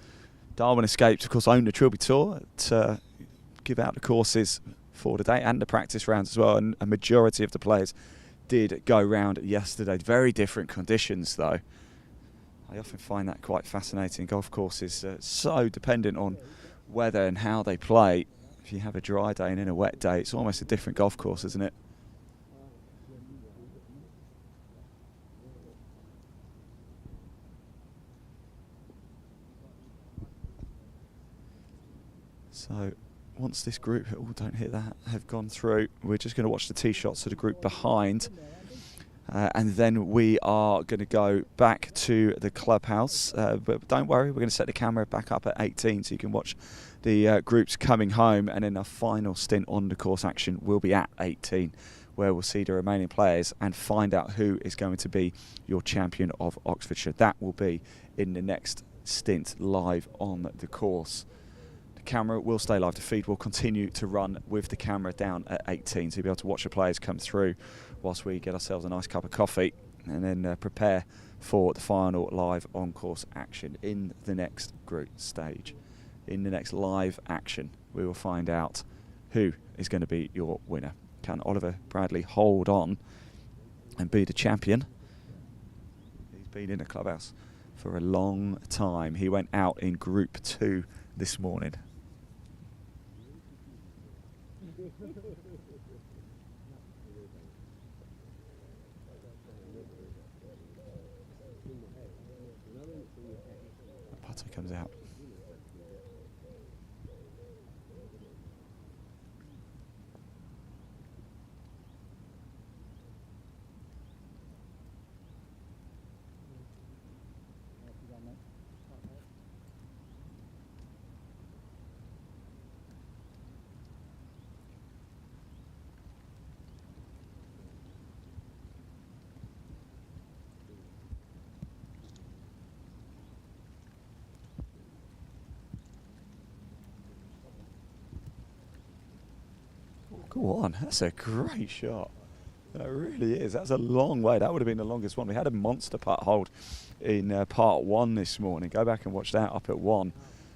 Darwin Escapes, of course, own the Trilby Tour to give out the courses for today and the practice rounds as well. And a majority of the players did go round yesterday. Very different conditions, though. I often find that quite fascinating. Golf courses are so dependent on weather and how they play. If you have a dry day and then a wet day, it's almost a different golf course, isn't it? So once this group, oh, don't hit that, have gone through, we're just going to watch the tee shots of the group behind. And then we are going to go back to the clubhouse. But don't worry, we're going to set the camera back up at 18 so you can watch the groups coming home. And then our final stint on the course action will be at 18, where we'll see the remaining players and find out who is going to be your champion of Oxfordshire. That will be in the next stint live on the course. The camera will stay live. The feed will continue to run with the camera down at 18, so you'll be able to watch the players come through whilst we get ourselves a nice cup of coffee and then prepare for the final live on-course action in the next group stage. In the next live action, we will find out who is going to be your winner. Can Oliver Bradley hold on and be the champion? He's been in the clubhouse for a long time. He went out in Group 2 this morning. Putter comes out. Go on, that's a great shot. That really is. That's a long way. That would have been the longest one. We had a monster putt hold in part 1 this morning. Go back and watch that up at 1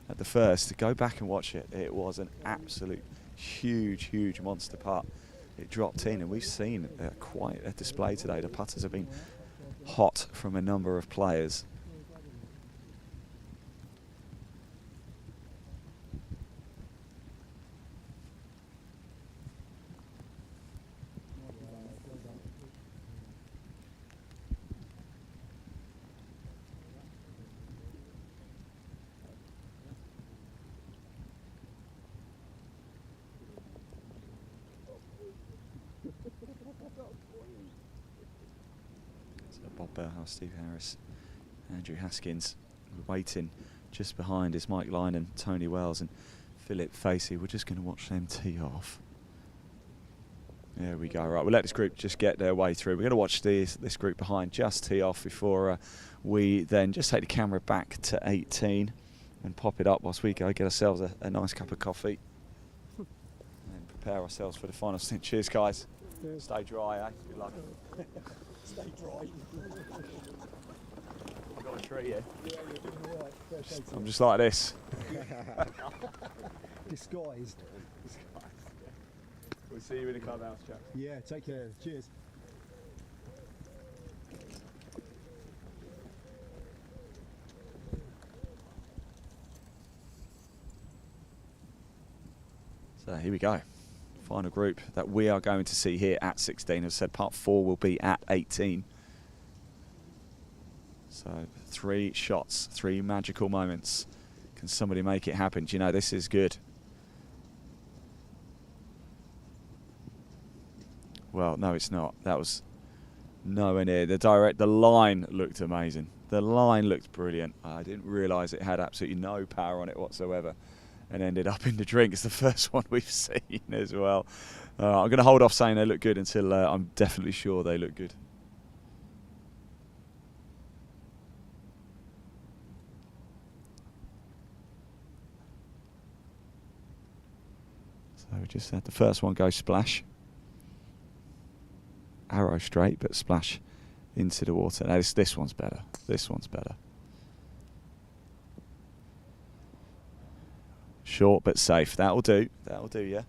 at the first. Go back and watch it. It was an absolute huge monster putt. It dropped in, and we've seen quite a display today. The putters have been hot from a number of players. Bob Burhouse, Steve Harris, Andrew Haskins. Waiting just behind is Mike Lynon, Tony Wells and Philip Facey. We're just going to watch them tee off. There we go. Right, we'll let this group just get their way through. We're going to watch this group behind just tee off before we then just take the camera back to 18 and pop it up whilst we go get ourselves a nice cup of coffee and prepare ourselves for the final stint. Cheers, guys. Cheers. Stay dry, eh? Good luck. Stay dry. I've got a tree here. Yeah, you're doing all right. I'm just like this. Disguised. We'll see you in the clubhouse, Jack. Yeah, take care. Cheers. So here we go. Final group that we are going to see here at 16. As I said, part 4 will be at 18. So 3 shots, 3 magical moments. Can somebody make it happen? Do you know, this is good. Well, no, it's not. That was nowhere near. The line looked amazing. The line looked brilliant. I didn't realise it had absolutely no power on it whatsoever, and ended up in the drink. It's the first one we've seen as well. I'm going to hold off saying they look good until I'm definitely sure they look good. So we just had the first one go splash. Arrow straight, but splash into the water. Now this one's better. This one's better. Short but safe. That'll do. That'll do, yeah.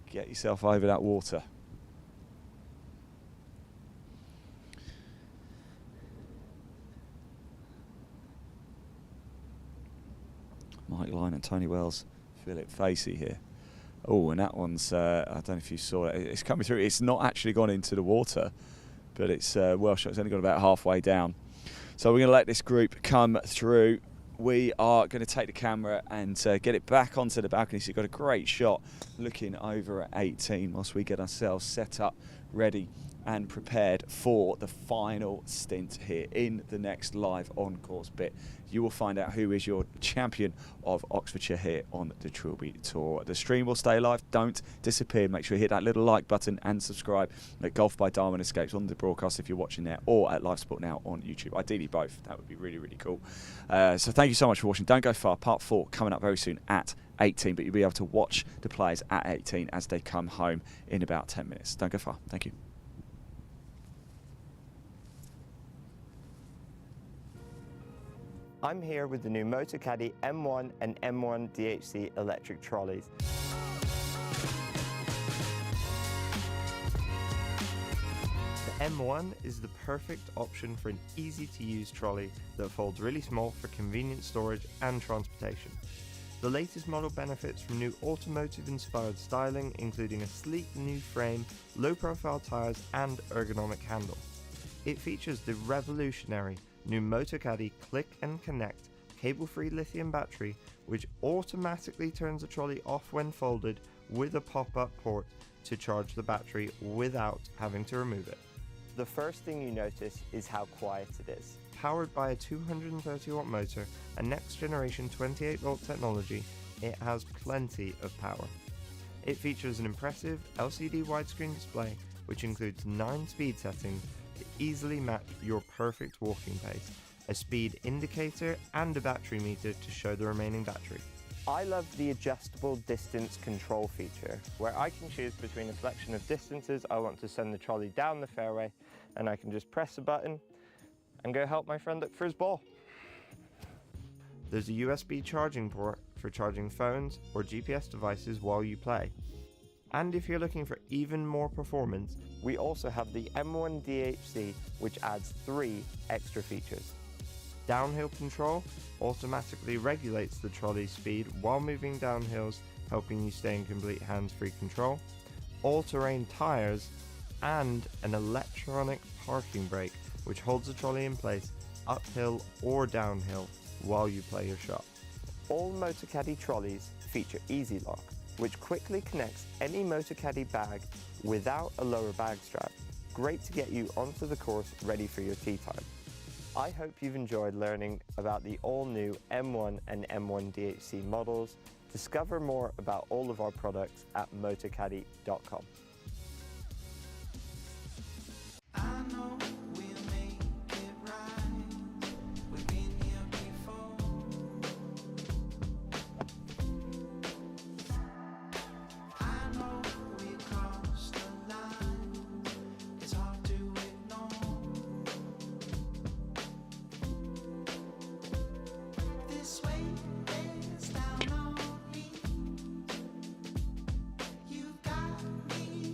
Get yourself over that water. Mike Line and Tony Wells, Philip Facey here. Oh, and that one's, I don't know if you saw it, it's coming through. It's not actually gone into the water, but it's well shot. It's only got about halfway down. So we're going to let this group come through. We are going to take the camera and get it back onto the balcony. So you've got a great shot looking over at 18 whilst we get ourselves set up, ready and prepared for the final stint here in the next live on-course bit. You will find out who is your champion of Oxfordshire here on the Trilby Tour. The stream will stay live. Don't disappear. Make sure you hit that little like button and subscribe at Golf by Darwin Escapes on the broadcast if you're watching there, or at Live Sport Now on YouTube. Ideally both. That would be really, really cool. So thank you so much for watching. Don't go far. Part 4 coming up very soon at 18, but you'll be able to watch the players at 18 as they come home in about 10 minutes. Don't go far. Thank you. I'm here with the new MotoCaddy M1 and M1 DHC electric trolleys. The M1 is the perfect option for an easy-to-use trolley that folds really small for convenient storage and transportation. The latest model benefits from new automotive-inspired styling, including a sleek new frame, low-profile tyres and ergonomic handle. It features the revolutionary new MotoCaddy Click and Connect cable-free lithium battery, which automatically turns the trolley off when folded with a pop-up port to charge the battery without having to remove it. The first thing you notice is how quiet it is. Powered by a 230 watt motor and next generation 28 volt technology, it has plenty of power. It features an impressive LCD widescreen display, which includes 9 speed settings to easily match your perfect walking pace, a speed indicator and a battery meter to show the remaining battery. I love the adjustable distance control feature, where I can choose between a selection of distances I want to send the trolley down the fairway, and I can just press a button and go help my friend look for his ball. There's a USB charging port for charging phones or GPS devices while you play. And if you're looking for even more performance, we also have the M1 DHC, which adds 3 extra features. Downhill control automatically regulates the trolley's speed while moving down hills, helping you stay in complete hands-free control. All-terrain tyres and an electronic parking brake, which holds the trolley in place uphill or downhill while you play your shot. All MotoCaddy trolleys feature Easy Lock, which quickly connects any MotoCaddy bag without a lower bag strap. Great to get you onto the course ready for your tee time. I hope you've enjoyed learning about the all-new M1 and M1 DHC models. Discover more about all of our products at motocaddy.com. You've got me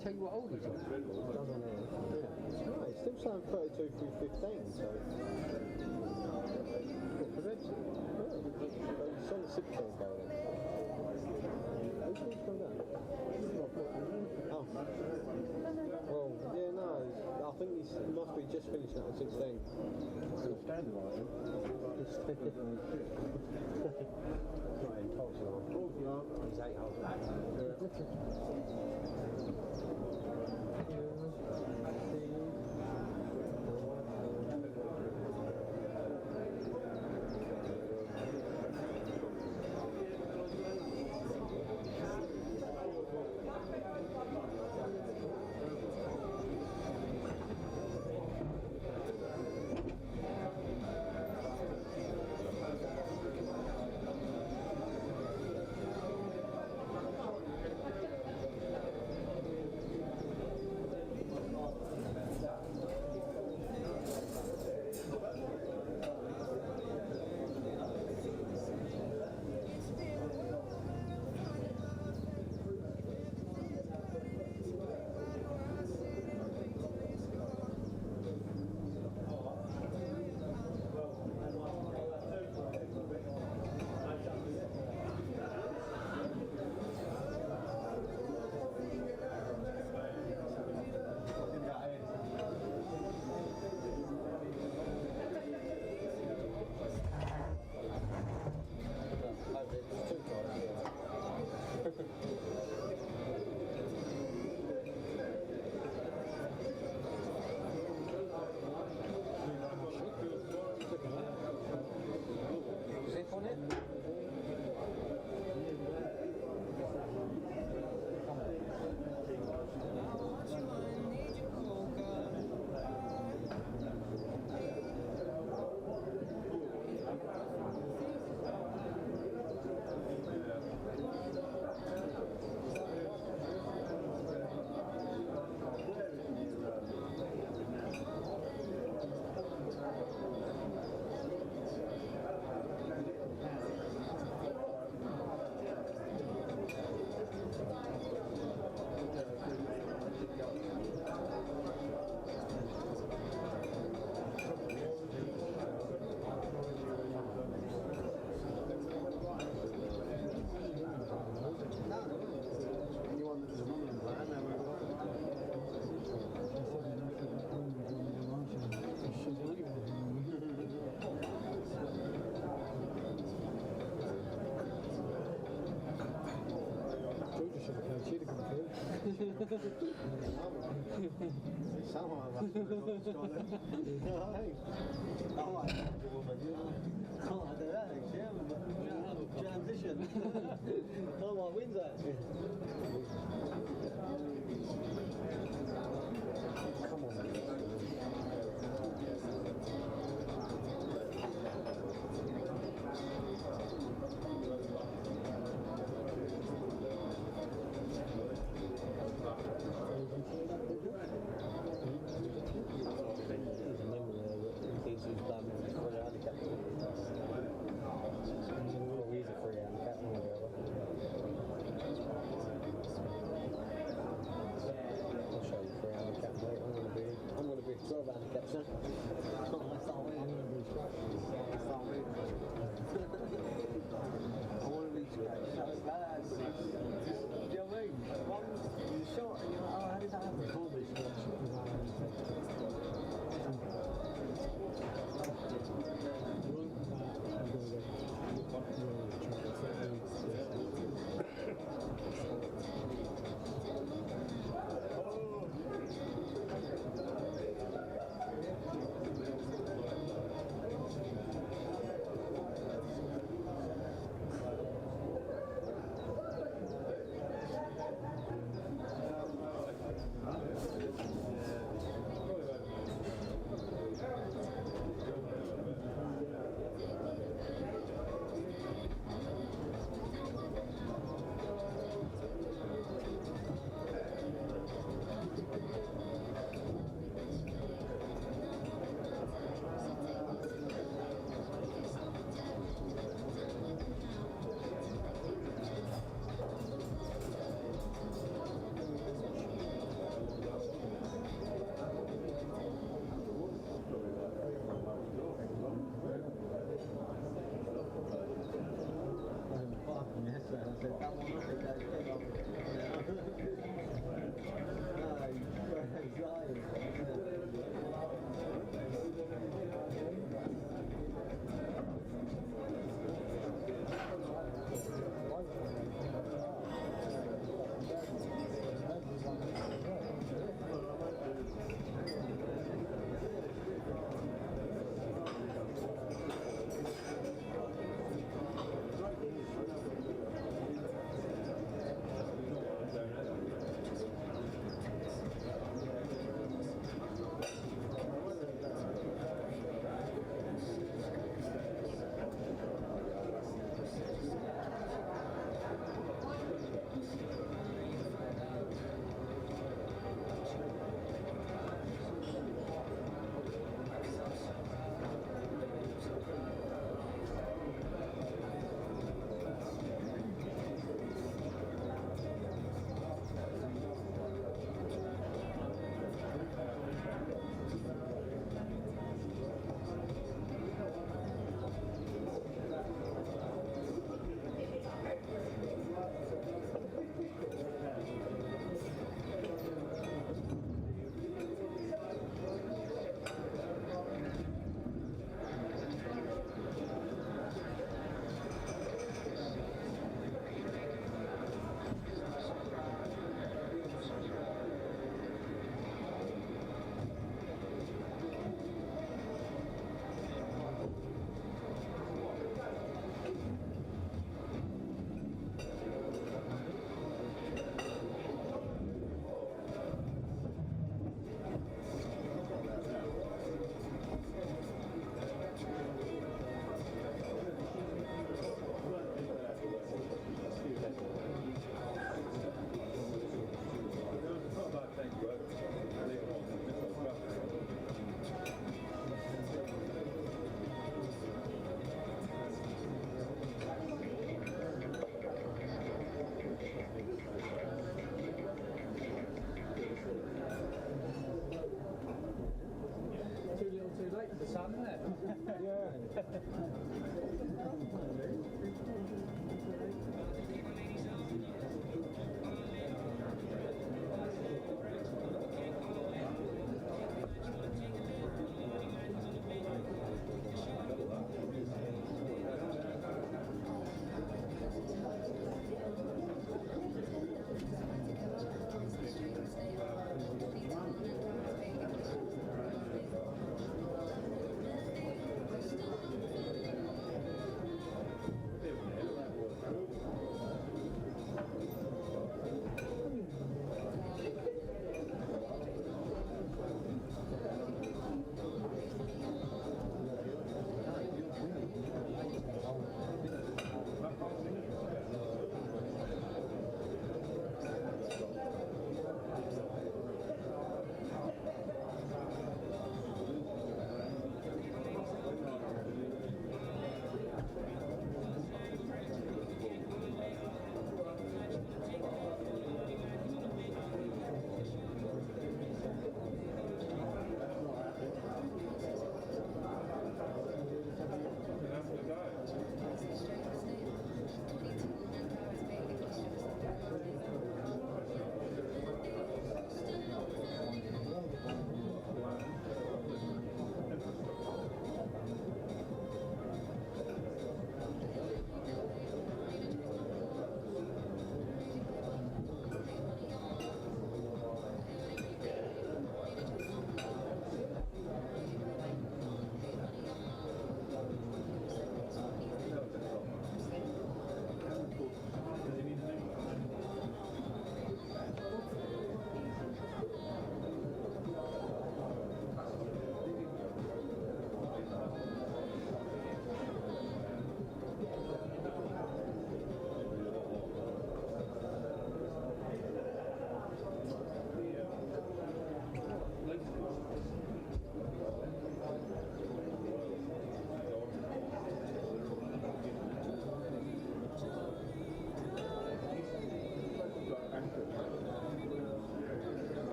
tell you what old he's on? It doesn't it? Yeah. No, it's still saying 32 through 15, so... What, Preventi? Oh, it's on the 16 goal then. Who's going to go down? Oh. Well, yeah, no, I think he must be just finishing at 16. Still standing right then? Not in Tulsa. He's 8 holes. Someone must have got Scotland. I like that woman, you know. I like that, yeah. Transition. I like wins actually. Come on,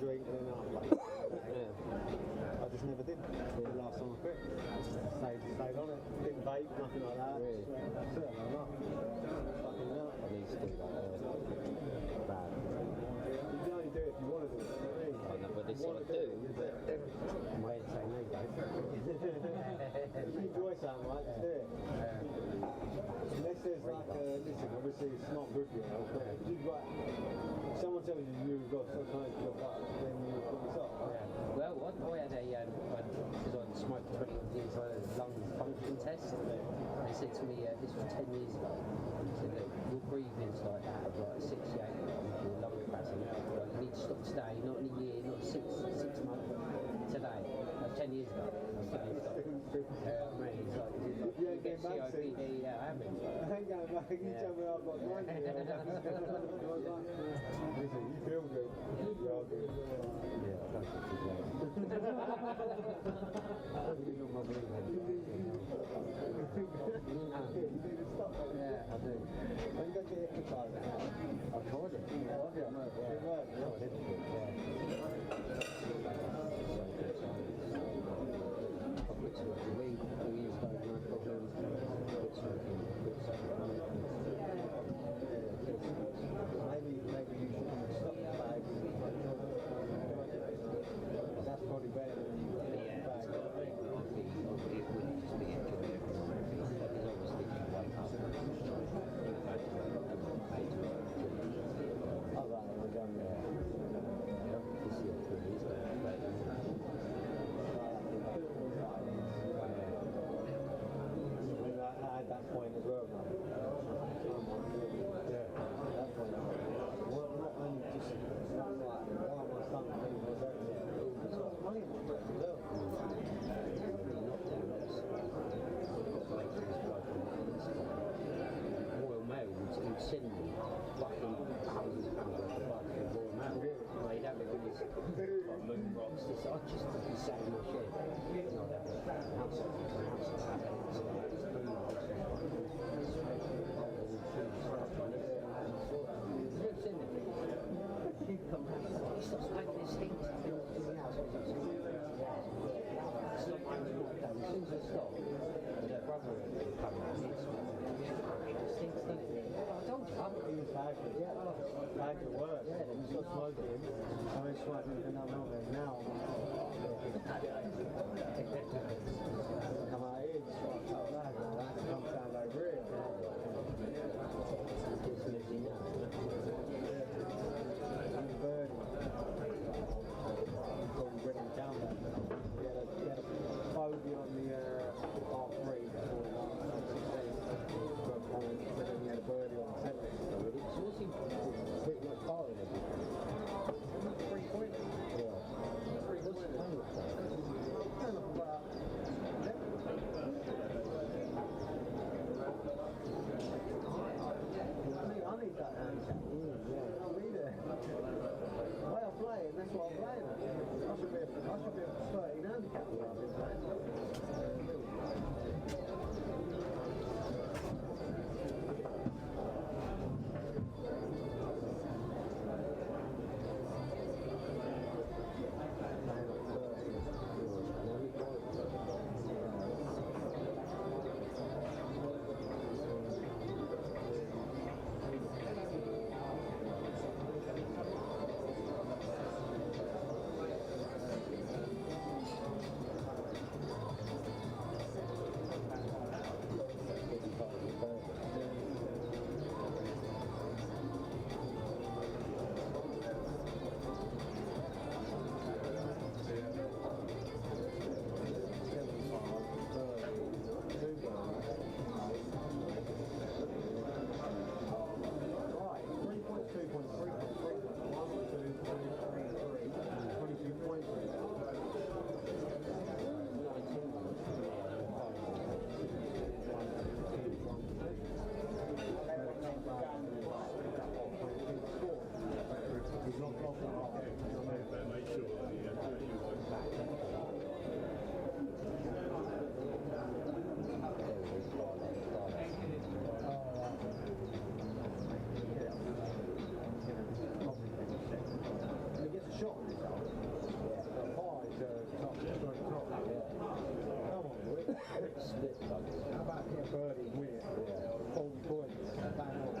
drink and then I just never did. The last time I quit. Stayed on it. Didn't vape, nothing like that. Really? That's it, I'm not. Fucking hell. I need to do that. Bad. You can only do it if you want to do it. I know, but this is what I do. I'm waiting to say no, guys. If you enjoy something, right, just do it. Unless there's like listen, obviously it's not good for you, but if you've got, if someone tells you you've got some kind of job, then you've got to stop, right? Well, I had because I'd smoked 21 years, I had a lung function test. They said to me, this was 10 years ago, they said, look, your breathing's like that of like 68, your lung capacity. Like, you need to stop today, not in a year, not 6 months, today. That's 10 years ago. If you ain't getting back, COPD, I haven't. I ain't going back, you tell me I've got 90 years. Listen, you feel good. You are good. Yeah, I don't think it's right. You got my breathing. You need to stop that. Yeah, I do. When you go to exercise, I tried it. it worked. I quit smoking weed 2 years ago, no problem. Quit smoking, Maybe you should stop the bag. That's probably better than you got the bag. it wouldn't just be enjoying it. Because obviously you wake up I'd rather have done that. this year 2 years ago. I had that point as well. Yeah, that point. Well, not only just like, why am I starting to think about that? It's got money in my brain as well. Royal Mail would send me fucking thousands of pounds worth of blood for Royal Mail. They'd have it on this like moon rocks. This, I'd just be sat in my shed. And I'd have a house up to my house. Stop smoking this thing. As soon as I stop, their brother will come around and stinks, doesn't it? I told you. He was back at work. Yeah, he was smoking. I went smoking and I'm not there now. Come out here, just like that. That comes down like real. Just losing now. And Bernie. Probably bring him down there. He had a bogey on the R3 before the last 16. But then he had a birdie on the 7. So what's he putting my car in everything? 3 points. Yeah. What's the plan with that? Kind of about 11. I need that handshake. Yeah. I need it. The way I play it, that's what I'm playing at. I should be a 13 handicap the way I've been playing. How about a birdie and win it? 40 points. Bang on.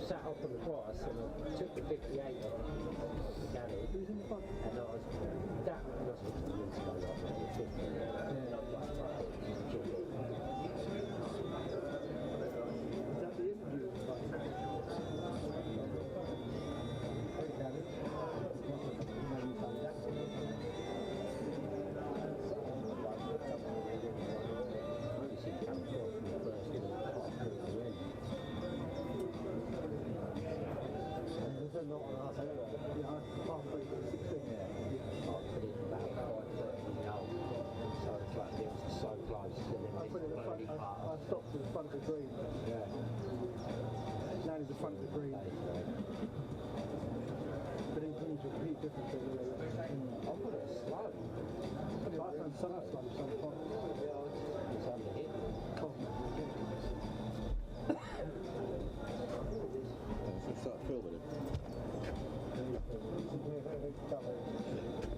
Sat up on the grass and I took the 58 off the caddy and I was that must have been years ago, like maybe 50. And I was like, is that the interview? I stopped in front of the green. Yeah. Landed in front of the green. But in things were completely different to the I put it slow. I found some slow sometimes. It's under hit. Start filming it.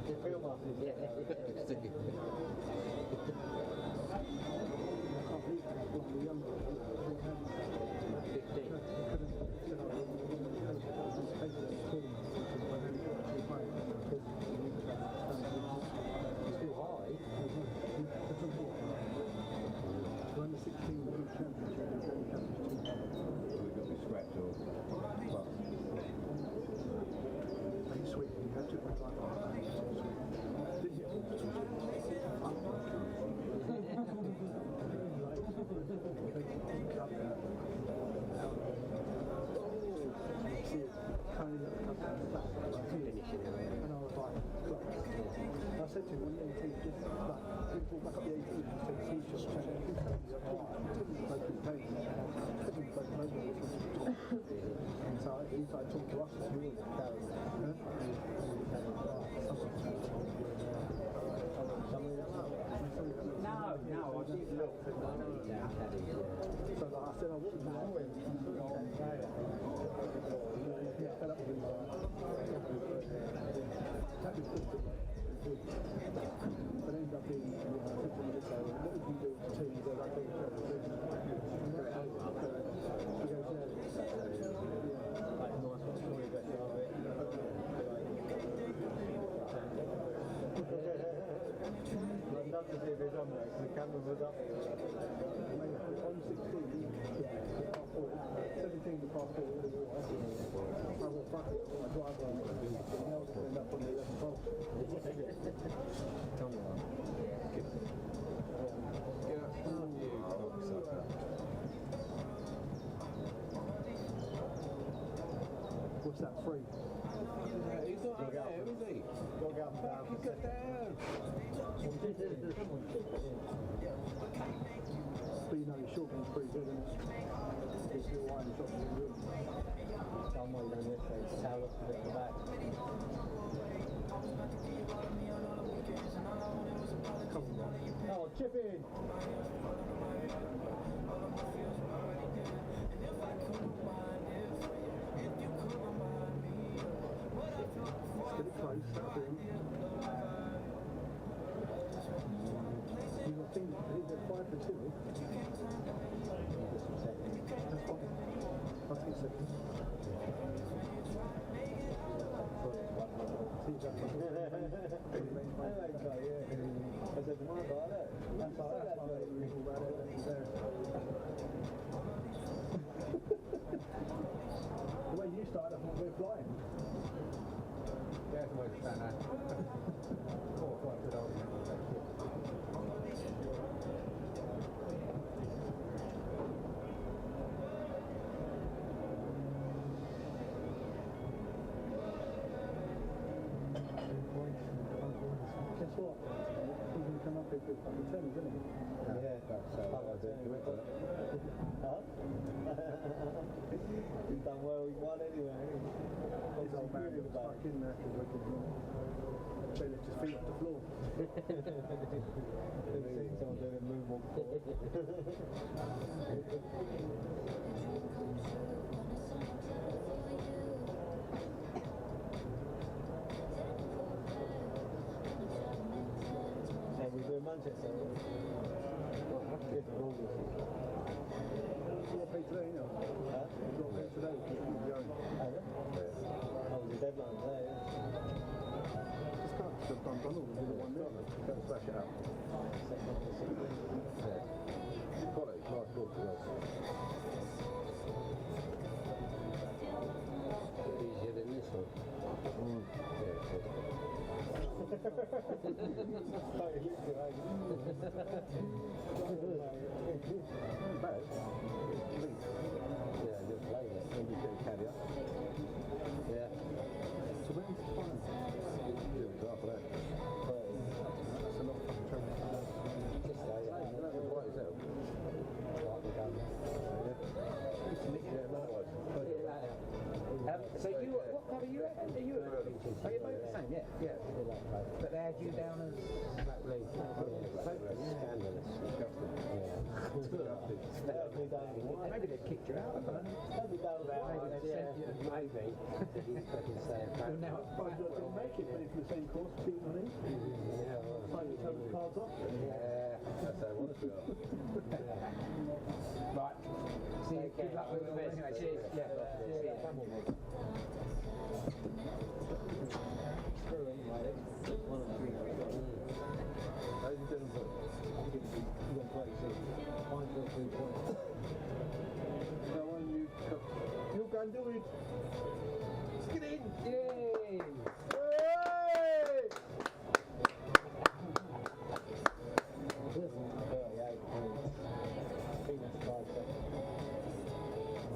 You film us? Yeah. I said to him, when the 18 just like, we pulled back up the 18, he said, he's just trying to do something. So he started talking to us as we were carrying. No, I didn't look. So like, I said, I wouldn't know him. Yeah, fell up with him. That was good. But ended up being 50 minutes over. What would you do to teams that I think he goes, like, nice one, story, but Hands up. On 16, yeah, 17 to pass 4 all the water. I will fuck it on my driveway. Everything else will end up on the 11 12. Come on. What's that, free? He's not out there, is he? Go down. Get down! But you know, your short one's pretty good, isn't it? It's your wine shot's really good. Done well done yesterday. Towel off a bit at the back. Come on. Oh, chip in! Get it close, that's in. You got things, is it 5 for 2? That's fine. I'll take seconds. I said, my God, that's why we were there. The way you started, I thought we were flying. Yeah, that's the way to stand there. Oh, quite good old. Guess what? He's going to come up with good fucking turns, isn't he? Yeah, that's huh? He's done well, he won anyway. His old man was stuck in there because we could they left his feet off the floor. Never seen someone doing a moonwalk forward. We do in Manchester. Good for all this. You've got to pay today, you know? Huh? You've got to pay today because you're going. Oh, the deadline there, yeah. Just can't just done all the one there. Don't smash it up. Yeah. Quality, nice book as well. Easier than this one. Yeah, it's bad. Yeah, just play it. Maybe you can carry up. Yeah. So when is it fun? Yeah, half of that. That's a lot of fucking trouble. Just stay there. What is that? Right, we're done. Yeah, likewise. So you, what club are you at? Are you both the same? Yeah, yeah. But they had you down as Black League. Scandalous. Maybe they kicked you out. I don't know. Maybe they sent you. Maybe. Well, now it's But you didn't make it, but it's the same course, cheating on him. Yeah, well, Playing each other's cards off. yeah, that's how I want to go. Right. See you. Good luck with it. Anyway, cheers. Yeah. Cheers. How you doing, boy? You got play, see. Mine for 3 points. Go on, you go and do it. Let's get in. Yay! Hey!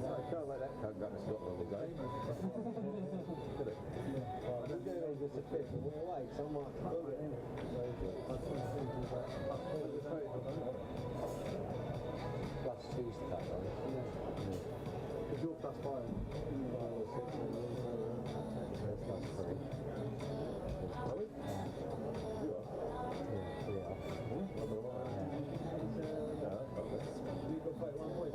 I can't let that cunt go to Scotland today. Could it? Just a bit, but we're away, so I might do it, innit? Plus 2's the cut, right? Because you're plus 5. Plus 3. Are we? You are? Yeah, we are. You've got to play 1 point.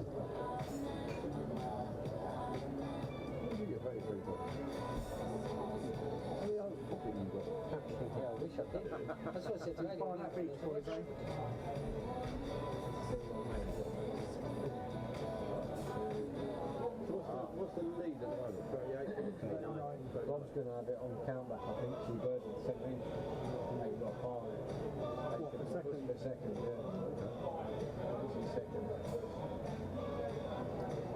You get very, very good. Yeah, I wish I did. That's what I said to you. Find that beach for the game. What's the lead at the moment? 38? 39. Rob's going to have it on countback, I think. She bird at the second inch. Maybe got a par. What, for second? For second, yeah. This is second.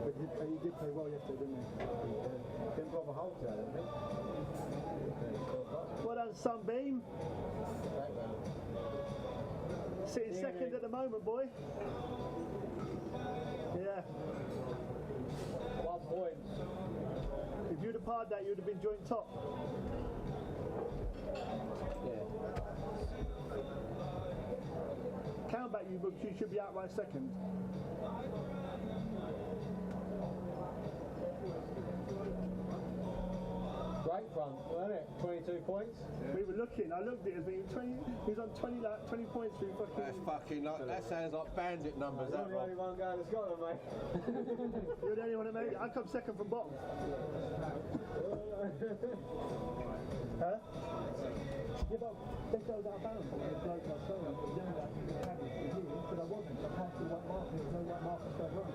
But you did play well yesterday, didn't you? Didn't bother hold to that, didn't you? Well done, Sunbeam. Sitting second at the moment, boy. Yeah. 1 point. If you'd have parred that, you'd have been joint top. Yeah. Count back you, but you should be outright second. Great front, wasn't it? 22 points. We were looking, I looked at it, he was on 20 points through fucking... That's fucking like, that sounds like bandit numbers, that You're the only one going to Scotland, mate. You're the only one that made it. I come second from bottom. Huh? Yeah, but they goes out of bounds. The bloke I saw him, but doing that, he was happy for you, but I wasn't. I passed the white marker, there was no white marker going wrong.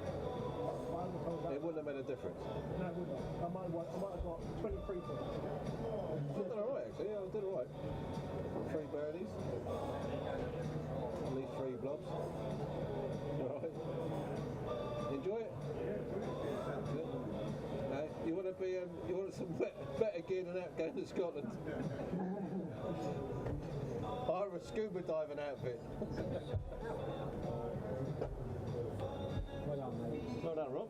It wouldn't have made a difference. No, it wouldn't. I might have got 23 points. I did alright actually, yeah, I did alright. 3 birdies. At least 3 blobs. Alright. Enjoy it? No, you want to be, you want some better gear than that going to Scotland. Hire a scuba diving outfit. Well done, mate. Well done, Rob.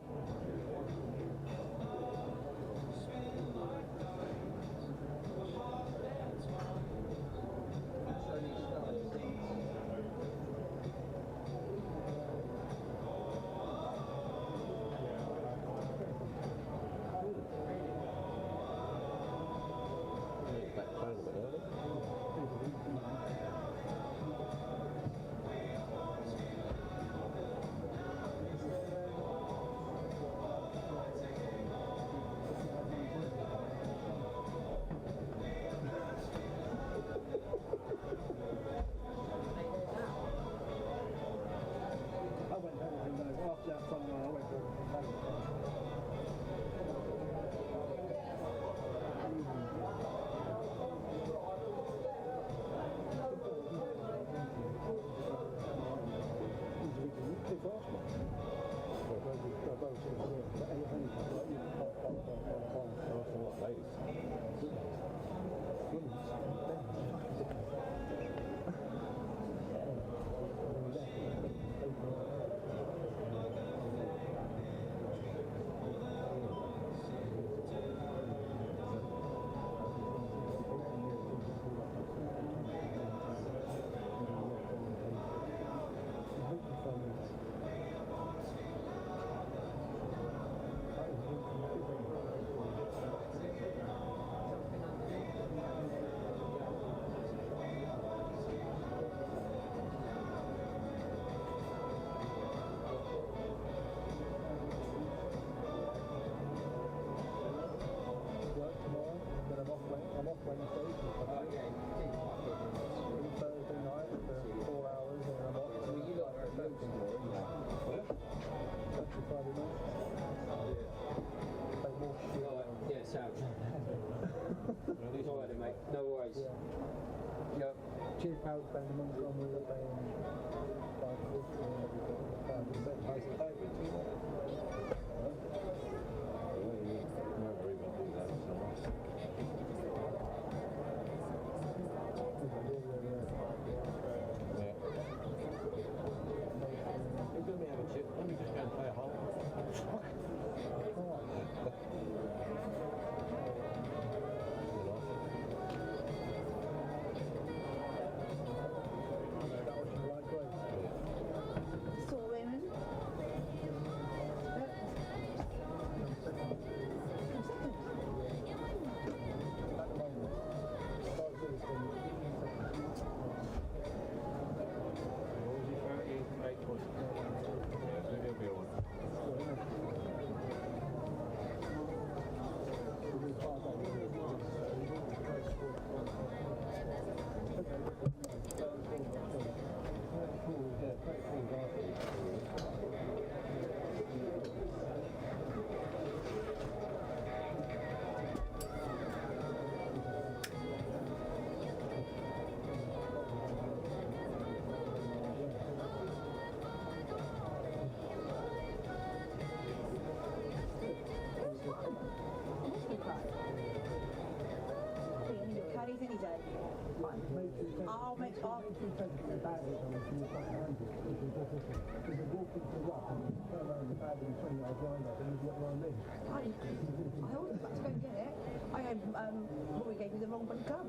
No worries. Yeah. Cheers, pal. Spend the money on the I'll make sure. I was about to go and get it. I had Rory gave me the wrong bloody club.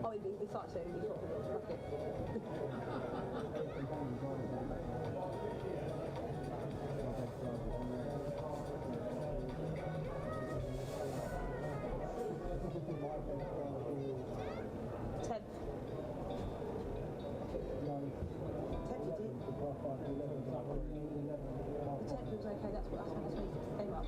Oh, he starts soon. He's got okay, that's what came up.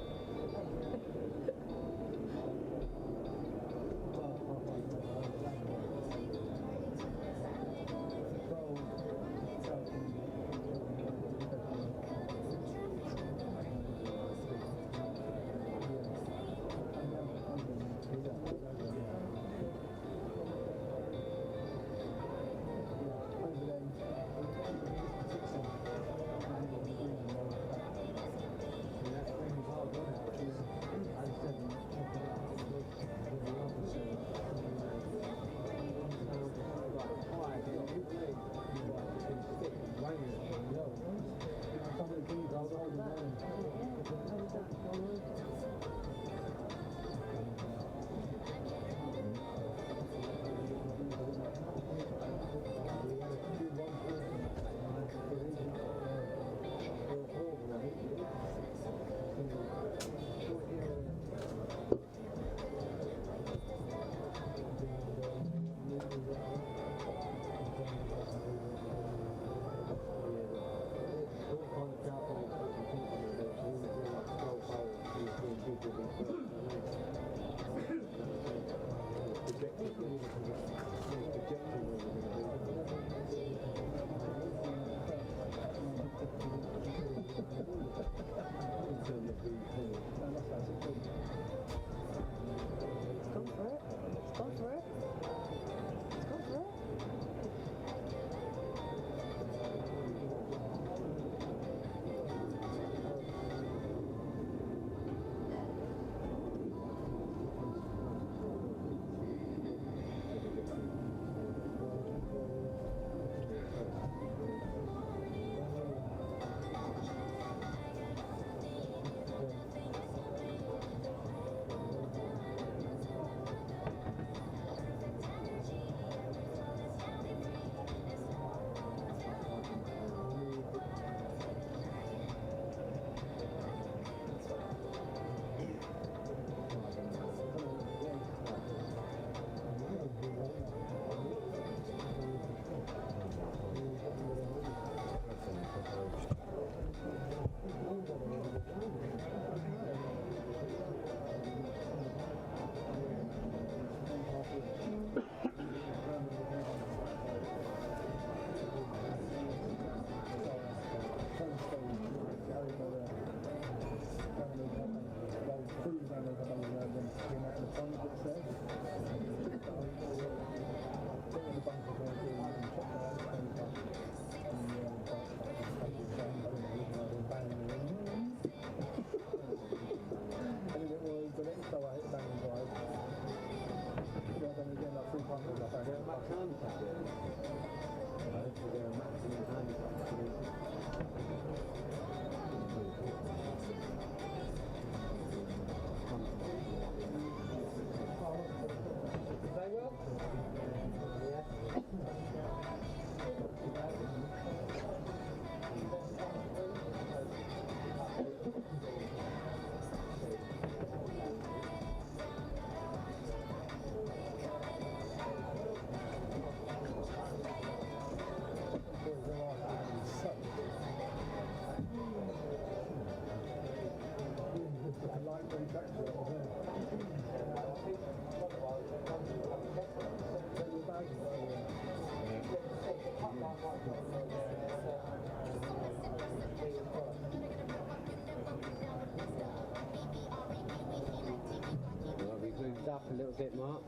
Up a little bit, Mark.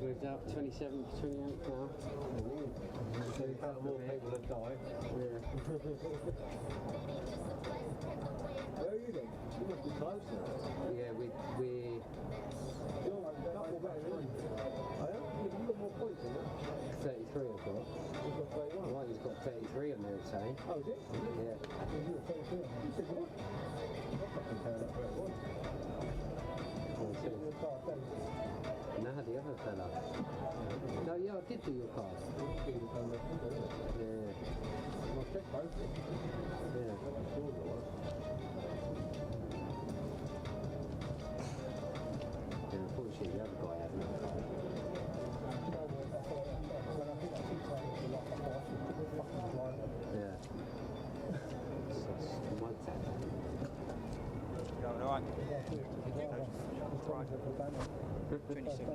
Moved up 27th, 28th now. More people have died. Yeah. Where are you then? You must be close now. Yeah, we You're like a couple better than me. I am? Yeah, you've got more points than that. 33 I've got. You've got 31. Right, he's got 33 on there, say. Oh, is it? Yeah. You were 33. You said what? I'm not comparing that to everyone. You said your car, don't you? No, the other fella. No, yeah, I did do your card. Yeah. Well, check both. Yeah. Yeah, unfortunately, the other guy hasn't. Yeah. It's mud tap. Going all right? 27.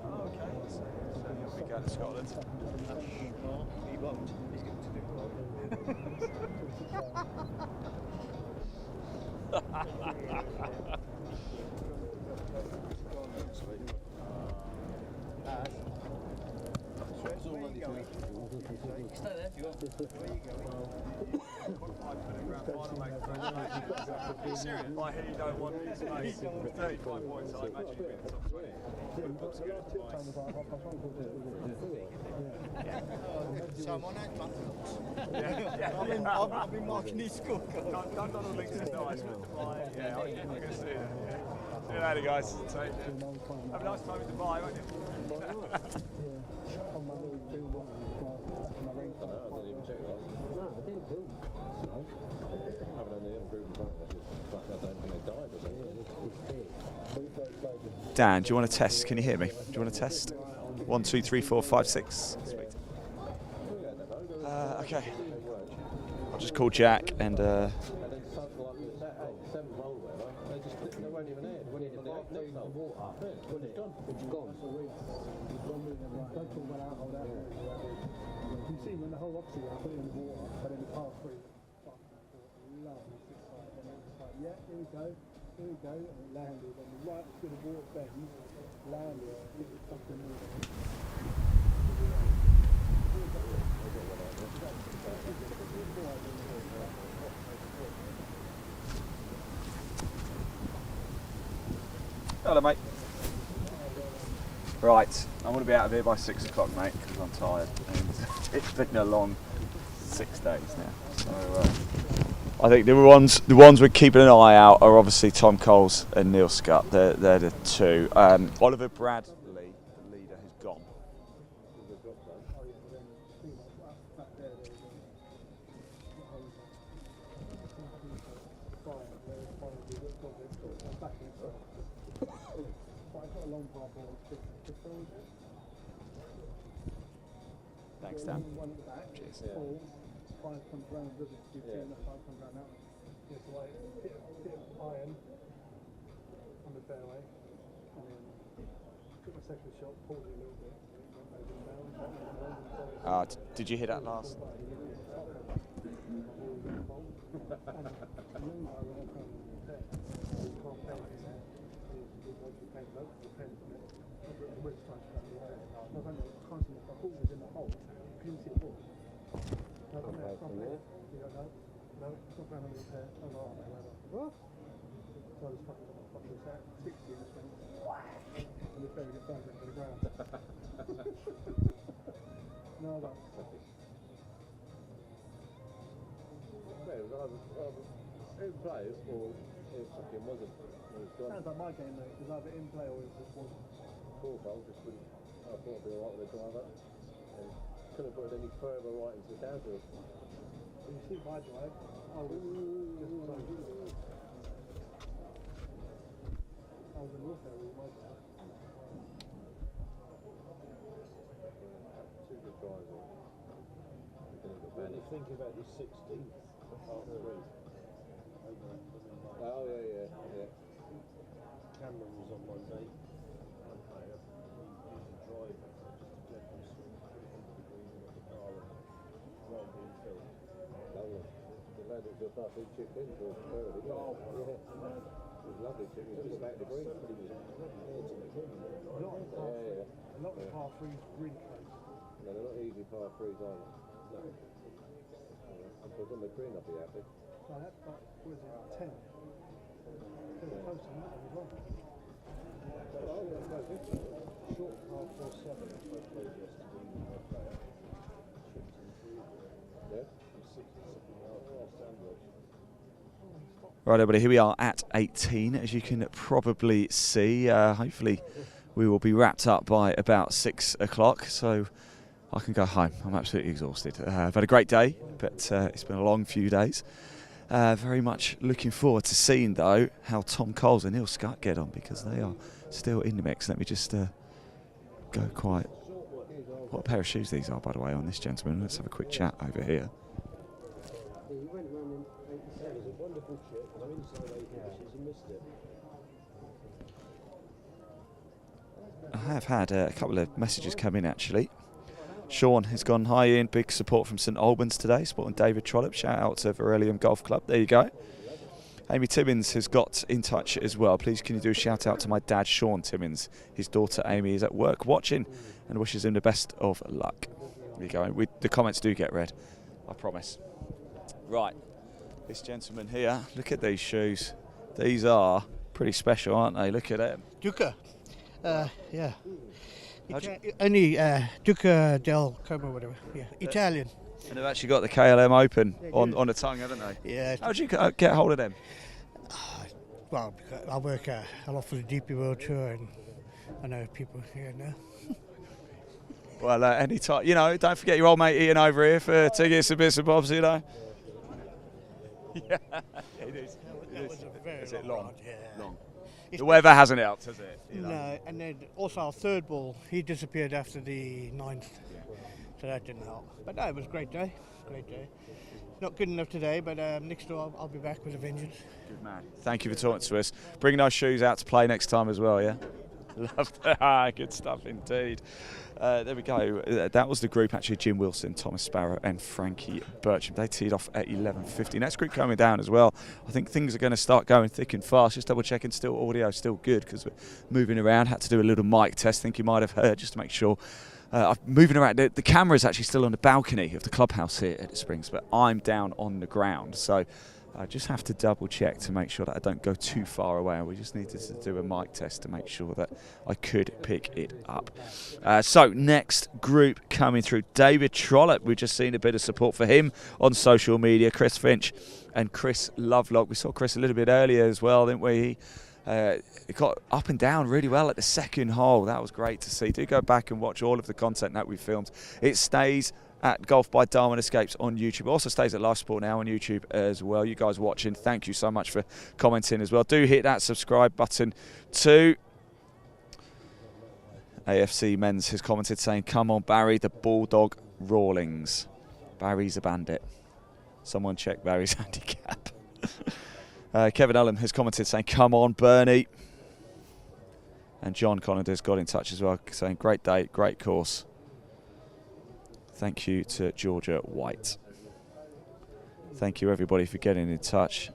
Oh, okay. So you'll be going to Scotland. He won't. He's going to do Stay there if you want. Where you going? I hear you don't want this space. 35 points, I imagine you win the top 20. So I'm on that month. Yeah. I've been marking his scorecard. I've done all the links tonight. Yeah, I'm going to see it. See you later, guys. Take care. Have a nice time in Dubai, won't you? Dan, do you want to test? Can you hear me? Do you want to test? 1, 2, 3, 4, 5, 6. Sweet. Okay. I'll just call Jack and. You see when the whole opposite, I put it in the water, but then the par 3, lovely 6-side, and it was like, yeah, here we go, and it landed, and right to the water bend, landed, it was fucking Hello, mate. Right, I'm going to be out of here by 6 o'clock, mate, because I'm tired. And it's been a long 6 days now. So I think the ones we're keeping an eye out are obviously Tom Coles and Neil Scott. They're the two. Oliver Bradley, the leader, has gone. Thanks, Dan. Cheers. Five comes round, doesn't it? You see enough five comes round that way. It's like hit iron on the fairway, and then took my second shot, pulled it a little bit, went over down. Did you hear that last? In play, or it fucking wasn't. Sounds like my game, though. It was either in play or it just wasn't. Poor goal, just wouldn't. I thought it'd be alright with the driver. And couldn't put it any further right into the downfield. When you see my drive, I was just close. I was in North area with my drive. Two good drives. What do you think about the 16th? Oh yeah. Cameron was on one day. He used a driver just to get them into the green and the car and right being filled. Lovely. The lad that just up, he chipped in for early. Oh, yeah. lovely. It was about the green. A lot of par threes really close. No, they're not easy par threes either. No. If I was on the green, I'd be happy. No, that's about, what is it, 10? Pretty close to that as well. Short par 4-7. Right, everybody, here we are at 18, as you can probably see. Hopefully we will be wrapped up by about 6 o'clock, so I can go home. I'm absolutely exhausted. I've had a great day, but it's been a long few days. Very much looking forward to seeing, though, how Tom Coles and Neil Scott get on, because they are still in the mix. Let me just go quiet. What a pair of shoes these are, by the way, on this gentleman. Let's have a quick chat over here. I have had a couple of messages come in, actually. Sean has gone, hi Ian, big support from St Albans today, supporting David Trollope. Shout out to Verelium Golf Club. There you go. Amy Timmins has got in touch as well. Please can you do a shout out to my dad, Sean Timmins. His daughter Amy is at work watching and wishes him the best of luck. There you go. The comments do get read, I promise. Right, this gentleman here, look at these shoes. These are pretty special, aren't they? Look at them. Duca. Yeah. Only Duca del Como, whatever. Yeah, Italian. And they've actually got the KLM Open on the tongue, haven't they? Yeah. How'd you get hold of them? Well, I work a lot for the DP World Tour, and I know people here now. Well, any time, you know, don't forget your old mate Ian over here for tickets and bits and bobs, you know. Yeah, it is. That was a very is it long long? ride, yeah. Long. The weather hasn't helped, has it? You know? No, and then also our third ball, he disappeared after the 9th, so that didn't help. But no, it was a great day, great day. Not good enough today, but next door I'll be back with a vengeance. Good man. Thank you for talking to us. Bring those shoes out to play next time as well, yeah? Love that. Good stuff indeed. There we go. That was the group, actually. Jim Wilson, Thomas Sparrow and Frankie Bircham. They teed off at 11:50. Next group coming down as well. I think things are going to start going thick and fast. Just double checking, still audio still good, because we're moving around. Had to do a little mic test. Think you might have heard, just to make sure. I'm moving around. The camera is actually still on the balcony of the clubhouse here at the Springs, but I'm down on the ground. So I just have to double check to make sure that I don't go too far away. And we just needed to do a mic test to make sure that I could pick it up. So next group coming through, David Trollope. We've just seen a bit of support for him on social media. Chris Finch and Chris Lovelock. We saw Chris a little bit earlier as well, didn't we? He got up and down really well at the second hole. That was great to see. Do go back and watch all of the content that we filmed. It stays at Golf by Darwin Escapes on YouTube. It also stays at Live Sport Now on YouTube as well. You guys watching, thank you so much for commenting as well. Do hit that subscribe button too. AFC Men's has commented saying, come on Barry, the Bulldog Rawlings. Barry's a bandit. Someone check Barry's handicap. Kevin Ullum has commented saying, come on Bernie. And John Connader's got in touch as well, saying, great day, great course. Thank you to Georgia White. Thank you everybody for getting in touch.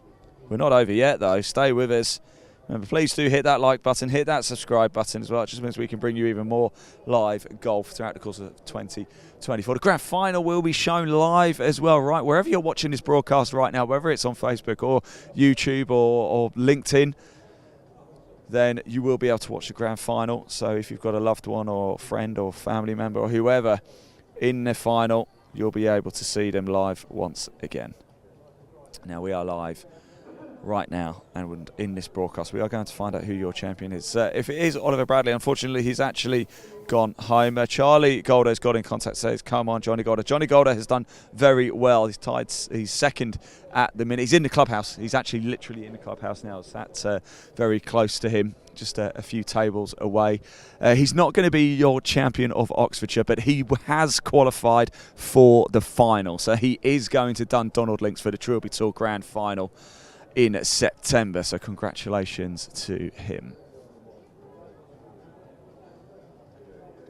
We're not over yet though, stay with us. Remember, please do hit that like button, hit that subscribe button as well. It just means we can bring you even more live golf throughout the course of 2024. The grand final will be shown live as well, right? Wherever you're watching this broadcast right now, whether it's on Facebook or YouTube or LinkedIn, then you will be able to watch the grand final. So if you've got a loved one or friend or family member or whoever in the final, you'll be able to see them live once again. Now we are live right now, and in this broadcast we are going to find out who your champion is. If it is Oliver Bradley, unfortunately he's actually gone home. Charlie Golder's got in contact, says come on Johnny Golder. Johnny Golder has done very well. He's second at the minute. He's in the clubhouse. He's actually literally in the clubhouse now. So that's very close to him, just a few tables away. He's not going to be your champion of Oxfordshire, but he has qualified for the final. So he is going to Dundonald Links for the Trilby Tour Grand Final in September. So congratulations to him.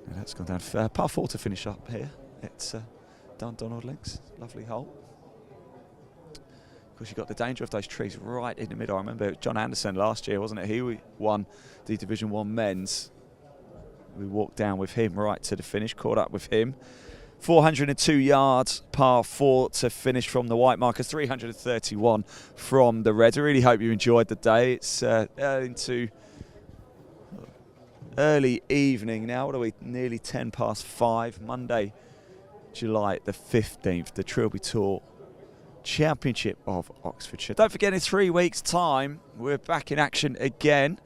And that's gone down par 4 to finish up here. It's Dundonald Links, lovely hole. Of course, you've got the danger of those trees right in the middle. I remember John Anderson last year, wasn't it? He won the Division 1 men's. We walked down with him right to the finish, caught up with him. 402 yards, par 4 to finish from the white markers, 331 from the reds. I really hope you enjoyed the day. It's into early evening now. What are we? Nearly 10 past 5, Monday, July the 15th, the Trilby Tour Championship of Oxfordshire. Don't forget, in 3 weeks' time, we're back in action again.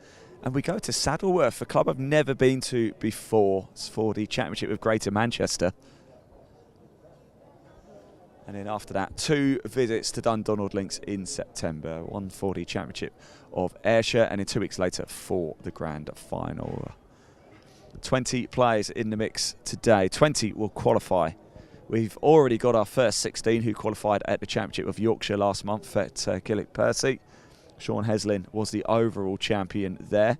And we go to Saddleworth, a club I've never been to before. It's for the Championship of Greater Manchester. And then after that, 2 visits to Dundonald Links in September. One for the Championship of Ayrshire, and then 2 weeks later for the Grand Final. 20 players in the mix today. 20 will qualify. We've already got our first 16 who qualified at the Championship of Yorkshire last month at Gillick Percy. Sean Heslin was the overall champion there.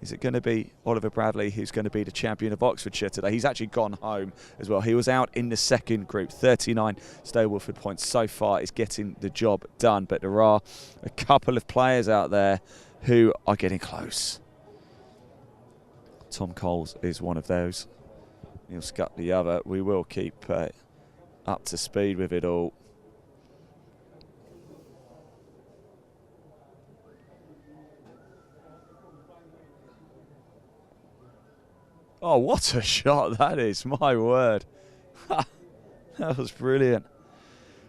Is it going to be Oliver Bradley who's going to be the champion of Oxfordshire today? He's actually gone home as well. He was out in the second group. 39 Stableford points so far is getting the job done. But there are a couple of players out there who are getting close. Tom Coles is one of those. Neil Scutt the other. We will keep up to speed with it all. Oh, what a shot that is, my word. That was brilliant.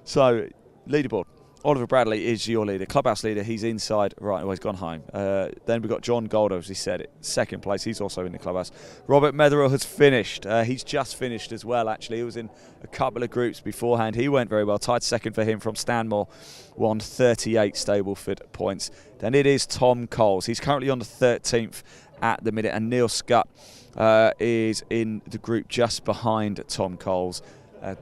So, leaderboard. Oliver Bradley is your leader. Clubhouse leader, he's inside. Right, he's gone home. Then we've got John Golder, as he said, it, second place. He's also in the clubhouse. Robert Metherell has finished. He's just finished as well, actually. He was in a couple of groups beforehand. He went very well. Tied second for him from Stanmore. Won 38 Stableford points. Then it is Tom Coles. He's currently on the 13th at the minute. And Neil Scutt is in the group just behind Tom Coles.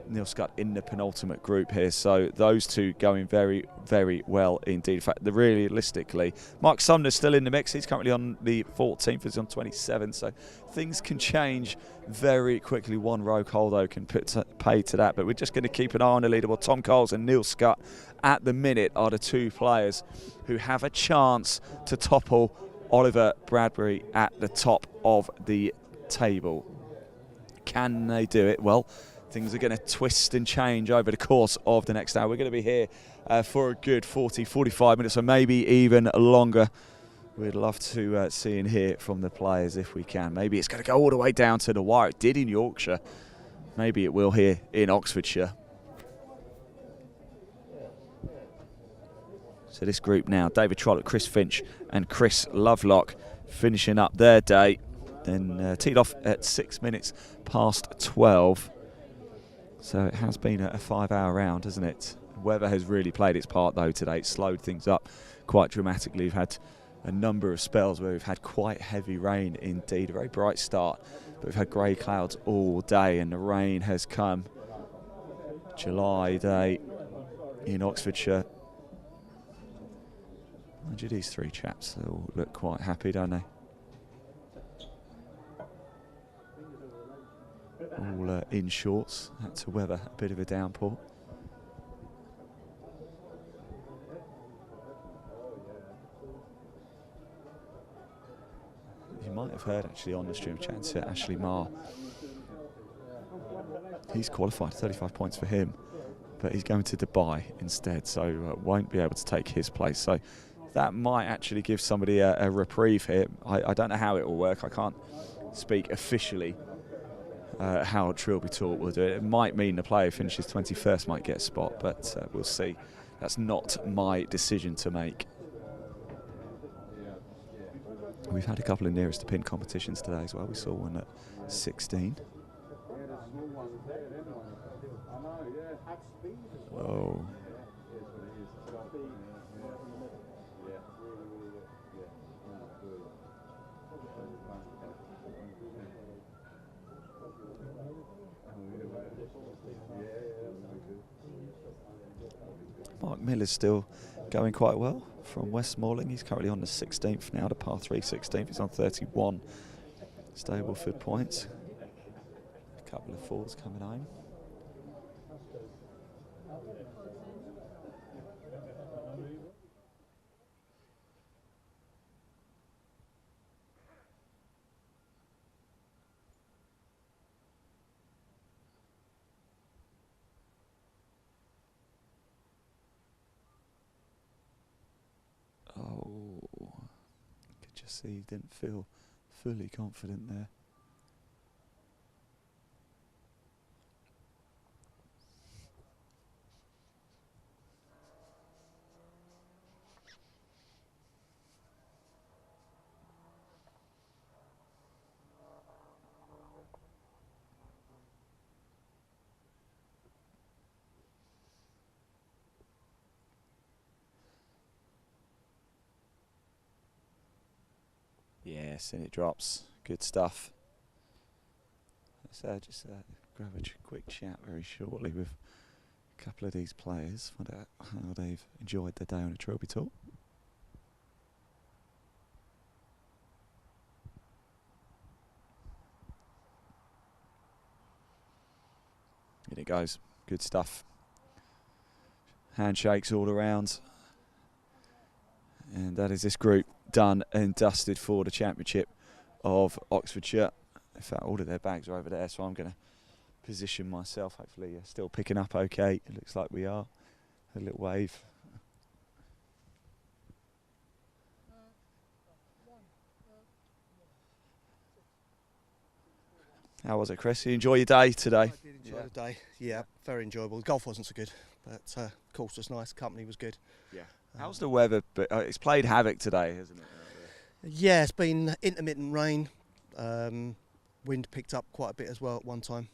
Neil Scutt in the penultimate group here, so those two going very, very well indeed. In fact, realistically, Mark Sumner's still in the mix. He's currently on the 14th, he's on 27, so things can change very quickly. One rogue hole, though, can pay to that, but we're just going to keep an eye on the leaderboard. Tom Coles and Neil Scutt at the minute are the two players who have a chance to topple Oliver Bradbury at the top of the table. Can they do it? Well, things are going to twist and change over the course of the next hour. We're going to be here for a good 40, 45 minutes, or maybe even longer. We'd love to see and hear from the players if we can. Maybe it's going to go all the way down to the wire. It did in Yorkshire. Maybe it will here in Oxfordshire. So this group now, David Trollope, Chris Finch and Chris Lovelock finishing up their day. Then teed off at 6 minutes past 12. So it has been a 5-hour round, hasn't it? Weather has really played its part, though, today. It's slowed things up quite dramatically. We've had a number of spells where we've had quite heavy rain indeed. A very bright start, but we've had grey clouds all day, and the rain has come. July day in Oxfordshire. Mind you, these three chaps, they all look quite happy, don't they? All in shorts, had to weather a bit of a downpour. You might have heard actually on the stream chatting to Ashley Marr. He's qualified, 35 points for him, but he's going to Dubai instead, so won't be able to take his place. So that might actually give somebody a reprieve here. I don't know how it will work. I can't speak officially how Trilby Tour will do it. It might mean the player who finishes 21st might get a spot, but we'll see. That's not my decision to make. We've had a couple of nearest to pin competitions today as well. We saw one at 16. Oh. Mark Miller's still going quite well from West Malling. He's currently on the 16th now, the par 3 16th. He's on 31 Stableford points. A couple of fours coming home. just he didn't feel fully confident there. Yes, and it drops. Good stuff. Let's just grab a quick chat very shortly with a couple of these players, find out how they've enjoyed their day on a Trilby Tour. In it goes. Good stuff. Handshakes all around. And that is this group done and dusted for the Championship of Oxfordshire. In fact, all of their bags are over there, so I'm going to position myself. Hopefully still picking up okay. It looks like we are. A little wave. How was it, Chris? You enjoy your day today? I did enjoy the day. Yeah, very enjoyable. The golf wasn't so good, but course was nice. Company was good. Yeah. How's the weather? It's played havoc today, hasn't it? Yeah, it's been intermittent rain. Wind picked up quite a bit as well at one time,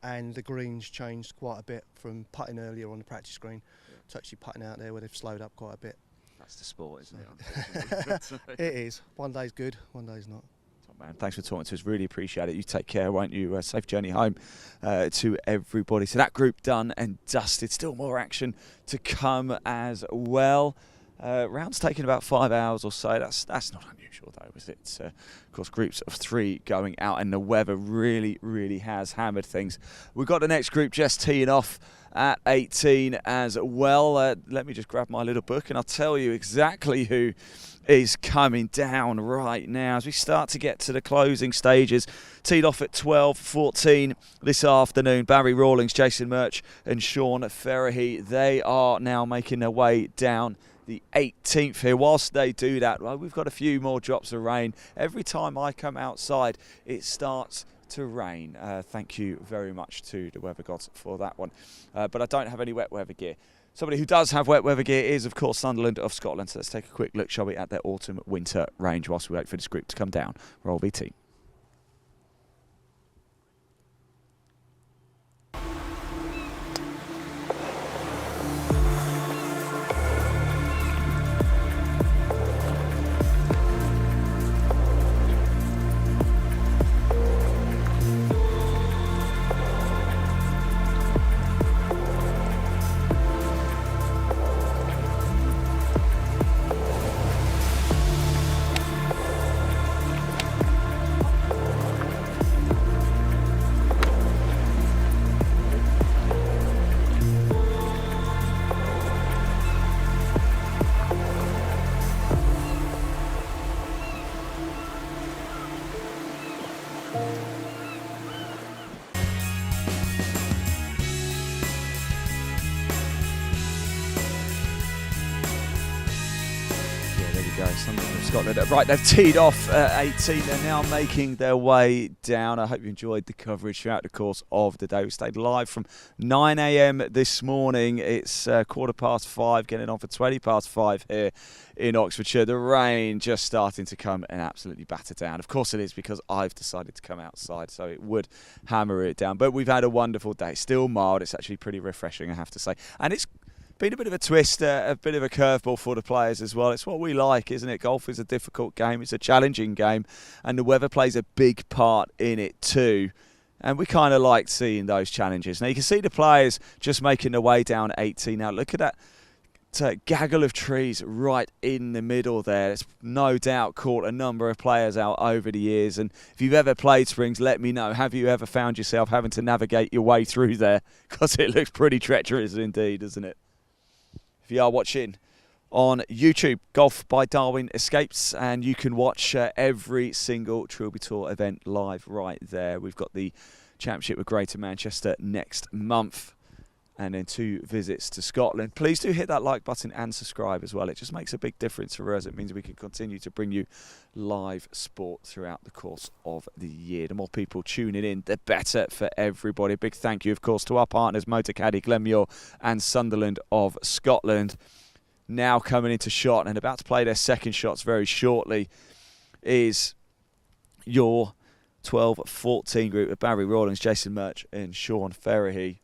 and the greens changed quite a bit from putting earlier on the practice green to actually putting out there where they've slowed up quite a bit. That's the sport, isn't it? It is. One day's good, one day's not. Man, thanks for talking to us. Really appreciate it. You take care, won't you? Safe journey home to everybody. So that group done and dusted. Still more action to come as well. Rounds taking about 5 hours or so. That's not unusual though, is it? Of course, groups of 3 going out, and the weather really has hammered things. We've got the next group just teeing off at 18 as well. Let me just grab my little book and I'll tell you exactly who is coming down right now as we start to get to the closing stages. Teed off at 12:14 this afternoon. Barry Rawlings, Jason Murch and Sean Ferrahy, they are now making their way down the 18th here. Whilst they do that, well, we've got a few more drops of rain. Every time I come outside, it starts to rain. Thank you very much to the weather gods for that one. But I don't have any wet weather gear. Somebody who does have wet weather gear is, of course, Sunderland of Scotland. So let's take a quick look, shall we, at their autumn-winter range whilst we wait for this group to come down. Roll VT. Scotland. Right, they've teed off at 18. They're now making their way down. I hope you enjoyed the coverage throughout the course of the day. We stayed live from 9 a.m. this morning. It's 5:15, getting on for 5:20 here in Oxfordshire. The rain just starting to come and absolutely batter down. Of course it is, because I've decided to come outside, so it would hammer it down. But we've had a wonderful day. Still mild. It's actually pretty refreshing, I have to say. And it's been a bit of a twist, a bit of a curveball for the players as well. It's what we like, isn't it? Golf is a difficult game. It's a challenging game, and the weather plays a big part in it too. And we kind of like seeing those challenges. Now you can see the players just making their way down 18. Now look at that gaggle of trees right in the middle there. It's no doubt caught a number of players out over the years. And if you've ever played Springs, let me know. Have you ever found yourself having to navigate your way through there? Because it looks pretty treacherous indeed, doesn't it? If you are watching on YouTube, Golf by Darwin Escapes, and you can watch every single Trilby Tour event live right there. We've got the Championship with Greater Manchester next month. and then 2 visits to Scotland. Please do hit that like button and subscribe as well. It just makes a big difference for us. It means we can continue to bring you live sport throughout the course of the year. The more people tuning in, the better for everybody. A big thank you, of course, to our partners, Motorcaddy, Glenmuir and Sunderland of Scotland. Now coming into shot and about to play their second shots very shortly is your 12-14 group of Barry Rawlings, Jason Murch and Sean Ferrahy.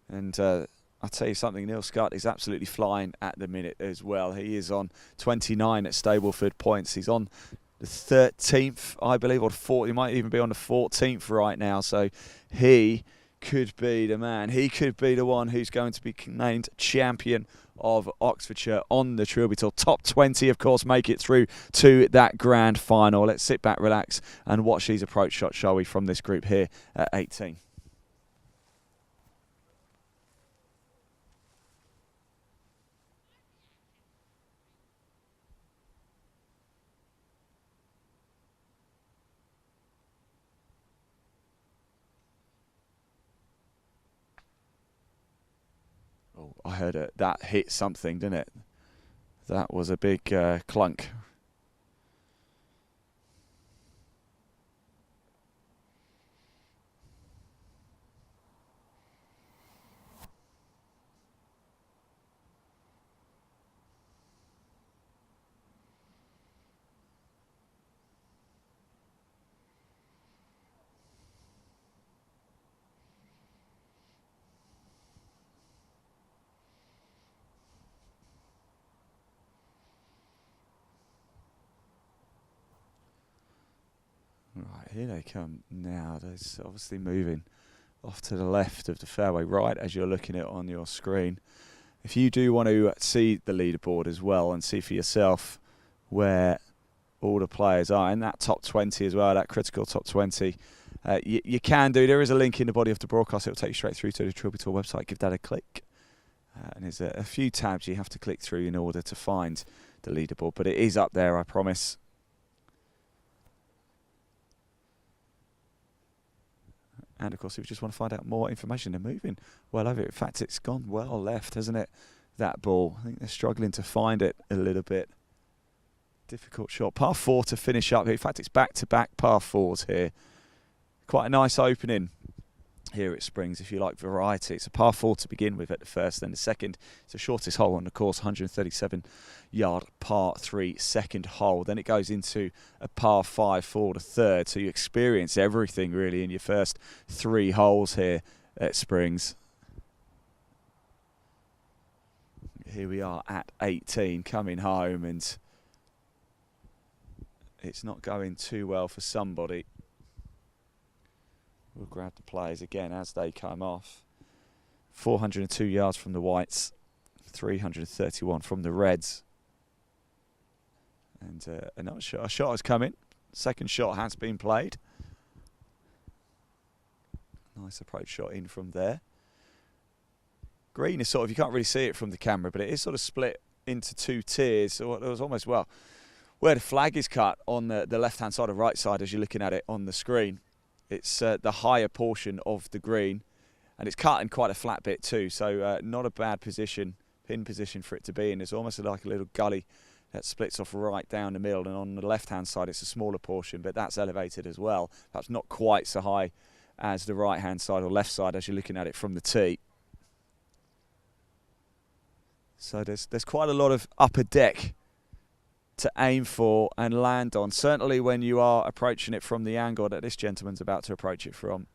And I'll tell you something, Neil Scott is absolutely flying at the minute as well. He is on 29 at Stableford points. He's on the 13th, I believe, or the 4th. He might even be on the 14th right now. So he could be the man. He could be the one who's going to be named champion of Oxfordshire on the Trilby Tour. Top 20, of course, make it through to that grand final. Let's sit back, relax, and watch these approach shots, shall we, from this group here at 18. Oh, I heard it. That hit something, didn't it? That was a big clunk. Right, here they come now. They're obviously moving off to the left of the fairway, right as you're looking at it on your screen. If you do want to see the leaderboard as well and see for yourself where all the players are in that top 20 as well, that critical top 20, you can do. There is a link in the body of the broadcast. It will take you straight through to the Trilby Tour website. Give that a click. And there's a few tabs you have to click through in order to find the leaderboard, but it is up there, I promise. And, of course, if you just want to find out more information, they're moving well over it. In fact, it's gone well left, hasn't it, that ball? I think they're struggling to find it a little bit. Difficult shot. Par 4 to finish up here. In fact, it's back-to-back par 4s here. Quite a nice opening here at Springs, if you like variety. It's a par 4 to begin with at the first, then the second. It's the shortest hole on the course, 137-yard par 3 second hole. Then it goes into a par 5 for the third, so you experience everything really in your first 3 holes here at Springs. Here we are at 18, coming home, and it's not going too well for somebody. We'll grab the players again as they come off. 402 yards from the whites, 331 from the reds. And another shot. A shot has come in. Second shot has been played. Nice approach shot in from there. Green is sort of, you can't really see it from the camera, but it is sort of split into 2 tiers. So it was almost, well, where the flag is cut on the left-hand side or right side as you're looking at it on the screen. It's the higher portion of the green, and it's cut in quite a flat bit too, so not a bad position, pin position for it to be in. It's almost like a little gully that splits off right down the middle, and on the left-hand side it's a smaller portion, but that's elevated as well. Perhaps not quite so high as the right-hand side or left side as you're looking at it from the tee. So there's quite a lot of upper deck to aim for and land on, certainly when you are approaching it from the angle that this gentleman's about to approach it from.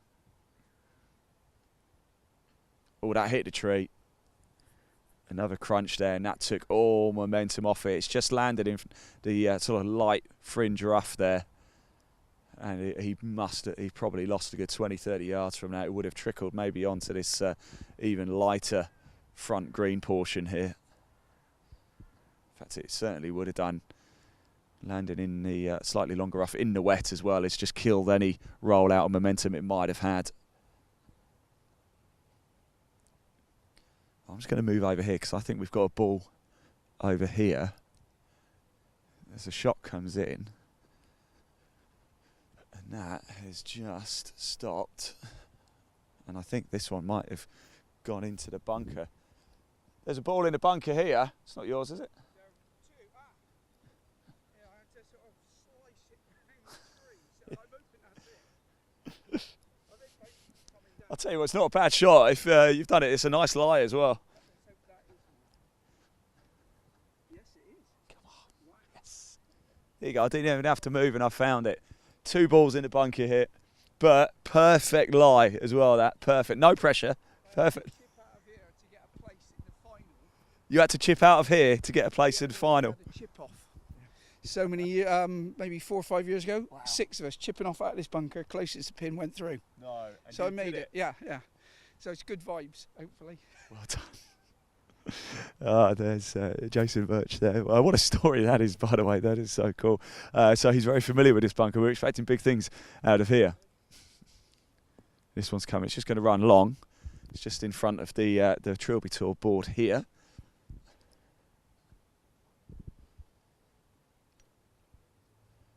Oh, that hit the tree. Another crunch there, and that took all momentum off it. It's just landed in the sort of light fringe rough there, and he probably lost a good 20-30 yards from that. It would have trickled maybe onto this even lighter front green portion here. In fact, it certainly would have done. Landing in the slightly longer rough in the wet as well. It's just killed any rollout of momentum it might have had. I'm just going to move over here because I think we've got a ball over here. As a shot comes in. And that has just stopped. And I think this one might have gone into the bunker. There's a ball in the bunker here. It's not yours, is it? I'll tell you what, it's not a bad shot. If you've done it, it's a nice lie as well. Come on, yes. There you go. I didn't even have to move and I found it. 2 balls in the bunker here, but perfect lie as well. That perfect, no pressure, perfect. You had to chip out of here to get a place in the final. Chip off. So many, maybe 4 or 5 years ago, 6 of us chipping off out of this bunker, closest the pin went through. No. So I made it. Yeah. So it's good vibes, hopefully. Well done. There's Jason Birch there. Well, what a story that is, by the way. That is so cool. So he's very familiar with this bunker. We're expecting big things out of here. This one's coming. It's just going to run long. It's just in front of the Trilby Tour board here.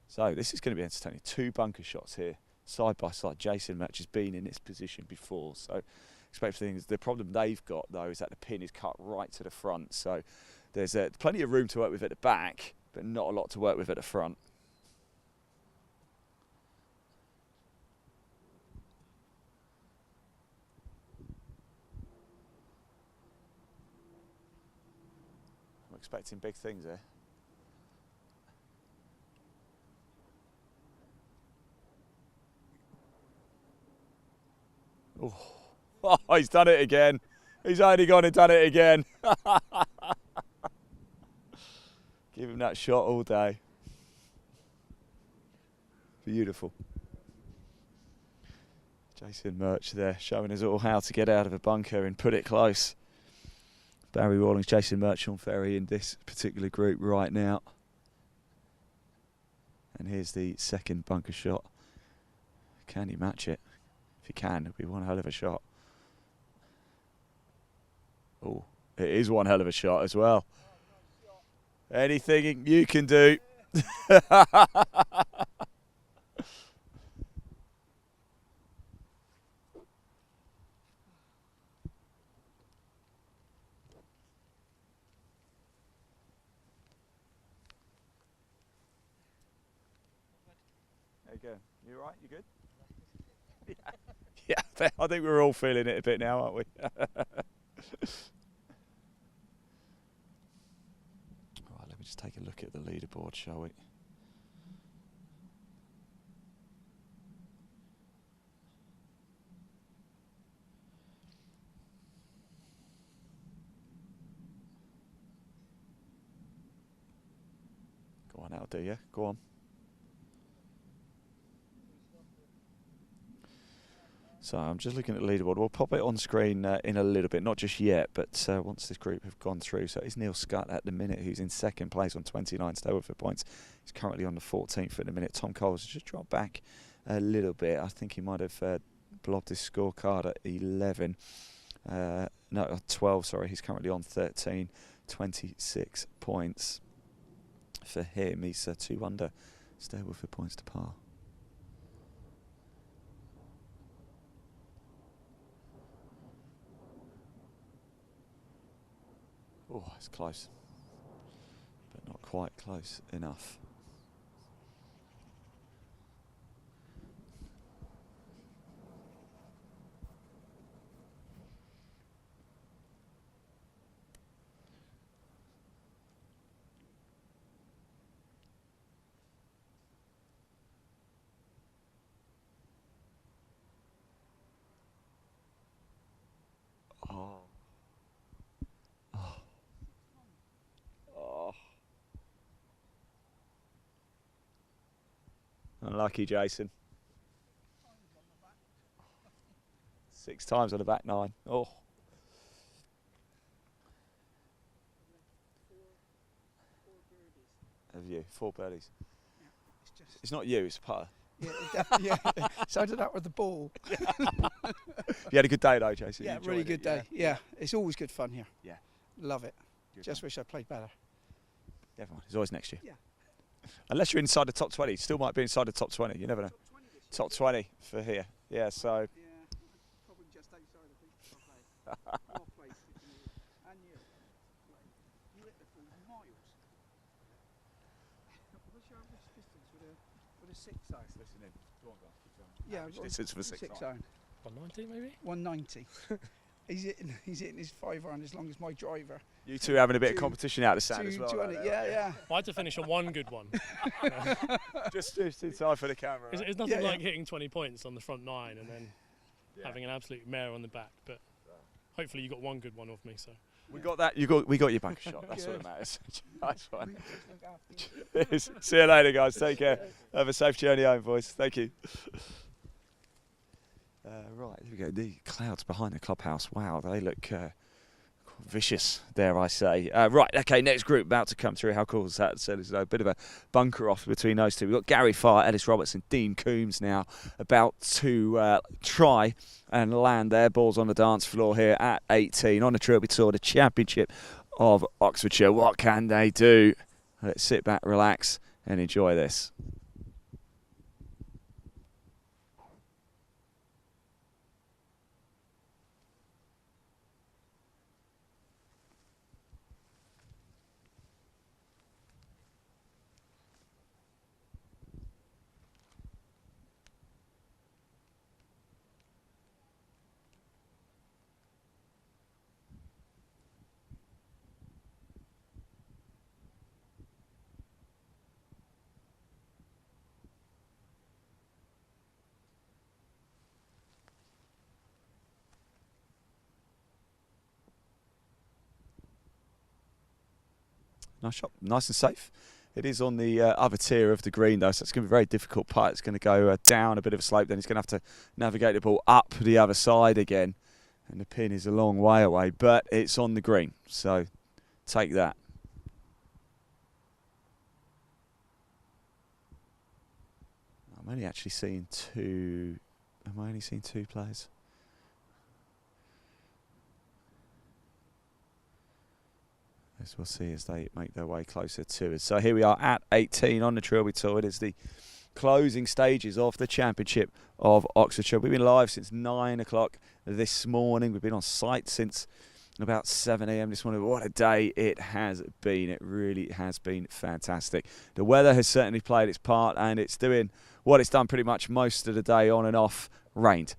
So this is going to be entertaining. 2 bunker shots here, side by side. Jason Birch has been in this position before, so expect things. The problem they've got though is that the pin is cut right to the front, so there's plenty of room to work with at the back, but not a lot to work with at the front. I'm expecting big things here. Oh, he's done it again. He's only gone and done it again. Give him that shot all day. Beautiful. Jason Birch there showing us all how to get out of a bunker and put it close. Barry Rawlings, Jason Birch on ferry in this particular group right now. And here's the second bunker shot. Can he match it? If he can, it'll be one hell of a shot. Oh, it is one hell of a shot as well. Anything you can do. There you go. You all right? You good? Yeah, I think we're all feeling it a bit now, aren't we? Right, let me just take a look at the leaderboard, shall we? Go on, that'll do you. Go on. So I'm just looking at the leaderboard. We'll pop it on screen in a little bit, not just yet, but once this group have gone through. So it's Neil Scutt at the minute, who's in second place on 29 Stableford points. He's currently on the 14th at the minute. Tom Coles has just dropped back a little bit. I think he might have blobbed his scorecard at 11. No, 12, sorry. He's currently on 13, 26 points for him. He's 2 under Stableford points to par. Oh, it's close, but not quite close enough. Oh. Unlucky, Jason. 6 times on the back 9. Oh. Have you? 4 birdies. Yeah, it's not you, it's putter. Yeah, so I did that with the ball. You had a good day though, Jason? Yeah, really good day. Yeah, it's always good fun here. Yeah. Love it. Good Just wish I played better. Never mind, it's always next year. Yeah. Unless you're inside the top 20, still might be inside the top 20, you never know. Top 20 for here. Yeah, so. Yeah, probably just outside, I think. Well played, Tiffany. And you. You hit the ball miles. What's your average distance with a 6 iron? Listening. Go on, guys. Keep going. Yeah, Average distance for 6 iron. 190 maybe? 190. He's hitting his 5 iron as long as my driver. You two having a bit of competition out of the sand as well. 200, yeah. I had to finish on one good one. Just inside for the camera. It's nothing like hitting 20 points on the front 9 and then having an absolute mare on the back. But hopefully you got one good one off me. So we got that. We got your bunker shot. That's what matters. Nice one. See you later, guys. Take care. Have a safe journey home, boys. Thank you. Right, here we go. The clouds behind the clubhouse. Wow, they look vicious, dare I say. Right, okay, next group about to come through. How cool is that? So there's a bit of a bunker off between those two. We've got Gary Farr, Ellis Robertson, Dean Coombs now about to try and land their balls on the dance floor here at 18 on the Trilby Tour, the Championship of Oxfordshire. What can they do? Let's sit back, relax, and enjoy this. Nice shot, nice and safe. It is on the other tier of the green though, so it's going to be a very difficult putt. It's going to go down a bit of a slope, then he's going to have to navigate the ball up the other side again. And the pin is a long way away, but it's on the green, so take that. I'm only actually seeing two. Am I only seeing two players? As we'll see as they make their way closer to us. So here we are at 18 on the Trilby Tour. It is the closing stages of the Championship of Oxfordshire. We've been live since 9 o'clock this morning. We've been on site since about 7 a.m. this morning. What a day it has been. It really has been fantastic. The weather has certainly played its part, and it's doing what it's done pretty much most of the day, on and off, rained.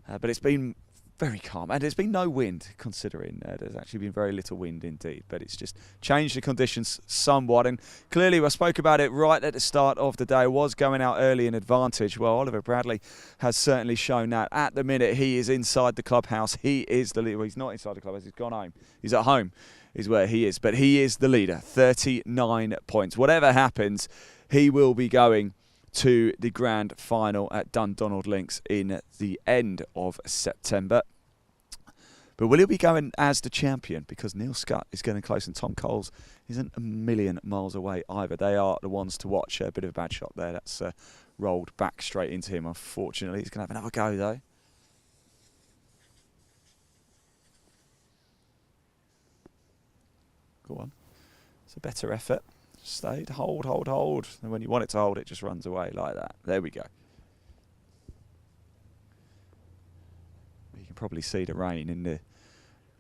But it's been very calm, and there's been no wind, considering there's actually been very little wind indeed, but it's just changed the conditions somewhat. And clearly, I spoke about it right at the start of the day, was going out early in advantage. Well, Oliver Bradley has certainly shown that. At the minute, he is inside the clubhouse. He is the leader. Well, he's not inside the clubhouse, he's gone home. He's at home is where he is, but he is the leader, 39 points. Whatever happens, he will be going to the grand final at Dundonald Links in the end of September. But will he be going as the champion? Because Neil Scutt is getting close, and Tom Coles isn't a million miles away either. They are the ones to watch. A bit of a bad shot there. That's rolled back straight into him, unfortunately. He's going to have another go, though. Go on. It's a better effort. Stayed, hold. And when you want it to hold, it just runs away like that. There we go. You can probably see the rain in the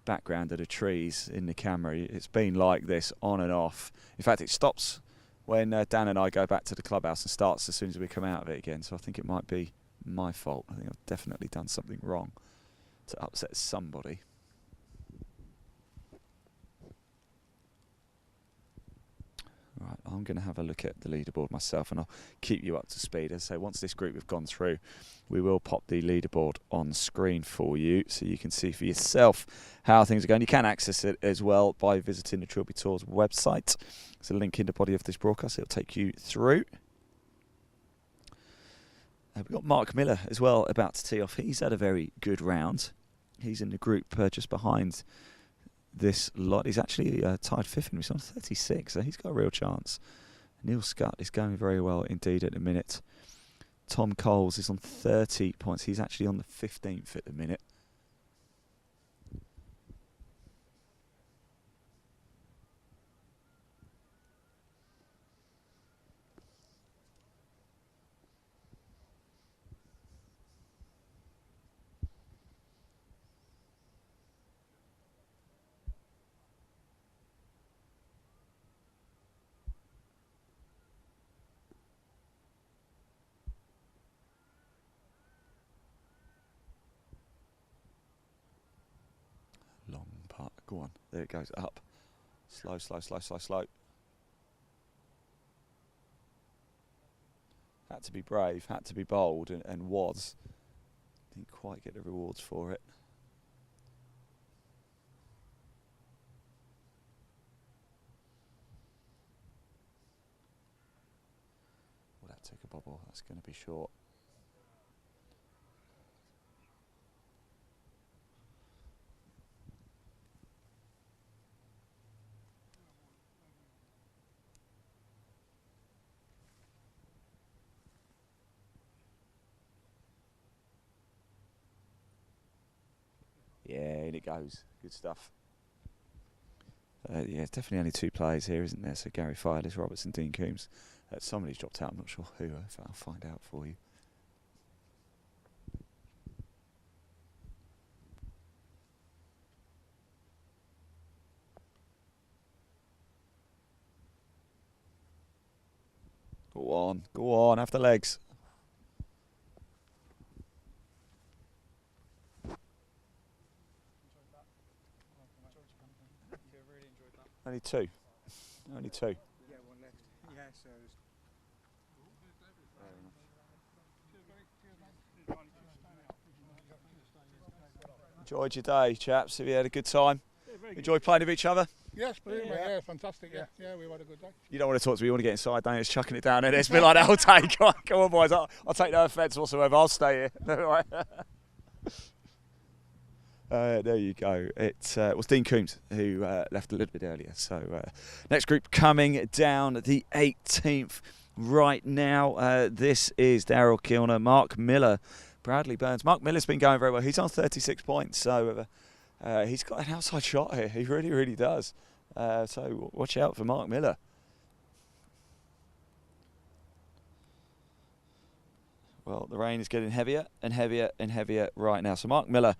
background of the trees in the camera. It's been like this on and off. In fact, it stops when Dan and I go back to the clubhouse and starts as soon as we come out of it again. So I think it might be my fault. I think I've definitely done something wrong to upset somebody. Right, I'm going to have a look at the leaderboard myself, and I'll keep you up to speed. As I say, once this group have gone through, we will pop the leaderboard on screen for you, so you can see for yourself how things are going. You can access it as well by visiting the Trilby Tour's website. There's a link in the body of this broadcast. It'll take you through. We've got Mark Miller as well about to tee off. He's had a very good round. He's in the group just behind this lot. He's actually tied fifth, and he's on 36, so he's got a real chance. Neil Scutt is going very well indeed at the minute. Tom Coles is on 30 points. He's actually on the 15th at the minute. Go on. There it goes. Up. Slow, slow, slow, slow, slow. Had to be brave, had to be bold, and was. Didn't quite get the rewards for it. Well, that took a bobble. That's going to be short. Yeah, in it goes. Good stuff. Yeah, definitely only 2 players here, isn't there? So Gary Firelis, Robertson, Dean Coombs. Somebody's dropped out. I'm not sure who. I'll find out for you. Go on, have the legs. Only 2. Only 2. Yeah, one left. Yeah, so. Enjoyed your day, chaps. Have you had a good time? Enjoy playing with each other? Yes, brilliant, mate. Yeah, fantastic. Yeah, we had a good day. You don't want to talk to me. You want to get inside, don't you? It's chucking it down there. It's a bit like that whole day. Come on, boys. I'll take no offence whatsoever. I'll stay here. There you go. It was Dean Coombs who left a little bit earlier. So next group coming down the 18th right now. This is Daryl Kilner, Mark Miller, Bradley Burns. Mark Miller's been going very well. He's on 36 points. So he's got an outside shot here. He really, really does. So watch out for Mark Miller. Well, the rain is getting heavier and heavier and heavier right now. So Mark Miller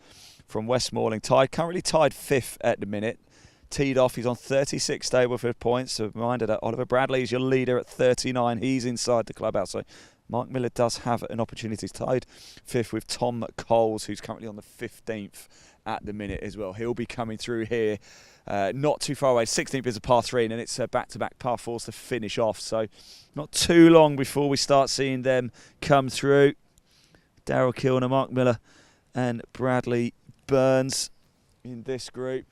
from Westmoreland, currently tied 5th at the minute. Teed off, he's on 36 Stableford points. So reminder that Oliver Bradley is your leader at 39. He's inside the clubhouse. So Mark Miller does have an opportunity. He's tied 5th with Tom Coles, who's currently on the 15th at the minute as well. He'll be coming through here. Not too far away. 16th is a par 3, and then it's back-to-back par 4s to finish off. So not too long before we start seeing them come through. Daryl Kilner, Mark Miller and Bradley Burns in this group.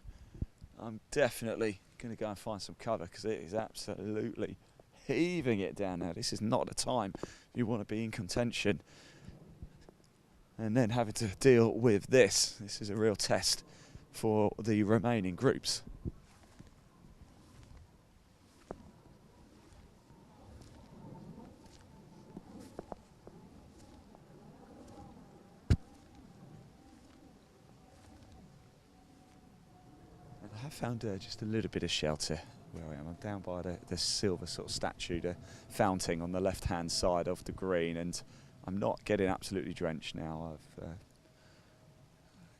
I'm definitely going to go and find some cover because it is absolutely heaving it down now. This is not the time you want to be in contention. And then having to deal with this. This is a real test for the remaining groups. And I have found just a little bit of shelter where I am. I'm down by the silver sort of statue, the fountain on the left-hand side of the green, and I'm not getting absolutely drenched now. I've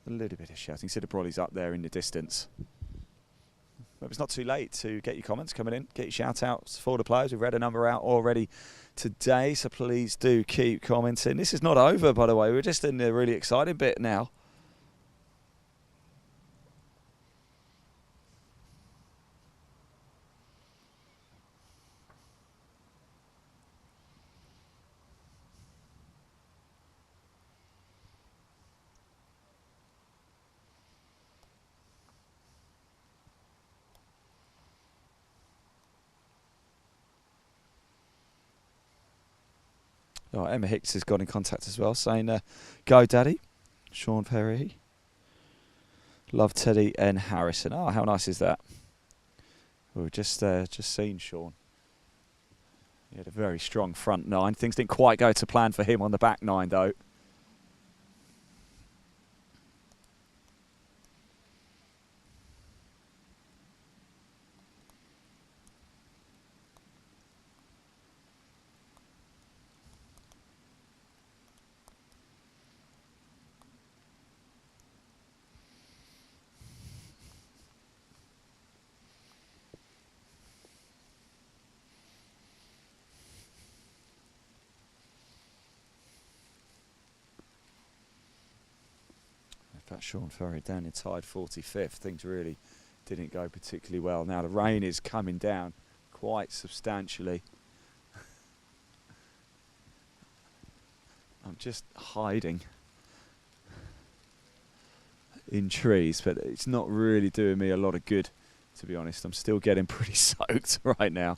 a little bit of shouting. You see the brolly's up there in the distance. But it's not too late to get your comments coming in, get your shout outs for the players. We've read a number out already today, so please do keep commenting. This is not over, by the way. We're just in the really exciting bit now. Oh, Emma Hicks has got in contact as well, saying, go Daddy, Sean Perry. Love Teddy and Harrison. Oh, how nice is that? We've just seen Sean. He had a very strong front 9. Things didn't quite go to plan for him on the back 9, though. That's Sean Ferry down in tied 45th. Things really didn't go particularly well. Now the rain is coming down quite substantially. I'm just hiding in trees, but it's not really doing me a lot of good, to be honest. I'm still getting pretty soaked right now.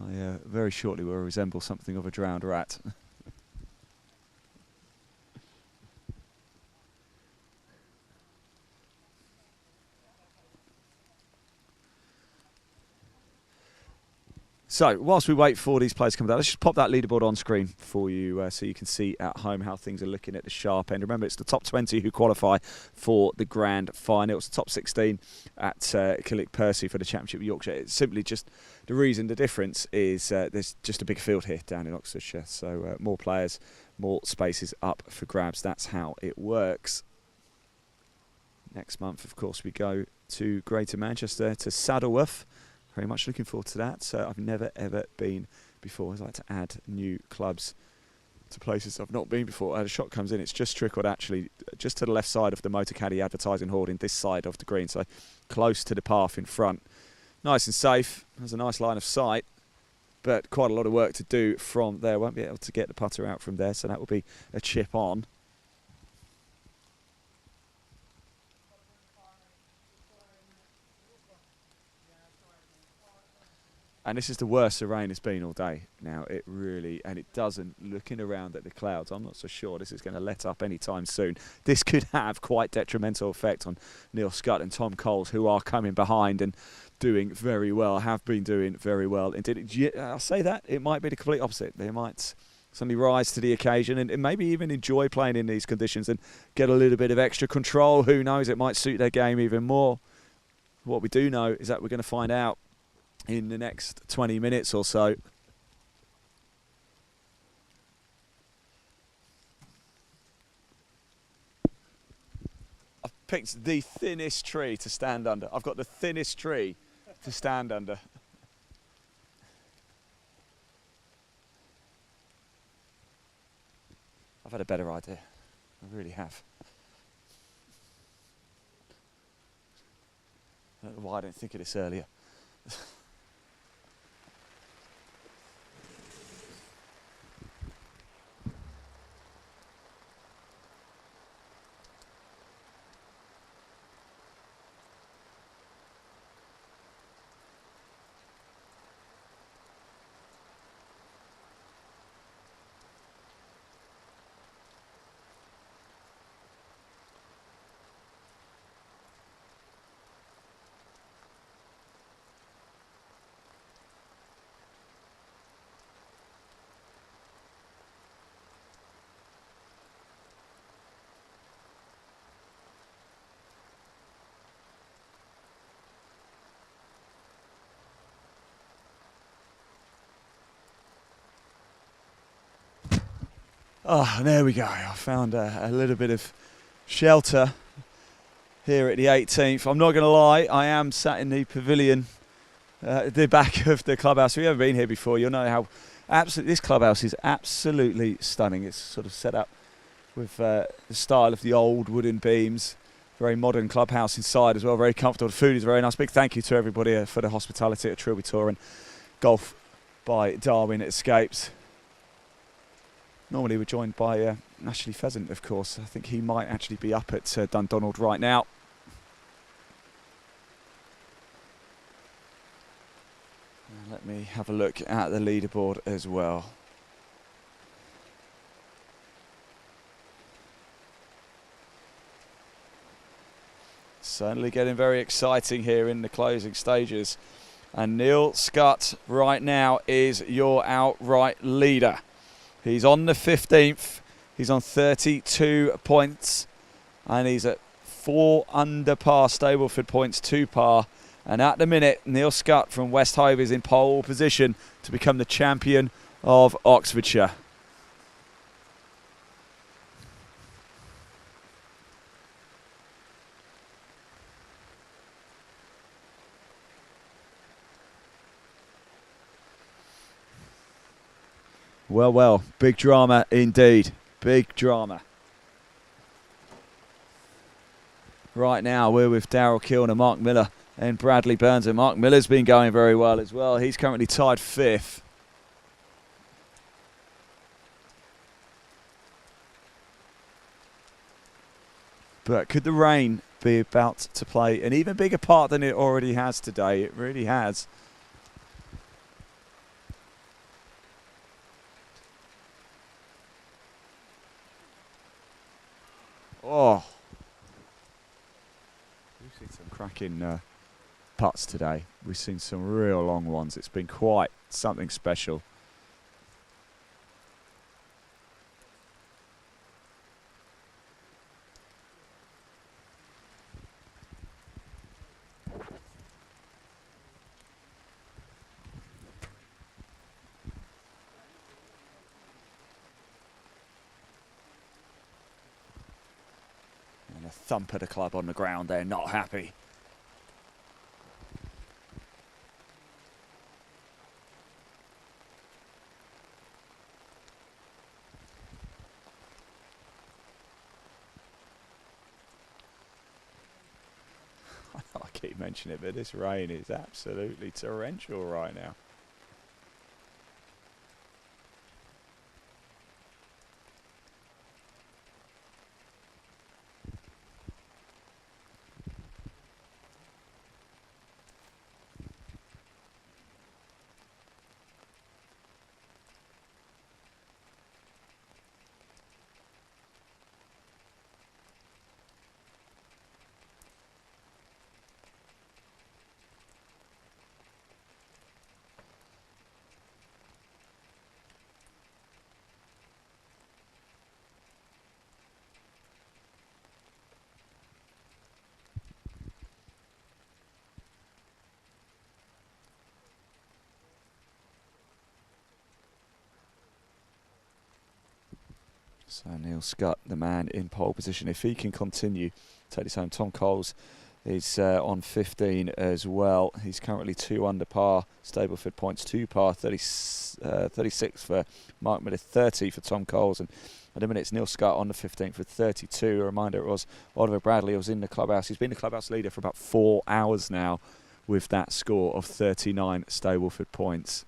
I very shortly will resemble something of a drowned rat. So, whilst we wait for these players to come down, let's just pop that leaderboard on screen for you so you can see at home how things are looking at the sharp end. Remember, it's the top 20 who qualify for the grand final. It's the top 16 at Killick Percy for the Championship of Yorkshire. It's simply just the reason, the difference is there's just a big field here down in Oxfordshire. So, more players, more spaces up for grabs. That's how it works. Next month, of course, we go to Greater Manchester, to Saddleworth. Very much looking forward to that. So I've never ever been before. I like to add new clubs to places I've not been before. The shot comes in, it's just trickled actually just to the left side of the Motor Caddy advertising hoarding, this side of the green, so close to the path in front. Nice and safe. There's a nice line of sight, but quite a lot of work to do from there. Won't be able to get the putter out from there, so that will be a chip on. And this is the worst the rain has been all day now. It really, and it doesn't, looking around at the clouds, I'm not so sure this is going to let up anytime soon. This could have quite detrimental effect on Neil Scott and Tom Coles, who are coming behind and doing very well, have been doing very well. Indeed, I'll say that, it might be the complete opposite. They might suddenly rise to the occasion and maybe even enjoy playing in these conditions and get a little bit of extra control. Who knows, it might suit their game even more. What we do know is that we're going to find out in the next 20 minutes or so. I've picked the thinnest tree to stand under. I've got the thinnest tree to stand under. I've had a better idea. I really have. I don't know why I didn't think of this earlier. Oh, there we go. I found a little bit of shelter here at the 18th. I'm not going to lie, I am sat in the pavilion at the back of the clubhouse. If you've ever been here before, you'll know how this clubhouse is absolutely stunning. It's sort of set up with the style of the old wooden beams. Very modern clubhouse inside as well, very comfortable. The food is very nice. Big thank you to everybody for the hospitality at Trilby Tour and Golf by Darwin Escapes. Normally we're joined by Ashley Pheasant, of course. I think he might actually be up at Dundonald right now. Let me have a look at the leaderboard as well. Certainly getting very exciting here in the closing stages. And Neil Scott right now is your outright leader. He's on the 15th. He's on 32 points. And he's at 4 under par. Stableford points 2 par. And at the minute, Neil Scott from West Hove is in pole position to become the champion of Oxfordshire. Well, well, big drama indeed. Big drama. right now. We're with Daryl Kilner, Mark Miller and Bradley Burns. And Mark Miller's been going very well as well. He's currently tied 5th. But could the rain be about to play an even bigger part than it already has today? It really has. Oh. We've seen some cracking putts today. We've seen some real long ones. It's been quite something special. And a thump at a club on the ground there, not happy. I keep mentioning it, but this rain is absolutely torrential right now. So Neil Scott, the man in pole position, if he can continue, take this home. Tom Coles is on 15 as well. He's currently 2 under par. Stableford points 2 par, 36 for Mark Miller, 30 for Tom Coles. And at a minute, it's Neil Scott on the 15th with 32. A reminder, it was Oliver Bradley who was in the clubhouse. He's been the clubhouse leader for about 4 hours now with that score of 39 Stableford points.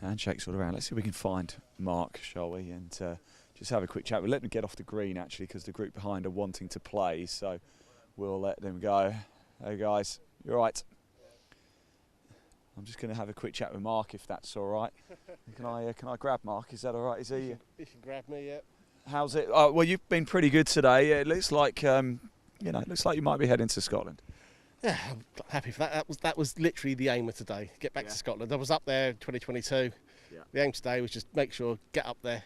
Handshakes all around. Let's see if we can find Mark, shall we? And just have a quick chat. We'll let them get off the green, actually, because the group behind are wanting to play. So we'll let them go. Hey, guys, you're right. I'm just going to have a quick chat with Mark, if that's all right. Can I grab Mark? Is that all right? Is he? You can grab me, yeah. How's it? Well, you've been pretty good today. It looks like it looks like you might be heading to Scotland. Yeah, I'm happy for that. That was literally the aim of today. Get back to Scotland. I was up there in 2022. Yeah. The aim today was just make sure, get up there,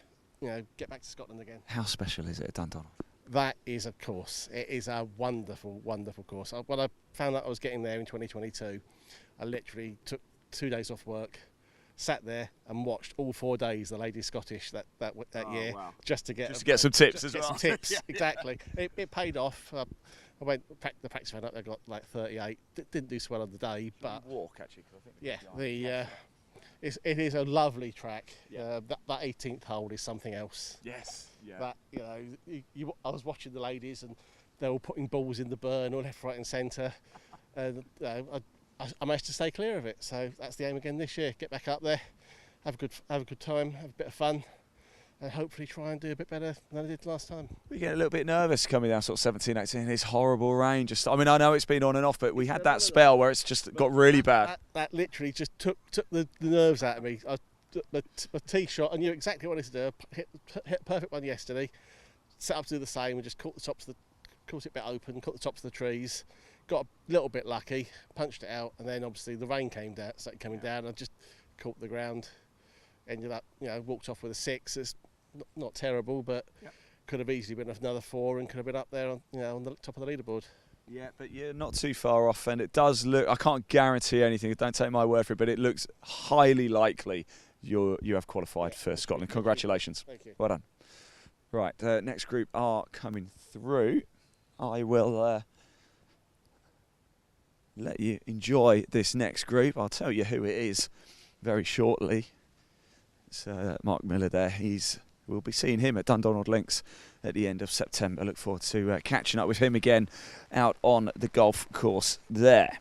get back to Scotland again. How special is it at Dundonald? That is a course. It is a wonderful, wonderful course. When I found out I was getting there in 2022, I literally took 2 days off work, sat there and watched all 4 days the Ladies Scottish that year, wow. just to get some tips as well. Some tips, exactly. It paid off. I went the practice round up there, got like 38. Didn't do so well on the day, but walk actually. Cause I think it is a lovely track. Yeah. That 18th hole is something else. Yes. Yeah. That I was watching the ladies and they were putting balls in the burn, all left, right, and centre, and I managed to stay clear of it. So that's the aim again this year. Get back up there, have a good time, have a bit of fun. And hopefully try and do a bit better than I did last time. We get a little bit nervous coming down sort of 17, 18, this horrible rain. I know it's been on and off, but we had that spell where it's just got really bad. That literally just took the nerves out of me. My tee shot, I knew exactly what I wanted to do. Hit a perfect one yesterday. Set up to do the same and just caught it a bit open, caught the tops of the trees. Got a little bit lucky, punched it out, and then obviously the rain came down, started coming down. I just caught the ground. Ended up, walked off with a 6. It's not terrible, but could have easily been another 4 and could have been up there on the top of the leaderboard. Yeah, but you're not too far off, and it does look, I can't guarantee anything, don't take my word for it, but it looks highly likely you have qualified for Scotland. Congratulations. Thank you. Well done. Right, next group are coming through. I will let you enjoy this next group. I'll tell you who it is very shortly. It's Mark Miller there. We'll be seeing him at Dundonald Links at the end of September. Look forward to catching up with him again out on the golf course there.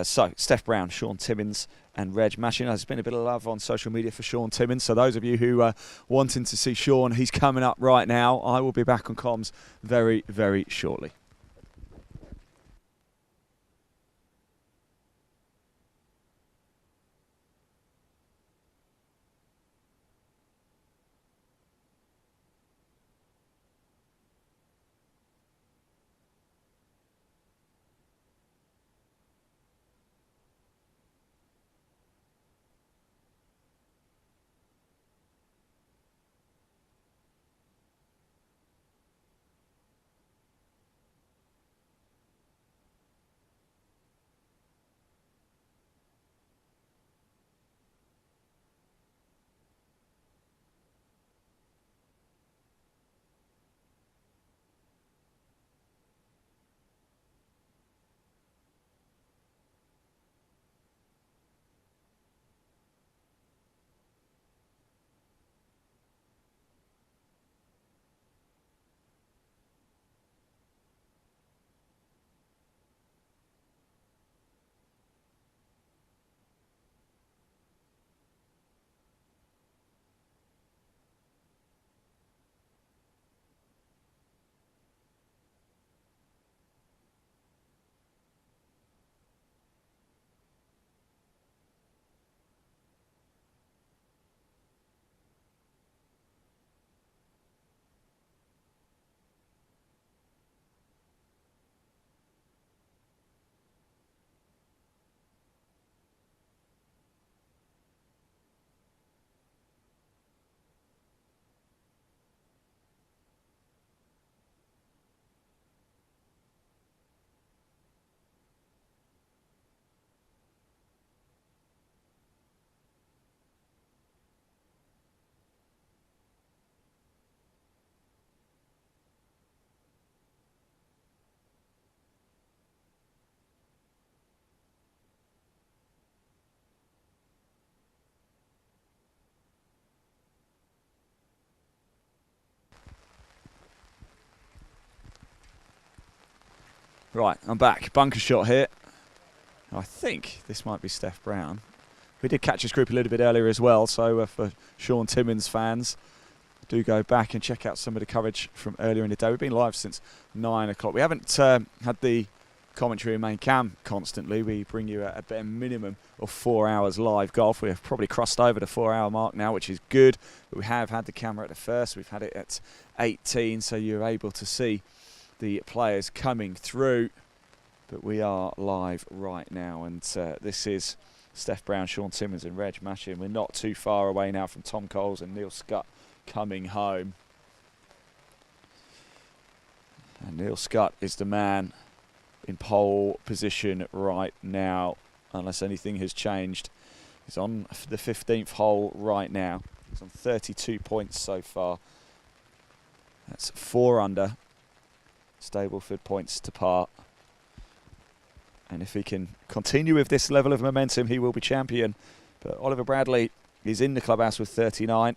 So, Steph Brown, Sean Timmins and Reg Mashin. There's been a bit of love on social media for Sean Timmins. So those of you who are wanting to see Sean, he's coming up right now. I will be back on comms very, very shortly. Right, I'm back. Bunker shot here. I think this might be Steph Brown. We did catch this group a little bit earlier as well, so for Sean Timmins fans, do go back and check out some of the coverage from earlier in the day. We've been live since 9 o'clock. We haven't had the commentary in main cam constantly. We bring you a bare minimum of 4 hours live golf. We have probably crossed over the 4 hour mark now, which is good. But we have had the camera at the first. We've had it at 18, so you're able to see the players coming through. But we are live right now, and this is Steph Brown, Sean Timmins and Reg Mashin. We're not too far away now from Tom Coles and Neil Scott coming home. And Neil Scott is the man in pole position right now, unless anything has changed. He's on the 15th hole right now. He's on 32 points so far. That's 4 under. Stableford points to par. And if he can continue with this level of momentum, he will be champion. But Oliver Bradley is in the clubhouse with 39.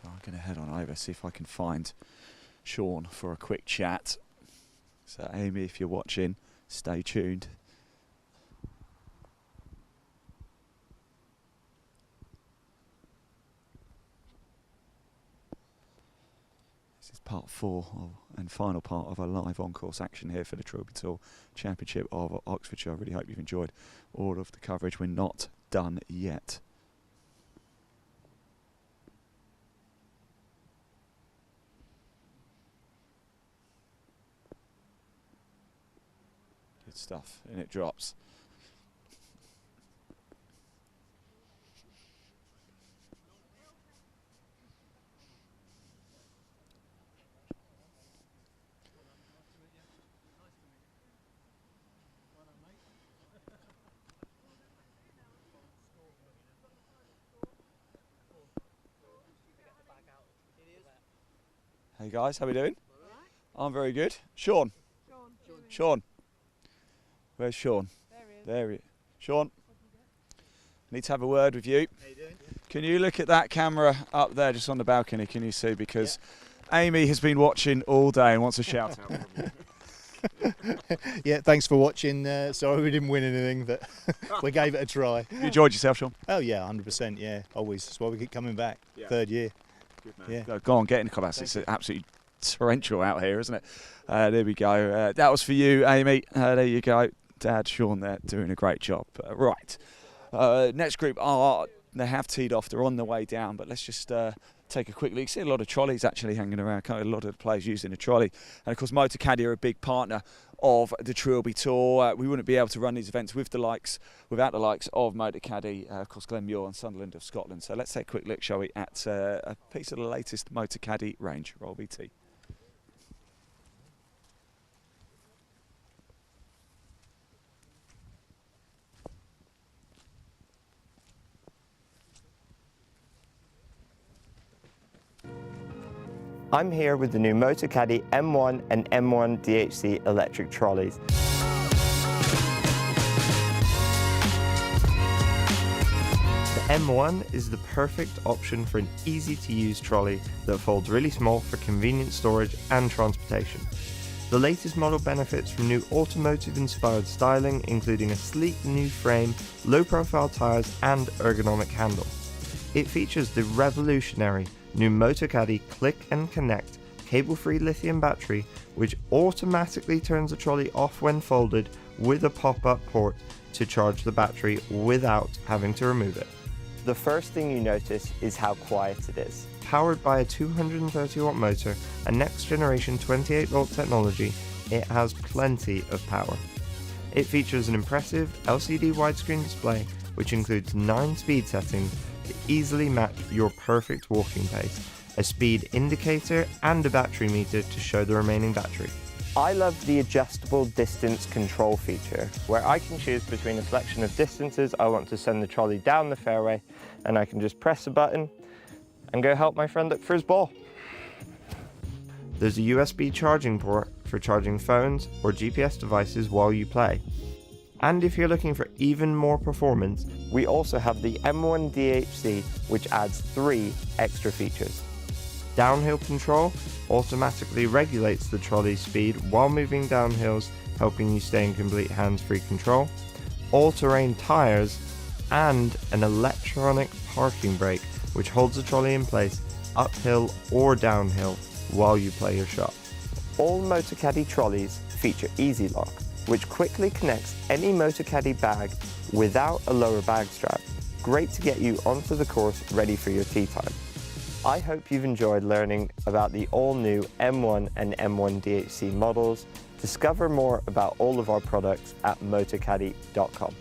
So I'm going to head on over, see if I can find Sean for a quick chat. So Amy, if you're watching, stay tuned. This is part 4 and final part of a live on-course action here for the Trilby Tour Championship of Oxfordshire. I really hope you've enjoyed all of the coverage. We're not done yet. Good stuff, and it drops. Hey guys, how we doing? I'm very good. Sean. Sean. Where's Sean? There he is. Sean. I need to have a word with you. How you doing? Can you look at that camera up there just on the balcony? Can you see? Because Amy has been watching all day and wants a shout out from you. Yeah, thanks for watching. Sorry we didn't win anything, but we gave it a try. You enjoyed yourself, Sean? Oh yeah, 100%. Yeah, always. That's why we keep coming back. Yeah. 3rd year. Good man. Yeah. Go on, get in the clubhouse. It's absolutely torrential out here, isn't it? There we go. That was for you, Amy. There you go. Dad, Sean there, doing a great job. Right. Next group, they have teed off. They're on the way down, but let's just take a quick look. See a lot of trolleys actually hanging around. A lot of the players using a trolley. And of course, MotorCaddy are a big partner of the Trilby Tour. We wouldn't be able to run these events without the likes of MotorCaddy, of course, Glenmuir and Sunderland of Scotland. So let's take a quick look, shall we, at a piece of the latest MotorCaddy range. Roll VT. I'm here with the new MotorCaddy M1 and M1 DHC electric trolleys. The M1 is the perfect option for an easy-to-use trolley that folds really small for convenient storage and transportation. The latest model benefits from new automotive-inspired styling, including a sleek new frame, low-profile tyres and ergonomic handle. It features the revolutionary new MotorCaddy Click and Connect cable-free lithium battery, which automatically turns the trolley off when folded with a pop-up port to charge the battery without having to remove it. The first thing you notice is how quiet it is. Powered by a 230 watt motor and next generation 28 volt technology, it has plenty of power. It features an impressive LCD widescreen display, which includes 9 speed settings to easily match your perfect walking pace, a speed indicator and a battery meter to show the remaining battery. I love the adjustable distance control feature, where I can choose between a selection of distances I want to send the trolley down the fairway, and I can just press a button and go help my friend look for his ball. There's a USB charging port for charging phones or GPS devices while you play. And if you're looking for even more performance, we also have the M1 DHC, which adds 3 extra features. Downhill control automatically regulates the trolley's speed while moving downhills, helping you stay in complete hands-free control. All-terrain tyres and an electronic parking brake, which holds the trolley in place uphill or downhill while you play your shot. All MotorCaddy trolleys feature Easy Lock, which quickly connects any MotorCaddy bag without a lower bag strap. Great to get you onto the course ready for your tee time. I hope you've enjoyed learning about the all-new M1 and M1 DHC models. Discover more about all of our products at motorcaddy.com.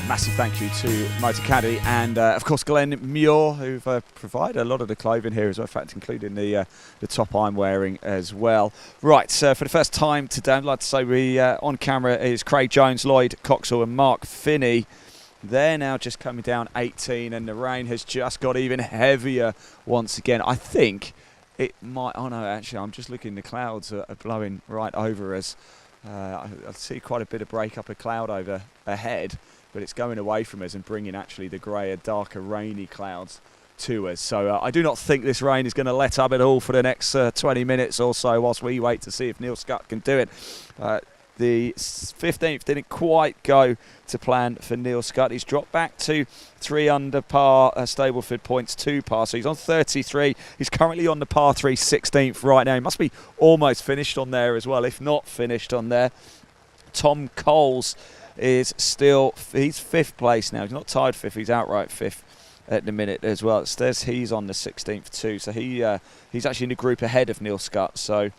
Massive thank you to Motor Caddy and, of course, Glenn Muir, who've provided a lot of the clothing here as well, in fact, including the top I'm wearing as well. Right, for the first time today, I'd like to say we on camera is Craig Jones, Lloyd Coxall and Mark Finney. They're now just coming down 18 and the rain has just got even heavier once again. I think it might... Oh, no, actually, I'm just looking. The clouds are blowing right over us. I see quite a bit of break-up of cloud over ahead, but it's going away from us and bringing actually the greyer, darker, rainy clouds to us. So I do not think this rain is going to let up at all for the next 20 minutes or so whilst we wait to see if Neil Scutt can do it. The 15th didn't quite go to plan for Neil Scutt. He's dropped back to 3 under par, Stableford points 2 par, so he's on 33. He's currently on the par 3 16th right now. He must be almost finished on there as well, if not finished on there. Tom Coles is still, he's 5th place now. He's not tied 5th, he's outright 5th at the minute as well. It says he's on the 16th too, so he's actually in the group ahead of Neil Scutt. So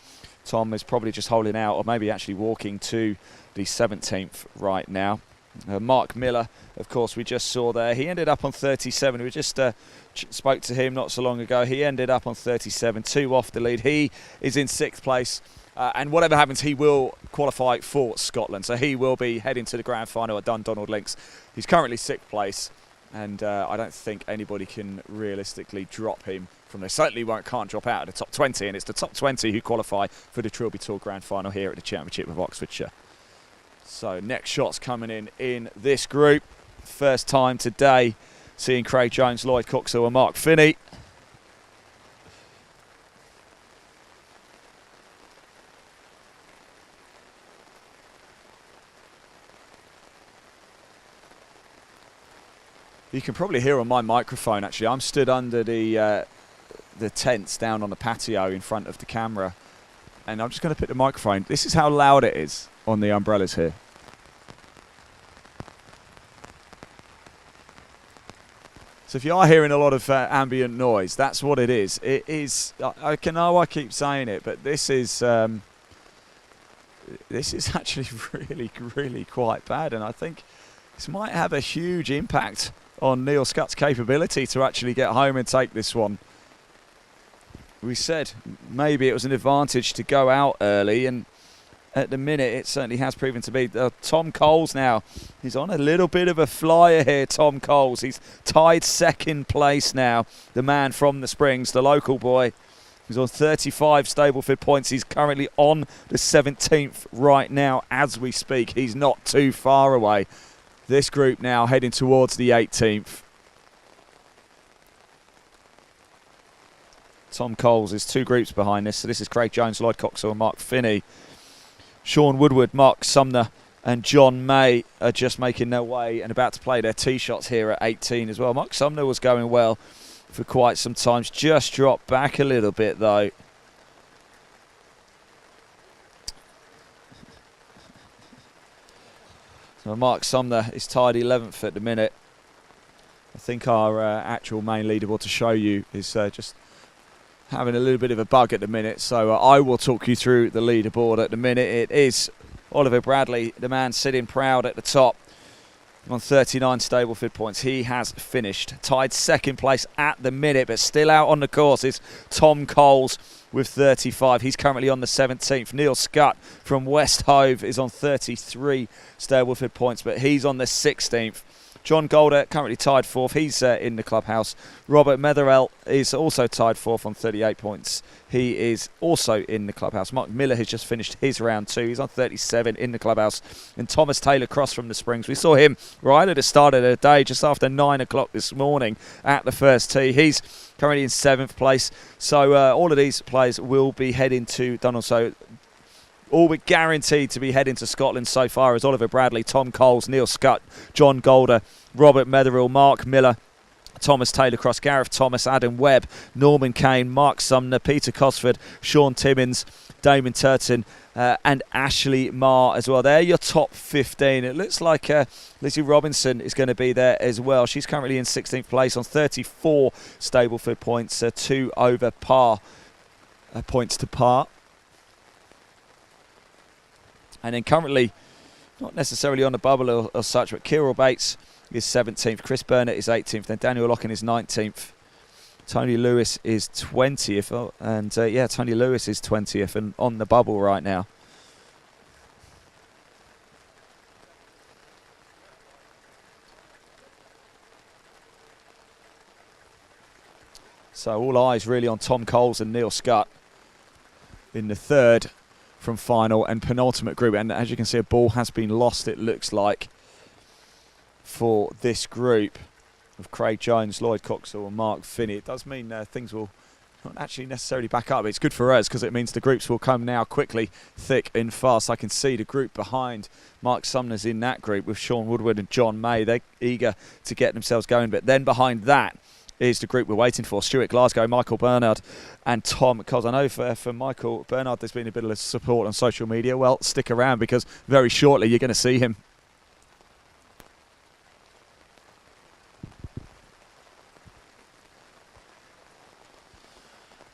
Tom is probably just holding out, or maybe actually walking to the 17th right now. Mark Miller, of course, we just saw there. He ended up on 37. We just spoke to him not so long ago. He ended up on 37, 2 off the lead. He is in 6th place. And whatever happens, he will qualify for Scotland. So he will be heading to the grand final at Dundonald Links. He's currently 6th place. And I don't think anybody can realistically drop him from there. Certainly can't drop out of the top 20. And it's the top 20 who qualify for the Trilby Tour grand final here at the Championship of Oxfordshire. So next shot's coming in this group. First time today seeing Craig Jones, Lloyd Coxall and Mark Finney. You can probably hear on my microphone, actually. I'm stood under the tents down on the patio in front of the camera. And I'm just going to put the microphone. This is how loud it is on the umbrellas here. So if you are hearing a lot of ambient noise, that's what it is. It is, I know I keep saying it, but this is actually really, really quite bad. And I think this might have a huge impact on Neil Scutt's capability to actually get home and take this one. We said maybe it was an advantage to go out early, and at the minute it certainly has proven to be. Tom Coles now, he's on a little bit of a flyer here, Tom Coles. He's tied 2nd place now, the man from the Springs, the local boy. He's on 35 Stableford points. He's currently on the 17th right now as we speak. He's not too far away. This group now heading towards the 18th. Tom Coles is 2 groups behind this. So this is Craig Jones, Lloyd Coxall and Mark Finney. Sean Woodward, Mark Sumner and John May are just making their way and about to play their tee shots here at 18 as well. Mark Sumner was going well for quite some time. Just dropped back a little bit though. So Mark Sumner is tied 11th at the minute. I think our actual main leaderboard to show you is just having a little bit of a bug at the minute. So I will talk you through the leaderboard at the minute. It is Oliver Bradley, the man sitting proud at the top on 39 Stableford points. He has finished. Tied 2nd place at the minute, but still out on the course is Tom Coles with 35. He's currently on the 17th. Neil Scutt from West Hove is on 33 Stableford points, but he's on the 16th. John Golder currently tied 4th. He's in the clubhouse. Robert Metherell is also tied 4th on 38 points. He is also in the clubhouse. Mark Miller has just finished his round 2. He's on 37 in the clubhouse. And Thomas Taylor Cross from the Springs. We saw him right at the start of the day, just after 9 o'clock this morning at the first tee. He's currently in 7th place. So all of these players will be heading to Dunhill. So all but guaranteed to be heading to Scotland so far is Oliver Bradley, Tom Coles, Neil Scutt, John Golder, Robert Metherell, Mark Miller, Thomas Taylor Cross, Gareth Thomas, Adam Webb, Norman Kane, Mark Sumner, Peter Cosford, Sean Timmins, Damon Turton and Ashley Marr as well. They're your top 15. It looks like Lizzie Robinson is going to be there as well. She's currently in 16th place on 34 Stableford points, 2 over par, points to par. And then currently, not necessarily on the bubble or such, but Kirill Bates is 17th. Chris Burnett is 18th. Then Daniel Locken is 19th. Tony Lewis is 20th. And yeah, Tony Lewis is 20th and on the bubble right now. So all eyes really on Tom Coles and Neil Scott in the third from final and penultimate group. And as you can see, a ball has been lost, it looks like, for this group of Craig Jones, Lloyd Coxall and Mark Finney. It does mean things will not actually necessarily back up. It's good for us because it means the groups will come now quickly, thick and fast. I can see the group behind Mark Sumner's in that group with Sean Woodward and John May. They're eager to get themselves going. But then behind that is the group we're waiting for. Stuart Glasgow, Michael Bernard and Tom Coles. I know for Michael Bernard there's been a bit of support on social media. Well, stick around because very shortly you're going to see him.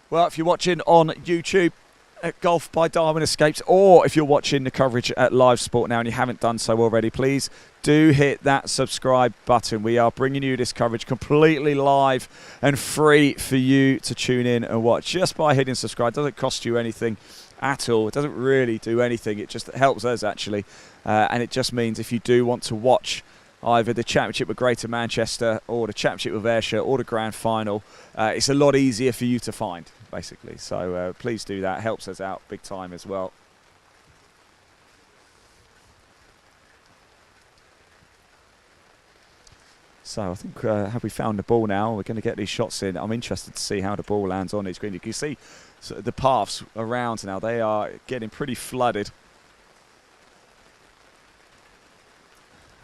Well, if you're watching on YouTube at Golf by Darwin Escapes, or if you're watching the coverage at Live Sport now and you haven't done so already, please do hit that subscribe button. We are bringing you this coverage completely live and free for you to tune in and watch just by hitting subscribe. It doesn't cost you anything at all. It doesn't really do anything. It just helps us actually. And it just means if you do want to watch either the Championship with Greater Manchester or the Championship with Ayrshire or the Grand Final, it's a lot easier for you to find, basically. So please do that. Helps us out big time as well. So I think, have we found the ball now? We're going to get these shots in. I'm interested to see how the ball lands on this green. You can see the paths around now. They are getting pretty flooded.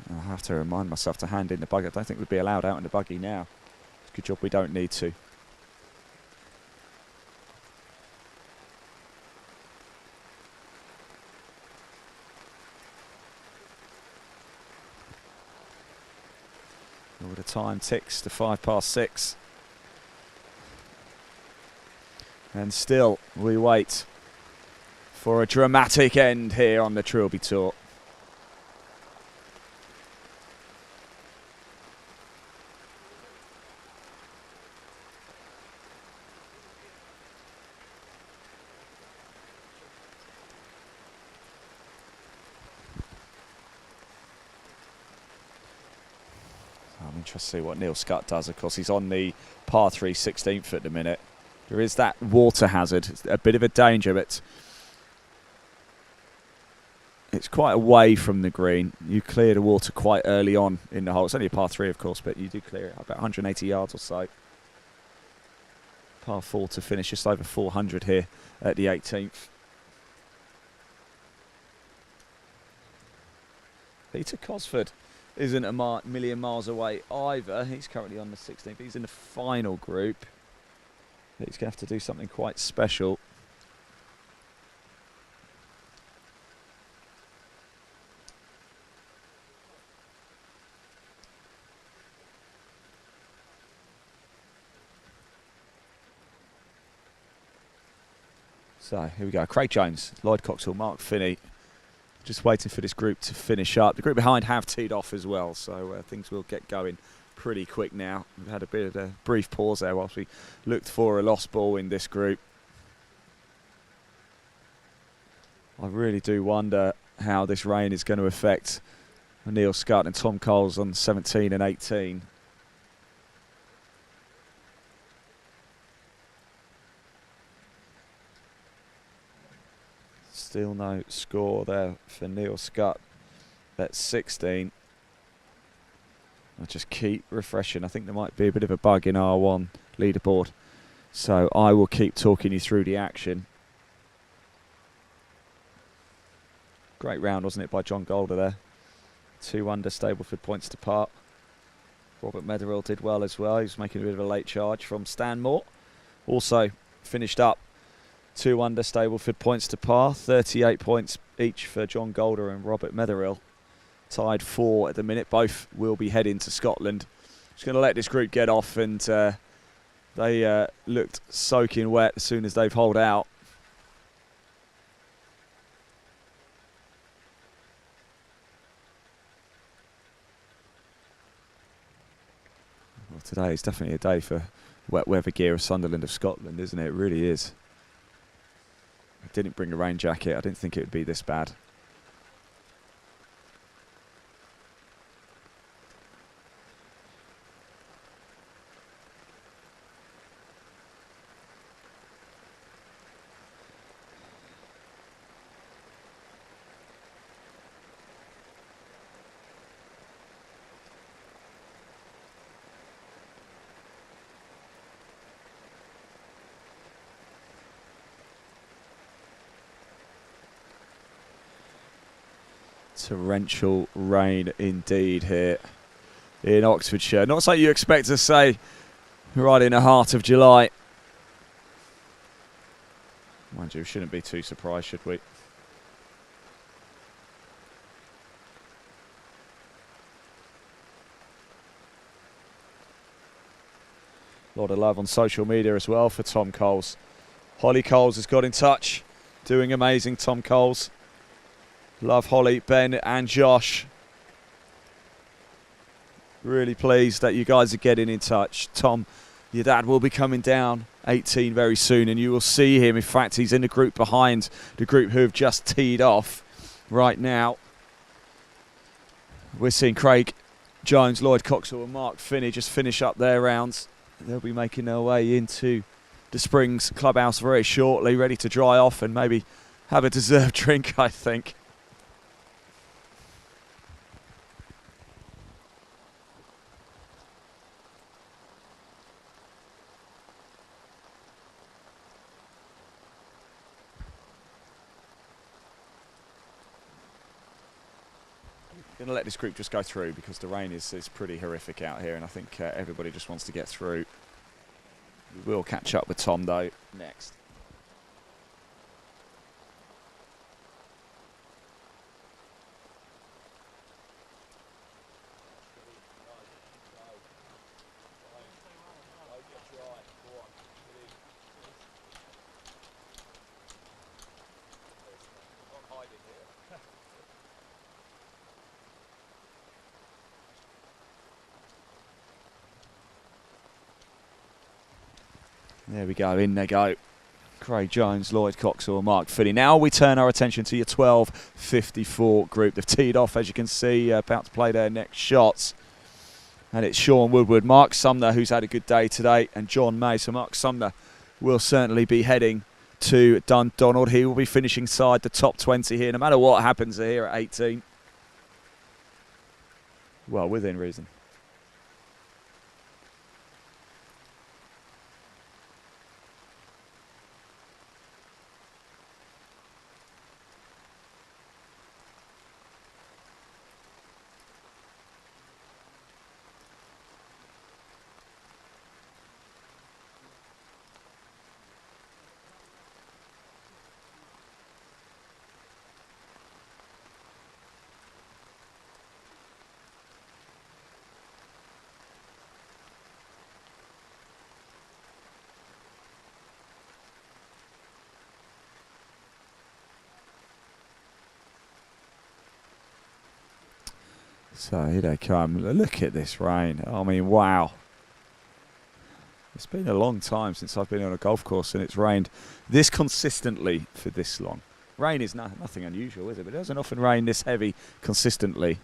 I have to remind myself to hand in the buggy. I don't think we'd be allowed out in the buggy now. It's a good job we don't need to. All the time ticks to 6:05. And still we wait for a dramatic end here on the Trilby Tour. I'm interested to see what Neil Scott does. Of course, he's on the par 3 16th at the minute. There is that water hazard. It's a bit of a danger, but it's quite away from the green. You clear the water quite early on in the hole. It's only a par 3, of course, but you do clear it about 180 yards or so. Par 4 to finish, just over 400 here at the 18th. Peter Cosford isn't a million miles away either. He's currently on the 16th. He's in the final group. He's going to have to do something quite special. So here we go. Craig Jones, Lloyd Coxall, Mark Finney. Just waiting for this group to finish up. The group behind have teed off as well, so things will get going pretty quick now. We've had a bit of a brief pause there whilst we looked for a lost ball in this group. I really do wonder how this rain is going to affect Neil Scott and Tom Coles on 17 and 18. Still no score there for Neil Scott. That's 16. I'll just keep refreshing. I think there might be a bit of a bug in R1 leaderboard. So I will keep talking you through the action. Great round, wasn't it, by John Golder there. 2 under, Stableford points to par. Robert Metherill did well as well. He was making a bit of a late charge from Stanmore. Also finished up 2 under, Stableford points to par. 38 points each for John Golder and Robert Metherill. Tied 4 at the minute. Both will be heading to Scotland. Just going to let this group get off, and they looked soaking wet as soon as they've holed out. Well, today is definitely a day for wet weather gear of Sunderland of Scotland, isn't it? It really is. I didn't bring a rain jacket. I didn't think it would be this bad. Torrential rain indeed here in Oxfordshire. Not something you expect to say right in the heart of July. Mind you, shouldn't be too surprised, should we? A lot of love on social media as well for Tom Coles. Holly Coles has got in touch. Doing amazing, Tom Coles. Love Holly, Ben and Josh. Really pleased that you guys are getting in touch. Tom, your dad will be coming down 18 very soon, and you will see him. In fact, he's in the group behind the group who have just teed off right now. We're seeing Craig Jones, Lloyd Coxall and Mark Finney just finish up their rounds. They'll be making their way into the Springs clubhouse very shortly, ready to dry off and maybe have a deserved drink, I think. Going to let this group just go through because the rain is pretty horrific out here, and I think everybody just wants to get through. We will catch up with Tom though next. There we go, in they go. Craig Jones, Lloyd Coxall, Mark Finney. Now we turn our attention to your 12.54 group. They've teed off, as you can see, about to play their next shots. And it's Sean Woodward, Mark Sumner, who's had a good day today, and John May. So Mark Sumner will certainly be heading to Dundonald. He will be finishing side the top 20 here, no matter what happens here at 18. Well, within reason. So here they come. Look at this rain. I mean, wow. It's been a long time since I've been on a golf course and it's rained this consistently for this long. Rain is nothing unusual, is it? But it doesn't often rain this heavy consistently.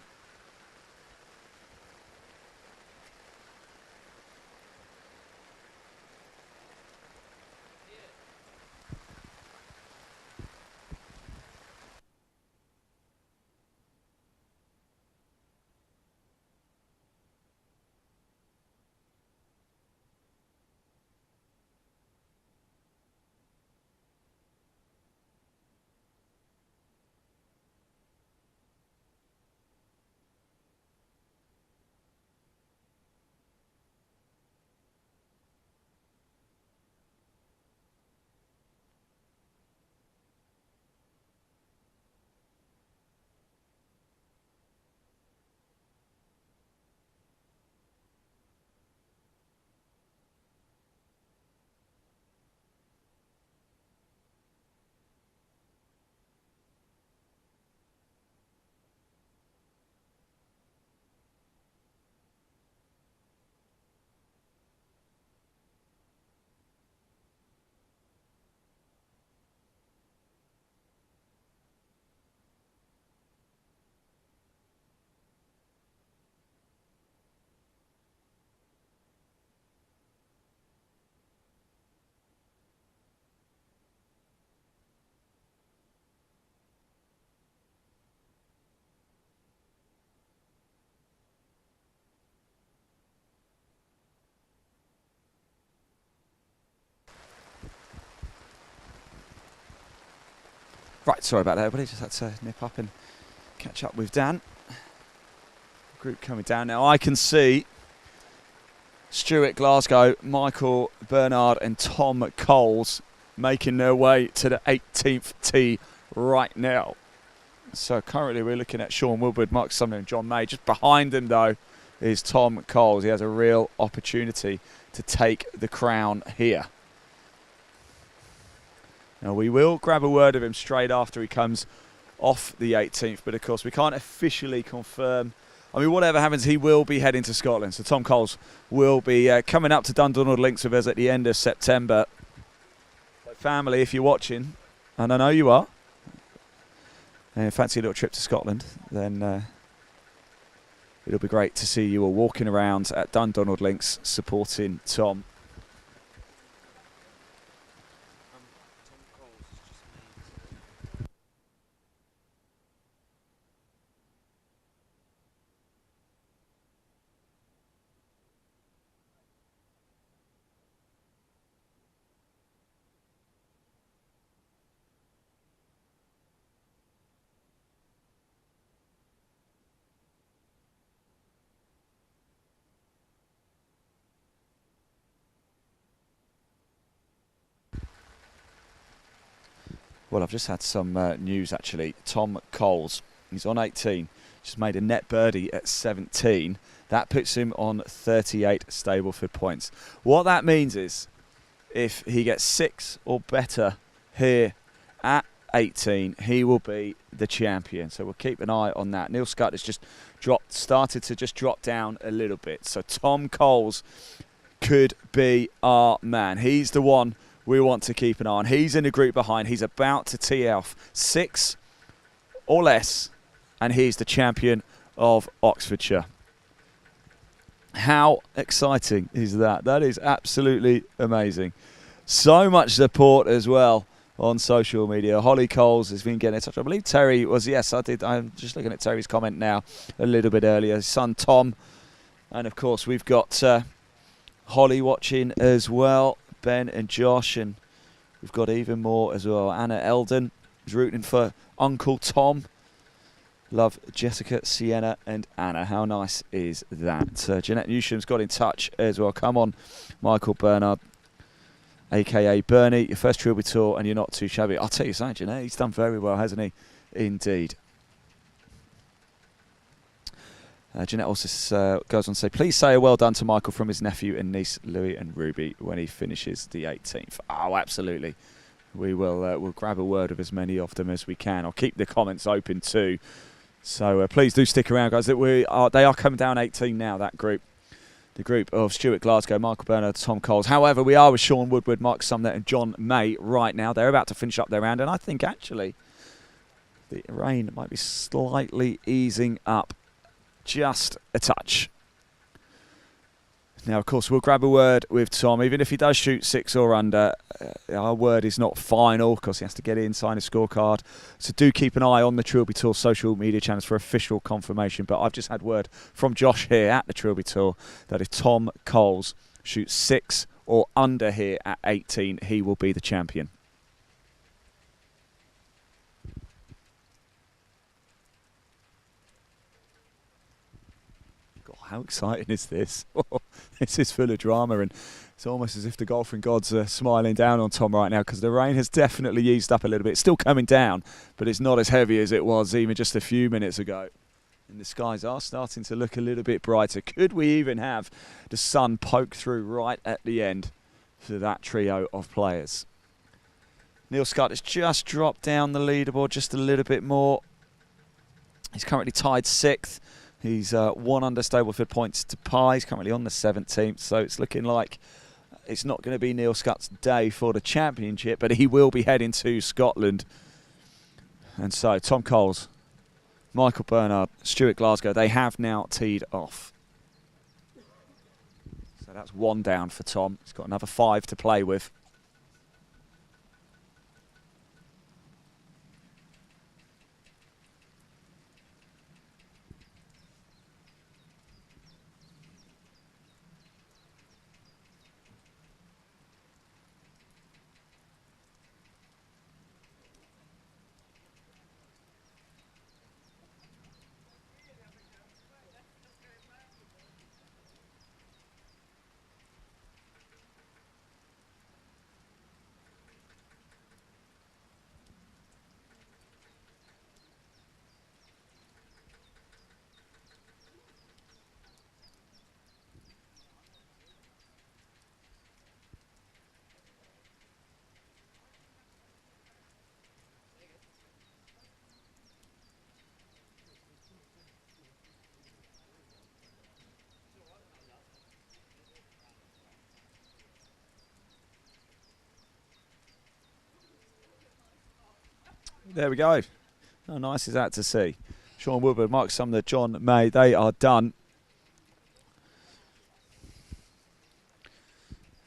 Right, sorry about that, everybody. Just had to nip up and catch up with Dan. Group coming down now. I can see Stuart Glasgow, Michael Bernard and Tom Coles making their way to the 18th tee right now. So currently we're looking at Sean Woodward, Mark Sumner and John May. Just behind them though is Tom Coles. He has a real opportunity to take the crown here. Now we will grab a word of him straight after he comes off the 18th, but of course we can't officially confirm. I mean, whatever happens, he will be heading to Scotland. So Tom Coles will be coming up to Dundonald Links with us at the end of September. So family, if you're watching, and I know you are, and fancy a little trip to Scotland, then it'll be great to see you all walking around at Dundonald Links supporting Tom. Well, I've just had some news actually. Tom Coles, he's on 18, just made a net birdie at 17. That puts him on 38 Stableford points. What that means is if he gets 6 or better here at 18, he will be the champion. So we'll keep an eye on that. Neil Scott has just started to drop down a little bit. So Tom Coles could be our man. He's the one we want to keep an eye on. He's in the group behind. He's about to tee off 6 or less, and he's the champion of Oxfordshire. How exciting is that? That is absolutely amazing. So much support as well on social media. Holly Coles has been getting in touch. I believe Terry was, yes, I did. I'm just looking at Terry's comment now a little bit earlier. His son Tom. And of course, we've got Holly watching as well. Ben and Josh, and we've got even more as well. Anna Eldon is rooting for Uncle Tom. Love Jessica, Sienna and Anna. How nice is that? Jeanette Newsham's got in touch as well. Come on, Michael Bernard, a.k.a. Bernie. Your first Trilby Tour and you're not too shabby. I'll tell you something, Jeanette. He's done very well, hasn't he? Indeed. Jeanette also goes on to say, please say a well done to Michael from his nephew and niece, Louis and Ruby, when he finishes the 18th. Oh, absolutely. We will we'll grab a word of as many of them as we can. I'll keep the comments open too. So please do stick around, guys. They are coming down 18 now, that group. The group of Stuart Glasgow, Michael Bernard, Tom Coles. However, we are with Sean Woodward, Mark Sumner and John May right now. They're about to finish up their round, and I think actually the rain might be slightly easing up just a touch. Now, of course, we'll grab a word with Tom. Even if he does shoot 6 or under, our word is not final because he has to get in, sign a scorecard. So do keep an eye on the Trilby Tour social media channels for official confirmation. But I've just had word from Josh here at the Trilby Tour that if Tom Coles shoots 6 or under here at 18, he will be the champion. How exciting is this? This is full of drama, and it's almost as if the golfing gods are smiling down on Tom right now because the rain has definitely eased up a little bit. It's still coming down, but it's not as heavy as it was even just a few minutes ago. And the skies are starting to look a little bit brighter. Could we even have the sun poke through right at the end for that trio of players? Neil Scott has just dropped down the leaderboard just a little bit more. He's currently tied 6th. He's 1 under Stableford points to par. He's currently on the 17th, so it's looking like it's not going to be Neil Scott's day for the championship, but he will be heading to Scotland. And so Tom Coles, Michael Bernard, Stuart Glasgow, they have now teed off. So that's 1 down for Tom. He's got another 5 to play with. There we go. How nice is that to see? Sean Woodward, Mark Sumner, John May, they are done.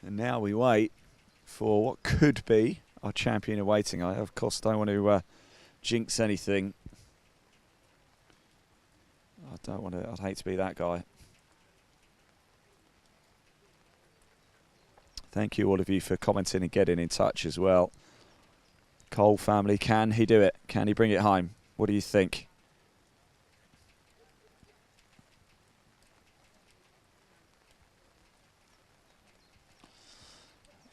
And now we wait for what could be our champion in waiting. I, of course, don't want to jinx anything. I don't want to, I'd hate to be that guy. Thank you, all of you, for commenting and getting in touch as well. Cole family, can he do it? Can he bring it home? What do you think?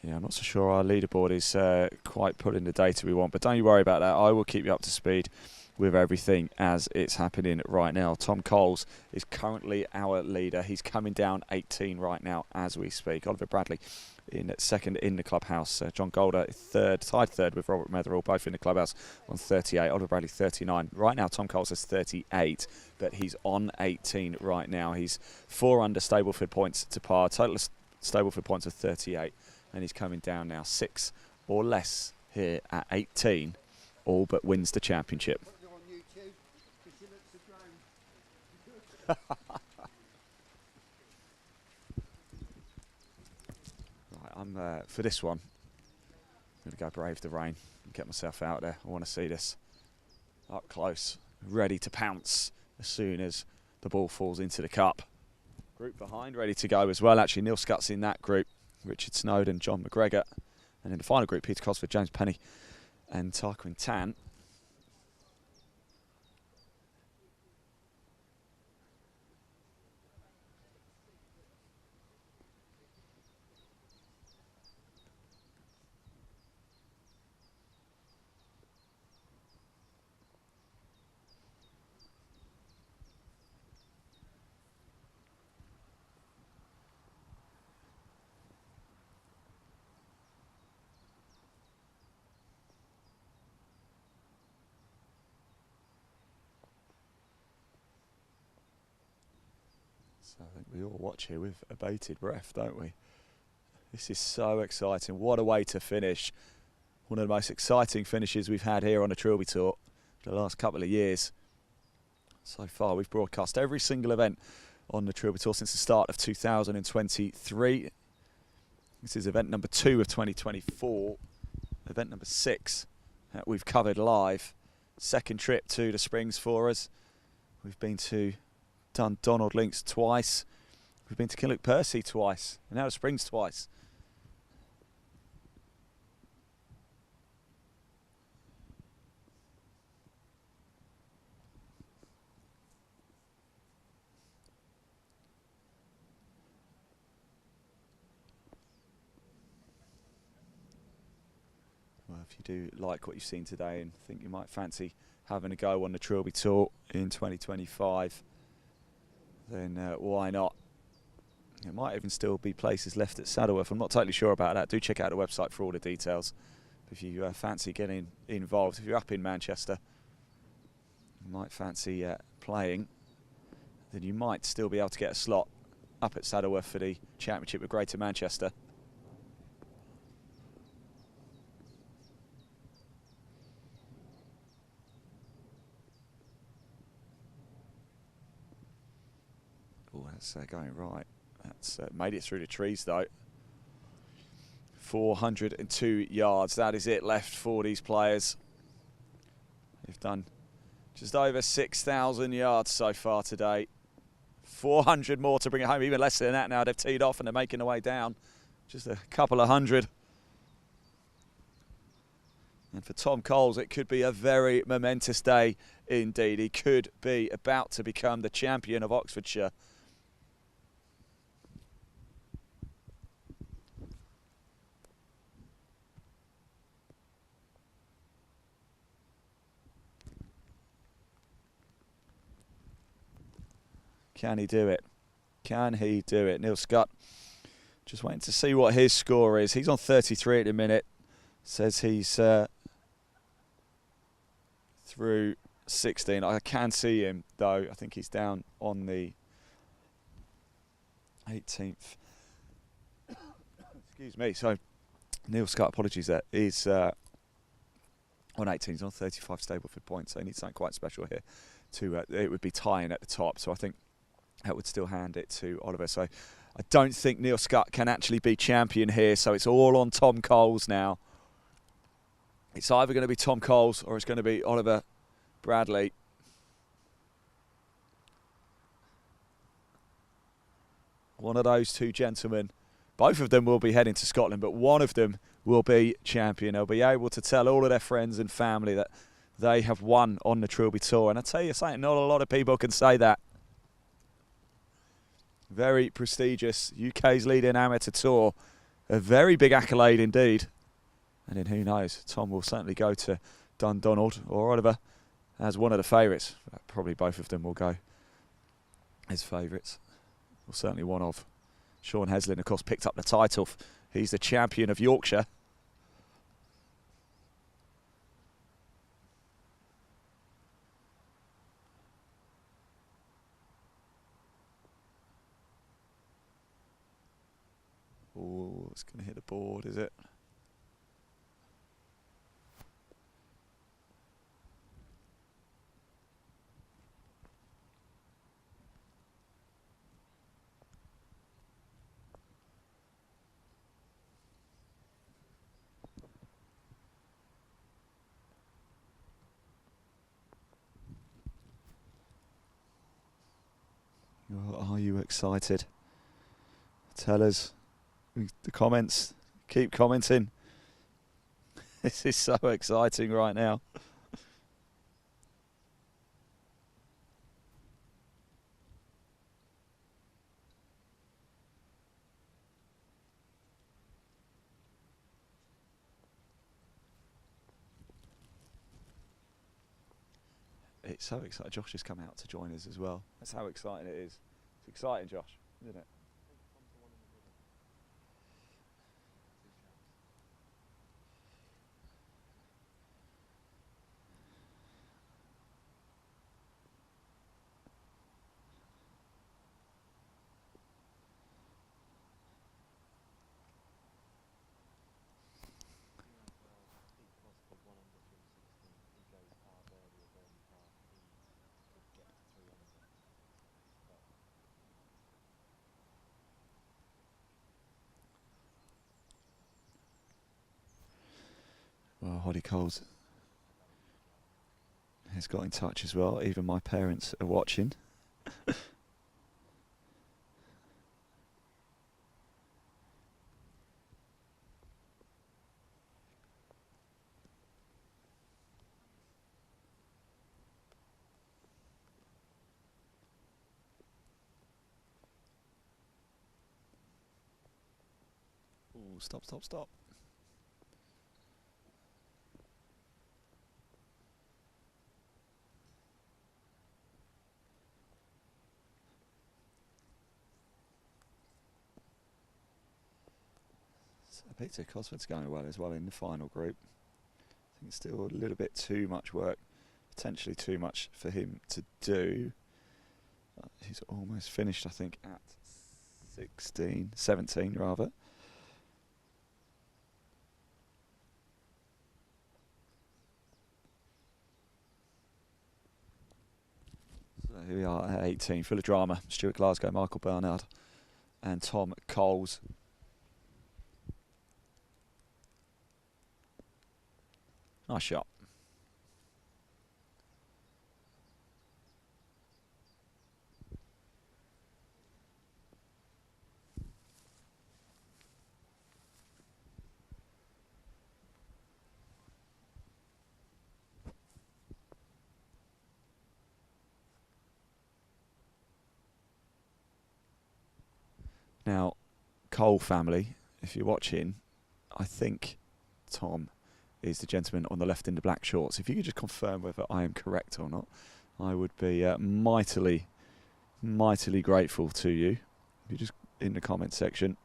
Yeah, I'm not so sure our leaderboard is quite pulling the data we want, but don't you worry about that. I will keep you up to speed with everything as it's happening right now. Tom Coles is currently our leader. He's coming down 18 right now as we speak. Oliver Bradley in second in the clubhouse. John Golder third, tied third with Robert Metherall, both in the clubhouse on 38. Oliver Bradley 39. Right now Tom Coles has 38, but he's on 18 right now. He's 4 under Stableford points to par. Total Stableford points of 38, and he's coming down now 6 or less here at 18, all but wins the championship. Right, for this one, I'm going to go brave the rain and get myself out there. I want to see this up close, ready to pounce as soon as the ball falls into the cup. Group behind, ready to go as well. Actually, Neil Scott's in that group. Richard Snowden, John McGregor. And in the final group, Peter Cosford, James Penny and Tarquin Tan. So I think we all watch here with a bated breath, don't we? This is so exciting. What a way to finish. One of the most exciting finishes we've had here on the Trilby Tour the last couple of years. So far, we've broadcast every single event on the Trilby Tour since the start of 2023. This is event number 2 of 2024. Event number 6 that we've covered live. Second trip to the Springs for us. We've done Donald Links twice. We've been to Kinloch Percy twice. And now the Springs twice. Well, if you do like what you've seen today and think you might fancy having a go on the Trilby Tour in 2025, then why not? There might even still be places left at Saddleworth. I'm not totally sure about that. Do check out the website for all the details. If you fancy getting involved, if you're up in Manchester, you might fancy playing, then you might still be able to get a slot up at Saddleworth for the Championship with Greater Manchester. Oh, that's going right. That's made it through the trees though. 402 yards. That is it left for these players. They've done just over 6,000 yards so far today. 400 more to bring it home. Even less than that now. They've teed off and they're making their way down. Just a couple of hundred. And for Tom Coles, it could be a very momentous day indeed. He could be about to become the champion of Oxfordshire. Can he do it? Can he do it? Neil Scott just waiting to see what his score is. He's on 33 at the minute. Says he's through 16. I can see him though. I think he's down on the 18th. Excuse me. So Neil Scott, apologies there, is on 18. He's on 35 Stableford points, so he needs something quite special here. It would be tying at the top, so I think that would still hand it to Oliver. So I don't think Neil Scott can actually be champion here, so it's all on Tom Coles now. It's either going to be Tom Coles or it's going to be Oliver Bradley. One of those two gentlemen. Both of them will be heading to Scotland, but one of them will be champion. They'll be able to tell all of their friends and family that they have won on the Trilby Tour. And I tell you something, not a lot of people can say that. Very prestigious, UK's leading amateur tour. A very big accolade indeed. And then who knows, Tom will certainly go to Dundonald or Oliver as one of the favourites. Probably both of them will go as favourites. Well, certainly one of. Sean Heslin, of course, picked up the title. He's the champion of Yorkshire. Oh, it's going to hit the board, is it? Are you excited? Tell us. The comments. Keep commenting. This is so exciting right now. It's so exciting. Josh has come out to join us as well. That's how exciting it is. It's exciting, Josh, isn't it? Well, Hoddy Coles has got in touch as well. Even my parents are watching. Ooh, stop, stop, stop. Peter Cosford's going well as well in the final group. I think it's still a little bit too much work, potentially too much for him to do. He's almost finished, I think, at 17 rather. So here we are at 18, full of drama. Stuart Glasgow, Michael Bernard and Tom Coles. Nice shot. Now, Cole family, if you're watching, I think Tom is the gentleman on the left in the black shorts. If you could just confirm whether I am correct or not, I would be mightily grateful to you. If you just in the comment section.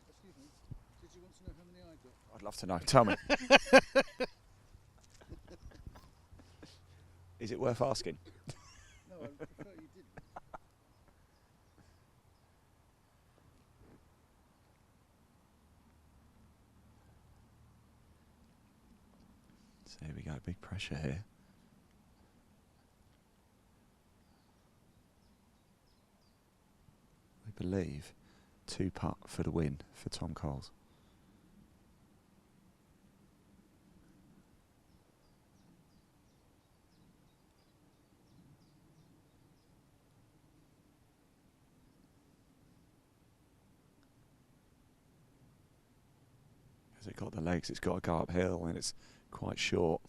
Excuse me, did you want to know how many I got? I'd love to know. Tell me. Is it worth asking? No, I prefer you didn't. So here we go, big pressure here. We believe 2-putt for the win for Tom Coles. Has it got the legs? It's got to go uphill and it's quite short.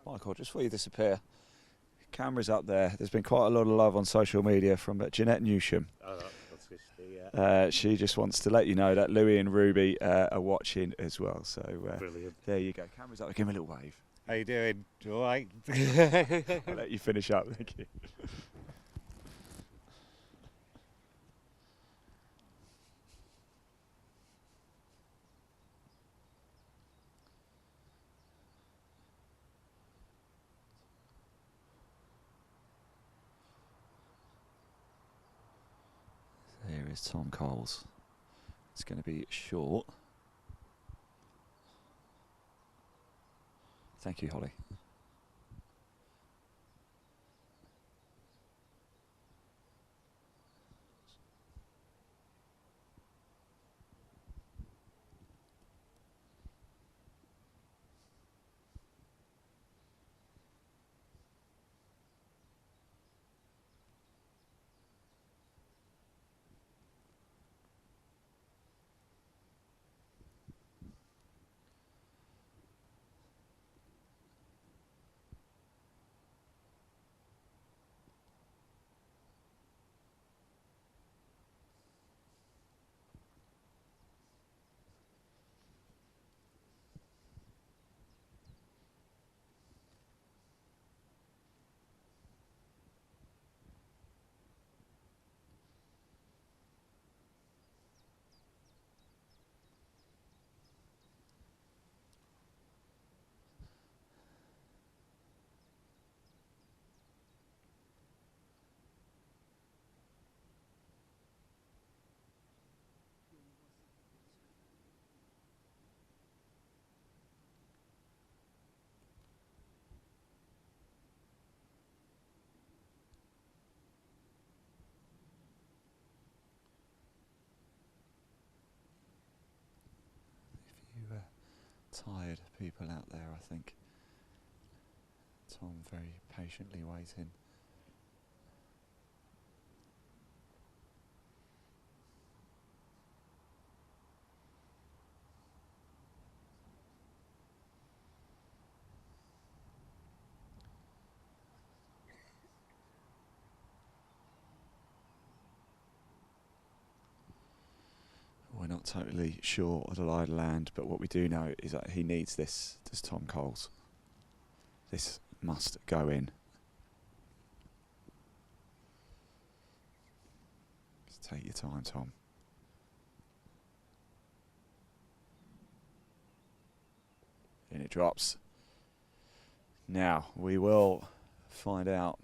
Michael, just before you disappear, camera's up there. There's been quite a lot of love on social media from Jeanette Newsham. Oh, that's good. Yeah. She just wants to let you know that Louis and Ruby are watching as well. So Brilliant. There you go. Camera's up. Give me a little wave. How you doing? All right. I'll let you finish up. Thank you. Here is Tom Coles. It's going to be short. Thank you, Holly. Tired people out there, I think. Tom very patiently waiting. We're not totally sure of the lie of the land, but what we do know is that he needs this, does Tom Coles. This must go in. Just take your time, Tom. And it drops. Now, we will find out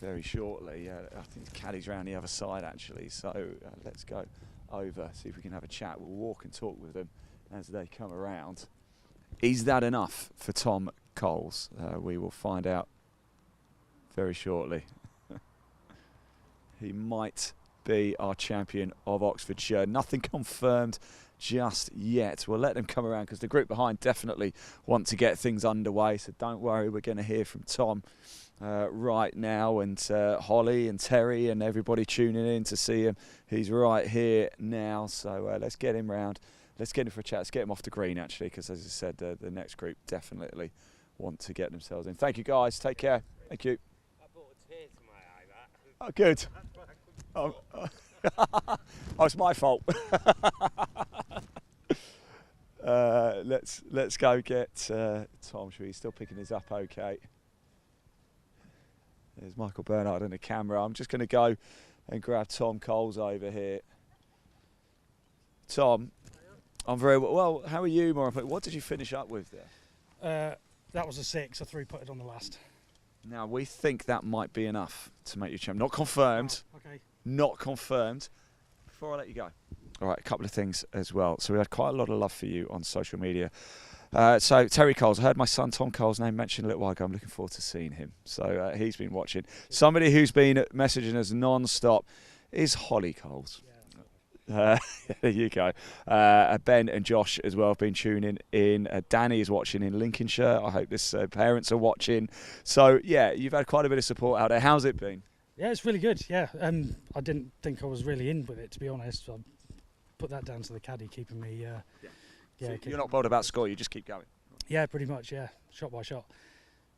very shortly. I think the caddy's round the other side, actually, so let's go over, see if we can have a chat. We'll walk and talk with them as they come around. Is that enough for Tom Coles? We will find out very shortly. He might be our champion of Oxfordshire. Nothing confirmed just yet. We'll let them come around because the group behind definitely want to get things underway, so don't worry, we're going to hear from Tom right now, and Holly and Terry and everybody tuning in to see him. He's right here now, so let's get him round. Let's get him for a chat. Let's get him off the green, actually, because as I said, the next group definitely want to get themselves in. Thank you, guys. Take care. Thank you. I brought a tear to my eye, that. Oh, good. Oh, it's my fault. Let's go get Tom. He's still picking his up. Okay. There's Michael Bernard on the camera. I'm just going to go and grab Tom Coles over here. Tom, I'm very well. How are you, more? What did you finish up with there? That was a 6. I 3-putted on the last. Now we think that might be enough to make you champ. Not confirmed. Oh, okay. Not confirmed. Before I let you go. All right, a couple of things as well. So we had quite a lot of love for you on social media. So Terry Coles, I heard my son Tom Coles' name mentioned a little while ago. I'm looking forward to seeing him. So he's been watching. Somebody who's been messaging us non-stop is Holly Coles. There you go. Ben and Josh as well have been tuning in. Danny is watching in Lincolnshire. I hope his parents are watching. So, yeah, you've had quite a bit of support out there. How's it been? Yeah, it's really good, yeah. I didn't think I was really in with it, to be honest. I put that down to the caddy, keeping me... So you're not bothered about score, you just keep going? Yeah, pretty much, yeah. Shot by shot.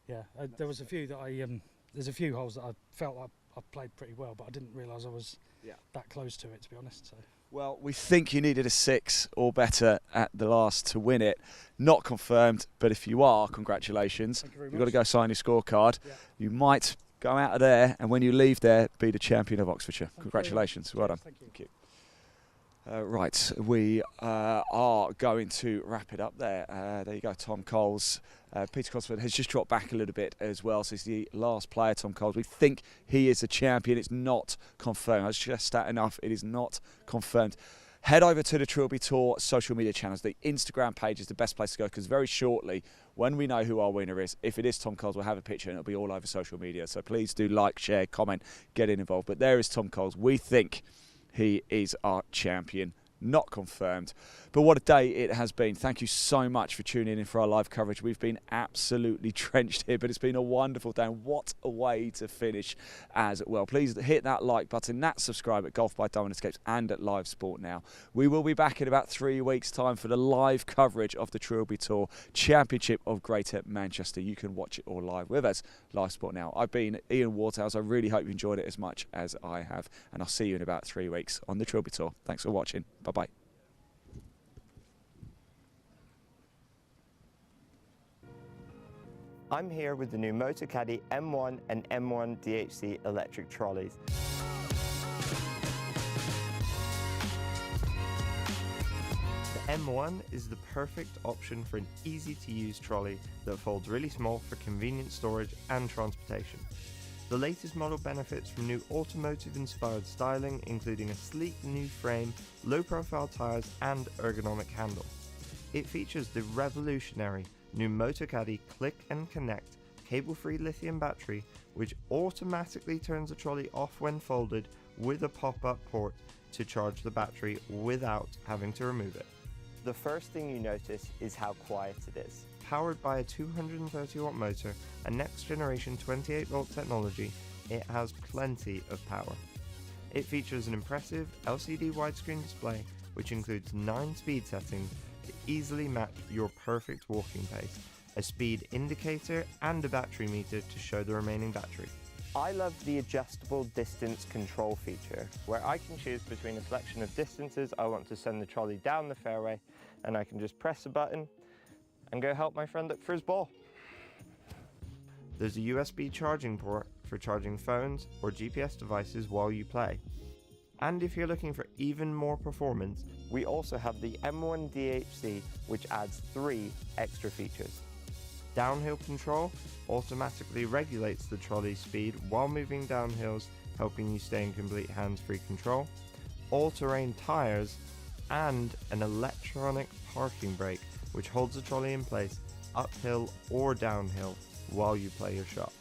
Yeah, there was a few that there's a few holes that I felt like I played pretty well, but I didn't realise I was that close to it, to be honest. So. Well, we think you needed a 6 or better at the last to win it. Not confirmed, but if you are, congratulations. Thank you very much. You've got to go sign your scorecard. Yeah. You might go out of there, and when you leave there, be the champion of Oxfordshire. Congratulations. Well done. Thank you. Thank you. Right, we are going to wrap it up there. There you go, Tom Coles. Peter Cosford has just dropped back a little bit as well, so he's the last player, Tom Coles. We think he is the champion. It's not confirmed. I stressed that enough. It is not confirmed. Head over to the Trilby Tour social media channels. The Instagram page is the best place to go, because very shortly, when we know who our winner is, if it is Tom Coles, we'll have a picture and it'll be all over social media. So please do like, share, comment, get involved. But there is Tom Coles. We think he is our champion. Not confirmed. But what a day it has been. Thank you so much for tuning in for our live coverage. We've been absolutely drenched here, but it's been a wonderful day. And what a way to finish as well. Please hit that like button, that subscribe at Golf by Diamond Escapes and at Live Sport Now. We will be back in about 3 weeks' time for the live coverage of the Trilby Tour Championship of Greater Manchester. You can watch it all live with us, Live Sport Now. I've been Ian Waterhouse. I really hope you enjoyed it as much as I have. And I'll see you in about 3 weeks on the Trilby Tour. Thanks for watching. Bye-bye. I'm here with the new MotoCaddy M1 and M1 DHC electric trolleys. The M1 is the perfect option for an easy-to-use trolley that folds really small for convenient storage and transportation. The latest model benefits from new automotive-inspired styling, including a sleek new frame, low-profile tyres and ergonomic handle. It features the revolutionary new MotoCaddy Click and Connect cable-free lithium battery, which automatically turns the trolley off when folded with a pop-up port to charge the battery without having to remove it. The first thing you notice is how quiet it is. Powered by a 230-watt motor and next-generation 28-volt technology, it has plenty of power. It features an impressive LCD widescreen display, which includes 9 speed settings to easily match your perfect walking pace, a speed indicator and a battery meter to show the remaining battery. I love the adjustable distance control feature, where I can choose between a selection of distances I want to send the trolley down the fairway, and I can just press a button and go help my friend look for his ball. There's a USB charging port for charging phones or GPS devices while you play. And if you're looking for even more performance, we also have the M1 DHC, which adds 3 extra features. Downhill control automatically regulates the trolley's speed while moving down hills, helping you stay in complete hands-free control, all-terrain tyres, and an electronic parking brake, which holds the trolley in place uphill or downhill while you play your shot.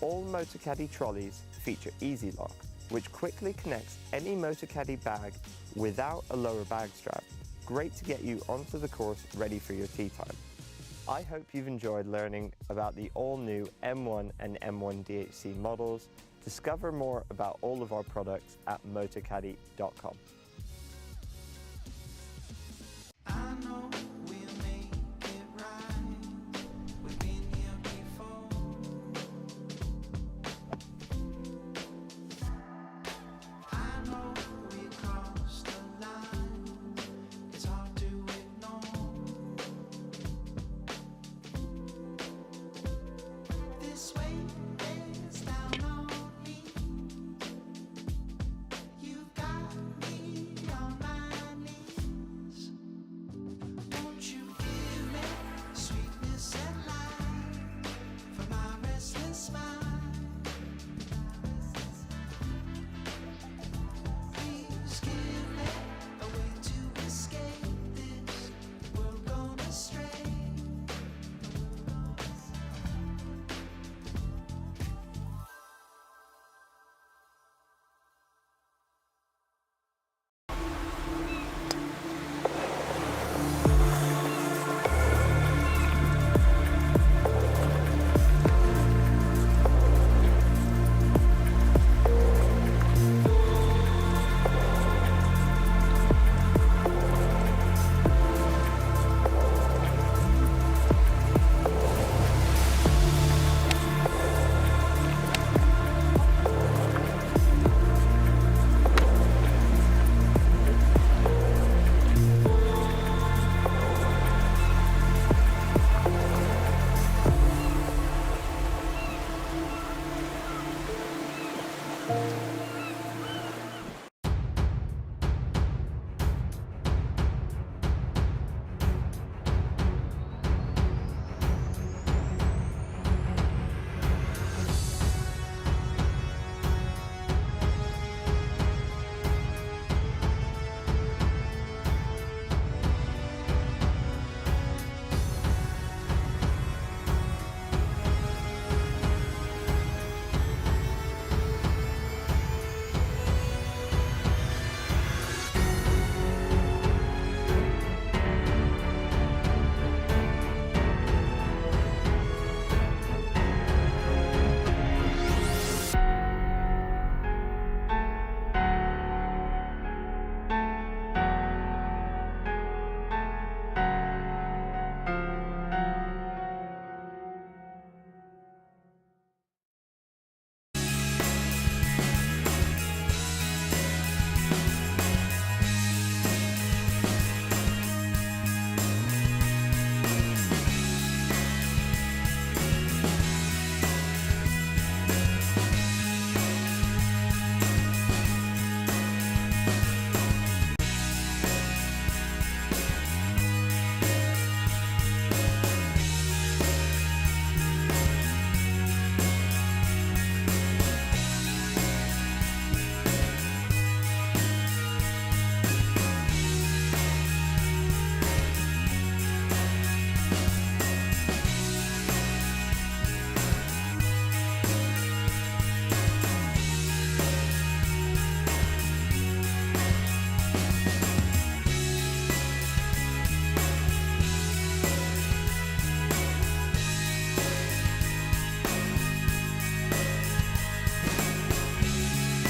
All MotoCaddy trolleys feature Easy Lock, which quickly connects any MotoCaddy bag without a lower bag strap. great to get you onto the course ready for your tee time. I hope you've enjoyed learning about the all-new M1 and M1 DHC models. Discover more about all of our products at motorcaddy.com. I know